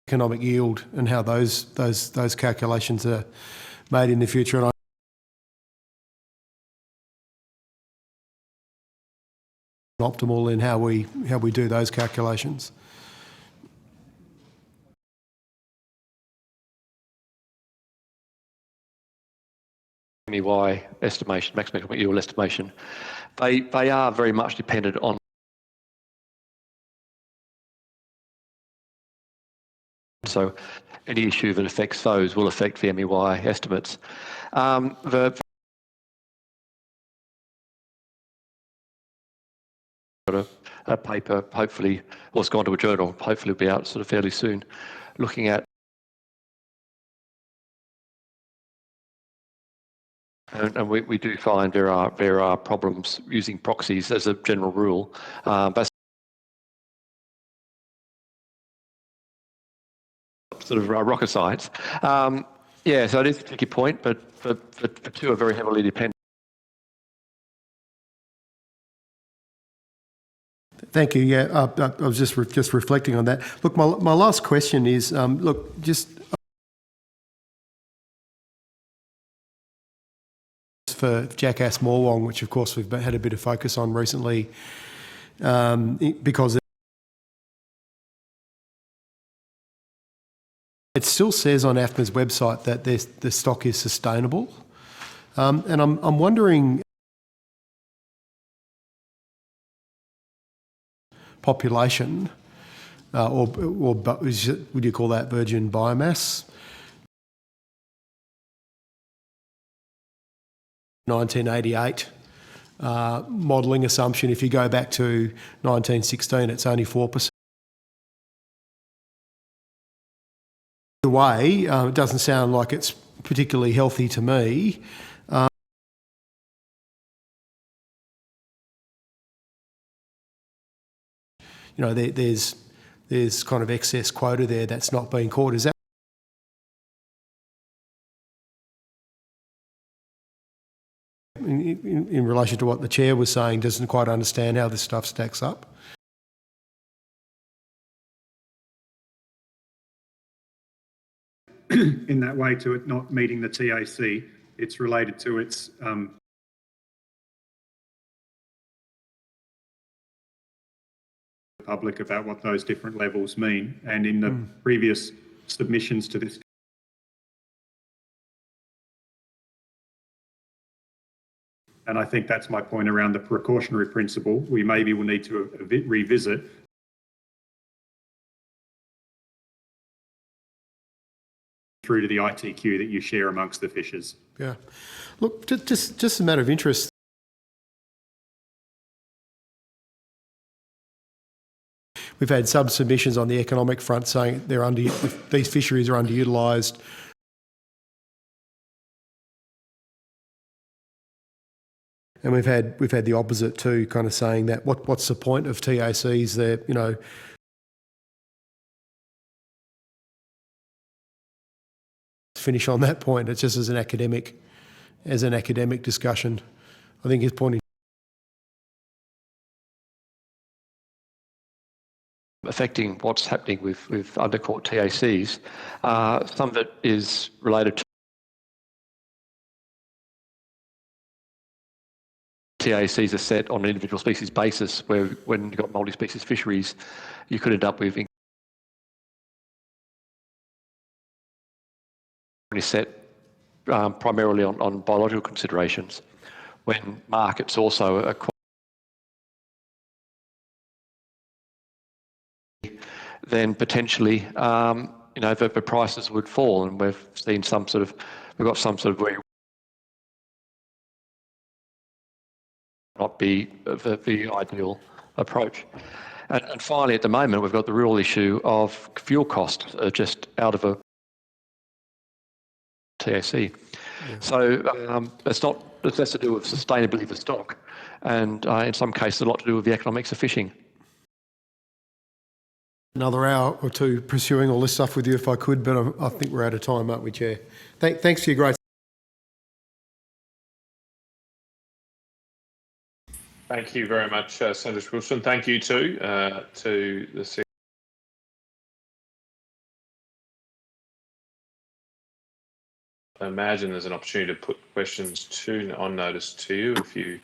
economic yield and how those calculations are made in the future. And optimal in how we do those calculations. MEY estimation, maximum economic yield estimation, they are very much dependent on So any issue that affects those will affect the MEY estimates. Got a paper, hopefully, or it's gone to a journal, hopefully it'll be out sort of fairly soon, looking at and we do find there are problems using proxies as a general rule, but sort of rocket science. Yeah, so it is a tricky point, but the two are very heavily dependent. Thank you. Yeah, I was just reflecting on that. Look, my last question is, look, just for Jackass Morwong, which of course we've had a bit of focus on recently, because it still says on AFMA's website that the stock is sustainable, and I'm wondering, population, or would you call that virgin biomass? 1988 modelling assumption. If you go back to 1916, it's only 4%. Either way, it doesn't sound like it's particularly healthy to me. You know, there's kind of excess quota there that's not being caught. Is that in relation to what the chair was saying? Doesn't quite understand how this stuff stacks up. In that way, to it not meeting the TAC, it's related to its public about what those different levels mean. And in the previous submissions to this, and I think that's my point around the precautionary principle, we maybe will need to revisit through to the ITQ that you share amongst the fishers. Yeah. Look, just a matter of interest. We've had sub-submissions on the economic front saying these fisheries are underutilised. And we've had the opposite too, kind of saying that what's the point of TACs? They're, you know, finish on that point. It's just as an academic discussion. I think his point affecting what's happening with undercaught TACs. Some of it is related to TACs are set on an individual species basis, where when you've got multi-species fisheries, you could end up with set primarily on biological considerations, when markets also are then potentially, you know, the prices would fall, and we've got some sort of very not be the ideal approach. And finally, at the moment, we've got the real issue of fuel costs just out of a TAC. Yeah. So it's less to do with sustainability of the stock, and in some cases, a lot to do with the economics of fishing. Another hour or two pursuing all this stuff with you if I could, but I think we're out of time, aren't we, Chair? Thanks for your great... Thank you very much, Senator Wilson. Thank you too to the I imagine there's an opportunity to put questions on notice to you if you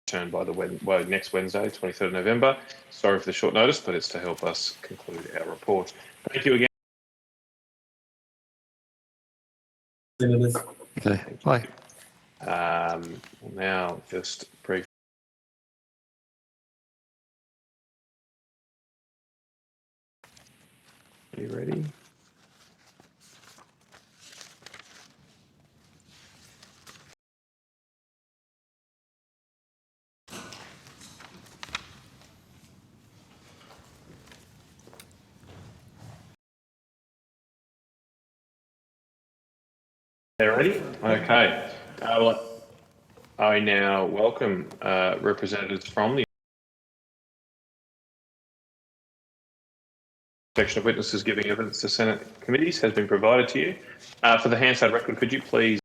turn by the next Wednesday, 23rd of November. Sorry for the short notice, but it's to help us conclude our report. Thank you again. Okay, bye. Now just brief. Are you ready? They're ready? Okay. Well, I now welcome representatives from the section of witnesses giving evidence to Senate committees has been provided to you. For the Hansard record, could you please?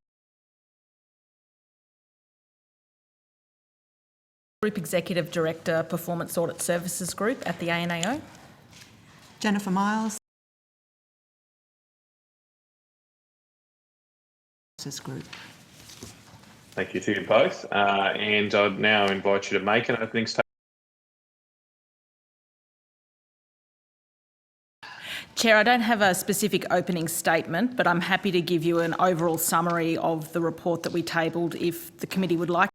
Group Executive Director, Performance Audit Services Group at the ANAO. Jennifer Miles. Group. Thank you to you both. And I'd now invite you to make an opening statement. Chair, I don't have a specific opening statement, but I'm happy to give you an overall summary of the report that we tabled if the committee would like.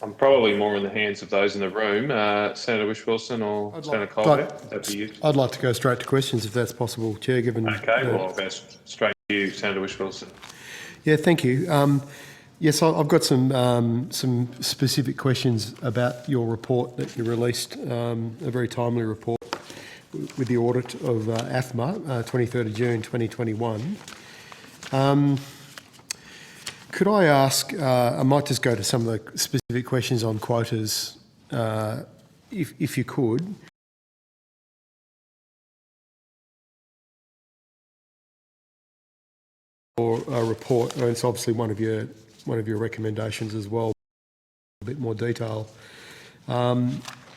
I'm probably more in the hands of those in the room. Senator Whish-Wilson or Senator Colbeck, would that be you? I'd like to go straight to questions if that's possible, Chair, given... Okay, well, I'll go straight to you, Senator Whish-Wilson. Yeah, thank you. Yes, I've got some specific questions about your report that you released, a very timely report with the audit of AFMA, 23rd of June 2021. Could I ask, I might just go to some of the specific questions on quotas, if you could. Or a report, and it's obviously one of your recommendations as well, a bit more detail.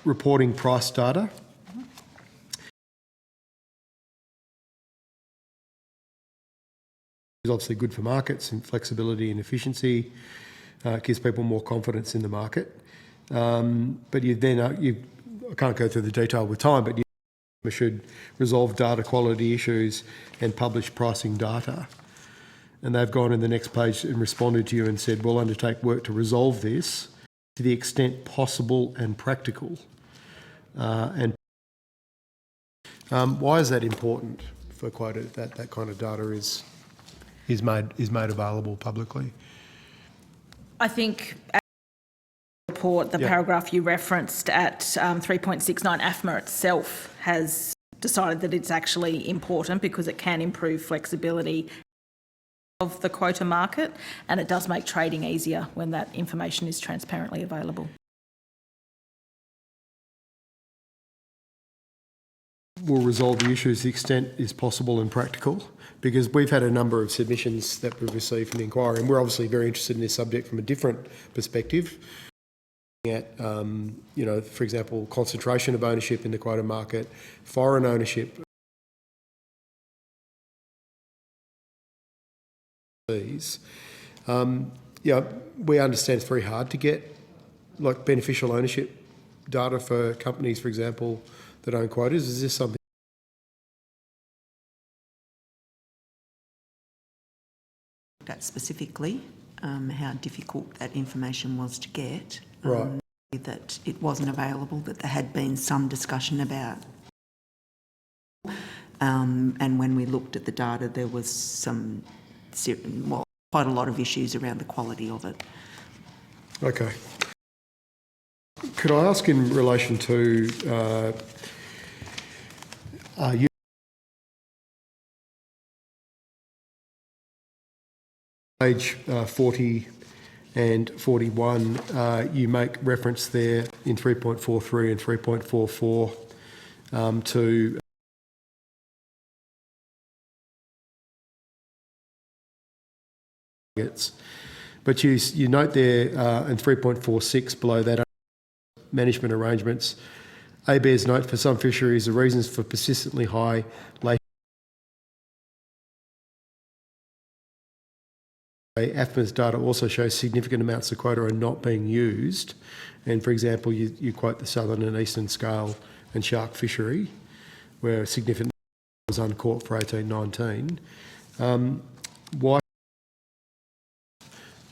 Reporting price data. Is obviously good for markets and flexibility and efficiency. Gives people more confidence in the market. But you then I can't go through the detail with time, but you should resolve data quality issues and publish pricing data. And they've gone in the next page and responded to you and said, we'll undertake work to resolve this to the extent possible and practical. Why is that important for quota, that kind of data is made available publicly? I think the report, the paragraph you referenced at 3.69, AFMA itself has decided that it's actually important because it can improve flexibility of the quota market, and it does make trading easier when that information is transparently available. We'll resolve the issues to the extent is possible and practical, because we've had a number of submissions that we've received from the inquiry, and we're obviously very interested in this subject from a different perspective. At, for example, concentration of ownership in the quota market, foreign ownership. These, we understand it's very hard to get like beneficial ownership data for companies, for example, that own quotas. Is this something that specifically, how difficult that information was to get? Right. That it wasn't available, that there had been some discussion about. And when we looked at the data, there was quite a lot of issues around the quality of it. Okay. Could I ask in relation to page 40 and 41, you make reference there in 3.43 and 3.44 to but you note there in 3.46 below that management arrangements, ABARES note for some fisheries the reasons for persistently high latent AFMA's data also shows significant amounts of quota are not being used, and for example you quote the southern and eastern scale and shark fishery where a significant was uncaught for 18-19. Why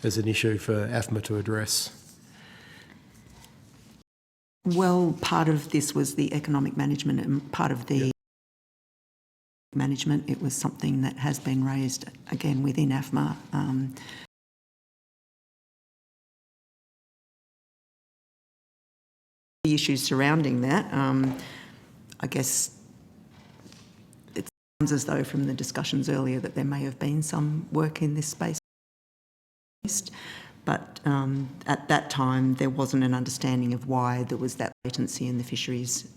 as an issue for AFMA to address? Well, part of this was the economic management and part of the management. It was something that has been raised again within AFMA. The issues surrounding that, I guess it sounds as though from the discussions earlier that there may have been some work in this space. But at that time, there wasn't an understanding of why there was that latency in the fisheries.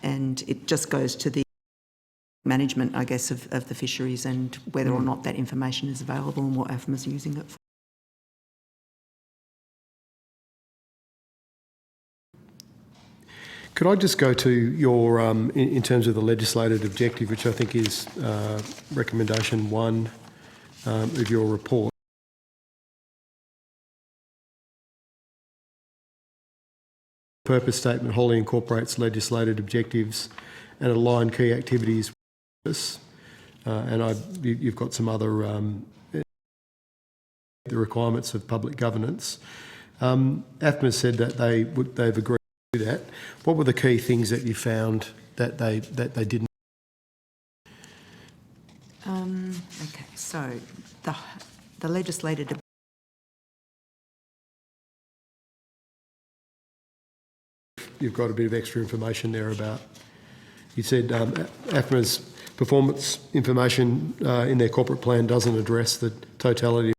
And it just goes to the management, I guess, of the fisheries and whether or not that information is available and what AFMA is using it for. Could I just go to your, in terms of the legislated objective, which I think is recommendation 1 of your report. Purpose statement wholly incorporates legislated objectives and aligned key activities with this. And you've got some other the requirements of public governance. AFMA said that they've agreed to do that. What were the key things that you found that they didn't? Okay, so the legislated You've got a bit of extra information there about, you said AFMA's performance information in their corporate plan doesn't address the totality of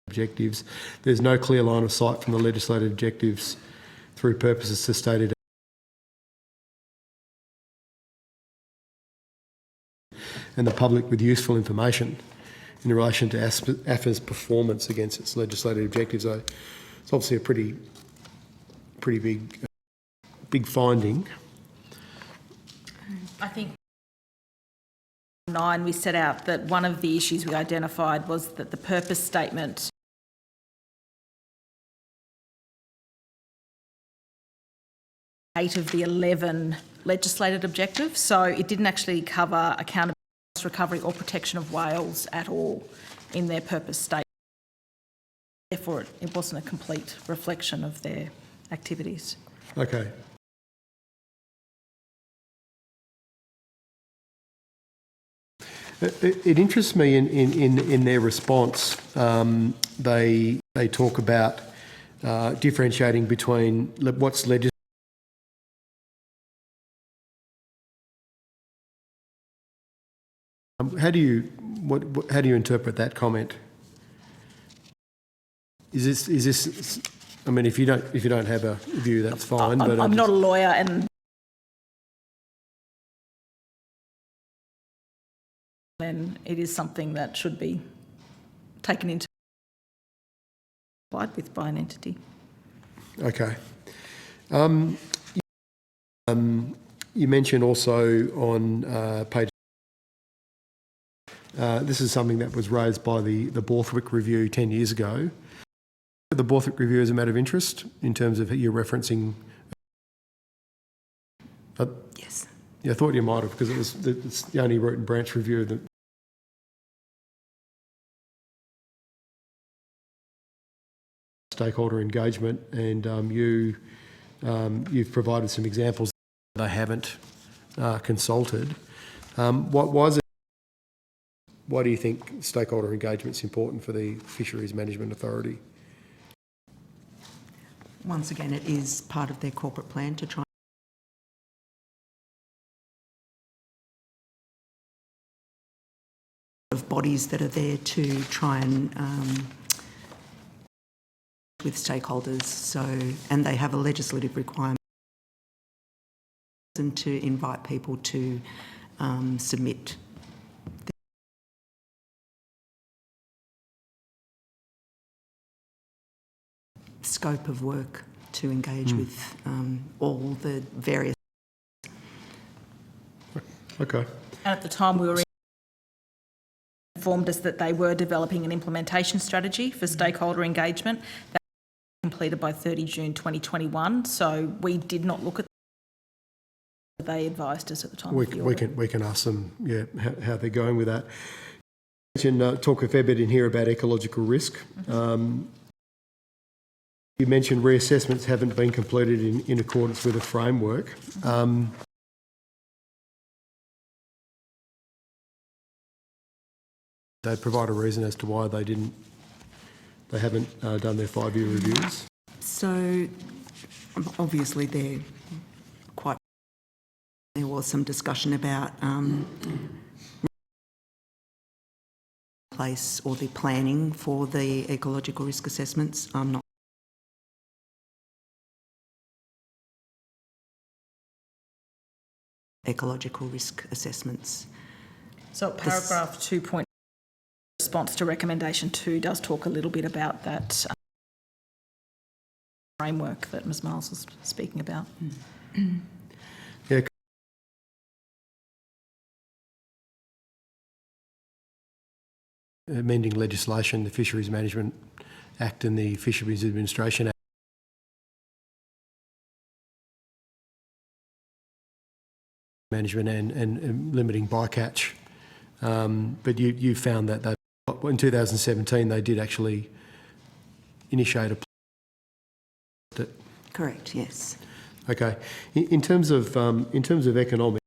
objectives. There's no clear line of sight from the legislated objectives through purposes to stated and the public with useful information in relation to AFMA's performance against its legislated objectives. So it's obviously a pretty big finding. I think 9 we set out that one of the issues we identified was that the purpose statement eight of the 11 legislated objectives, so it didn't actually cover accountability, recovery or protection of whales at all in their purpose statement. Therefore, it wasn't a complete reflection of their activities. Okay. It interests me in their response. They talk about differentiating between what's legislated. How do you interpret that comment? Is this? I mean, if you don't have a view, that's fine. But I'm not a lawyer, and then it is something that should be taken into account by an entity. Okay. You mentioned also on page. This is something that was raised by the Borthwick Review 10 years ago. The Borthwick Review is a matter of interest in terms of you referencing. Yes. Yeah, I thought you might have, because it's the only root and branch review of the stakeholder engagement, and you've provided some examples that they haven't consulted. Why do you think stakeholder engagement is important for the Fisheries Management Authority? Once again, it is part of their corporate plan to try of bodies that are there to try and with stakeholders. So, and they have a legislative requirement and to invite people to submit scope of work to engage with all the various. Okay. And at the time we were informed us that they were developing an implementation strategy for stakeholder engagement that was completed by 30 June 2021. So we did not look at that. They advised us at the time. We can ask them, how they're going with that. You mentioned talk a fair bit in here about ecological risk. You mentioned reassessments haven't been completed in accordance with a framework. They provide a reason as to why they haven't done their 5-year reviews. So obviously there was some discussion about place or the planning for the ecological risk assessments. I'm not ecological risk assessments. So paragraph 2. Response to recommendation 2 does talk a little bit about that framework that Ms Miles was speaking about. Yeah. Amending legislation, the Fisheries Management Act and the Fisheries Administration Act. Management and limiting bycatch. But you found that in 2017 they did actually initiate a plan. Correct, yes. Okay. In terms of economics,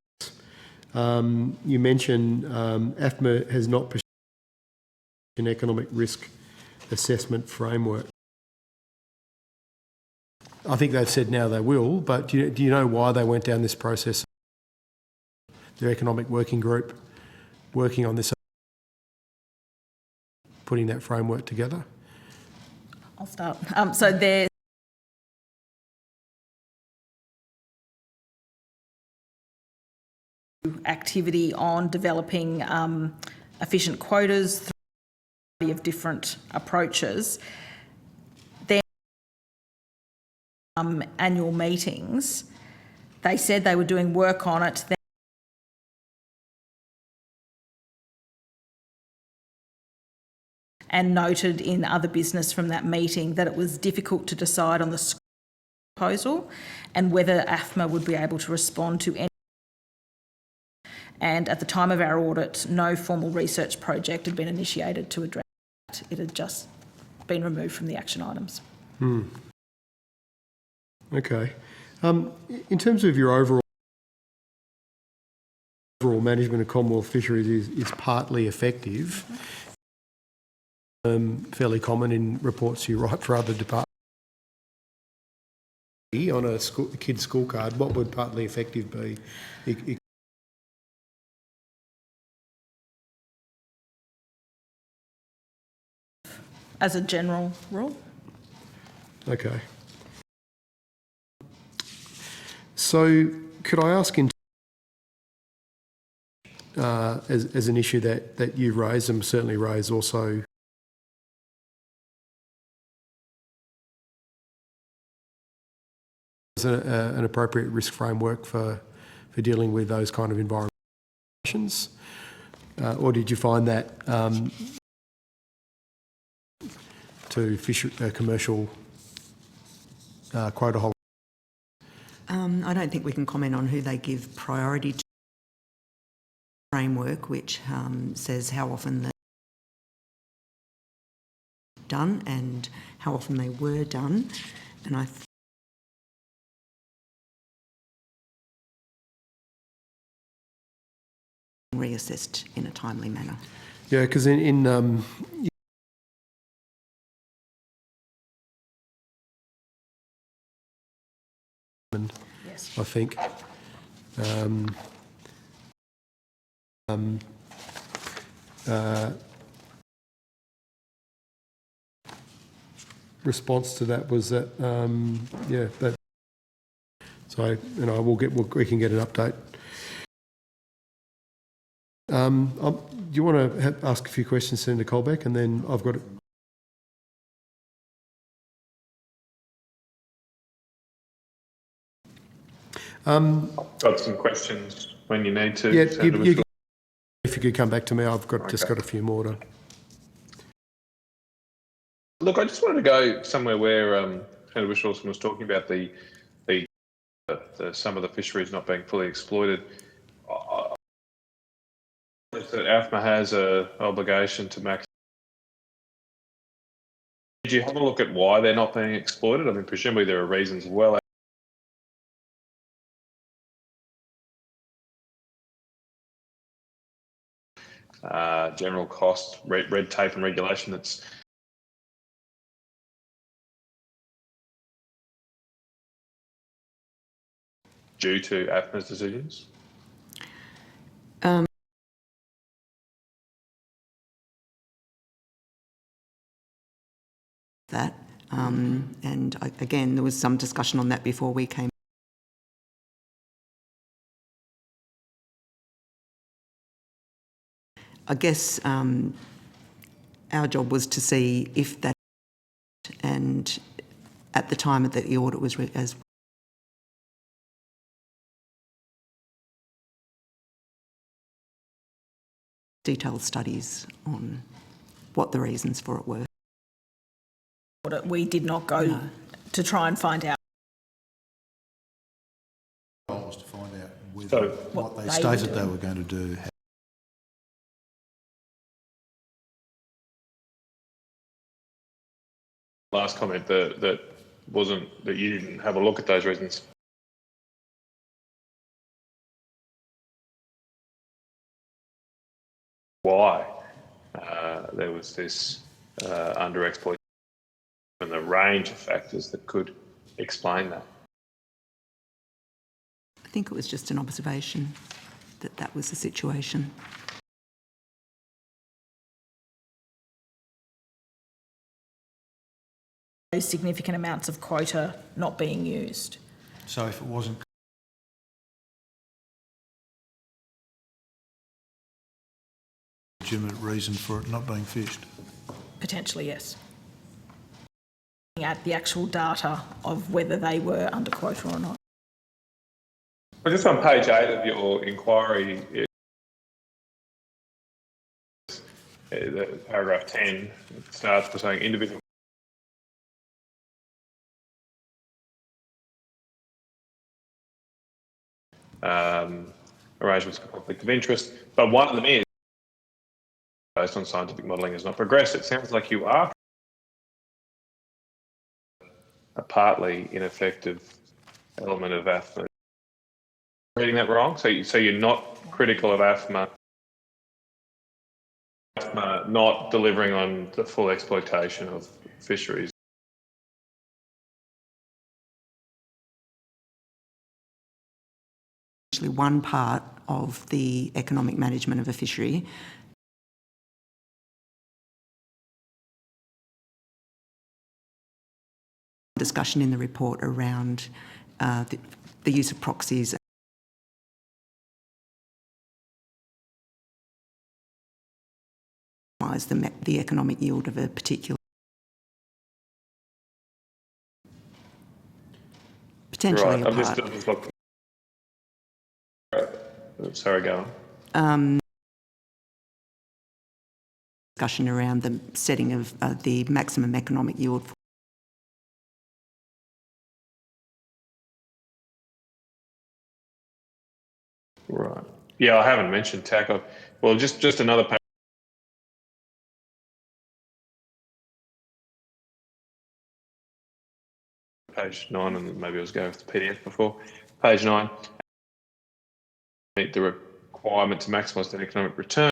you mentioned AFMA has not pursued an economic risk assessment framework. I think they've said now they will, but do you know why they went down this process? Their economic working group working on this, putting that framework together? I'll start. So there's activity on developing efficient quotas through a variety of different approaches. Then annual meetings, they said they were doing work on it. And noted in other business from that meeting that it was difficult to decide on the proposal and whether AFMA would be able to respond to any. And at the time of our audit, no formal research project had been initiated to address that. It had just been removed from the action items. Okay. In terms of your overall management of Commonwealth fisheries is partly effective. Fairly common in reports you write for other departments. On a kid's scorecard, what would partly effective be? As a general rule. Okay. So could I ask as an issue that you raise and certainly raise also an appropriate risk framework for dealing with those kind of environmental situations? Or did you find that to commercial quota holders? I don't think we can comment on who they give priority to. Framework which says how often they're done and how often they were done, and I reassessed in a timely manner. Yeah, because in yes. I think response to that was that yeah, that. So we can get an update. Do you want to ask a few questions, Senator Colbeck, and then I've got it. Got some questions when you need to. Yeah, if you could come back to me, I've got just got a few more to. Look, I just wanted to go somewhere where Senator Wishawson was talking about some of the fisheries not being fully exploited. That AFMA has an obligation to maximise did you have a look at why they're not being exploited? I mean, presumably there are reasons well. General cost, red tape and regulation that's due to AFMA's decisions? That, and again, there was some discussion on that before we came. I guess our job was to see if that, and at the time that the audit was as detailed studies on what the reasons for it were. We did not go to try and find out. The goal was to find out whether what they stated they were going to do. Last comment that wasn't that you didn't have a look at those reasons. Why there was this underexploitation and the range of factors that could explain that. I think it was just an observation that that was the situation. Significant amounts of quota not being used. So if it wasn't legitimate reason for it not being fished? Potentially, yes. At the actual data of whether they were under quota or not. Well, just on page 8 of your inquiry, paragraph 10 it starts by saying individual arrangements for conflict of interest, but one of them is based on scientific modelling has not progressed. It sounds like you are a partly ineffective element of AFMA. Reading that wrong? So you're not critical of AFMA not delivering on the full exploitation of fisheries. Actually, one part of the economic management of a fishery discussion in the report around the use of proxies the economic yield of a particular potentially right. a part. Sorry, go on. Discussion around the setting of the maximum economic yield. Right. Yeah, I haven't mentioned TAC. Well, just another page. Page 9, and maybe I was going with the PDF before. Page 9. Meet the requirement to maximise the economic return.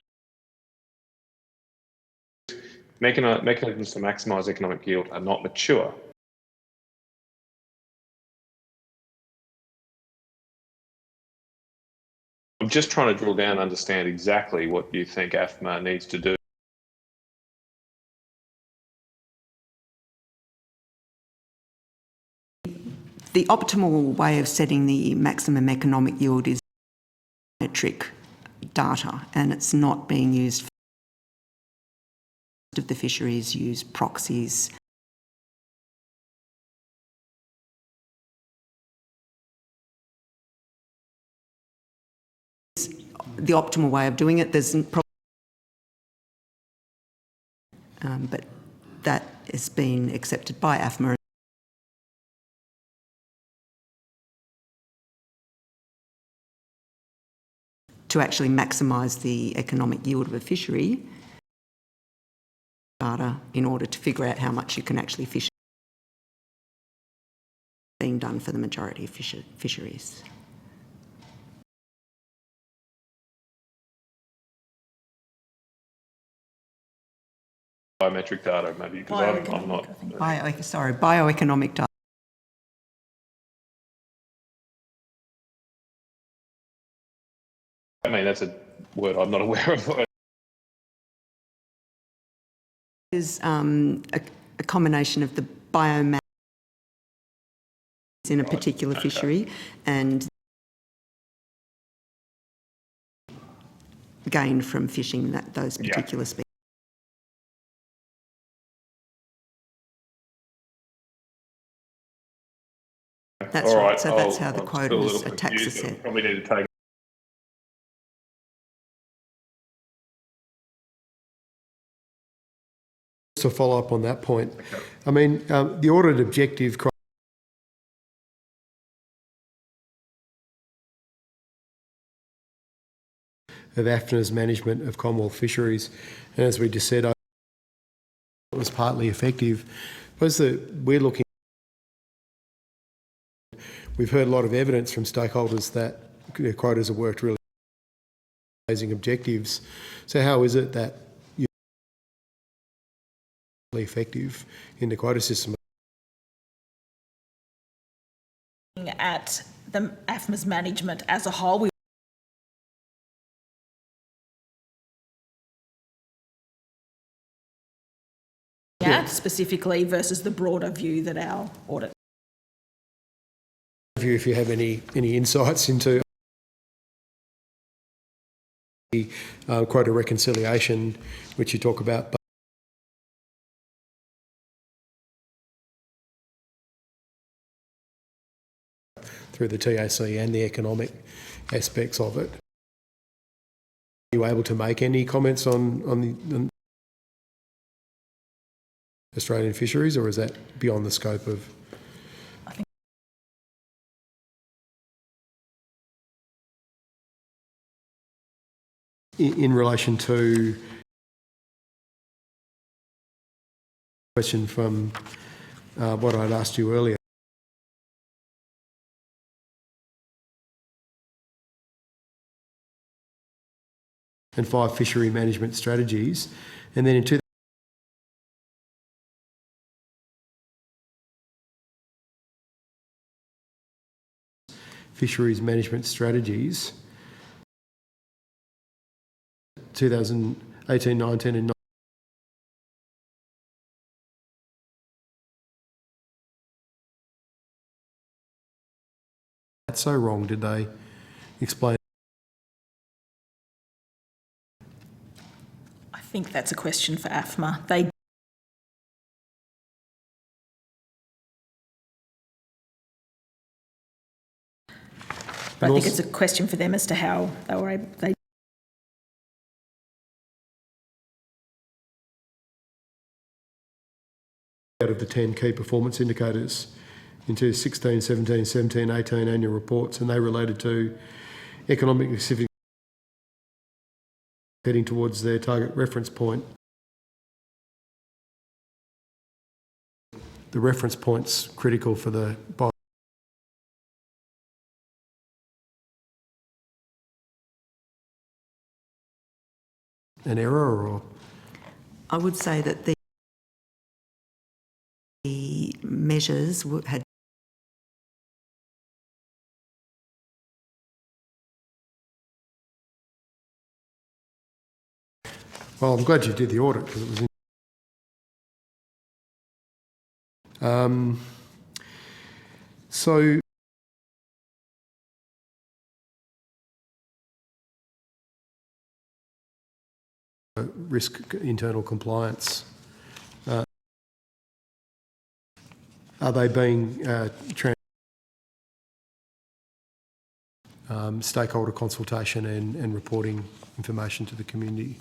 Mechanisms to maximise economic yield are not mature. I'm just trying to drill down and understand exactly what you think AFMA needs to do. The optimal way of setting the maximum economic yield is metric data, and it's not being used. Most of the fisheries use proxies. The optimal way of doing it, there's but that has been accepted by AFMA. To actually maximise the economic yield of a fishery, data in order to figure out how much you can actually fish being done for the majority of fisheries. Biometric data, maybe, because I'm not. Bioeconomic data. I mean, that's a word I'm not aware of. Is a combination of the biomass in a particular fishery and gained from fishing those particular species. That's right. So that's how the quotas are tax are set. Probably need to take. To follow up on that point, I mean, the audit objective of AFNA's management of Commonwealth fisheries, and as we just said, it was partly effective. Was that we're looking. We've heard a lot of evidence from stakeholders that their quotas have worked really amazing objectives. So how is it that you're really effective in the quota system? At the AFMA's management as a whole, specifically versus the broader view that our audit. If you have any insights into the quota reconciliation, which you talk about, through the TAC and the economic aspects of it. Are you able to make any comments on the Australian fisheries, or is that beyond the scope of? In relation to question from what I'd asked you earlier, and 5 fishery management strategies, and then in fisheries management strategies, 2018, 19 and 19. That's so wrong, did they explain? I think that's a question for AFMA. I think it's a question for them as to how they were able. Out of the 10 key performance indicators into 16, 17, 17, 18 annual reports, and they related to economically specific heading towards their target reference point. The reference point's critical for the an error, or? I would say that the measures had well, I'm glad you did the audit because it was so risk internal compliance. Are they being stakeholder consultation and reporting information to the community?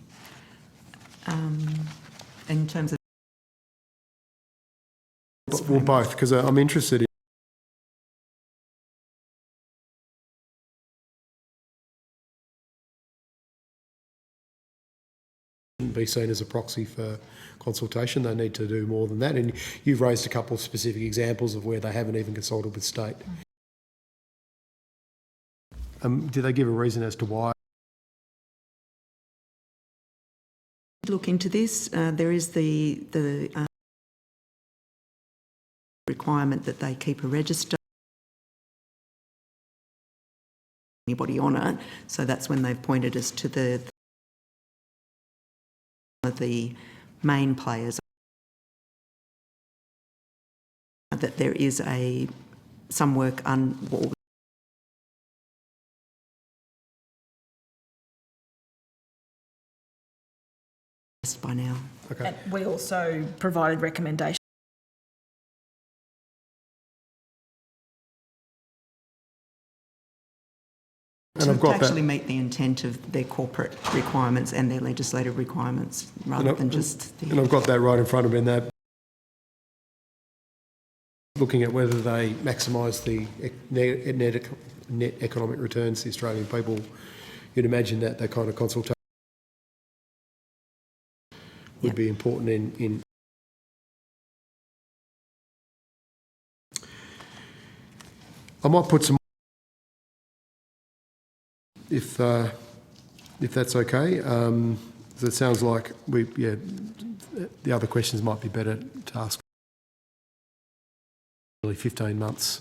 In terms of... Well, both, because I'm interested in be seen as a proxy for consultation. They need to do more than that. And you've raised a couple of specific examples of where they haven't even consulted with state. Did they give a reason as to why? Look into this. There is the requirement that they keep a register. Anybody on it, so that's when they've pointed us to the main players. That there is some work by now. Okay. And we also provided recommendations. And I've got to actually meet the intent of their corporate requirements and their legislative requirements, rather than just the... And I've got that right in front of me, and that looking at whether they maximise the net economic returns to the Australian people, you'd imagine that kind of consultation would be important in I might put some, if that's okay. So it sounds like the other questions might be better to ask. Really 15 months.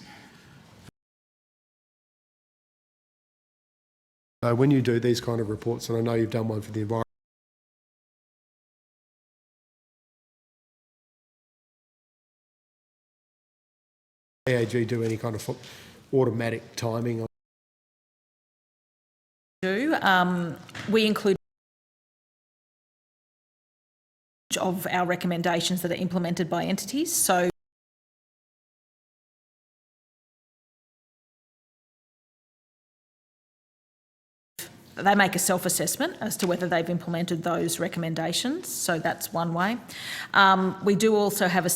When you do these kind of reports, and I know you've done one for the environment, AAG do any kind of automatic timing? We include of our recommendations that are implemented by entities. So they make a self-assessment as to whether they've implemented those recommendations. So that's one way. We do also have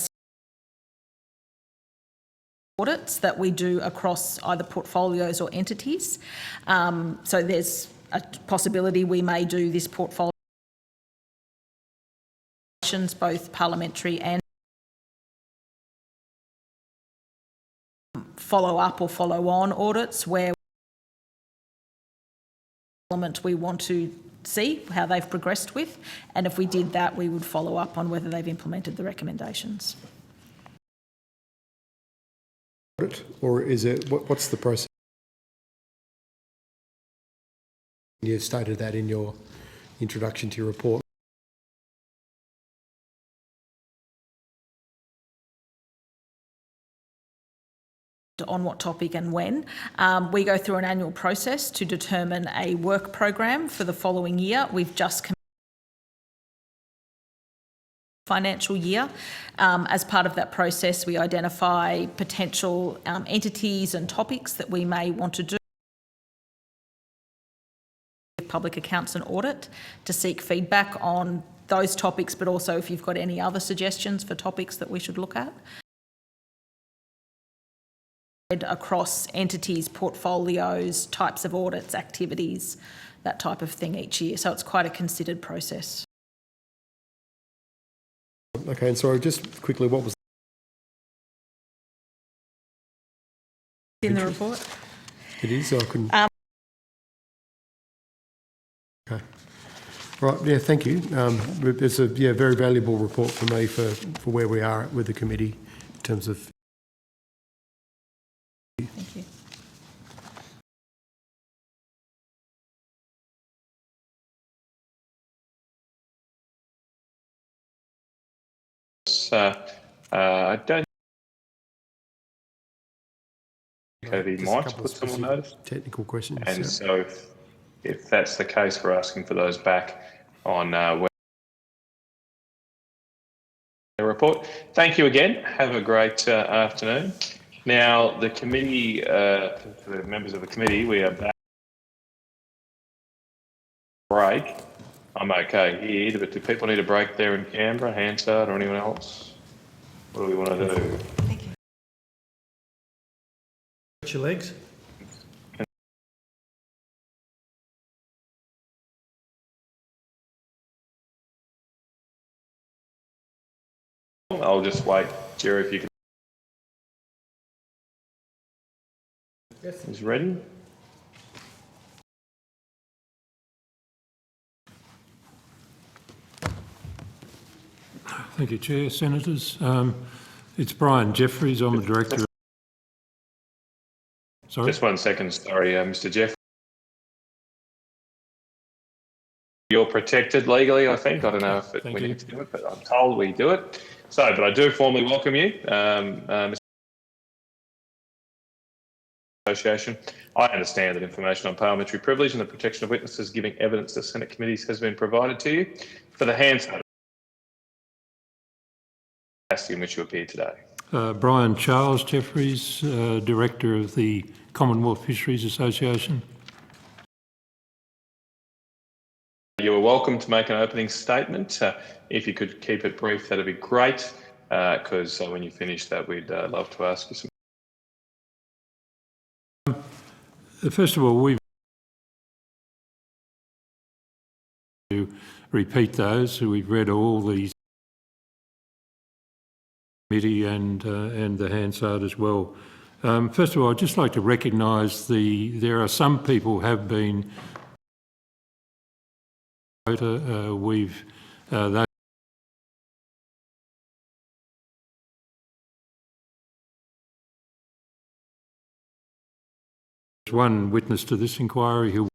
audits that we do across either portfolios or entities. So there's a possibility we may do this portfolio, both parliamentary and follow-up or follow-on audits where we want to see how they've progressed with, and if we did that, we would follow up on whether they've implemented the recommendations. Or is it, what's the process? You stated that in your introduction to your report. On what topic and when. We go through an annual process to determine a work program for the following year. We've just financial year. As part of that process, we identify potential entities and topics that we may want to do. Public accounts and audit to seek feedback on those topics, but also if you've got any other suggestions for topics that we should look at. Across entities, portfolios, types of audits, activities, that type of thing each year. So it's quite a considered process. Okay, and sorry, just quickly, what was in the report? It is, so I couldn't. Okay. Right, yeah, thank you. It's a very valuable report for me for where we are with the committee in terms of. Thank you. I don't. Cody might put some on notice. Technical questions. And so, if that's the case, we're asking for those back on the report. Thank you again. Have a great afternoon. Now, the committee, for the members of the committee, we are back. Break. I'm okay here, but do people need a break there in Canberra, Hansard, or anyone else? What do we want to do? Thank you. Stretch your legs. I'll just wait. Jerry, if you can. Yes. Is ready. Thank you, Chair. Senators. It's Brian Jeffries. I'm the Director. Sorry? Just 1 second. Sorry, Mr. Jeff. You're protected legally, I think. I don't know if we need to do it, but I'm told we do it. So, but I do formally welcome you, Mr. Association. I understand that information on parliamentary privilege and the protection of witnesses giving evidence to Senate committees has been provided to you. For the Hansard capacity in which you appear today. Brian Charles Jeffries, Director of the Commonwealth Fisheries Association. You are welcome to make an opening statement. If you could keep it brief, that'd be great, because when you finish that, we'd love to ask you some. First of all, we to repeat those. So we've read all these committee and the Hansard as well. First of all, I'd just like to recognise there are some people who have been we've those one witness to this inquiry who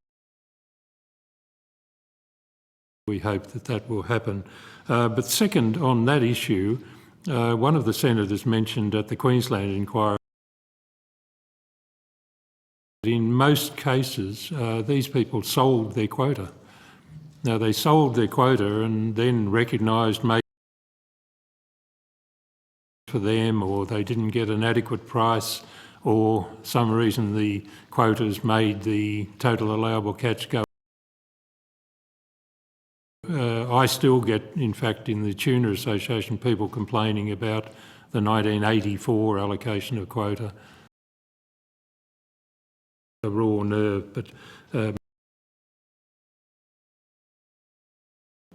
we hope that will happen. But second, on that issue, one of the senators mentioned at the Queensland inquiry that in most cases these people sold their quota. Now they sold their quota and then recognised maybe for them, or they didn't get an adequate price, or some reason the quotas made the total allowable catch go. I still get, in fact, in the Tuna Association, people complaining about the 1984 allocation of quota. A raw nerve, but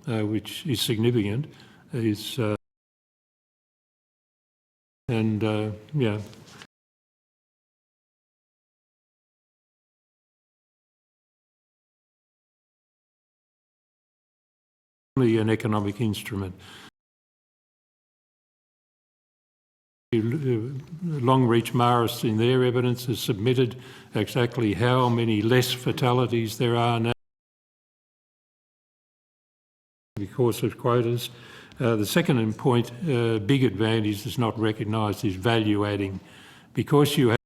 which is significant, is yeah. Only an economic instrument. Longreach Marist in their evidence has submitted exactly how many less fatalities there are now because of quotas. The second point, big advantage that's not recognised is value adding. Because you have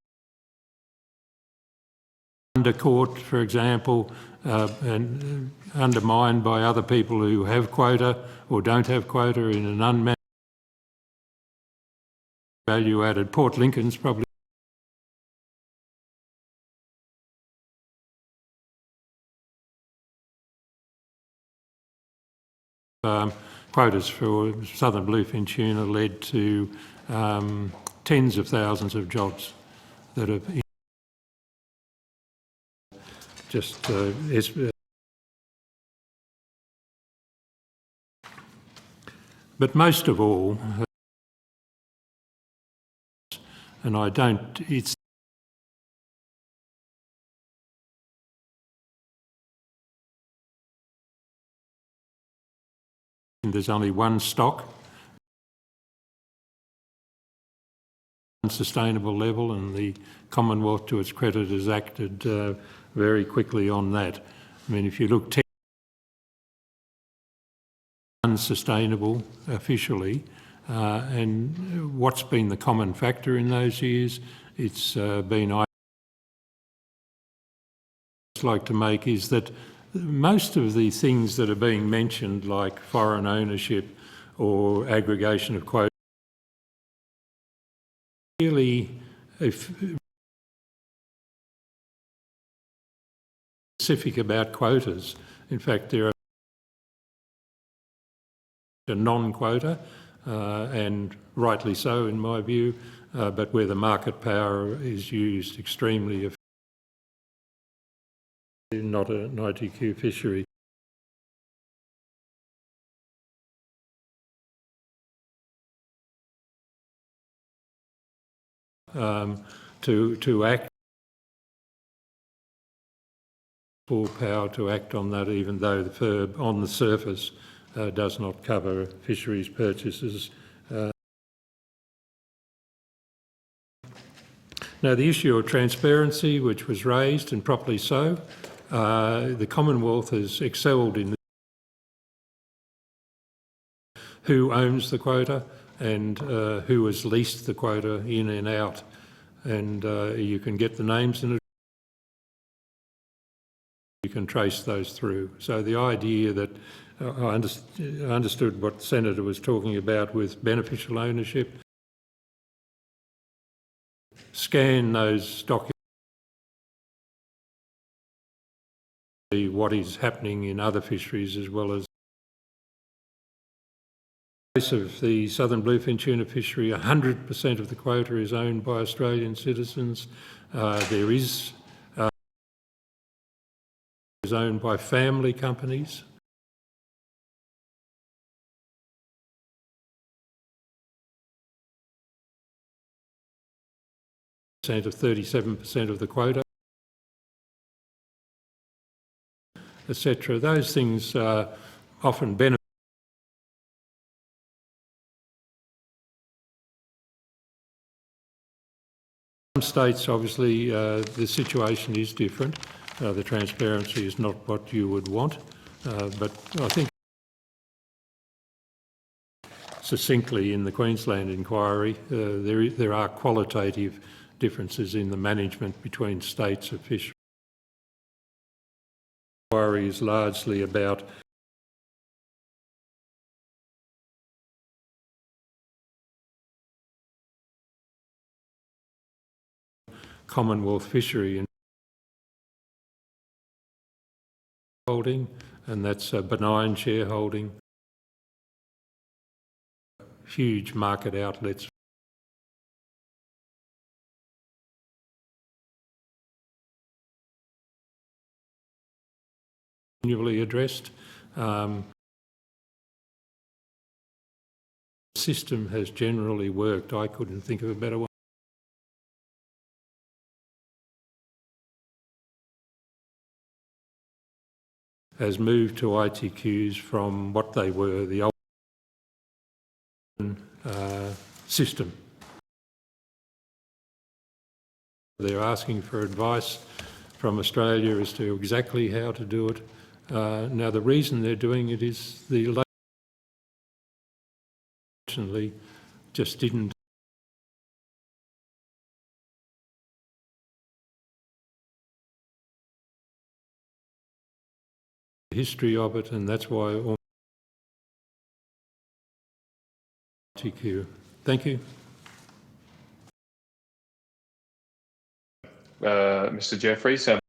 undercaught, for example, and undermined by other people who have quota or don't have quota in an unmanaged value added. Port Lincoln's probably quotas for southern bluefin tuna led to tens of thousands of jobs that have just but most of all, and I don't, it's there's only one stock, unsustainable level, and the Commonwealth, to its credit, has acted very quickly on that. I mean, if you look unsustainable officially, and what's been the common factor in those years, it's been I'd like to make is that most of the things that are being mentioned, like foreign ownership or aggregation of quotas, really, if specific about quotas, in fact, there are a non-quota, and rightly so in my view, but where the market power is used extremely effectively, not an ITQ fishery. to act, full power to act on that, even though the FIRB on the surface does not cover fisheries purchases. Now, the issue of transparency, which was raised, and properly so, the Commonwealth has excelled in who owns the quota and who has leased the quota in and out. And you can get the names in it. You can trace those through. So the idea that I understood what the Senator was talking about with beneficial ownership. Scan those documents, see what is happening in other fisheries as well as in the case of the southern bluefin tuna fishery. 100% of the quota is owned by Australian citizens. There is owned by family companies. Of 37% of the quota, etc. Those things often benefit. Some states, obviously, the situation is different. The transparency is not what you would want, but I think succinctly in the Queensland inquiry, there are qualitative differences in the management between states of fisheries. The inquiry is largely about Commonwealth fishery and holding, and that's a benign shareholding. Huge market outlets. Continually addressed. The system has generally worked. I couldn't think of a better one. Has moved to ITQs from what they were, the old system. They're asking for advice from Australia as to exactly how to do it. Now, the reason they're doing it is the unfortunately just didn't history of it, and that's why TQ. Thank you. Mr. Jeffries, Senator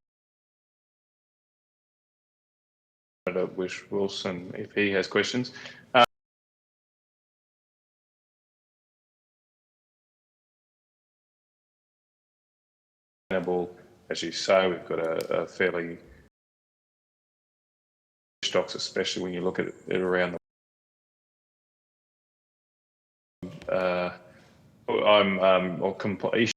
Whish-Wilson, if he has questions. As you say, we've got a fairly stocks, especially when you look at it around the. I'm complete.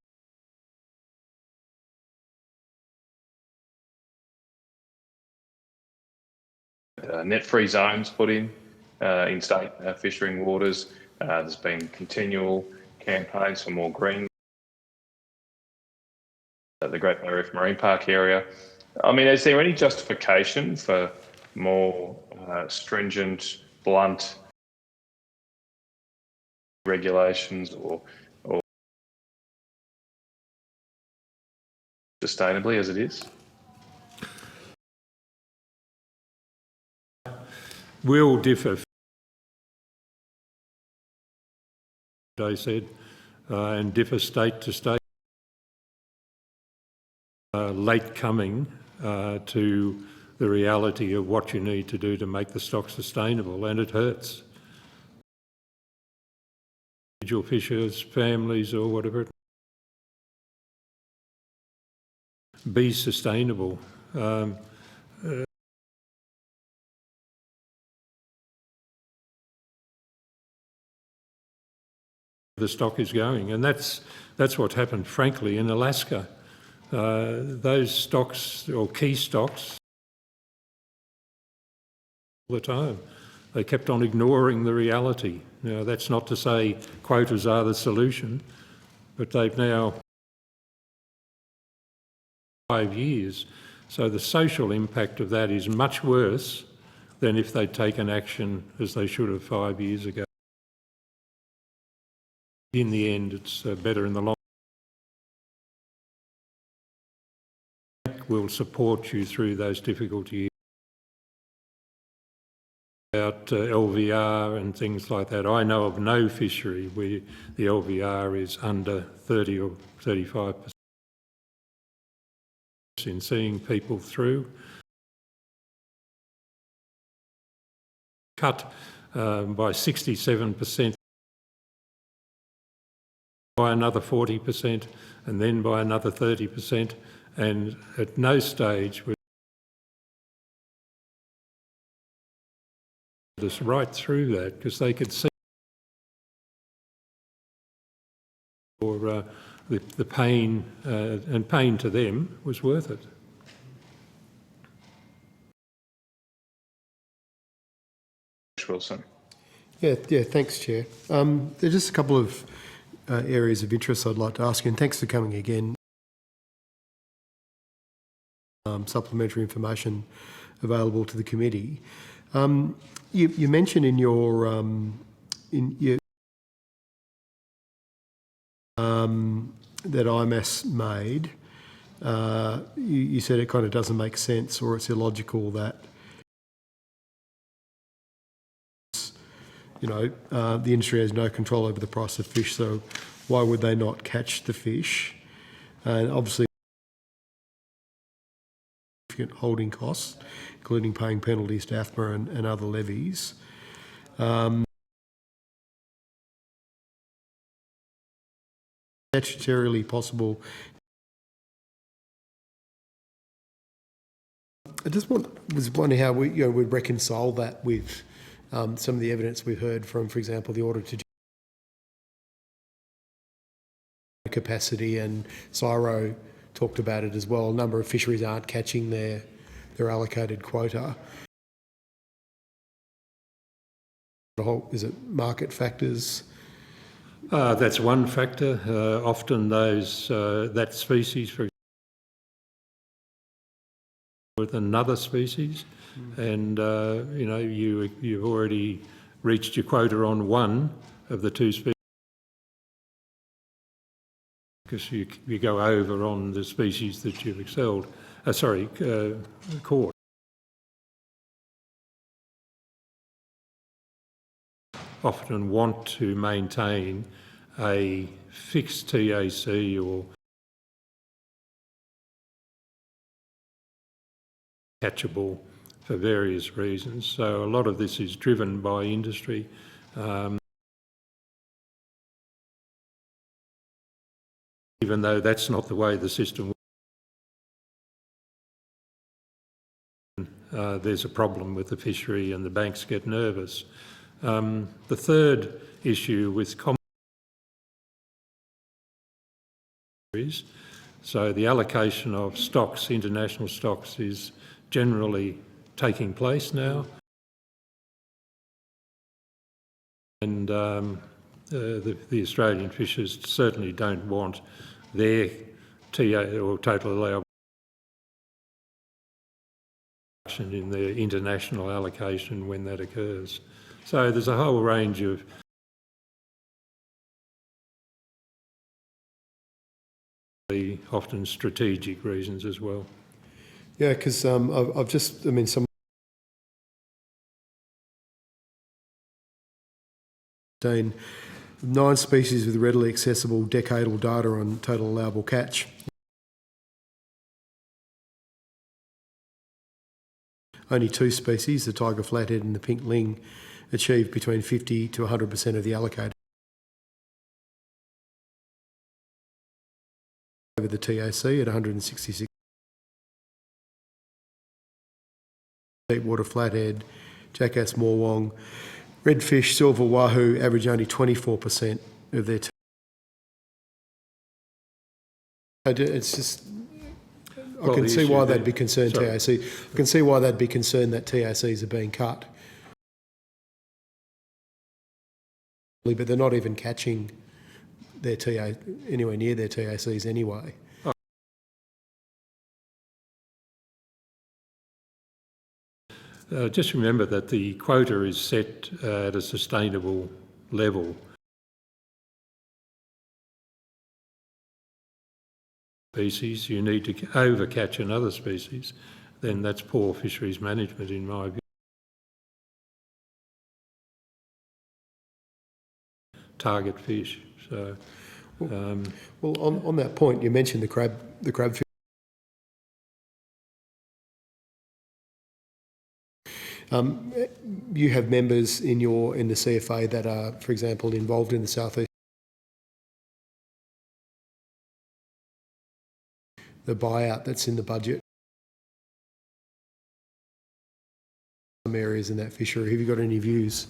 Net-free zones put in state fishing waters. There's been continual campaigns for more green. The Great Barrier Reef Marine Park area. I mean, is there any justification for more stringent, blunt regulations or sustainably as it is? Will differ, I said, and differ state to state. Late coming to the reality of what you need to do to make the stock sustainable, and it hurts. Individual fishers, families or whatever. Be sustainable. the stock is going, and that's what happened, frankly, in Alaska. Those stocks, or key stocks, all the time. They kept on ignoring the reality. Now, that's not to say quotas are the solution, but they've now 5 years. So the social impact of that is much worse than if they'd taken action as they should have 5 years ago. In the end, it's better in the long run. We'll support you through those difficult years. About LVR and things like that. I know of no fishery where the LVR is under 30 or 35%. In seeing people through. Cut by 67%, by another 40%, and then by another 30%, and at no stage was us right through that, because they could see or the pain, and pain to them was worth it. Wilson. Yeah, thanks, Chair. There's just a couple of areas of interest I'd like to ask you, and thanks for coming again. Supplementary information available to the committee. You mentioned in your that IMAS made, you said it kind of doesn't make sense, or it's illogical that the industry has no control over the price of fish, so why would they not catch the fish? And obviously, significant holding costs, including paying penalties to AFMA and other levies. Statutorily possible. I just was wondering how we would reconcile that with some of the evidence we've heard from, for example, the Auditor capacity, and CSIRO talked about it as well. A number of fisheries aren't catching their allocated quota. Is it market factors? That's one factor. Often that species, for example, with another species, and you've already reached your quota on one of the two species, because you go over on the species that you've caught. Often want to maintain a fixed TAC or catchable for various reasons. So a lot of this is driven by industry. Even though that's not the way the system works, there's a problem with the fishery and the banks get nervous. The third issue with so the allocation of stocks, international stocks, is generally taking place now. And the Australian fishers certainly don't want their TA or total allowable in their international allocation when that occurs. So there's a whole range of often strategic reasons as well. Yeah, because I've just, some 9 species with readily accessible decadal data on total allowable catch. Only 2 species, the tiger flathead and the pink ling, achieved between 50 to 100% of the allocated over the TAC at 166. Deepwater flathead, jackass morwong, redfish, silver wahoo average only 24% of their It's just, I Well, can the see issue why there- they'd be concerned sorry. TAC. I can see why they'd be concerned that TACs are being cut. But they're not even catching their anywhere near their TACs anyway. Just remember that the quota is set at a sustainable level. Species, you need to overcatch another species, then that's poor fisheries management in my view. Target fish. So, Well, on that point, you mentioned the crab fish. You have members in the CFA that are, for example, involved in the southeast. The buyout that's in the budget. Some areas in that fishery. Have you got any views?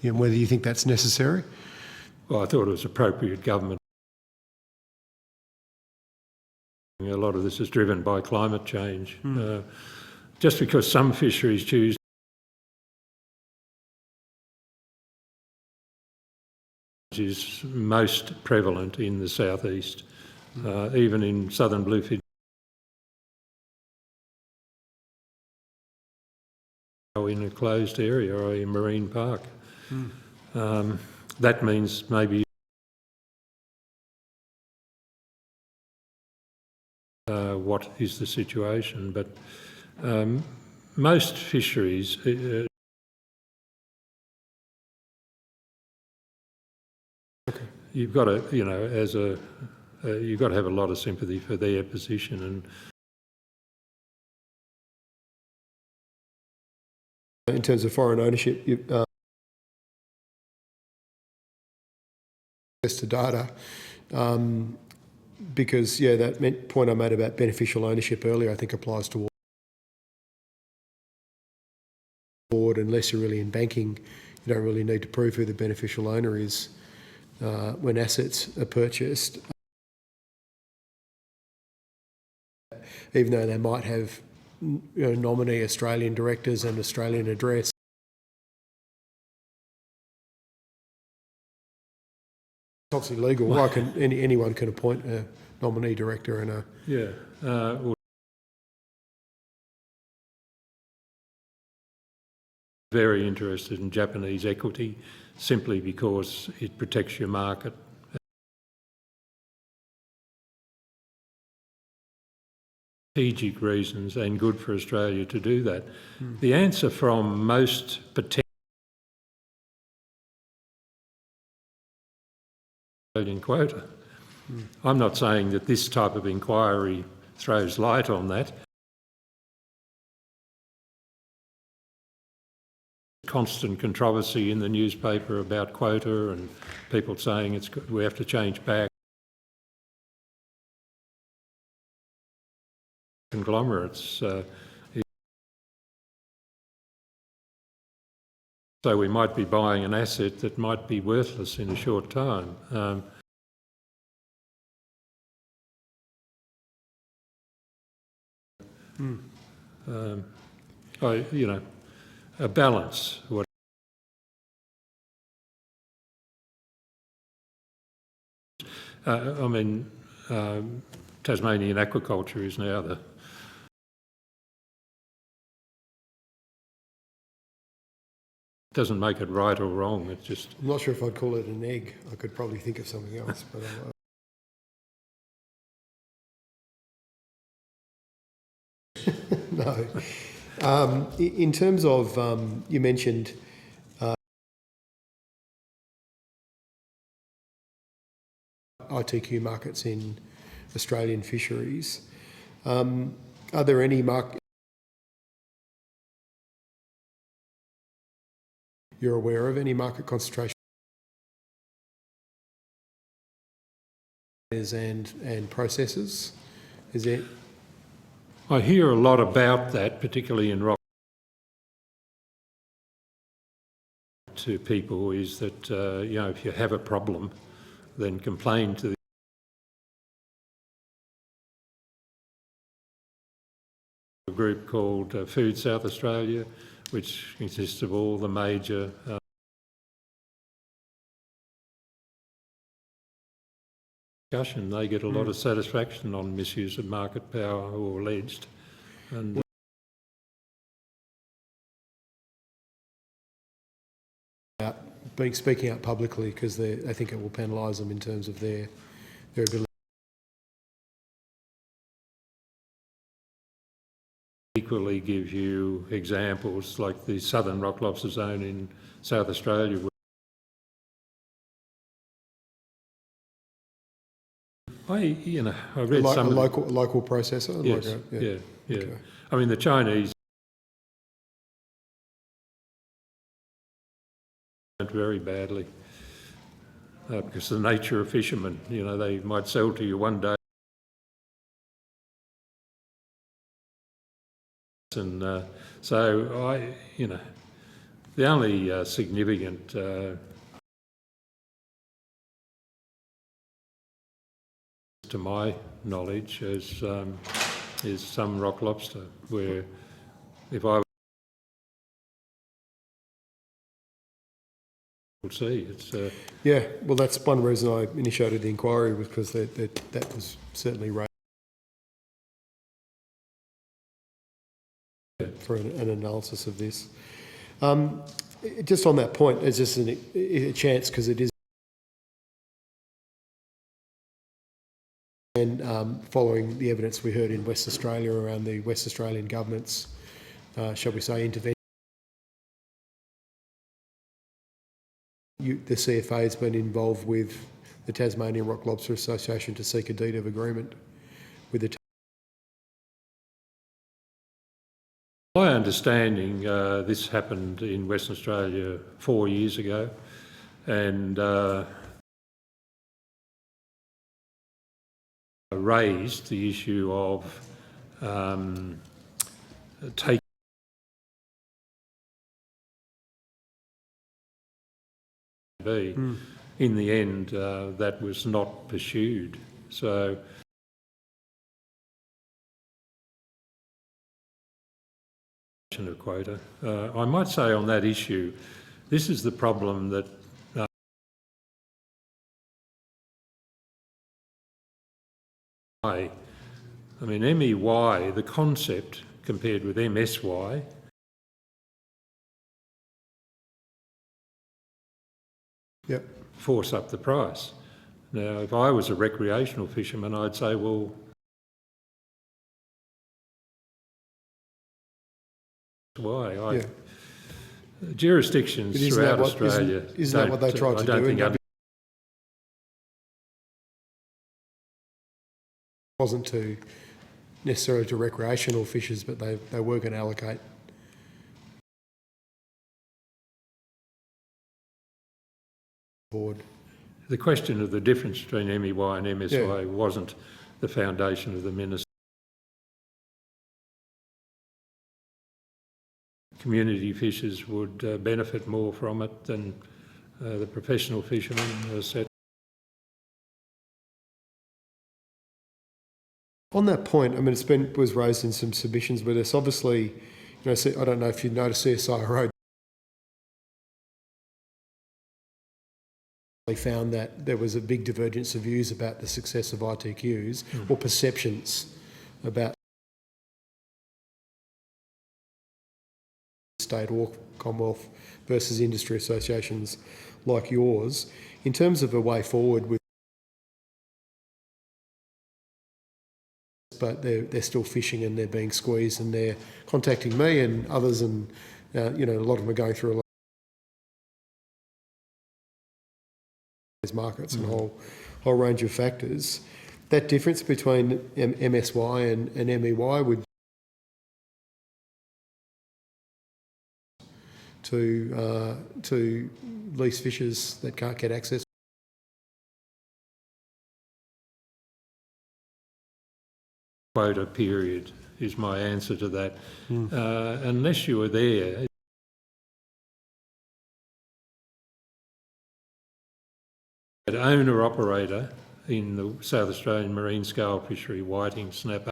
Whether you think that's necessary? well, I thought it was appropriate government. A lot of this is driven by climate change. Just because some fisheries choose is most prevalent in the southeast, even in southern bluefin. In a closed area or a marine park. That means maybe what is the situation, but most fisheries you've got to, you've got to have a lot of sympathy for their position. And in terms of foreign ownership, access to data, because that point I made about beneficial ownership earlier, I think applies to board. Unless you're really in banking, you don't really need to prove who the beneficial owner is when assets are purchased, even though they might have nominee Australian directors and Australian address. It's obviously legal. Anyone can appoint a nominee director and a... very interested in Japanese equity simply because it protects your market. Strategic reasons and good for Australia to do that. The answer from most potential quota. I'm not saying that this type of inquiry throws light on that. Constant controversy in the newspaper about quota and people saying we have to change back. Conglomerates. So we might be buying an asset that might be worthless in a short time. A balance. Tasmanian aquaculture is now the doesn't make it right or wrong. It's just. I'm not sure if I'd call it an egg. I could probably think of something else, but. No. In terms of, you mentioned ITQ markets in Australian fisheries. Are there any you're aware of any market concentration and processes? Is there? I hear a lot about that, particularly in rock. To people is that if you have a problem, then complain to the group called Food South Australia, which consists of all the major discussion. They get a lot of satisfaction on misuse of market power or alleged. And speaking out publicly, because I think it will penalise them in terms of their ability. Equally give you examples like the Southern Rock Lobster Zone in South Australia. I read some a local processor. Yes, yeah. Okay. I mean, the Chinese went very badly because of the nature of fishermen. You know, they might sell to you one day, and so the only significant to my knowledge is some rock lobster, where if I would see it's yeah, well, that's one reason I initiated the inquiry, was because that was certainly raised for an analysis of this. Just on that point, it's just a chance, because it is. And following the evidence we heard in West Australia around the West Australian government's, shall we say, intervention, the CFA has been involved with the Tasmanian Rock Lobster Association to seek a deed of agreement with the. My understanding, this happened in Western Australia 4 years ago, and raised the issue of taking In the end, that was not pursued. So of quota. I might say on that issue, this is the problem that I mean, MEY, the concept compared with MSY, yep, force up the price. Now, if I was a recreational fisherman, I'd say, well, why? Jurisdictions throughout Australia. Isn't that what they tried to do? It wasn't to necessarily to recreational fishers, but they were going to allocate. Board. The question of the difference between MEY and MSY wasn't the foundation of the minister. Community fishers would benefit more from it than the professional fishermen said. On that point, I mean, was raised in some submissions, but it's obviously, I don't know if you noticed CSIRO found that there was a big divergence of views about the success of ITQs or perceptions about state or Commonwealth versus industry associations like yours. In terms of a way forward with, but they're still fishing and they're being squeezed and they're contacting me and others, and a lot of them are going through a lot of markets and a whole range of factors. That difference between MSY and MEY would to lease fishers that can't get access. Quota period is my answer to that. Unless you were there, an owner-operator in the South Australian marine scale fishery, whiting, snapper,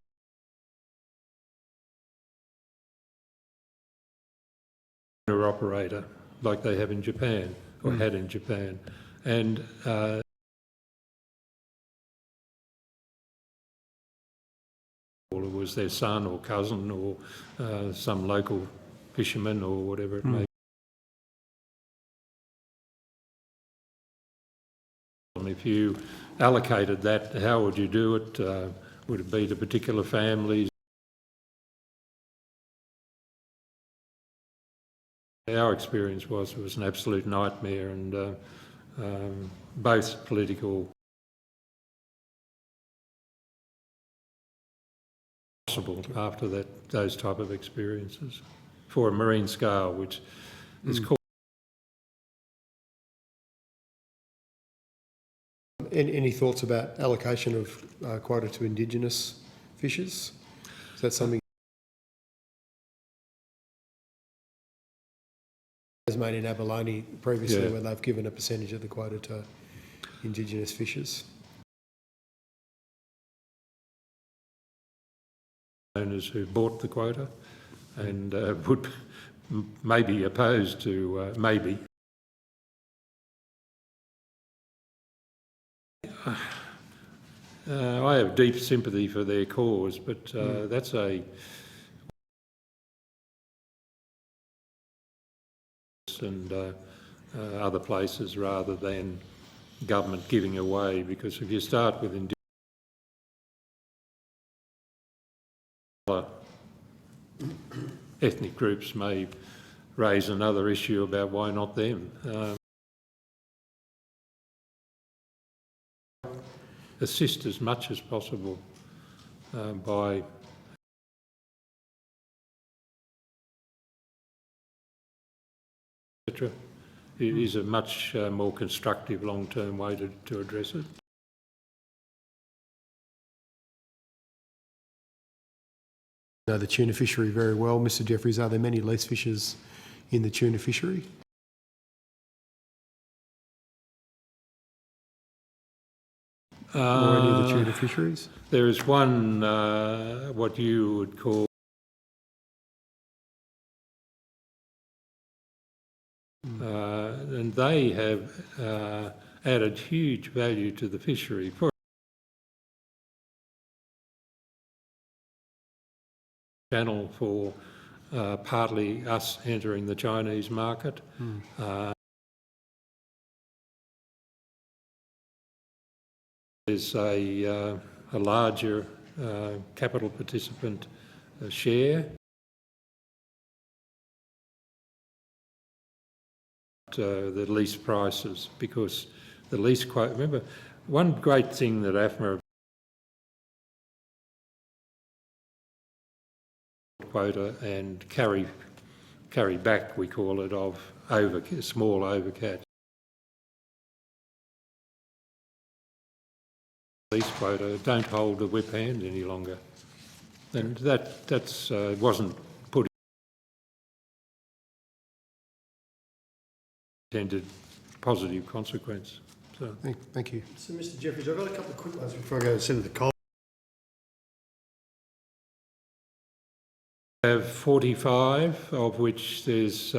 operator like they have in Japan or had in Japan, and or it was their son or cousin or some local fisherman or whatever it may be. And if you allocated that, how would you do it? Would it be to particular families? Our experience was it was an absolute nightmare, and both political possible after that, those type of experiences for a marine scale, which is called. Any thoughts about allocation of quota to Indigenous fishers? Is that something as made in abalone previously, where they've given a percentage of the quota to Indigenous fishers? Owners who bought the quota and would maybe opposed to maybe. I have deep sympathy for their cause, but that's and other places rather than government giving away, because if you start with ethnic groups may raise another issue about why not them. Assist as much as possible by etc. It is a much more constructive long-term way to address it. Know the tuna fishery very well, Mr. Jeffries. Are there many lease fishers in the tuna fishery? Or any of the tuna fisheries? There is one, what you would call and they have added huge value to the fishery. For channel for partly us entering the Chinese market. There's a larger capital participant share. The lease prices, because the lease quote, remember, one great thing that AFMA quota and carry back, we call it, of small overcatch. Lease quota don't hold the whip hand any longer, and that's wasn't put intended positive consequence. So thank you. So, Mr. Jeffries, I've got a couple of quick ones before I go to Senator Cole. We have 45, of which there's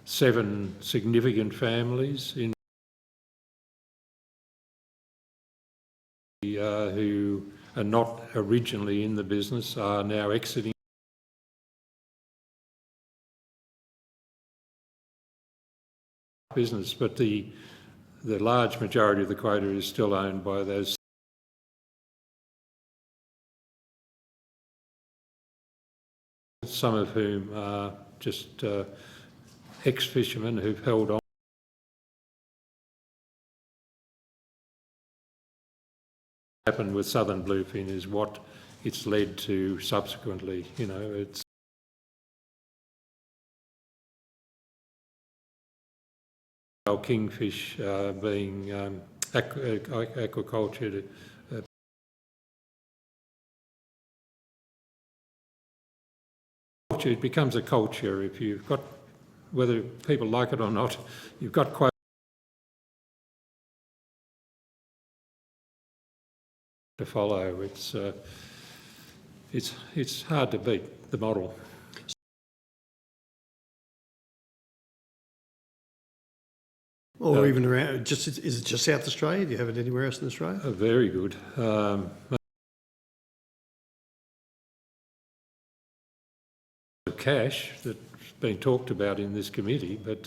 7 significant families in who are not originally in the business, are now exiting business, but the large majority of the quota is still owned by those, some of whom are just ex-fishermen who've held on. What happened with southern bluefin is what it's led to subsequently. You know, it's kingfish being aquaculture. It becomes a culture if you've got, whether people like it or not, you've got quite to follow. It's hard to beat the model. Or even around, is it just South Australia? Do you have it anywhere else in Australia? Very good. Cash that's been talked about in this committee, but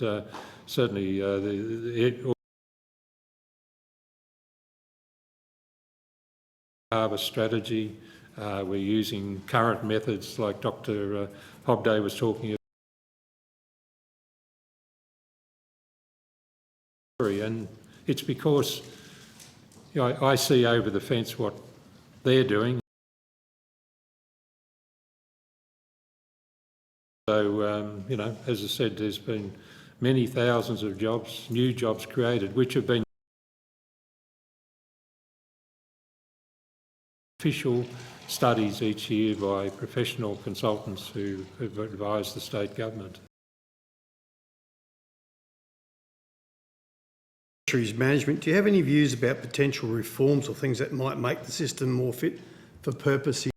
certainly the harvest strategy. We're using current methods like Dr. Hobday was talking about. And it's because I see over the fence what they're doing. So, as I said, there's been many thousands of jobs, new jobs created, which have been official studies each year by professional consultants who have advised the state government. Fisheries management, do you have any views about potential reforms or things that might make the system more fit for purpose?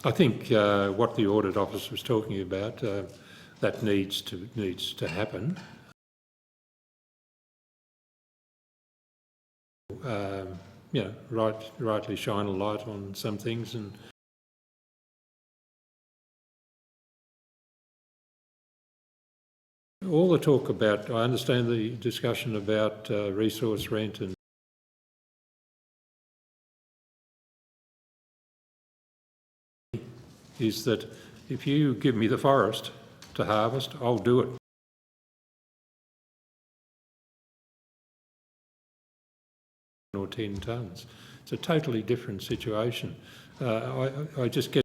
I think what the Audit Office was talking about, that needs to happen. Rightly shine a light on some things and all the talk about, I understand the discussion about resource rent and is that if you give me the forest to harvest, I'll do it. Or 10 tonnes. It's a totally different situation. I just get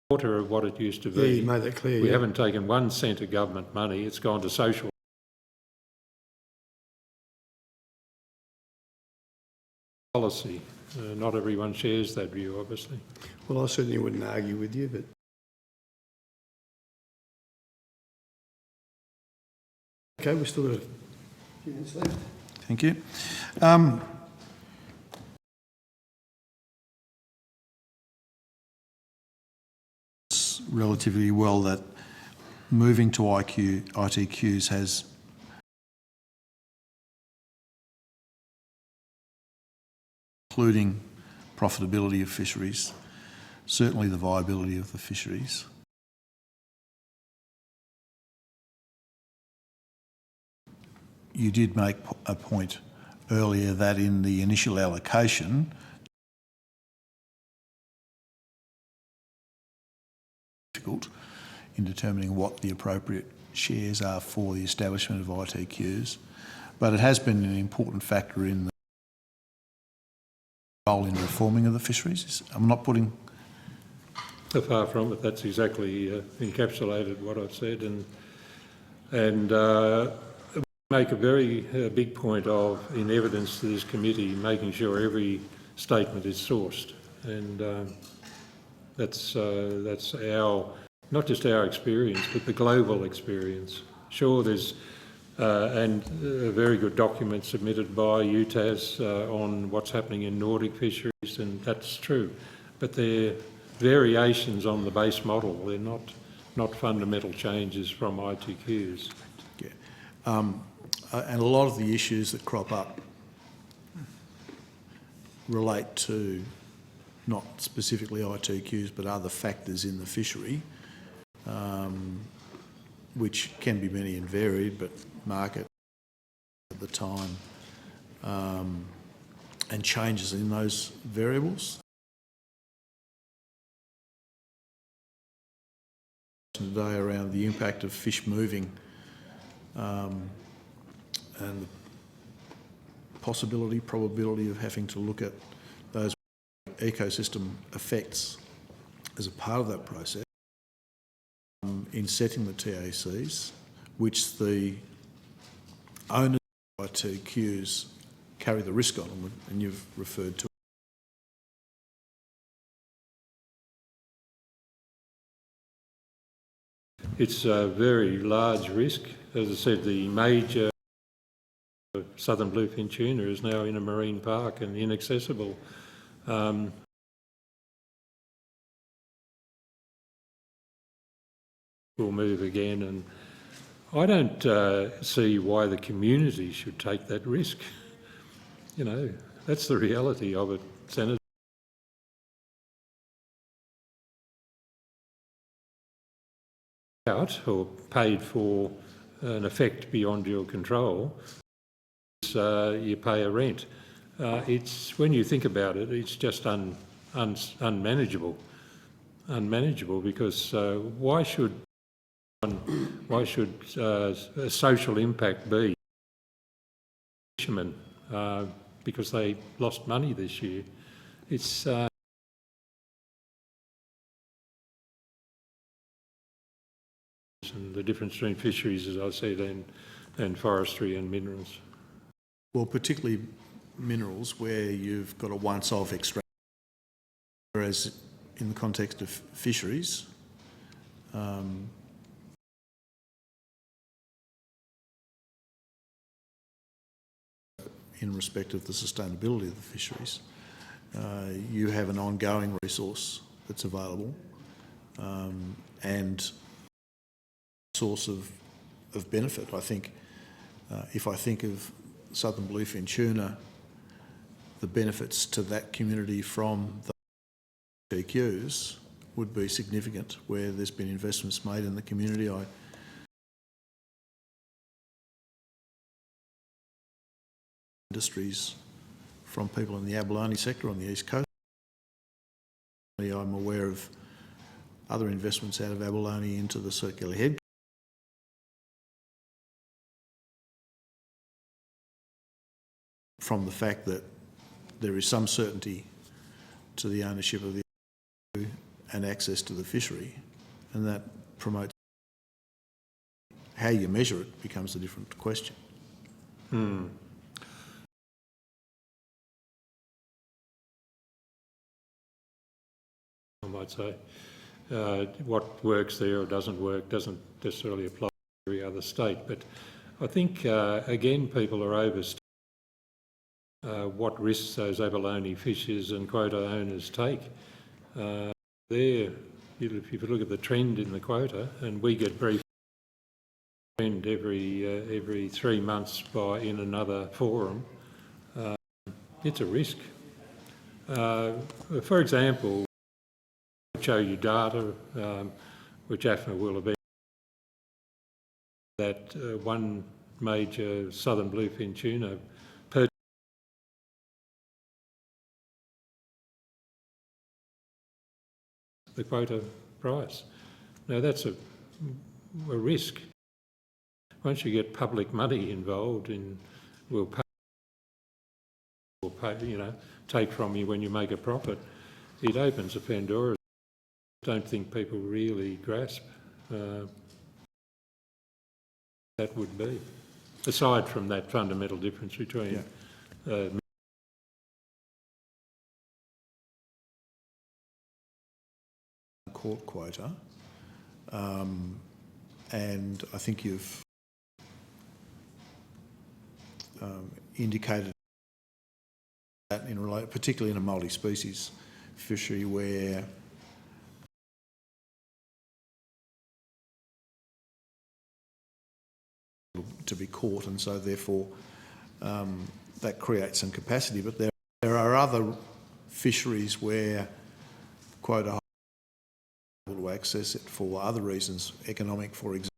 quarter of what it used to be. Yeah, you made that clear. We haven't taken 1 cent of government money. It's gone to social policy. Not everyone shares that view, obviously. Well, I certainly wouldn't argue with you, but okay, we've still got a few minutes left. Thank you. Relatively well that moving to ITQs has including profitability of fisheries, certainly the viability of the fisheries. You did make a point earlier that in the initial allocation, difficult in determining what the appropriate shares are for the establishment of ITQs, but it has been an important factor in the role in reforming of the fisheries. I'm not putting... Far from it, that's exactly encapsulated what I've said, and make a very big point of, in evidence to this committee, making sure every statement is sourced, and that's our, not just our experience, but the global experience. Sure, there's and a very good document submitted by UTAS on what's happening in Nordic fisheries, and that's true, but they're variations on the base model. They're not fundamental changes from ITQs. Yeah. And a lot of the issues that crop up relate to not specifically ITQs but other factors in the fishery, which can be many and varied, but market at the time and changes in those variables. Today around the impact of fish moving and the possibility, probability of having to look at those ecosystem effects as a part of that process in setting the TACs, which the owners of ITQs carry the risk on them, and you've referred to. It's a very large risk. As I said, the major southern bluefin tuna is now in a marine park and inaccessible. will move again, and I don't see why the community should take that risk. You know, that's the reality of it, Senator. Out or paid for an effect beyond your control, you pay a rent. It's, when you think about it, it's just unmanageable. Unmanageable because why should a social impact be fishermen because they lost money this year? It's and the difference between fisheries, as I said, and forestry and minerals. Well, particularly minerals where you've got a once-off extraction, whereas in the context of fisheries, in respect of the sustainability of the fisheries, you have an ongoing resource that's available and source of benefit. I think if I think of southern bluefin tuna, the benefits to that community from the TQs would be significant where there's been investments made in the community. Industries from people in the abalone sector on the East Coast. I'm aware of other investments out of abalone into the circular head. From the fact that there is some certainty to the ownership of the and access to the fishery, and that promotes how you measure it becomes a different question. I might say what works there or doesn't work doesn't necessarily apply to every other state, but I think again people are overstating what risks those abalone fishers and quota owners take. If you look at the trend in the quota, and we get briefed trend every 3 months in another forum, it's a risk. For example, I'll show you data, which AFNA will have been, that one major southern bluefin tuna the quota price. Now that's a risk. Once you get public money involved will pay, take from you when you make a profit, it opens a Pandora's. I don't think people really grasp that would be, aside from that fundamental difference between court quota, and I think you've indicated that particularly in a multi-species fishery where to be caught, and so therefore that creates some capacity. But there are other fisheries where quota to access it for other reasons, economic, for example,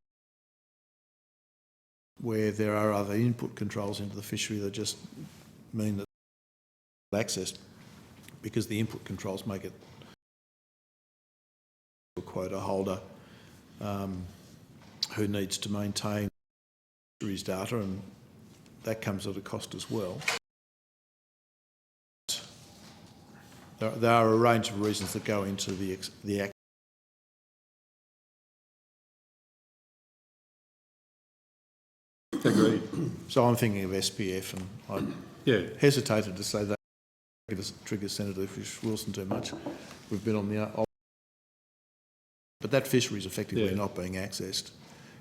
where there are other input controls into the fishery that just mean that access, because the input controls make it a quota holder who needs to maintain fisheries data, and that comes at a cost as well. There are a range of reasons that go into the act. Agreed. So I'm thinking of SPF, and I hesitated to say that triggers Senator Wilson too much. We've been on the but that fishery is effectively not being accessed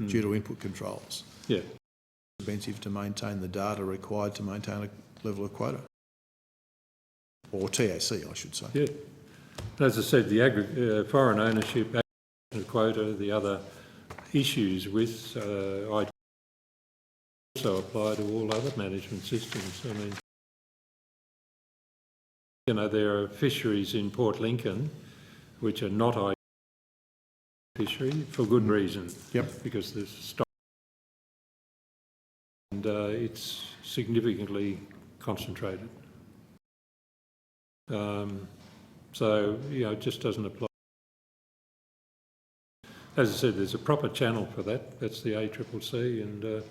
due to input controls. Yeah. It's expensive to maintain the data required to maintain a level of quota. Or TAC, I should say. Yeah. As I said, the foreign ownership quota, the other issues with I also apply to all other management systems. I mean, you know, there are fisheries in Port Lincoln which are not IT fishery for good reason. Yep. Because there's stock and it's significantly concentrated. So, you know, it just doesn't apply. As I said, there's a proper channel for that. That's the ACCC, and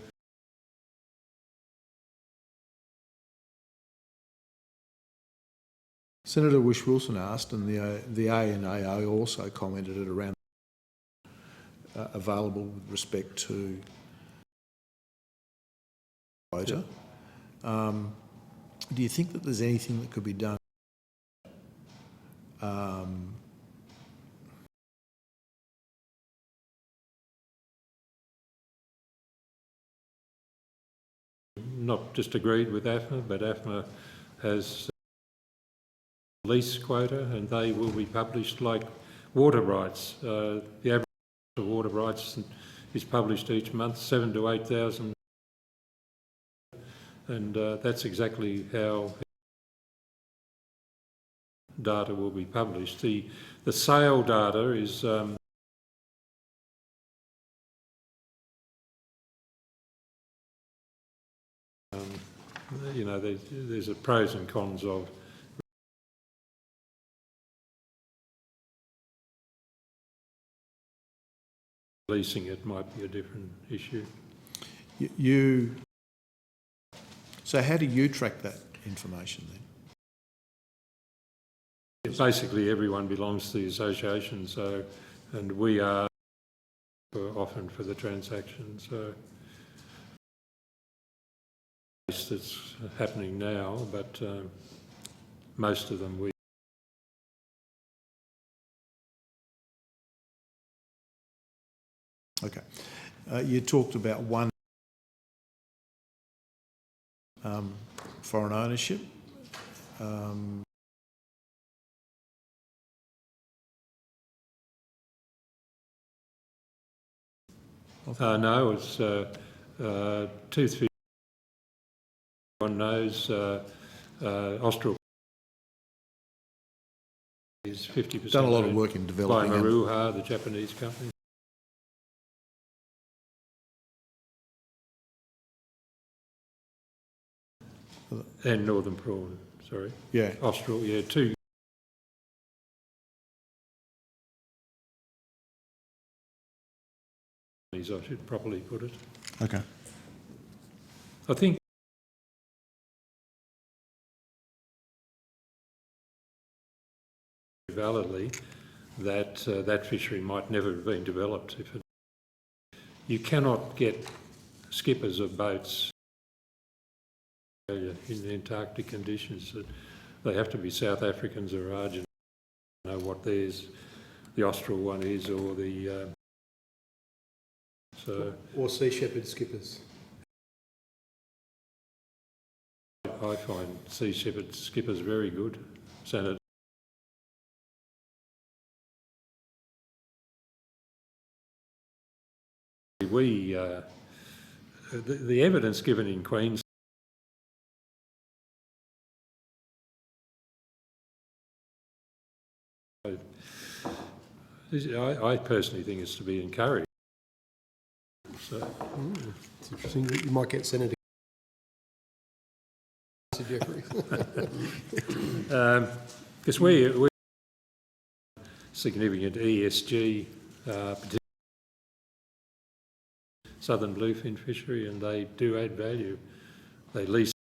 Senator Whish-Wilson asked, and the ANAO also commented it around available with respect to quota. Do you think that there's anything that could be done? not just agreed with AFMA, but AFMA has lease quota, and they will be published like water rights. The average of water rights is published each month, 7,000 to 8,000, and that's exactly how data will be published. The sale data is you know, there's a pros and cons of leasing. It might be a different issue. So how do you track that information then? Basically, everyone belongs to the association, so, and we are often for the transaction. So that's happening now, but most of them we. Okay. You talked about one foreign ownership. No, it's 2-3. Everyone knows Austral is 50%. Done a lot of work in developing. By Maruha, the Japanese company. And Northern Prawn, sorry. Yeah. Austral, yeah, two. I should properly put it. Okay. I think validly that that fishery might never have been developed if it. You cannot get skippers of boats in Antarctic conditions. They have to be South Africans or Argentinians. Know what theirs, the Austral one is, or the or Sea Shepherd skippers. I find Sea Shepherd skippers very good, Senator. We the evidence given in Queensland. I personally think it's to be encouraged. So. It's interesting that you might get Senator Jeffrey. Because we significant ESG, particularly southern bluefin fishery, and they do add value. They lease.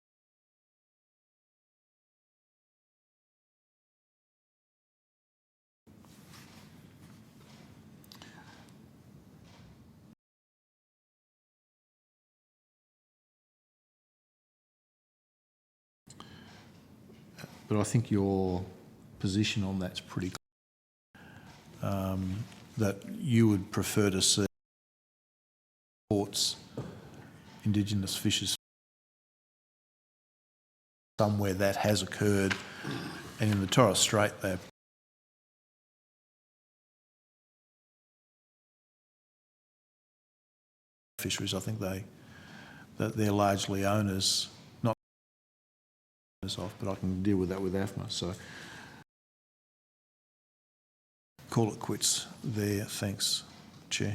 But I think your position on that's pretty clear, that you would prefer to see ports, Indigenous fishers, somewhere that has occurred, and in the Torres Strait they're fisheries. I think they're largely owners, not owners of, but I can deal with that with AFMA. So call it quits there. Thanks, Chair.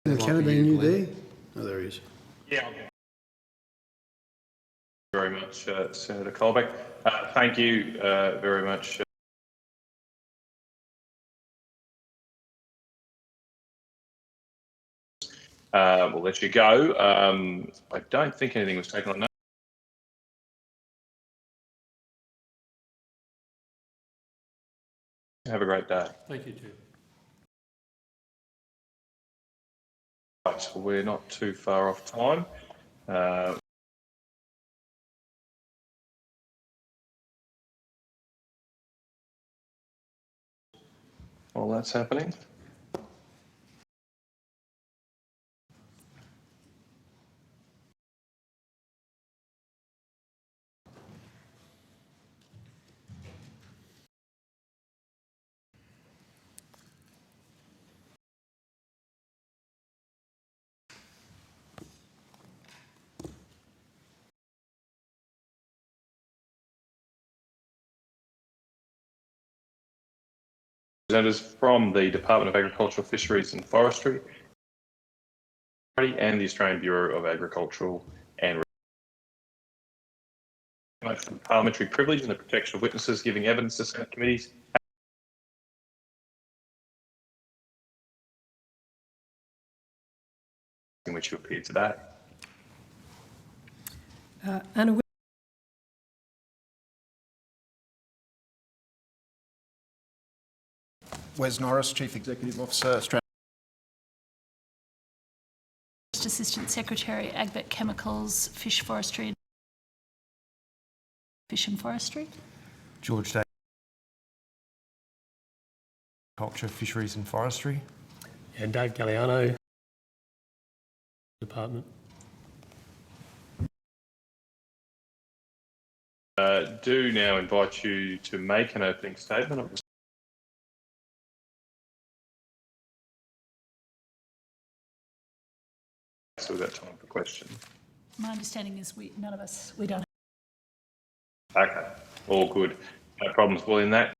Can it be new there? Oh, there he is. Yeah. Very much, Senator Colbeck. Thank you very much. We'll let you go. I don't think anything was taken on note. Have a great day. Thank you, Chair. Right, so we're not too far off time. While that's happening. Representatives from the Department of Agriculture, Fisheries and Forestry and the Australian Bureau of Agricultural and Parliamentary Privilege and the Protection of Witnesses giving evidence to Senate committees. In which you appear today. Anna Wes Norris, Chief Executive Officer, Australia. Assistant Secretary, Agvet Chemicals, Fish Forestry, Fish and Forestry. George Day, Culture, Fisheries and Forestry. And Dave Galliano, Department. Do now invite you to make an opening statement. So we've got time for questions. My understanding is we don't. Okay, all good. No problems. Well, in that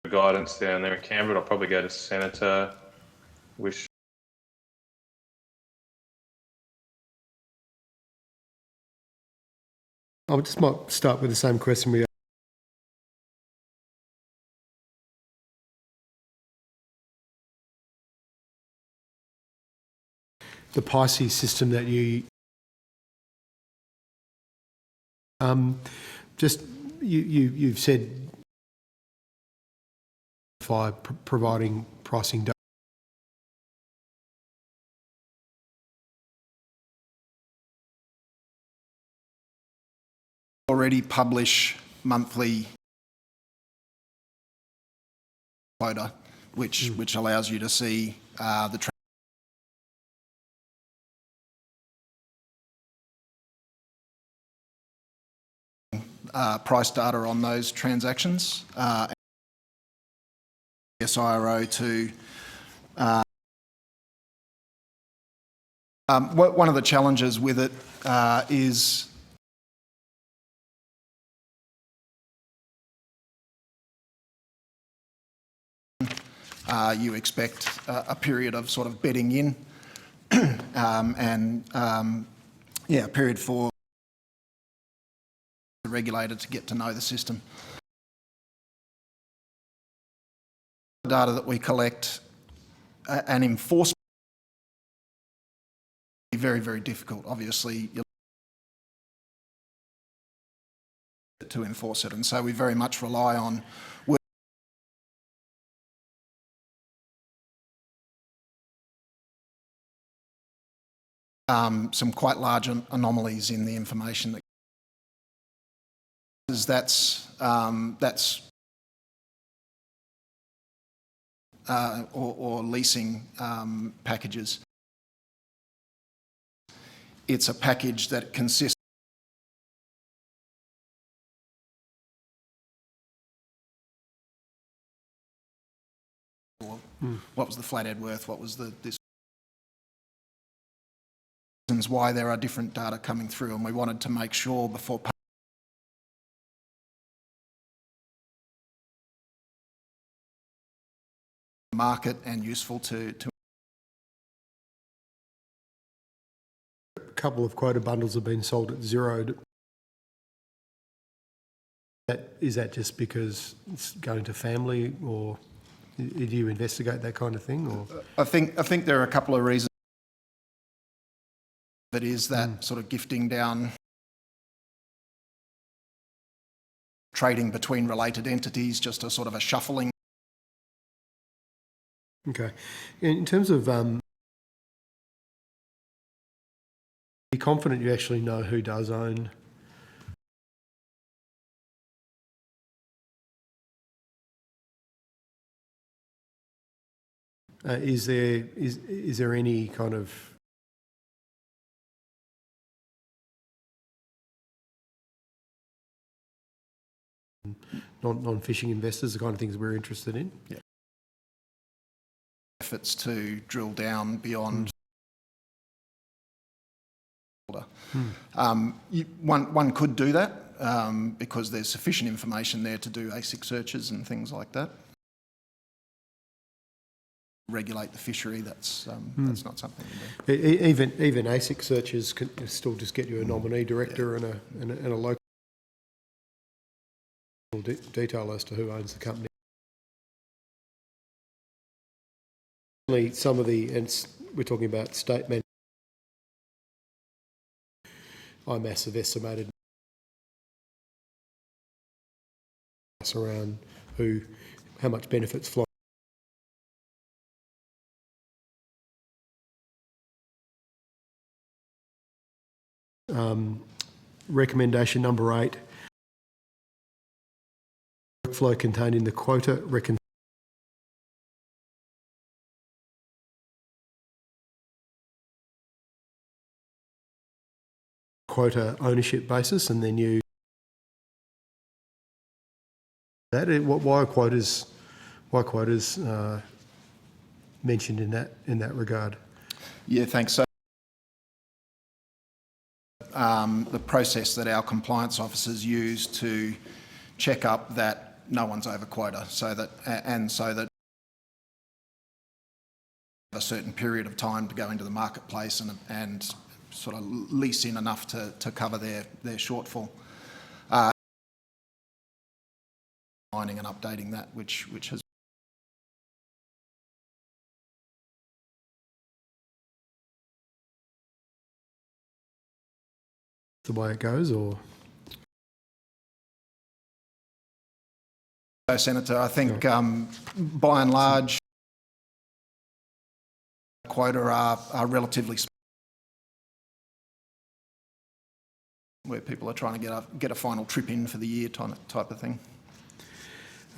guidance down there in Canberra, I'll probably go to Senator Wish. I just might start with the same question we the Pisces system that you you've said by providing pricing data. Already publish monthly quota, which allows you to see the price data on those transactions. SIRO to one of the challenges with it is you expect a period of sort of bedding in and a period for the regulator to get to know the system. The data that we collect and enforcement is very, very difficult. Obviously, to enforce it, and so we very much rely on some quite large anomalies in the information that or leasing packages. It's a package that consists What was the flathead worth? What was this? Reasons why there are different data coming through, and we wanted to make sure before market and useful to A couple of quota bundles have been sold at zero. Is that just because it's going to family, or do you investigate that kind of thing? Or I think there are a couple of reasons. That is that sort of gifting down, trading between related entities, just a sort of a shuffling. Okay. In terms of, be confident you actually know who does own is there any kind of non-fishing investors, the kind of things we're interested in? Yeah. Efforts to drill down beyond. One could do that because there's sufficient information there to do ASIC searches and things like that. Regulate the fishery, that's not something we do. Even ASIC searches can still just get you a nominee director and a local detail as to who owns the company. Some of the, and we're talking about state men, IMAS have estimated around how much benefits flow. Recommendation number 8, workflow contained in the quota quota ownership basis, and then you that why quotas mentioned in that regard? Yeah, thanks. So the process that our compliance officers use to check up that no one's over quota, so that a certain period of time to go into the marketplace and sort of lease in enough to cover their shortfall. Finding and updating that, which has the way it goes, or? So, Senator, I think by and large, quota are relatively small, where people are trying to get a final trip in for the year type of thing.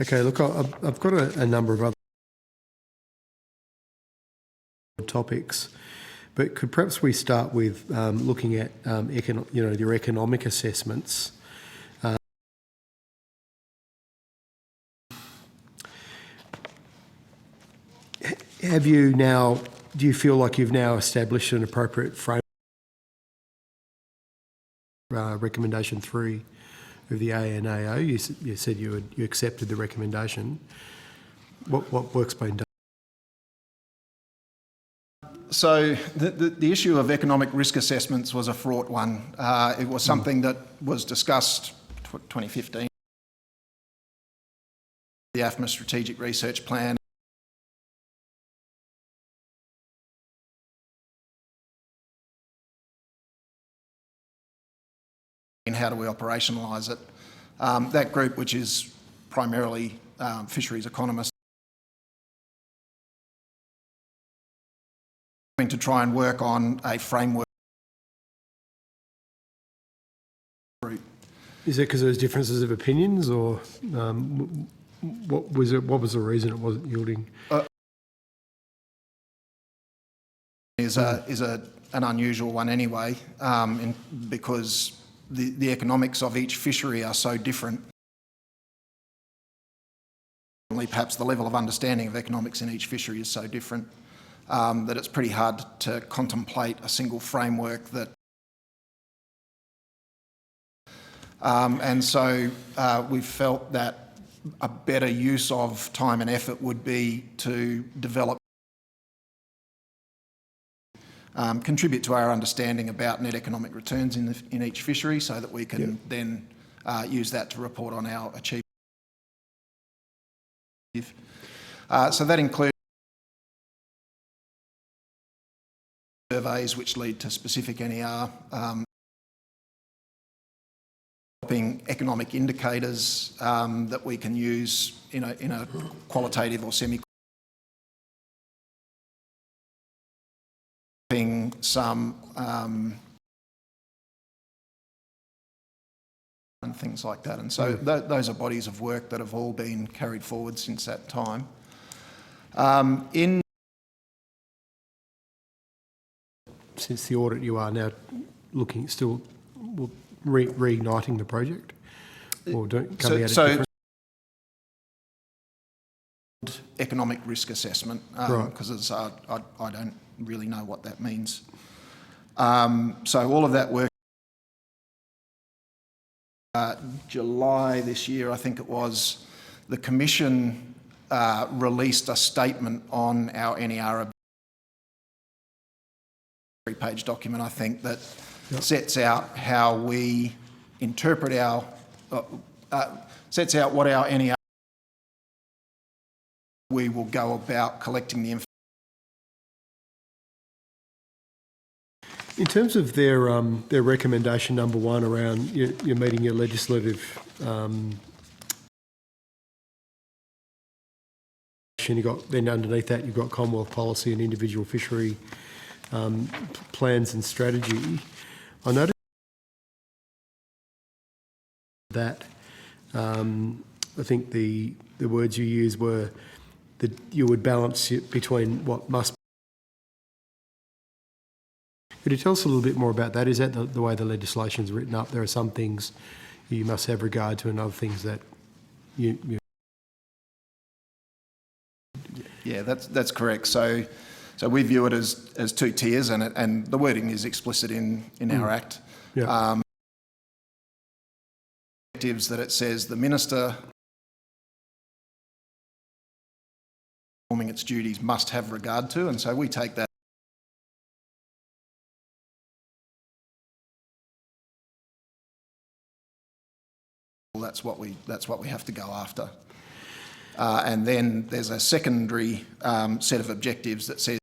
Okay, look, I've got a number of other topics, but could perhaps we start with looking at your economic assessments. Do you feel like you've now established an appropriate framework? Recommendation 3 of the ANAO, you said you accepted the recommendation. What work's been done? So the issue of economic risk assessments was a fraught one. It was something that was discussed 2015. The AFMA Strategic Research Plan. And how do we operationalise it? That group, which is primarily fisheries economists, to try and work on a framework. Is it because there's differences of opinions, or what was the reason it wasn't yielding? Is an unusual one anyway, because the economics of each fishery are so different. secondly, perhaps the level of understanding of economics in each fishery is so different that it's pretty hard to contemplate a single framework that. And so we've felt that a better use of time and effort would be to develop, contribute to our understanding about net economic returns in each fishery, so that we can then use that to report on our achievements. So that includes surveys which lead to specific NER, economic indicators that we can use in a qualitative or semi. Some and things like that, and so those are bodies of work that have all been carried forward since that time. Since the audit, you are now looking still reigniting the project, or coming at it different? Economic risk assessment, because I don't really know what that means. So all of that work. July this year, I think it was, the Commission released a statement on our NER, a 3-page document, I think, that sets out how we interpret our, sets out what our NER, we will go about collecting the information. In terms of their recommendation number 1 around you're meeting your legislative, you got then underneath that you've got Commonwealth policy and individual fishery plans and strategy. I noticed that I think the words you used were that you would balance it between what must. Could you tell us a little bit more about that? Is that the way the legislation is written up? There are some things you must have regard to and other things that you... Yeah, that's correct. So we view it as 2 tiers, and the wording is explicit in our Act. Yeah. Objectives that it says the Minister performing its duties must have regard to, and so we take that. That's what we have to go after. And then there's a secondary set of objectives that says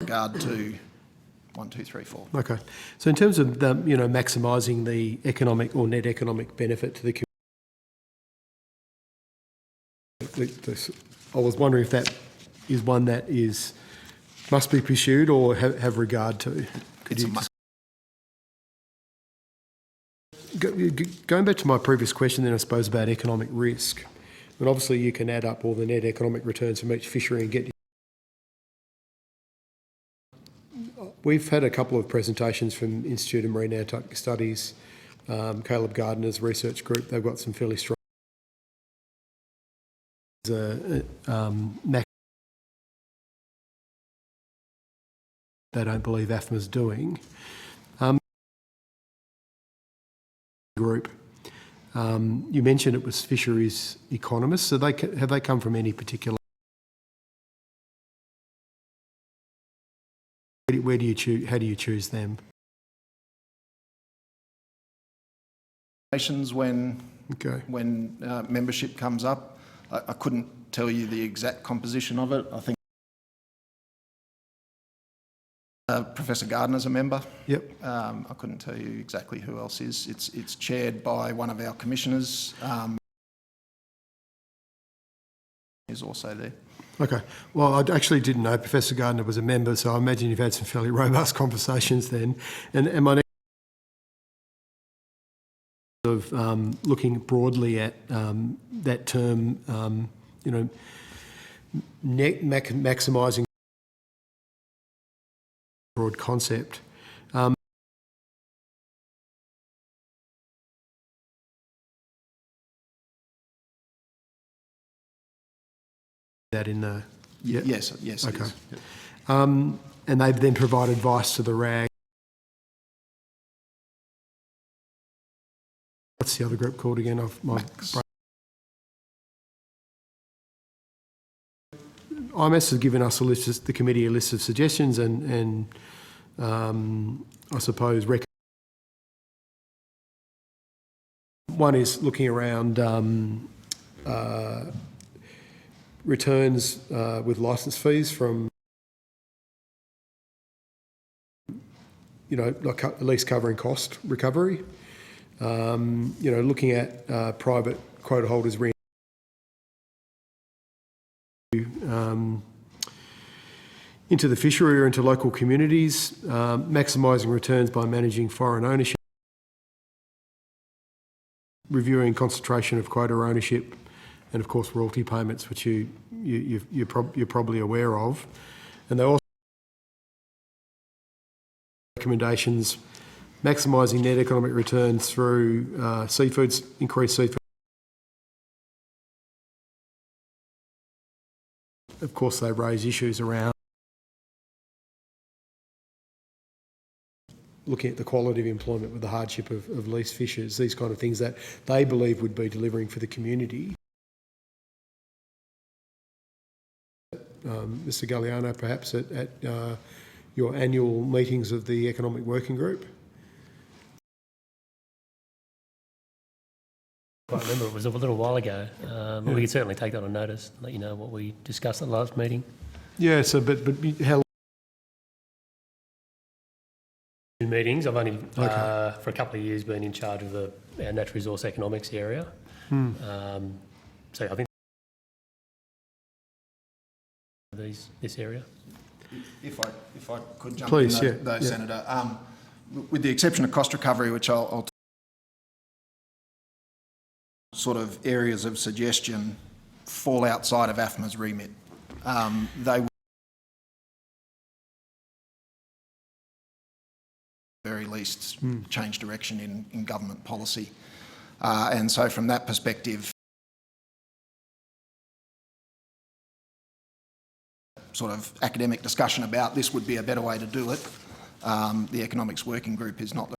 regard to 1, 2, 3, 4. Okay. So in terms of the, maximising the economic or net economic benefit to the community, I was wondering if that is one that must be pursued or have regard to. Going back to my previous question then, I suppose, about economic risk, and obviously you can add up all the net economic returns from each fishery and get... We've had a couple of presentations from Institute of Marine Antarctic Studies, Caleb Gardner's research group. They've got some fairly strong... they don't believe AFMA's doing. Group. You mentioned it was fisheries economists. So have they come from any particular? Where do you choose? How do you choose them? When membership comes up, I couldn't tell you the exact composition of it. I think Professor Gardner's a member. Yep. I couldn't tell you exactly who else is. It's chaired by one of our commissioners. Is also there. Okay. Well, I actually didn't know Professor Gardner was a member, so I imagine you've had some fairly robust conversations then. And my next of looking broadly at that term, maximising broad concept. that in the... Yep. Yes, yes, it okay. is. Yep. And they've then provided advice to the RAG. What's the other group called again? IMS has given us the committee a list of suggestions and I suppose one is looking around returns with licence fees from, like at least covering cost recovery. Looking at private quota holders into the fishery or into local communities, maximising returns by managing foreign ownership, reviewing concentration of quota ownership, and of course royalty payments, which you're probably aware of. And they also recommendations maximising net economic returns through seafoods, increased seafood. Of course, they raise issues around looking at the quality of employment with the hardship of lease fishers, these kind of things that they believe would be delivering for the community. Mr. Galliano, perhaps at your annual meetings of the Economic Working Group? I remember it was a little while ago, but we could certainly take that on notice and let you know what we discussed at the last meeting. Yeah, so but how meetings? I've only for a couple of years been in charge of our natural resource economics area. So I think this area. If I could jump Please, in though, Senator, with the exception of cost recovery, which I'll sort of areas of suggestion fall outside of AFMA's remit. They very least change direction in government policy. And so from that perspective, sort of academic discussion about this would be a better way to do it. The Economics Working Group is not the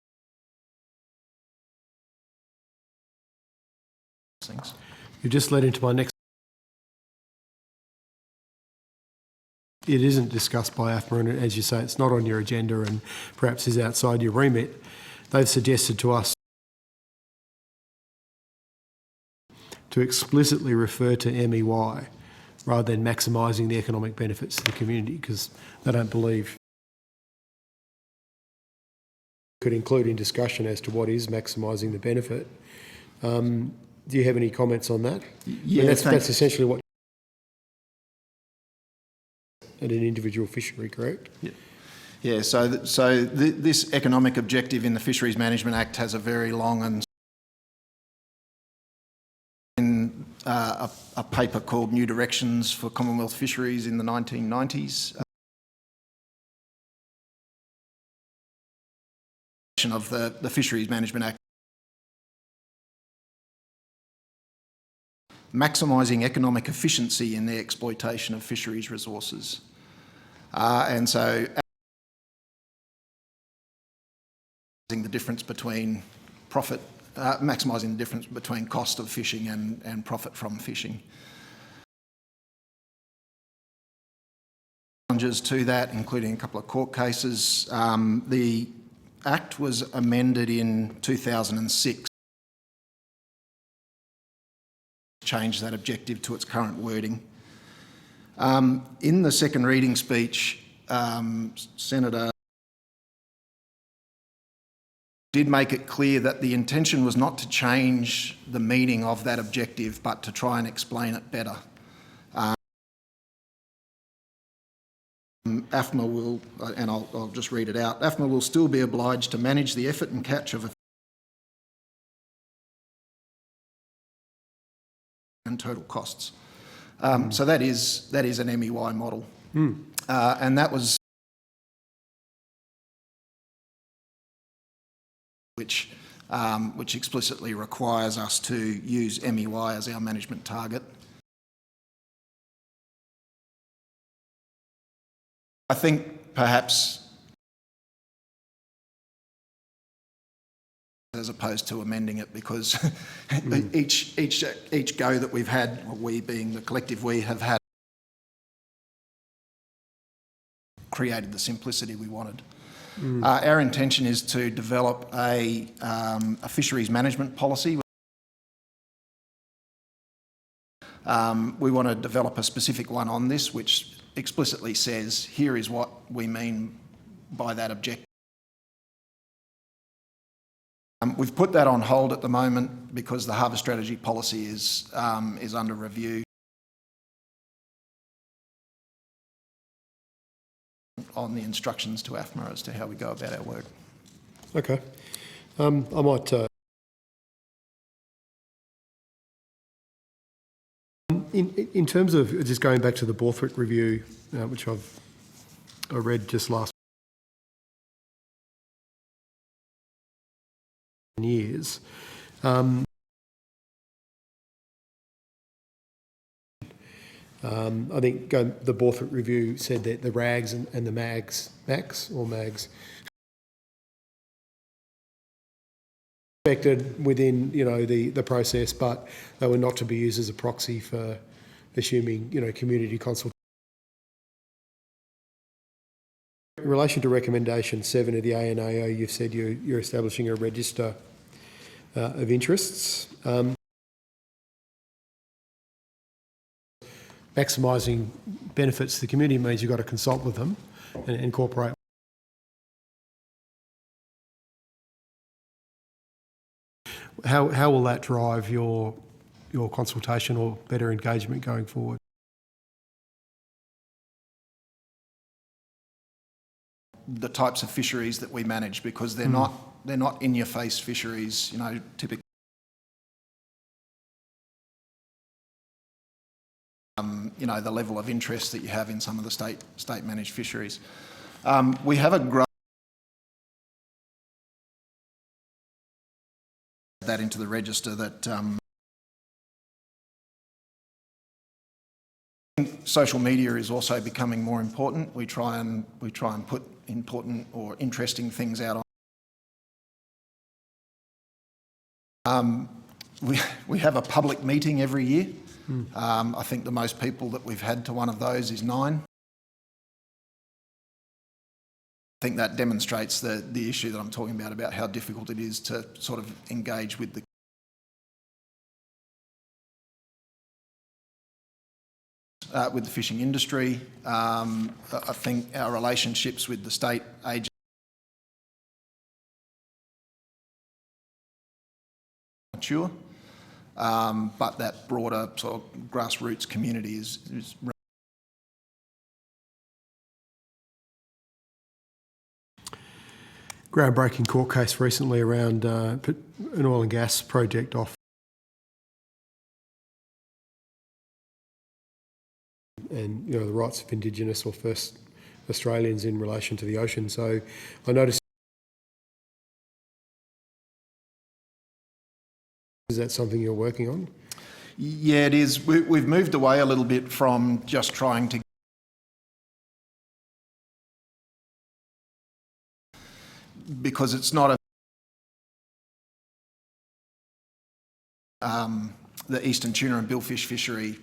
things. You just led into my next. It isn't discussed by AFMA, and as you say, it's not on your agenda and perhaps is outside your remit. They've suggested to us to explicitly refer to MEY rather than maximising the economic benefits to the community, because they don't believe could include in discussion as to what is maximising the benefit. Do you have any comments on that? Yeah, that's essentially what at an individual fishery, correct? Yeah. Yeah. So this economic objective in the Fisheries Management Act has a very long and in a paper called New Directions for Commonwealth Fisheries in the 1990s. Of the Fisheries Management Act. Maximising economic efficiency in the exploitation of fisheries resources. And so the difference between profit, maximising the difference between cost of fishing and profit from fishing. Challenges to that, including a couple of court cases. The Act was amended in 2006. Change that objective to its current wording. In the second reading speech, Senator did make it clear that the intention was not to change the meaning of that objective, but to try and explain it better. AFMA will, and I'll just read it out, AFMA will still be obliged to manage the effort and catch of and total costs. So that is an MEY model. And that was which explicitly requires us to use MEY as our management target. I think perhaps, as opposed to amending it, because each go that we've had, or we being the collective we, have had created the simplicity we wanted. Our intention is to develop a fisheries management policy. We want to develop a specific one on this, which explicitly says, here is what we mean by that objective. We've put that on hold at the moment because the harvest strategy policy is under review on the instructions to AFMA as to how we go about our work. Okay. I might... In terms of just going back to the Borthwick review, which I read just last years, I think the Borthwick review said that the RAGs and the MAGs expected within, the process, but they were not to be used as a proxy for assuming, community consultation. In relation to recommendation 7 of the ANAO, you've said you're establishing a register of interests. Maximising benefits to the community means you've got to consult with them and incorporate. How will that drive your consultation or better engagement going forward? The types of fisheries that we manage, because they're not in-your-face fisheries, typically. The level of interest that you have in some of the state managed fisheries. We have a that into the register that social media is also becoming more important. We try and put important or interesting things out on. We have a public meeting every year. I think the most people that we've had to one of those is 9. I think that demonstrates the issue that I'm talking about how difficult it is to sort of engage with the fishing industry. I think our relationships with the state agencies mature, but that broader sort of grassroots community is groundbreaking court case recently around an oil and gas project off and the rights of Indigenous or First Australians in relation to the ocean. So I noticed, is that something you're working on? Yeah, it is. We've moved away a little bit from just trying to because it's not the eastern tuna and billfish fishery.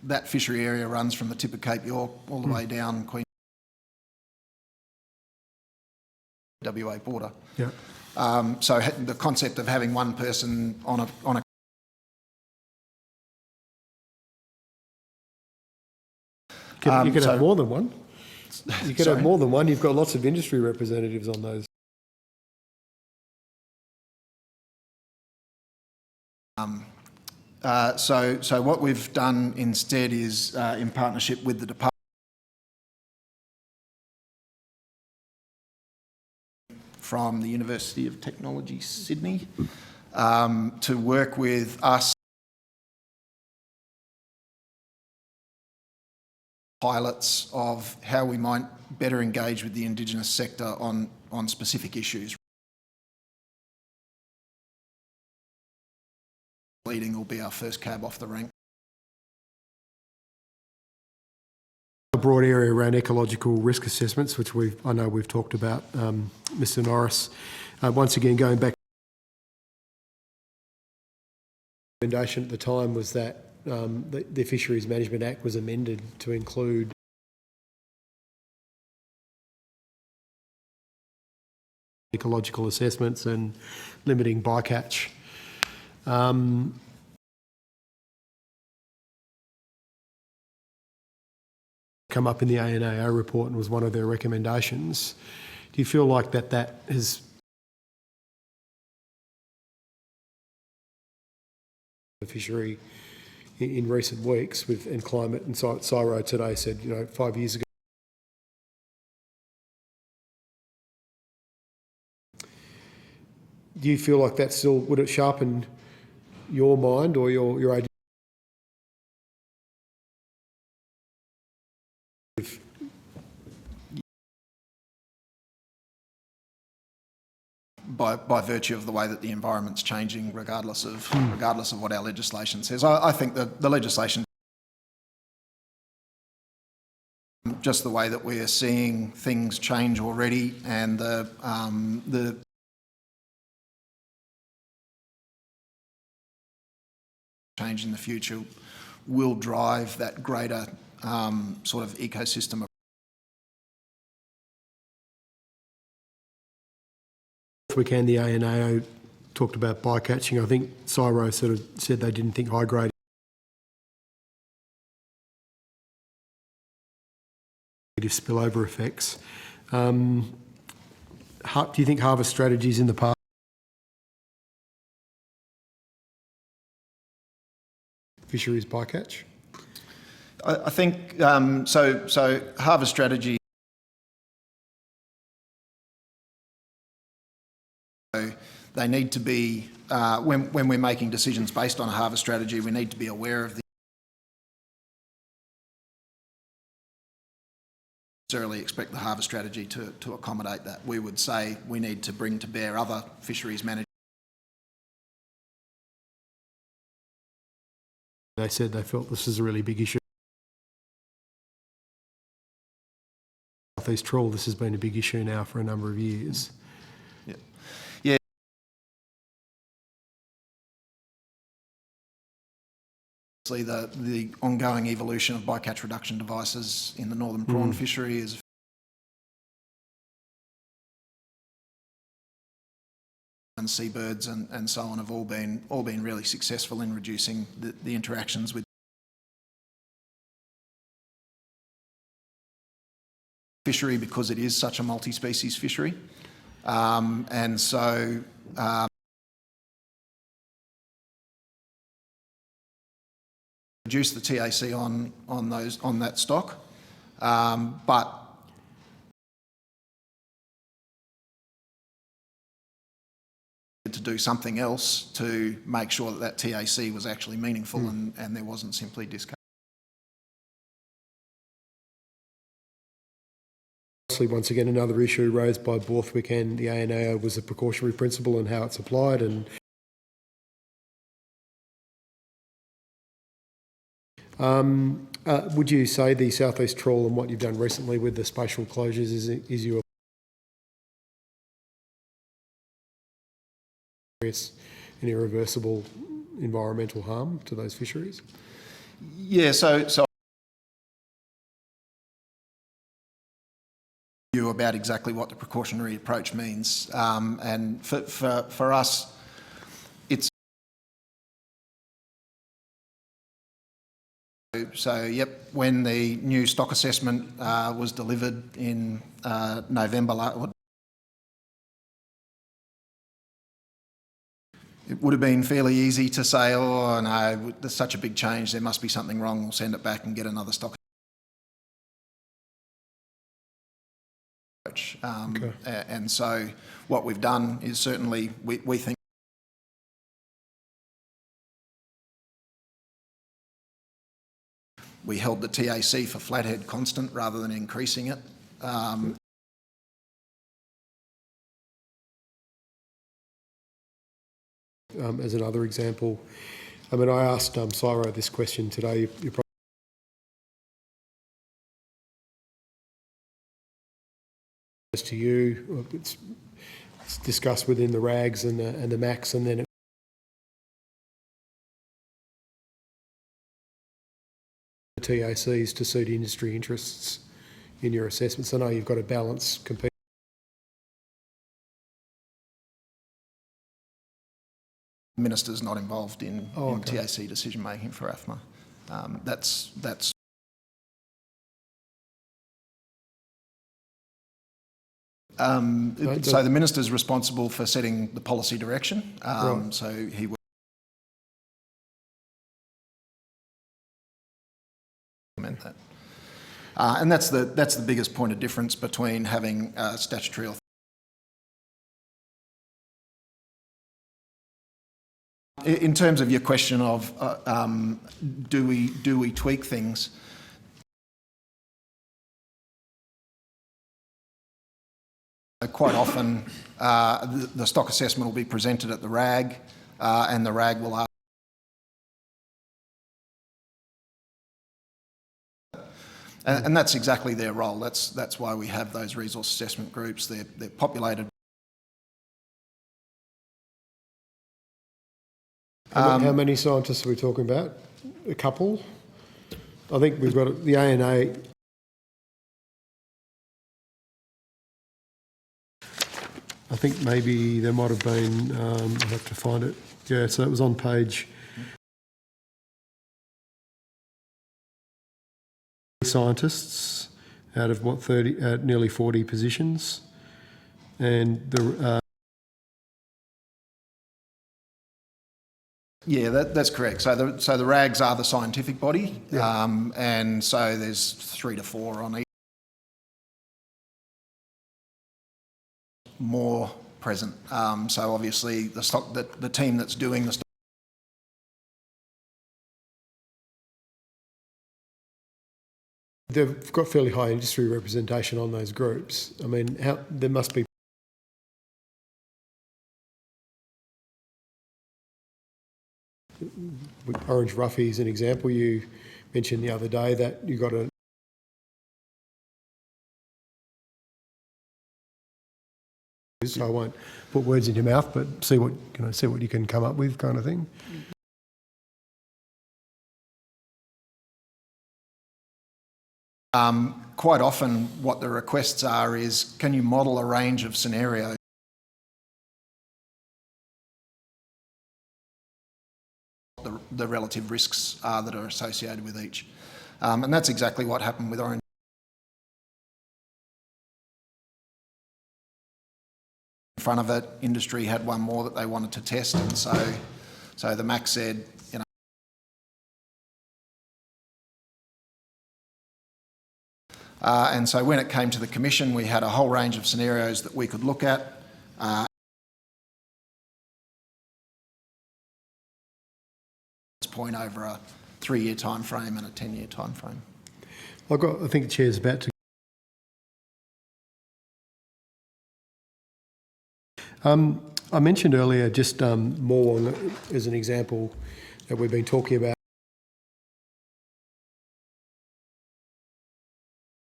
That fishery area runs from the tip of Cape York all the way down Queen WA border. Yeah. So the concept of having one person on a you could have more than one. You could have more than one. You've got lots of industry representatives on those. So what we've done instead is, in partnership with the department, from the University of Technology, Sydney, to work with us pilots of how we might better engage with the Indigenous sector on specific issues. Leading will be our first cab off the rank. broad area around ecological risk assessments, which I know we've talked about, Mr. Norris. Once again, going back, the recommendation at the time was that the Fisheries Management Act was amended to include ecological assessments and limiting bycatch. Come up in the ANAO report and was one of their recommendations. Do you feel like that has the fishery in recent weeks and climate, and CSIRO today said, 5 years ago. Do you feel like that still, would it sharpen your mind or your idea? By virtue of the way that the environment's changing, regardless of what our legislation says. I think that the legislation, just the way that we are seeing things change already, and the change in the future will drive that greater sort of ecosystem. We can, the ANAO talked about bycatching. I think CSIRO sort of said they didn't think high grade spillover effects. Do you think harvest strategies in the past fisheries bycatch? I think so harvest strategy, they need to be, when we're making decisions based on a harvest strategy, we need to be aware of the necessarily expect the harvest strategy to accommodate that. We would say we need to bring to bear other fisheries management. They said they felt this is a really big issue. Southeast trawl, this has been a big issue now for a number of years. Yeah. The ongoing evolution of bycatch reduction devices in the northern prawn fishery is and seabirds and so on have all been really successful in reducing the interactions with fishery, because it is such a multi-species fishery, and so reduce the TAC on that stock, but to do something else to make sure that TAC was actually meaningful and there wasn't simply discard. Once again, another issue raised by Borthwick and the ANAO was the precautionary principle and how it's applied. And would you say the southeast trawl and what you've done recently with the spatial closures is your an irreversible environmental harm to those fisheries? Yeah, so about exactly what the precautionary approach means, and for us, it's so yep. When the new stock assessment was delivered in November, it would have been fairly easy to say, oh no, there's such a big change, there must be something wrong, we'll send it back and get another stock. Okay. And so what we've done is certainly we think we held the TAC for flathead constant rather than increasing it. As another example, I mean, I asked CSIRO this question today. You to you. It's discussed within the RAGs and the MACs, and then the TACs to suit industry interests in your assessments. I know you've got to balance compete. Minister's not involved in TAC decision making for AFMA. That's so the minister's responsible for setting the policy direction. Right. So he will implement that, and that's the biggest point of difference between having statutory authority. In terms of your question of do we tweak things? Quite often, the stock assessment will be presented at the RAG, and the RAG will ask. And that's exactly their role. That's why we have those resource assessment groups. They're populated. How many scientists are we talking about? A couple? I think we've got the ANA. I think maybe there might have been, I'll have to find it. Yeah, so it was on page. Scientists out of what, 30, nearly 40 positions. And the yeah, that's correct. So the RAGs are the scientific body, and so there's 3 to 4 on each. More present. So obviously the team that's doing the stock. They've got fairly high industry representation on those groups. I mean, there must be. Orange Roughy is an example. You mentioned the other day that you got a. So I won't put words in your mouth, but see what you can come up with, kind of thing. Quite often, what the requests are is, can you model a range of scenarios? The relative risks are that are associated with each, and that's exactly what happened with Orange. In front of it, industry had one more that they wanted to test, and so the MAC said, you know, and so when it came to the commission, we had a whole range of scenarios that we could look at. Point over a 3-year time frame and a 10-year time frame. I think the chair's about to. I mentioned earlier just Morwong as an example that we've been talking about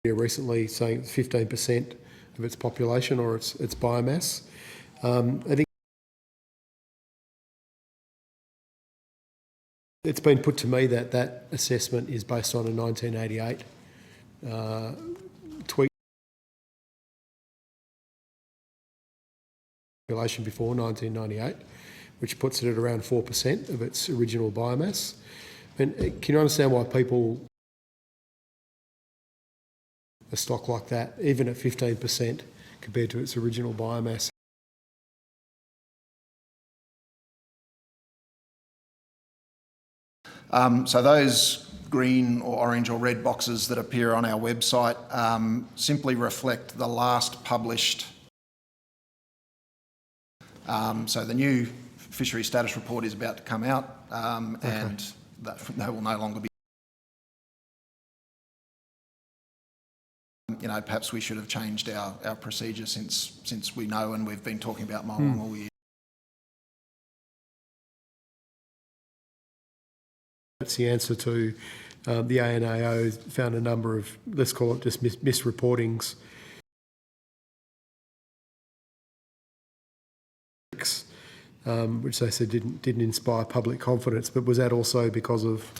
recently, saying 15% of its population or its biomass. I think it's been put to me that that assessment is based on a 1988 tweak population before 1998, which puts it at around 4% of its original biomass. And can you understand why people a stock like that, even at 15% compared to its original biomass? So those green or orange or red boxes that appear on our website simply reflect the last published. So the new fishery status report is about to come out, and they will no longer be. You know, perhaps we should have changed our procedure since we know, and we've been talking about Morwong all year. That's the answer to the ANAO found a number of, let's call it just misreportings which they said didn't inspire public confidence. But was that also because of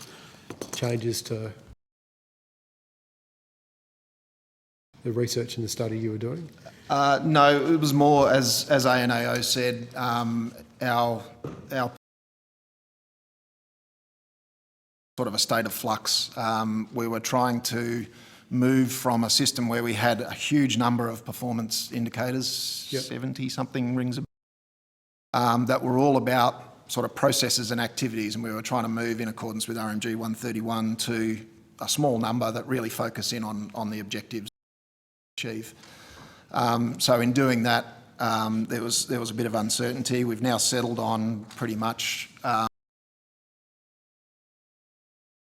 changes to the research and the study you were doing? No, it was more, as ANAO said, our sort of a state of flux. We were trying to move from a system where we had a huge number of performance indicators, 70-something rings a bell, that were all about sort of processes and activities, and we were trying to move in accordance with RMG 131 to a small number that really focus in on the objectives to achieve. So in doing that, there was a bit of uncertainty. We've now settled on pretty much.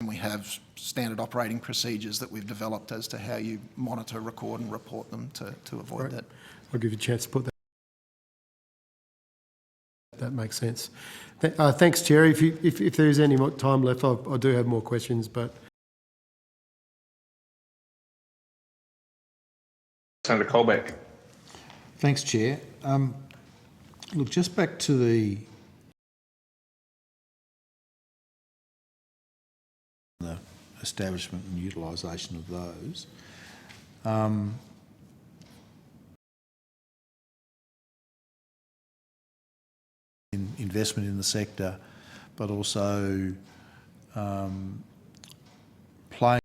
We have standard operating procedures that we've developed as to how you monitor, record and report them to avoid that. I'll give you a chance to put that. That makes sense. Thanks, Chair. If there is any more time left, I do have more questions, but... Senator Colbeck. Thanks, Chair. Look, just back to the establishment and utilisation of those. Investment in the sector, but also playing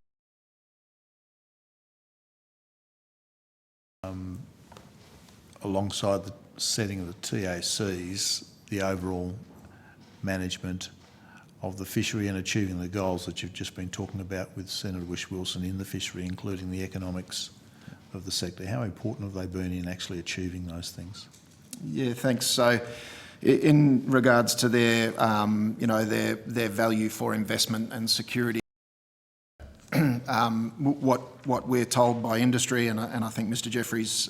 alongside the setting of the TACs, the overall management of the fishery and achieving the goals that you've just been talking about with Senator Whish-Wilson in the fishery, including the economics of the sector. How important have they been in actually achieving those things? Yeah, thanks. So in regards to their, their value for investment and security, what we're told by industry, and I think Mr Jeffries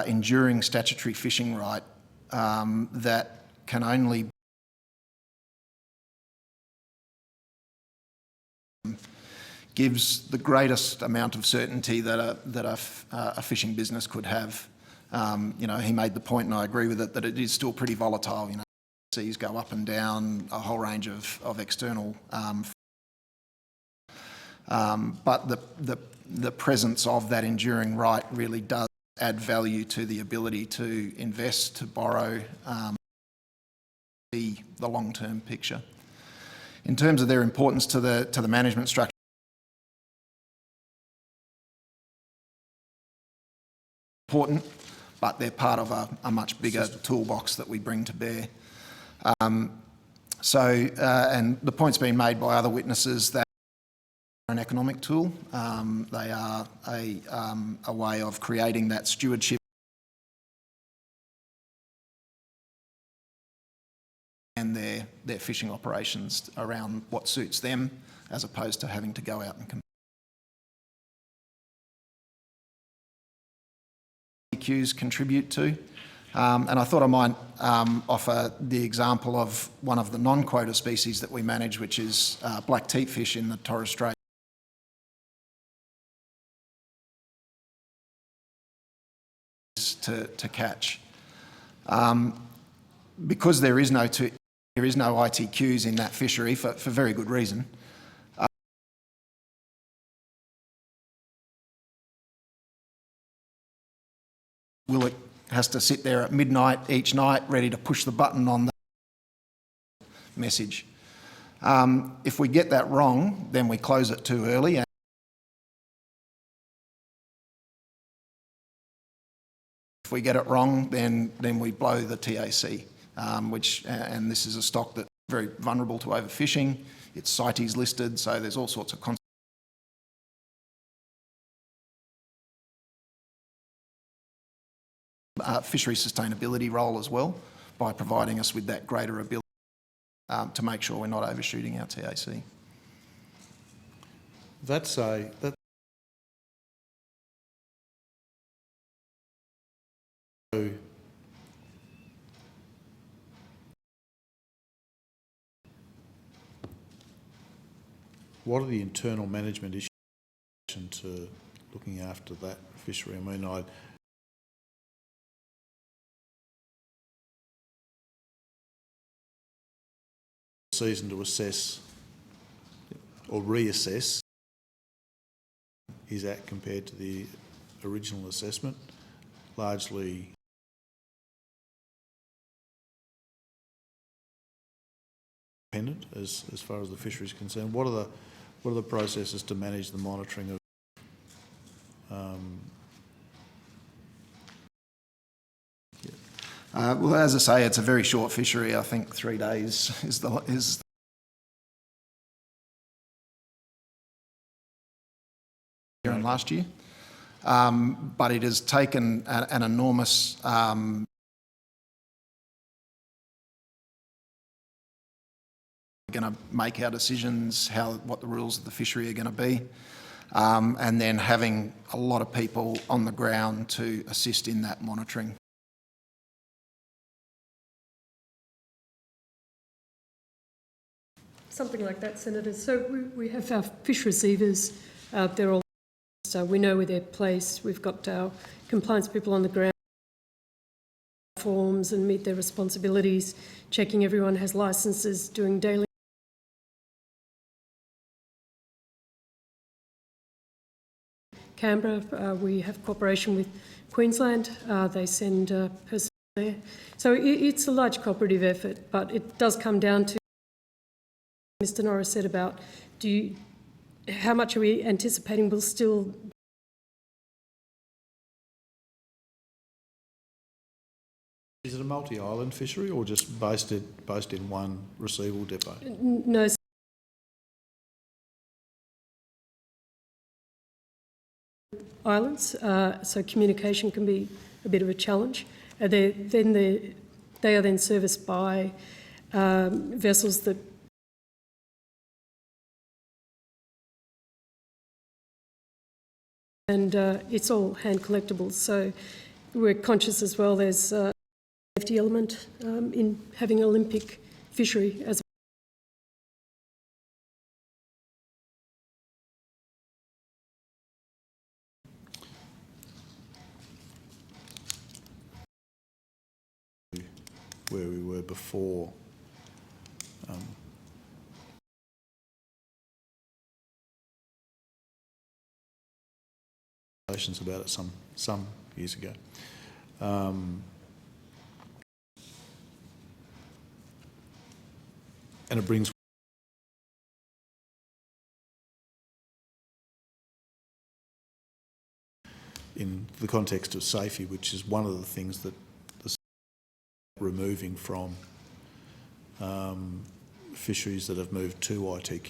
enduring statutory fishing right that can only gives the greatest amount of certainty that a fishing business could have. He made the point, and I agree with it, that it is still pretty volatile. Seas go up and down, a whole range of external. But the presence of that enduring right really does add value to the ability to invest, to borrow, the long-term picture. In terms of their importance to the management structure, important, but they're part of a much bigger toolbox that we bring to bear. And the point's been made by other witnesses that an economic tool. They are a way of creating that stewardship and their fishing operations around what suits them, as opposed to having to go out and compete. Cues contribute to. And I thought I might offer the example of one of the non-quota species that we manage, which is black teatfish in the Torres Strait. To catch. Because there is no ITQs in that fishery for very good reason. Willet has to sit there at midnight each night ready to push the button on the message. If we get that wrong, then we close it too early. And if we get it wrong, then we blow the TAC, and this is a stock that's very vulnerable to overfishing. It's CITES listed, so there's all sorts of fishery sustainability role as well, by providing us with that greater ability to make sure we're not overshooting our TAC. What are the internal management issues to looking after that fishery. I mean, season to assess or reassess is at compared to the original assessment, largely independent as far as the fishery is concerned. What are the processes to manage the monitoring of well, as I say, it's a very short fishery. I think 3 days is last year, but it has taken an enormous going to make our decisions, what the rules of the fishery are going to be, and then having a lot of people on the ground to assist in that monitoring. Something like that, Senator. So we have our fish receivers out there all, so we know where they're placed. We've got our compliance people on the ground, forms and meet their responsibilities, checking everyone has licences, doing daily Canberra. We have cooperation with Queensland. They send personnel there. So it's a large cooperative effort, but it does come down to Mr. Norris said about how much are we anticipating will still Is it a multi-island fishery or just based in one receivable depot? No. Islands, so communication can be a bit of a challenge. They are then serviced by vessels that and it's all hand collectibles. So we're conscious as well there's a safety element in having an Olympic fishery as where we were before. About it some years ago. And it brings in the context of safety, which is one of the things that the removing from fisheries that have moved to ITQ.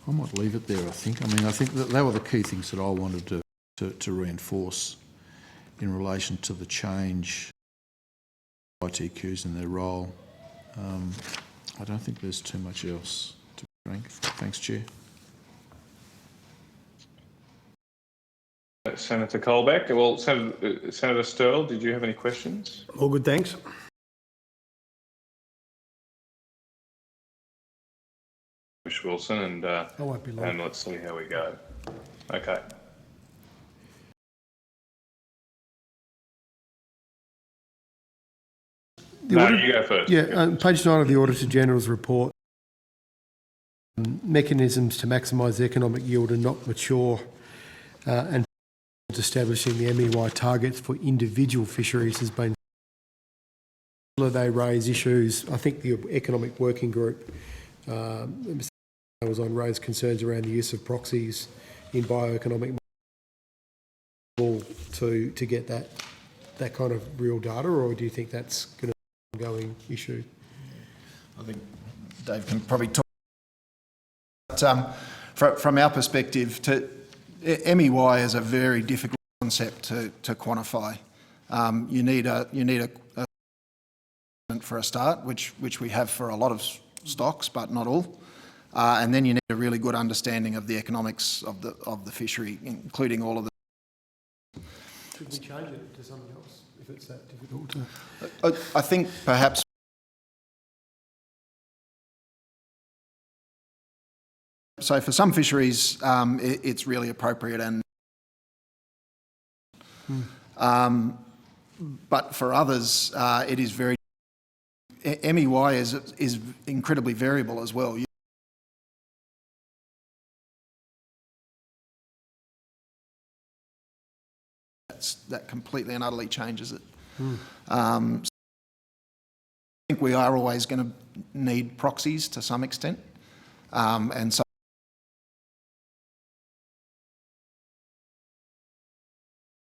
I might leave it there, I think. I mean, I think that they were the key things that I wanted to reinforce in relation to the change ITQs and their role. I don't think there's too much else to bring. Thanks, Chair. Senator Colbeck. Well, Senator Sterle, did you have any questions? All good, thanks. Wilson, and let's see how we go. Okay. You go first. Yeah, page 9 of the Auditor General's report. Mechanisms to maximise economic yield are not mature, and establishing the MEY targets for individual fisheries has been. They raise issues. I think the Economic Working Group was on raised concerns around the use of proxies in bioeconomic to get that that kind of real data, or do you think that's going to be an ongoing issue? I think Dave can probably talk. But, from our perspective, MEY is a very difficult concept to quantify. You need a for a start, which we have for a lot of stocks, but not all. And then you need a really good understanding of the economics of the fishery, including all of the. Should we change it to something else if it's that difficult to? I think perhaps. So for some fisheries, it's really appropriate, and but for others, it is very. MEY is incredibly variable as well. That completely and utterly changes it. I think we are always going to need proxies to some extent, and so.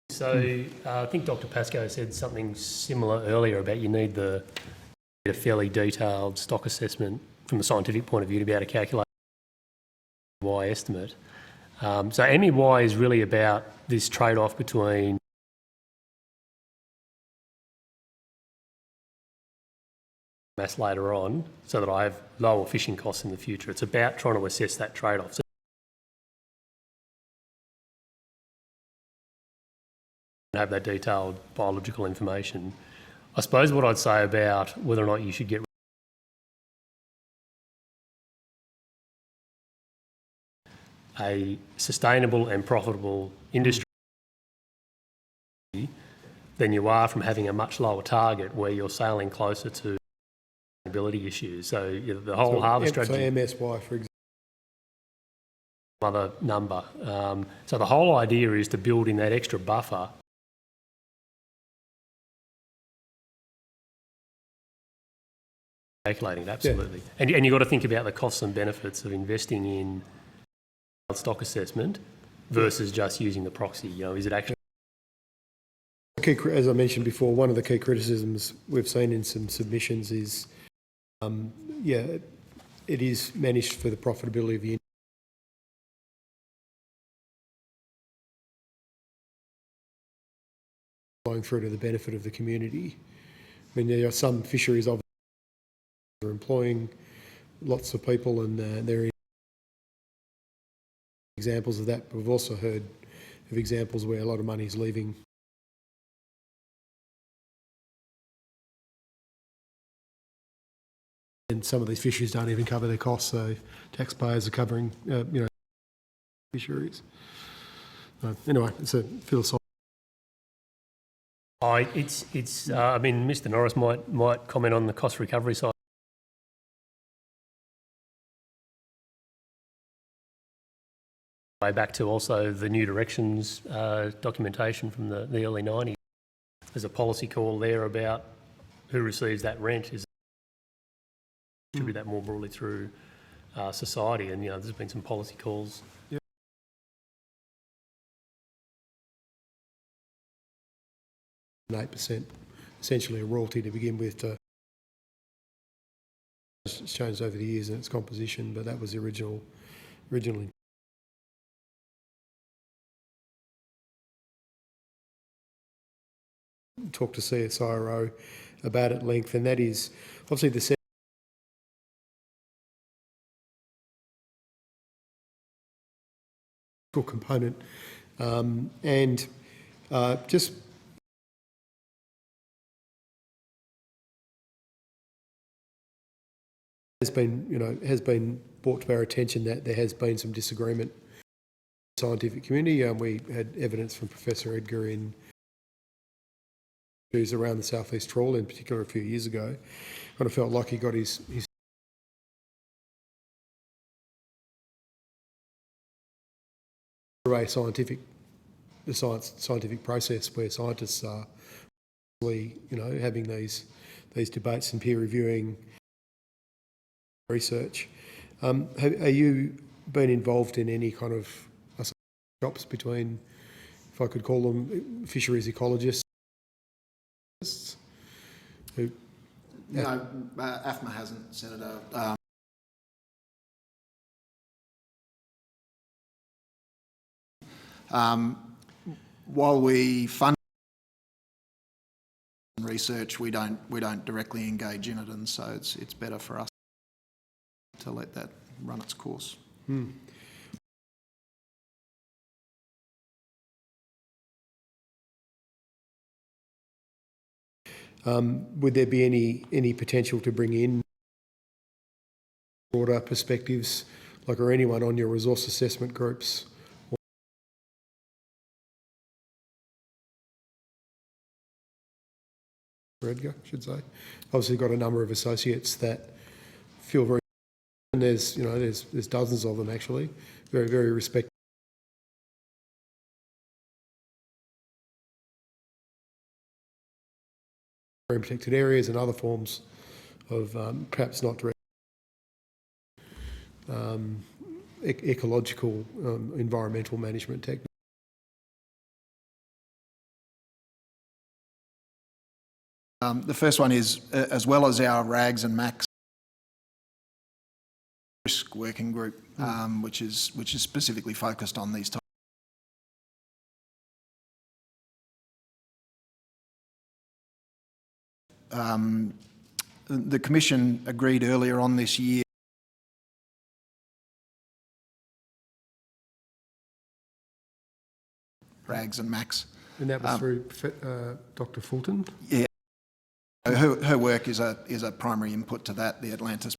So I think Dr. Pascoe said something similar earlier about you need a fairly detailed stock assessment from a scientific point of view to be able to calculate the Y estimate. So MEY is really about this trade-off between mass later on so that I have lower fishing costs in the future. It's about trying to assess that trade-off. So have that detailed biological information. I suppose what I'd say about whether or not you should get a sustainable and profitable industry than you are from having a much lower target where you're sailing closer to sustainability issues. So the whole harvest strategy. So MSY, for example. Other number. So the whole idea is to build in that extra buffer. Calculating it, absolutely. Yeah. And you've got to think about the costs and benefits of investing in stock assessment versus just using the proxy. You know, is it actually... As I mentioned before, one of the key criticisms we've seen in some submissions is, it is managed for the profitability of the industry. Flowing through to the benefit of the community. I mean, there are some fisheries obviously are employing lots of people, and there are examples of that. But we've also heard of examples where a lot of money is leaving. And some of these fisheries don't even cover their costs, so taxpayers are covering, fisheries. Anyway, it's a philosophical. I mean, Mr. Norris might comment on the cost recovery side. Way back to also the new directions documentation from the early 90s. There's a policy call there about who receives that rent. Is distribute that more broadly through society, and there's been some policy calls. Yep. 8%, essentially a royalty to begin with. It's changed over the years in its composition, but that was the originally. Talked to CSIRO about at length, and that is obviously the component, and just has been brought to our attention that there has been some disagreement in the scientific community. We had evidence from Professor Edgar in who's around the Southeast Trawl, in particular a few years ago. Kind of felt like he got his scientific process where scientists are having these debates and peer reviewing research. Are you been involved in any kind of shops between, if I could call them, fisheries ecologists Who? No, AFMA hasn't, Senator. While we fund research, we don't directly engage in it, and so it's better for us to let that run its course. Would there be any potential to bring in broader perspectives, like, or anyone on your resource assessment groups? Edgar, I should say. Obviously got a number of associates that feel very, and there's dozens of them actually, very, very respected. Very protected areas and other forms of perhaps not direct ecological environmental management techniques. The first one is, as well as our RAGs and MACs risk working group, which is specifically focused on these topics. The Commission agreed earlier on this year RAGs and MACs. And that was through Dr. Fulton? Yeah. Her work is a primary input to that. The Atlantis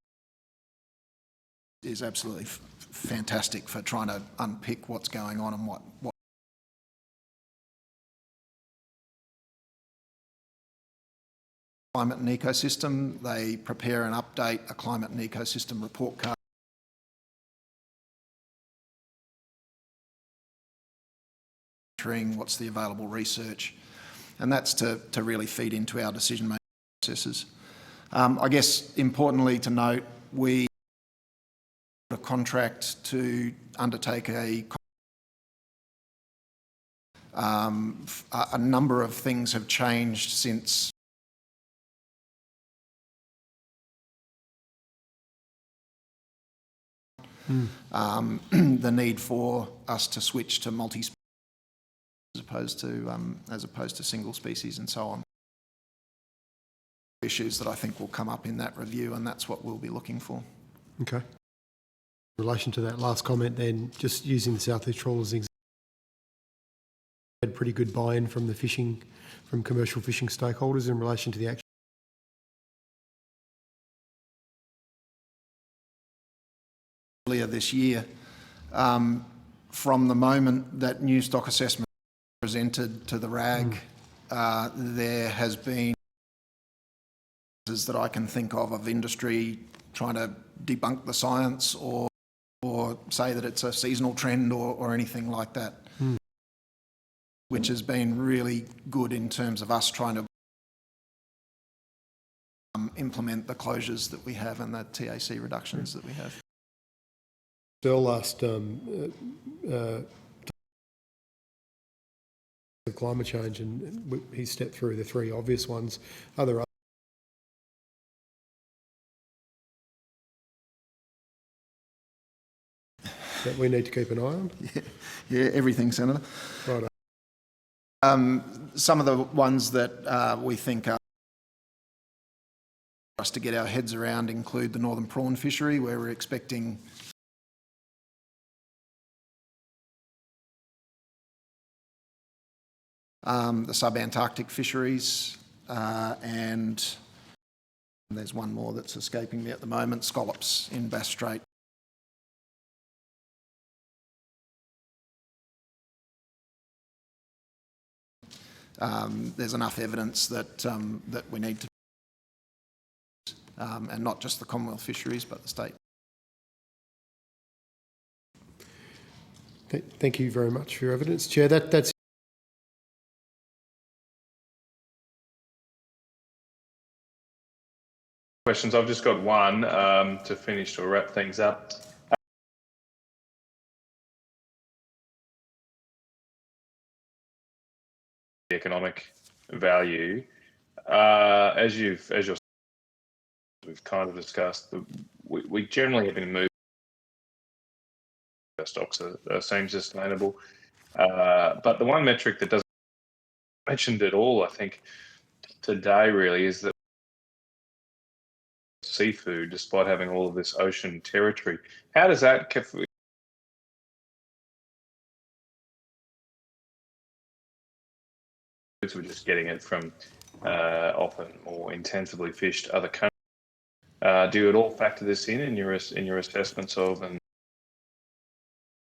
is absolutely fantastic for trying to unpick what's going on and what climate and ecosystem. They prepare and update a climate and ecosystem report card. What's the available research, and that's to really feed into our decision-making processes. I guess importantly to note, we have a contract to undertake a number of things have changed since the need for us to switch to multi-species as opposed to single species and so on. Issues that I think will come up in that review, and that's what we'll be looking for. Okay. In relation to that last comment then, just using the South East Trawl as an example, had pretty good buy-in from commercial fishing stakeholders in relation to the action. Earlier this year, from the moment that new stock assessment was presented to the RAG, there has been that I can think of industry trying to debunk the science or say that it's a seasonal trend or anything like that, which has been really good in terms of us trying to implement the closures that we have and the TAC reductions that we have. Bill asked climate change, and he stepped through the three obvious ones. Are there that we need to keep an eye on? Yeah, everything, Senator. Right. Some of the ones that we think are for us to get our heads around include the northern prawn fishery, where we're expecting the sub-Antarctic fisheries, and there's one more that's escaping me at the moment, scallops in Bass Strait. There's enough evidence that that we need to, and not just the Commonwealth fisheries, but the state. Thank you very much for your evidence, Chair. That's questions. I've just got one to finish or wrap things up. The economic value. we've kind of discussed, we generally have been moving. Our stocks seem sustainable, but the one metric that doesn't mentioned at all, I think, today really is that seafood, despite having all of this ocean territory, how does that? We're just getting it from often more intensively fished other countries. Do you at all factor this in your assessments of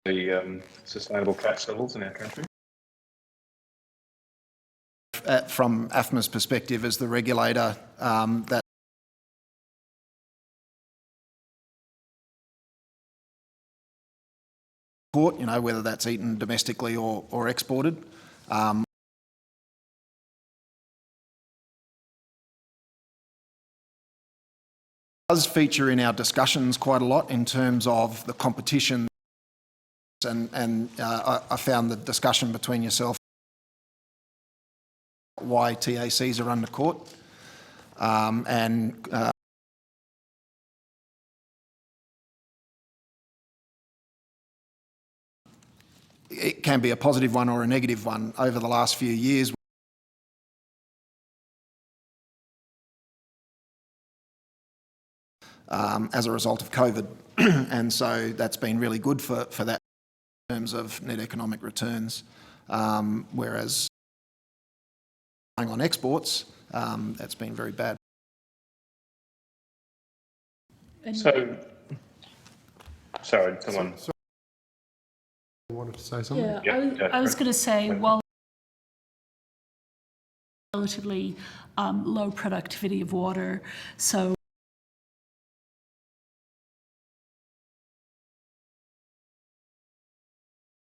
the sustainable catch levels in our country? From AFMA's perspective as the regulator, that port, whether that's eaten domestically or exported. Does feature in our discussions quite a lot in terms of the competition, and I found the discussion between yourself why TACs are under court, and it can be a positive one or a negative one over the last few years. As a result of COVID. And so that's been really good for that in terms of net economic returns. Whereas on exports, that's been very bad. So, sorry, someone. I wanted to say something. Yeah, I was going to say, while relatively low productivity of water, so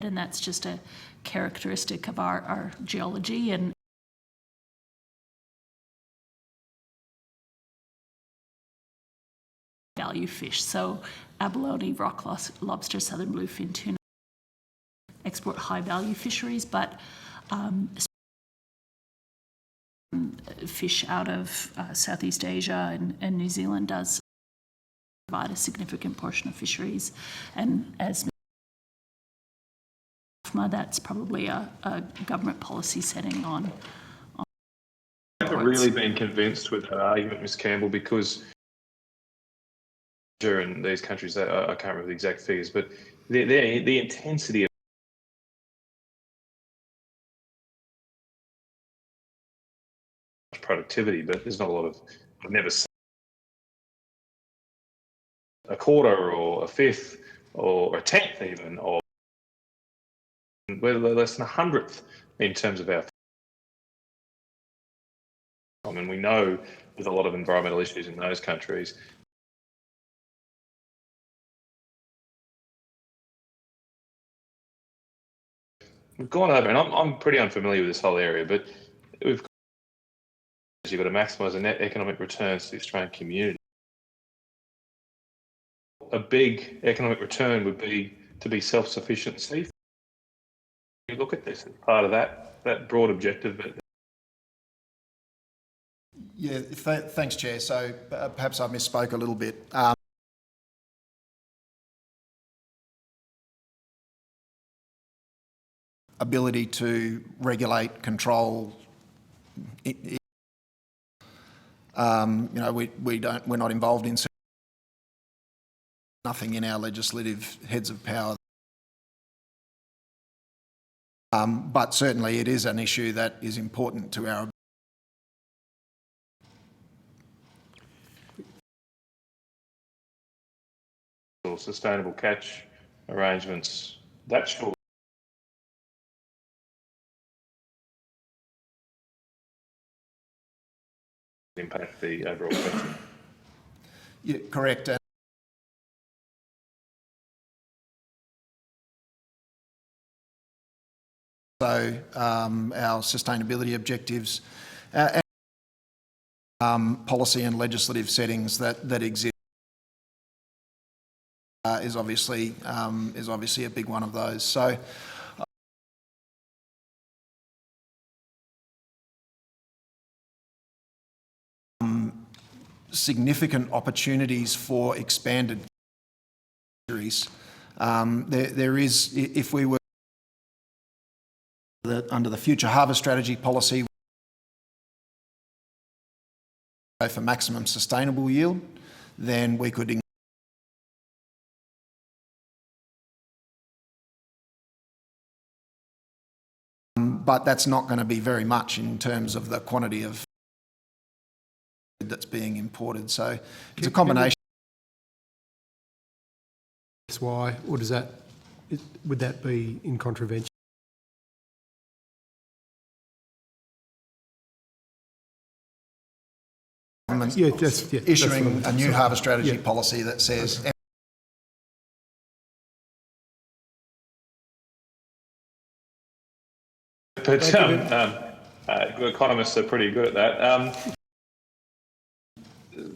and that's just a characteristic of our geology and value fish. So abalone, rock lobster, southern bluefin tuna export high value fisheries, but fish out of Southeast Asia and New Zealand does provide a significant portion of fisheries, and as that's probably a government policy setting on. I haven't really been convinced with that argument, Ms. Campbell, because in these countries, I can't remember the exact figures, but the intensity of productivity, but there's not a lot of, I've never seen a quarter or a fifth or a tenth even of, we're less than a hundredth in terms of our. I mean, we know there's a lot of environmental issues in those countries. We've gone over, and I'm pretty unfamiliar with this whole area, but you've got to maximise the net economic returns to the Australian community. A big economic return would be to be self-sufficiency. You look at this as part of that broad objective. But yeah, thanks, Chair. So perhaps I misspoke a little bit. Ability to regulate, control. We're not involved in nothing in our legislative heads of power. But certainly it is an issue that is important to our sustainable catch arrangements. That's sure. Impact the overall question. Yeah, correct. So our sustainability objectives, policy and legislative settings that exist is obviously a big one of those. So. significant opportunities for expanded fisheries. There is, if we were under the future harvest strategy policy, for maximum sustainable yield, then we could but that's not going to be very much in terms of the quantity of that's being imported. So it's a combination. That's why, or does that, would that be in contravention? Yeah, Issuing a new harvest strategy policy that says but economists are pretty good at that.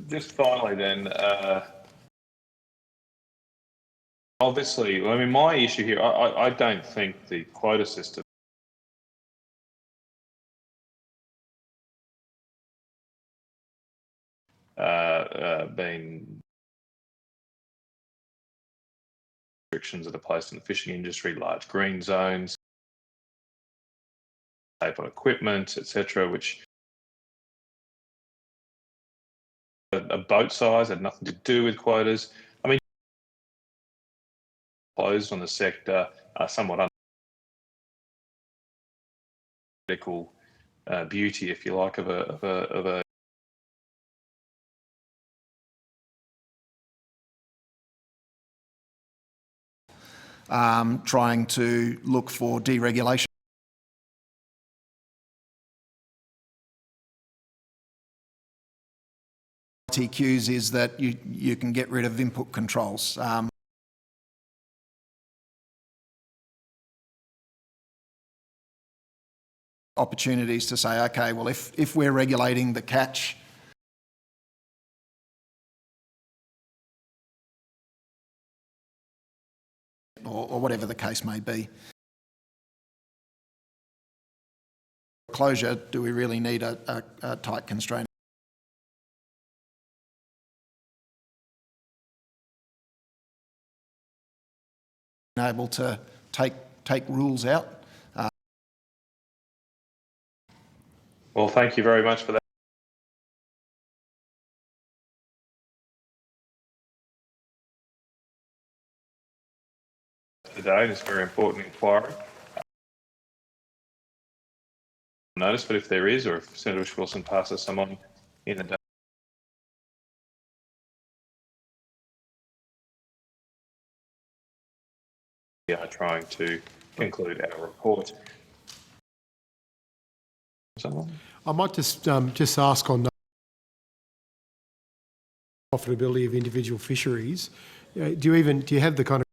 Just finally then, obviously, I mean, my issue here, I don't think the quota system been restrictions that are placed in the fishing industry, large green zones, tape on equipment, etc., which a boat size had nothing to do with quotas. I mean, closed on the sector are somewhat uncritical beauty, if you like, of a trying to look for deregulation. TQs is that you can get rid of input controls. Opportunities to say, okay, well, if we're regulating the catch, or whatever the case may be. Closure, do we really need a tight constraint? Able to take rules out. Well, thank you very much for that. Today, this very important inquiry. Notice, but if there is, or if Senator Wilson passes someone in the day. We are trying to conclude our report. Someone? I might just ask on the profitability of individual fisheries. Do you have the kind of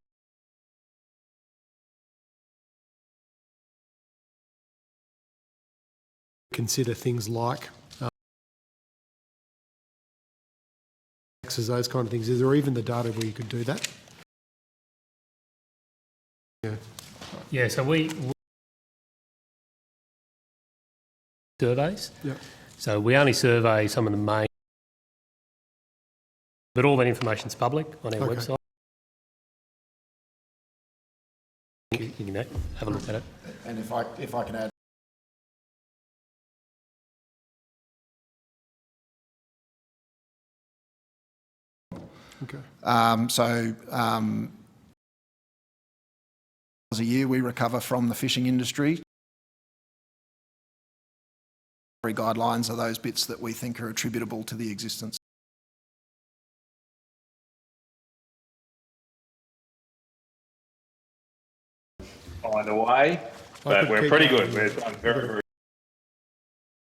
consider things like taxes, those kind of things? Is there even the data where you could do that? Yeah, so we surveys. Yeah. So we only survey some of the main, but all that information's public on our website. You can have a look at it. And if I can add. Okay. A year we recover from the fishing industry. Guidelines are those bits that we think are attributable to the existence. Find a way, but we're pretty good. We're done very, very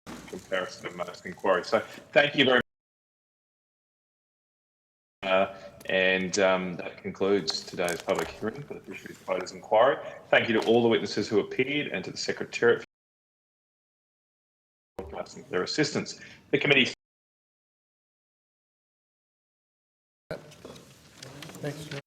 in comparison to most inquiries. So thank you very much. That concludes today's public hearing for the Fisheries Quotas Inquiry. Thank you to all the witnesses who appeared and to the Secretariat for their assistance. The committee. Thanks, John.